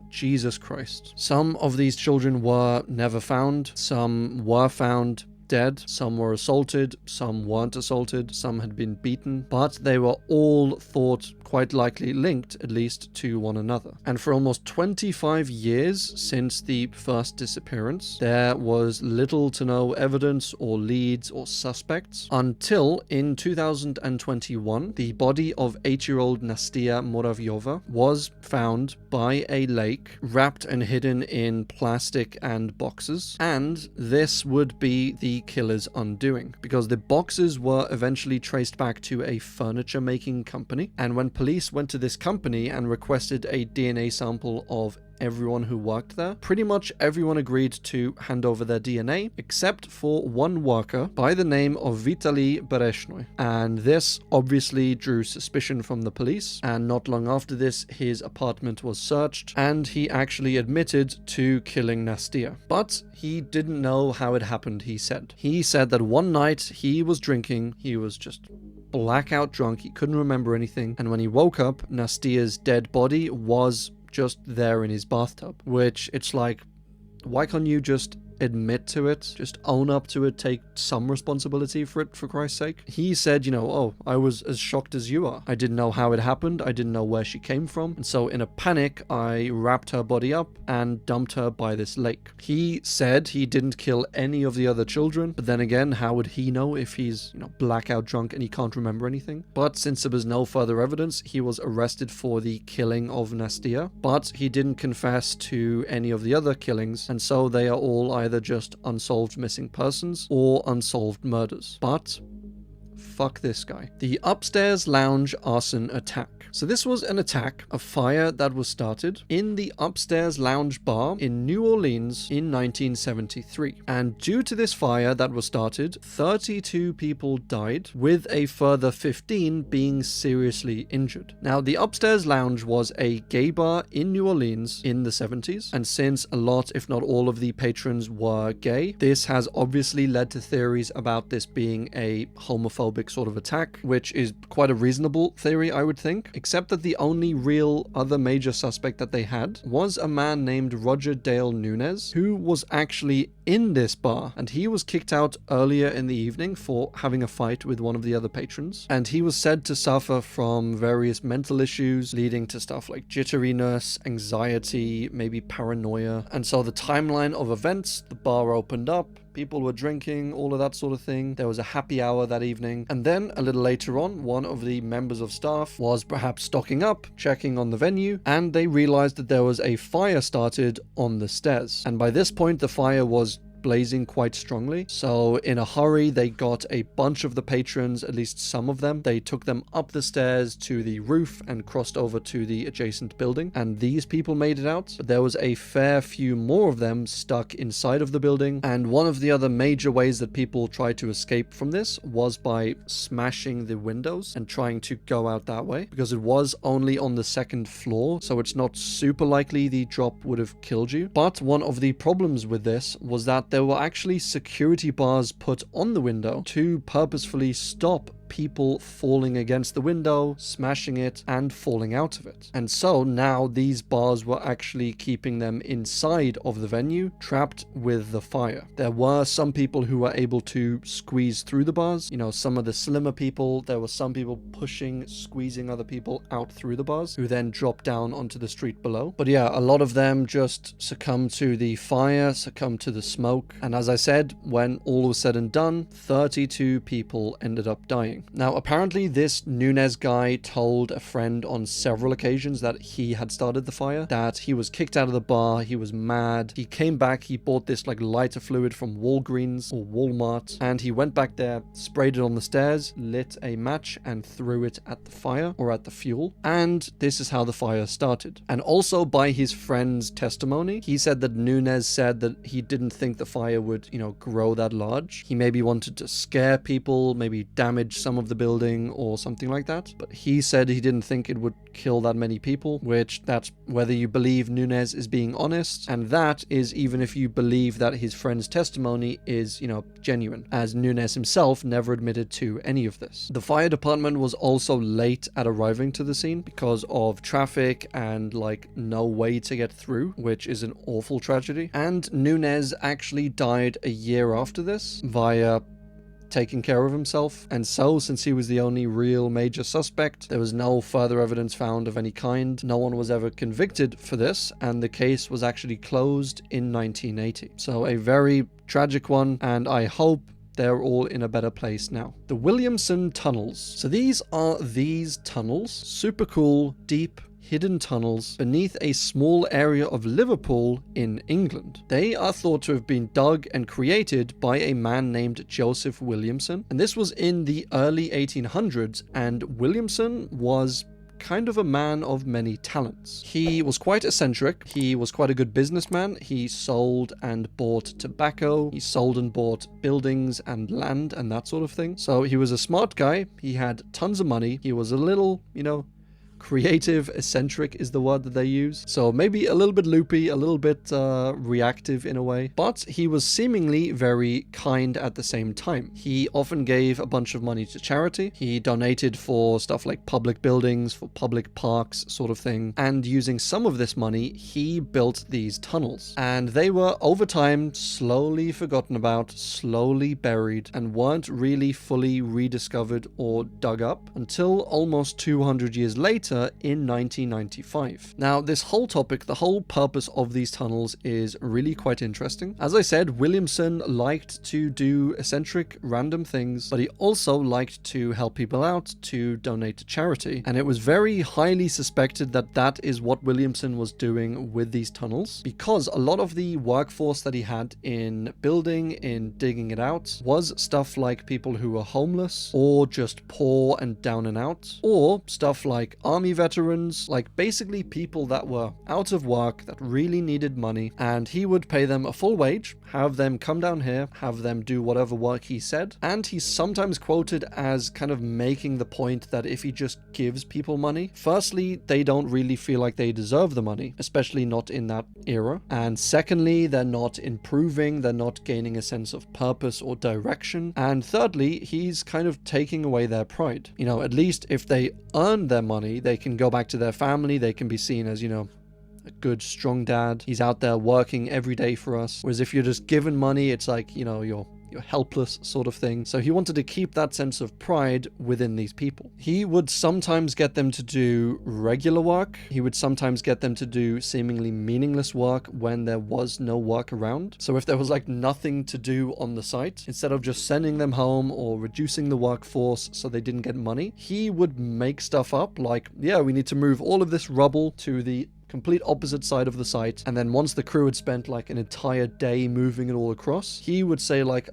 Jesus Christ. Some of these children were never found, some were found dead, some were assaulted, some weren't assaulted, some had been beaten, but they were all thought quite likely linked, at least, to one another. And for almost 25 years since the first disappearance, there was little to no evidence or leads or suspects until in 2021, the body of 8-year-old Nastia Muravyova was found by a lake, wrapped and hidden in plastic and boxes, and this would be the killer's undoing, because the boxes were eventually traced back to a furniture making company, and when police went to this company and requested a DNA sample of everyone who worked there, pretty much everyone agreed to hand over their DNA, except for one worker by the name of Vitaly Bereshnoy. And this obviously drew suspicion from the police, and not long after this, his apartment was searched, and he actually admitted to killing Nastia. But he didn't know how it happened, he said. He said that one night he was drinking, he was just blackout drunk, he couldn't remember anything, and when he woke up, Nastia's dead body was just there in his bathtub, which it's like, why can't you just admit to it, just own up to it, take some responsibility for it, for Christ's sake? He said, you know, oh, I was as shocked as you are. I didn't know how it happened, I didn't know where she came from, and so in a panic I wrapped her body up and dumped her by this lake. He said he didn't kill any of the other children, but then again, how would he know if he's, you know, blackout drunk and he can't remember anything? But since there was no further evidence, he was arrested for the killing of Nastia, but he didn't confess to any of the other killings, and so they are all either just unsolved missing persons or unsolved murders. But fuck this guy. The upstairs lounge arson attack. So this was an attack, a fire that was started in the upstairs lounge bar in New Orleans in 1973. And due to this fire that was started, 32 people died, with a further 15 being seriously injured. Now, the upstairs lounge was a gay bar in New Orleans in the 70s, and since a lot, if not all of the patrons were gay, this has obviously led to theories about this being a homophobic homophobic sort of attack, which is quite a reasonable theory, I would think, except that the only real other major suspect that they had was a man named Roger Dale Nunez, who was actually in this bar, and he was kicked out earlier in the evening for having a fight with one of the other patrons, and he was said to suffer from various mental issues leading to stuff like jitteriness, anxiety, maybe paranoia. And so the timeline of events, the bar opened up, people were drinking, all of that sort of thing. There was a happy hour that evening. And then a little later on, one of the members of staff was perhaps stocking up, checking on the venue, and they realized that there was a fire started on the stairs. And by this point, the fire was blazing quite strongly. So in a hurry, they got a bunch of the patrons, at least some of them. They took them up the stairs to the roof and crossed over to the adjacent building. And these people made it out. But there was a fair few more of them stuck inside of the building. And one of the other major ways that people tried to escape from this was by smashing the windows and trying to go out that way, because it was only on the second floor. So it's not super likely the drop would have killed you. But one of the problems with this was that there were actually security bars put on the window to purposefully stop people falling against the window, smashing it, and falling out of it. And so now these bars were actually keeping them inside of the venue, trapped with the fire. There were some people who were able to squeeze through the bars. You know, some of the slimmer people, there were some people pushing, squeezing other people out through the bars, who then dropped down onto the street below. But yeah, a lot of them just succumbed to the fire, succumbed to the smoke. And as I said, when all was said and done, 32 people ended up dying. Now, apparently this Nunez guy told a friend on several occasions that he had started the fire, that he was kicked out of the bar, he was mad. He came back, he bought this like lighter fluid from Walgreens or Walmart, and he went back there, sprayed it on the stairs, lit a match and threw it at the fire or at the fuel. And this is how the fire started. And also by his friend's testimony, he said that Nunez said that he didn't think the fire would, grow that large. He maybe wanted to scare people, maybe damage some of the building or something like that. But he said he didn't think it would kill that many people, which that's whether you believe Nunez is being honest, and that is even if you believe that his friend's testimony is, genuine, as Nunez himself never admitted to any of this. The fire department was also late at arriving to the scene because of traffic and no way to get through, which is an awful tragedy. And Nunez actually died a year after this via taking care of himself. And so, since he was the only real major suspect, there was no further evidence found of any kind. No one was ever convicted for this, and the case was actually closed in 1980. So a very tragic one, and I hope they're all in a better place now. The Williamson Tunnels. So these are these tunnels. Super cool, deep, hidden tunnels beneath a small area of Liverpool in England. They are thought to have been dug and created by a man named Joseph Williamson, and this was in the early 1800s, and Williamson was kind of a man of many talents. He was quite eccentric. He was quite a good businessman. He sold and bought tobacco. He sold and bought buildings and land and that sort of thing. So he was a smart guy. He had tons of money. He was a little, creative, eccentric is the word that they use. So maybe a little bit loopy, a little bit reactive in a way. But he was seemingly very kind at the same time. He often gave a bunch of money to charity. He donated for stuff like public buildings, for public parks, sort of thing. And using some of this money, he built these tunnels. And they were, over time, slowly forgotten about, slowly buried, and weren't really fully rediscovered or dug up until almost 200 years later, in 1995. Now, this whole topic, the whole purpose of these tunnels is really quite interesting. As I said, Williamson liked to do eccentric, random things, but he also liked to help people out, to donate to charity. And it was very highly suspected that that is what Williamson was doing with these tunnels, because a lot of the workforce that he had in building, in digging it out, was stuff like people who were homeless, or just poor and down and out, or stuff like army army veterans, like basically people that were out of work that really needed money, and he would pay them a full wage, have them come down here, have them do whatever work he said. And he's sometimes quoted as kind of making the point that if he just gives people money, firstly, they don't really feel like they deserve the money, especially not in that era. And secondly, they're not improving, they're not gaining a sense of purpose or direction. And thirdly, he's kind of taking away their pride. You know, at least if they earn their money, they can go back to their family, they can be seen as, you know, a good, strong dad. He's out there working every day for us. Whereas if you're just given money, it's like, you know, you're helpless sort of thing. So he wanted to keep that sense of pride within these people. He would sometimes get them to do regular work. He would sometimes get them to do seemingly meaningless work when there was no work around. So if there was like nothing to do on the site, instead of just sending them home or reducing the workforce so they didn't get money, he would make stuff up like, yeah, we need to move all of this rubble to the complete opposite side of the site. And then once the crew had spent like an entire day moving it all across, he would say like,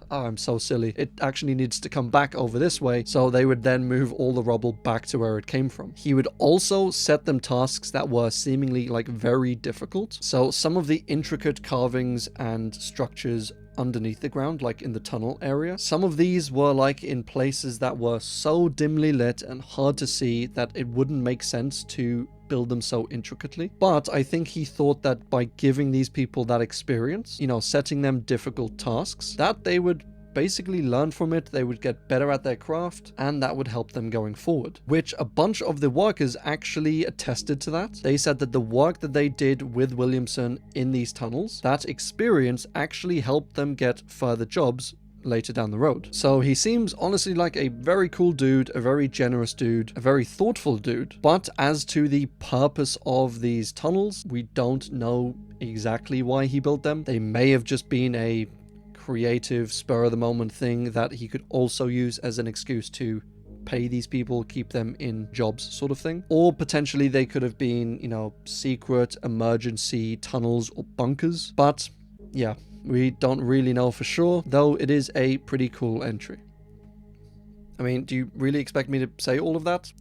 oh, I'm so silly, it actually needs to come back over this way. So they would then move all the rubble back to where it came from. He would also set them tasks that were seemingly like very difficult. So some of the intricate carvings and structures underneath the ground, like in the tunnel area, some of these were like in places that were so dimly lit and hard to see that it wouldn't make sense to build them so intricately. But I think he thought that by giving these people that experience, you know, setting them difficult tasks, that they would basically learn from it, they would get better at their craft, and that would help them going forward. Which a bunch of the workers actually attested to that. They said that the work that they did with Williamson in these tunnels, that experience actually helped them get further jobs later down the road. So he seems honestly like a very cool dude, a very generous dude, a very thoughtful dude. But as to the purpose of these tunnels, we don't know exactly why he built them. They may have just been a creative, spur-of-the-moment thing that he could also use as an excuse to pay these people, keep them in jobs sort of thing. Or potentially they could have been, you know, secret emergency tunnels or bunkers. But yeah, we don't really know for sure, though it is a pretty cool entry. I mean, do you really expect me to say all of that?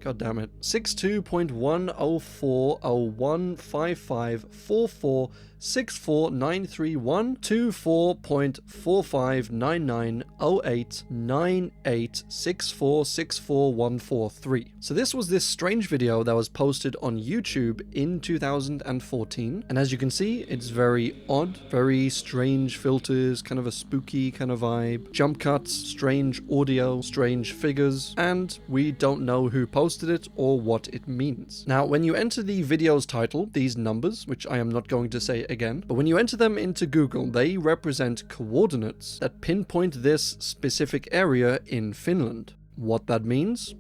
God damn it. 62.104015544649310898646464143. So this was this strange video that was posted on YouTube in 2014, and as you can see, it's very odd, very strange filters, kind of a spooky kind of vibe, jump cuts, strange audio, strange figures, and we don't know who posted it or what it means. Now, when you enter the video's title, these numbers, which I am not going to say again, but when you enter them into Google, they represent coordinates that pinpoint this specific area in Finland. What that means?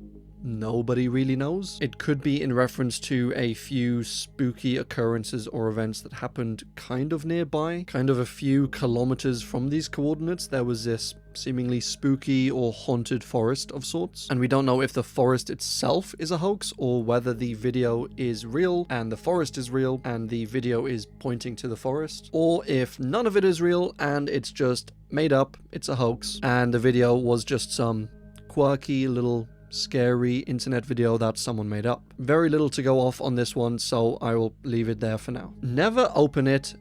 Nobody really knows. It could be in reference to a few spooky occurrences or events that happened kind of nearby, kind of a few kilometers from these coordinates. There was this seemingly spooky or haunted forest of sorts, and we don't know if the forest itself is a hoax or whether the video is real and the forest is real and the video is pointing to the forest, or if none of it is real and it's just made up, it's a hoax, and the video was just some quirky little scary internet video that someone made up. Very little to go off on this one, so I will leave it there for now. Never open it.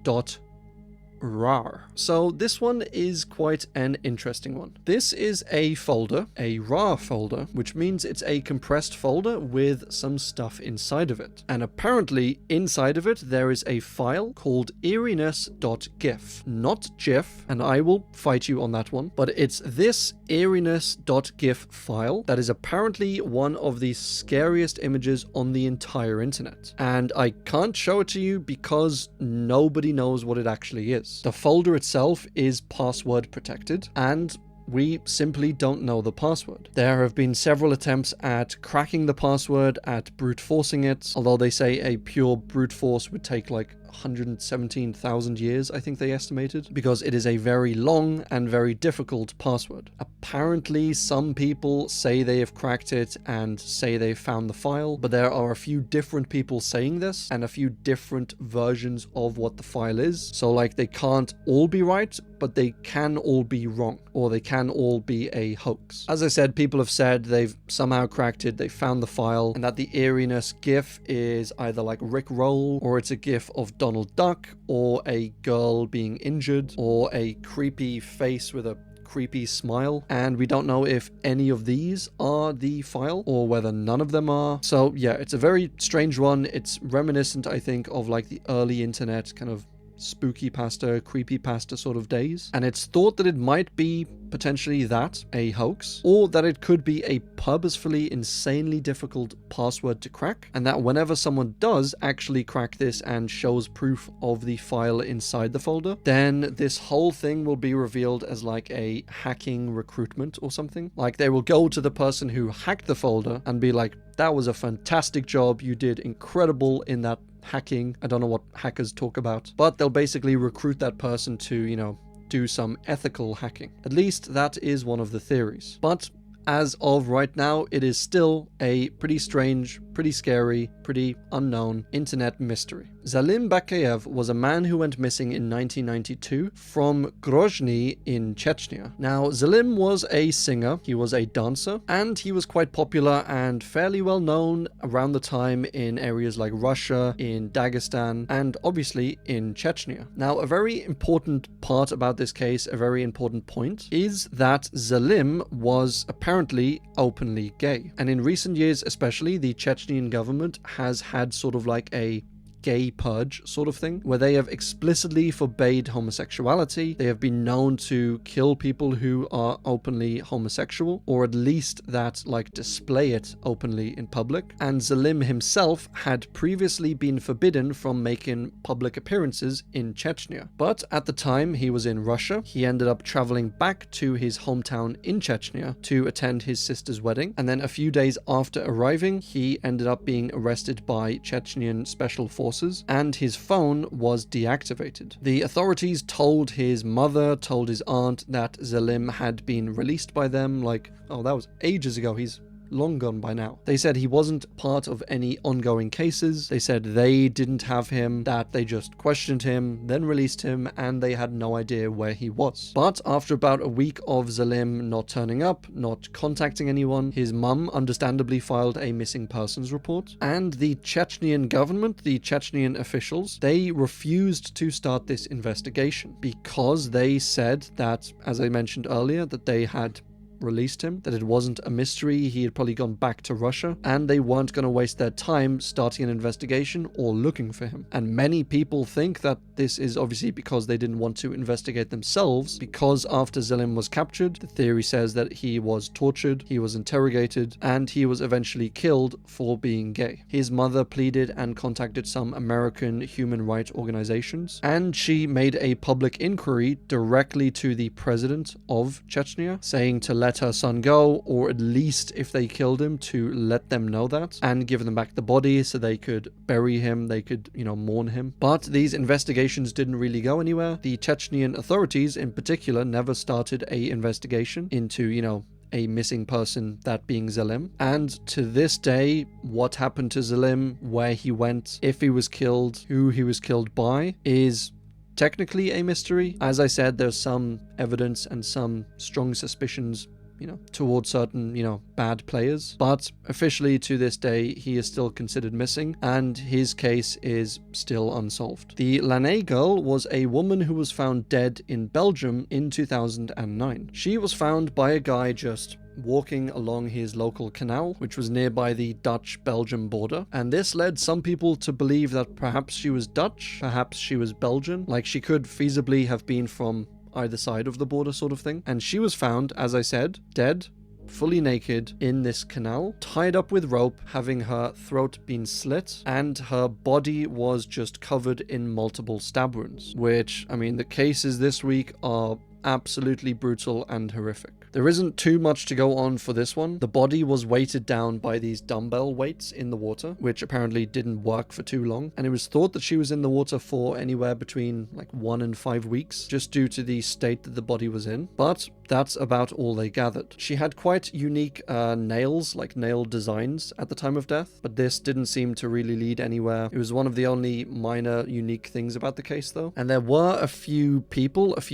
RAR. So this one is quite an interesting one. This is a folder, a RAR folder, which means it's a compressed folder with some stuff inside of it. And apparently inside of it there is a file called eeriness.gif, not GIF, and I will fight you on that one, but it's this eeriness.gif file that is apparently one of the scariest images on the entire internet. And I can't show it to you because nobody knows what it actually is. The folder itself is password protected, and we simply don't know the password. There have been several attempts at cracking the password, at brute forcing it, although they say a pure brute force would take like 117,000 years, I think they estimated, because it is a very long and very difficult password. Apparently, some people say they have cracked it and say they found the file, but there are a few different people saying this and a few different versions of what the file is. So like they can't all be right, but they can all be wrong, or they can can all be a hoax. As I said, people have said they've somehow cracked it, they found the file, and that the eeriness gif is either like Rick Roll, or it's a gif of Donald Duck, or a girl being injured, or a creepy face with a creepy smile, and we don't know if any of these are the file or whether none of them are. So yeah, it's a very strange one. It's reminiscent, I think, of like the early internet kind of spooky pasta, creepy pasta sort of days, and it's thought that it might be potentially that, a hoax, or that it could be a purposefully insanely difficult password to crack, and that whenever someone does actually crack this and shows proof of the file inside the folder, then this whole thing will be revealed as like a hacking recruitment or something. Like they will go to the person who hacked the folder and be like, that was a fantastic job, you did incredible in that hacking. I don't know what hackers talk about, but they'll basically recruit that person to, you know, do some ethical hacking. At least that is one of the theories. But as of right now, it is still a pretty strange, pretty scary, pretty unknown internet mystery. Zalim Bakayev was a man who went missing in 1992 from Grozny in Chechnya. Now, Zalim was a singer, he was a dancer, and he was quite popular and fairly well known around the time in areas like Russia, in Dagestan, and obviously in Chechnya. Now, a very important part about this case, a very important point, is that Zalim was apparently openly gay. And in recent years especially, the Chechnyan government has had sort of like a gay purge sort of thing, where they have explicitly forbade homosexuality. They have been known to kill people who are openly homosexual, or at least that like display it openly in public. And Zalim himself had previously been forbidden from making public appearances in Chechnya. But at the time he was in Russia, he ended up traveling back to his hometown in Chechnya to attend his sister's wedding. And then a few days after arriving, he ended up being arrested by Chechnyan special forces, and his phone was deactivated. The authorities told his mother, told his aunt that Zalim had been released by them, like, oh, that was ages ago, he's long gone by now. They said he wasn't part of any ongoing cases. They said they didn't have him, that they just questioned him, then released him, and they had no idea where he was. But after about a week of Zalim not turning up, not contacting anyone, his mum understandably filed a missing persons report, and the Chechnyan government, the Chechnyan officials, they refused to start this investigation because they said that, as I mentioned earlier, that they had released him, that it wasn't a mystery, he had probably gone back to Russia, and they weren't going to waste their time starting an investigation or looking for him. And many people think that this is obviously because they didn't want to investigate themselves, because after Zalim was captured, the theory says that he was tortured, he was interrogated, and he was eventually killed for being gay. His mother pleaded and contacted some American human rights organizations, and she made a public inquiry directly to the president of Chechnya, saying to let her son go, or at least if they killed him, to let them know that and give them back the body so they could bury him, they could, you know, mourn him. But these investigations didn't really go anywhere. The Chechnyan authorities in particular never started a investigation into, you know, a missing person, that being Zalim. And to this day, what happened to Zalim, where he went, if he was killed, who he was killed by, is technically a mystery. As I said, there's some evidence and some strong suspicions, you know, towards certain, you know, bad players. But officially to this day, he is still considered missing and his case is still unsolved. The Lanay girl was a woman who was found dead in Belgium in 2009. She was found by a guy just walking along his local canal, which was nearby the Dutch-Belgium border, and this led some people to believe that perhaps she was Dutch, perhaps she was Belgian, like she could feasibly have been from either side of the border sort of thing. And she was found, as I said, dead, fully naked in this canal, tied up with rope, having her throat been slit, and her body was just covered in multiple stab wounds, which, I mean, the cases this week are absolutely brutal and horrific. There isn't too much to go on for this one. The body was weighted down by these dumbbell weights in the water, which apparently didn't work for too long, and it was thought that she was in the water for anywhere between like 1 and 5 weeks, just due to the state that the body was in. But that's about all they gathered. She had quite unique nails, like nail designs at the time of death, but this didn't seem to really lead anywhere. It was one of the only minor unique things about the case though. And there were a few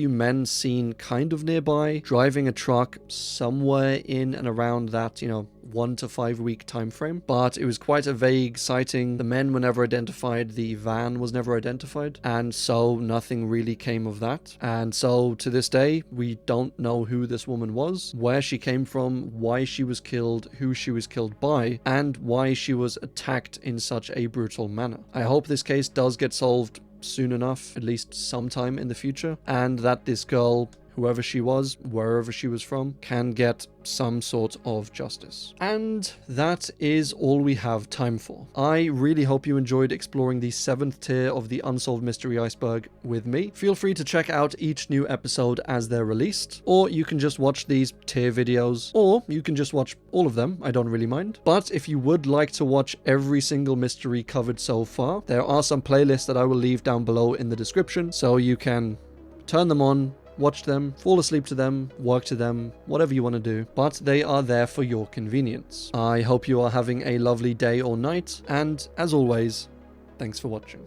men seen kind of nearby, driving a truck somewhere in and around that, 1 to 5 week time frame, but it was quite a vague sighting. The men were never identified, the van was never identified, and so nothing really came of that. And so to this day, we don't know who this woman was, where she came from, why she was killed, who she was killed by, and why she was attacked in such a brutal manner. I hope this case does get solved soon enough, at least sometime in the future, and that this girl, whoever she was, wherever she was from, can get some sort of justice. And that is all we have time for. I really hope you enjoyed exploring the 7th tier of the Unsolved Mystery Iceberg with me. Feel free to check out each new episode as they're released, or you can just watch these tier videos, or you can just watch all of them, I don't really mind. But if you would like to watch every single mystery covered so far, there are some playlists that I will leave down below in the description, so you can turn them on, watch them, fall asleep to them, work to them, whatever you want to do, but they are there for your convenience. I hope you are having a lovely day or night, and as always, thanks for watching.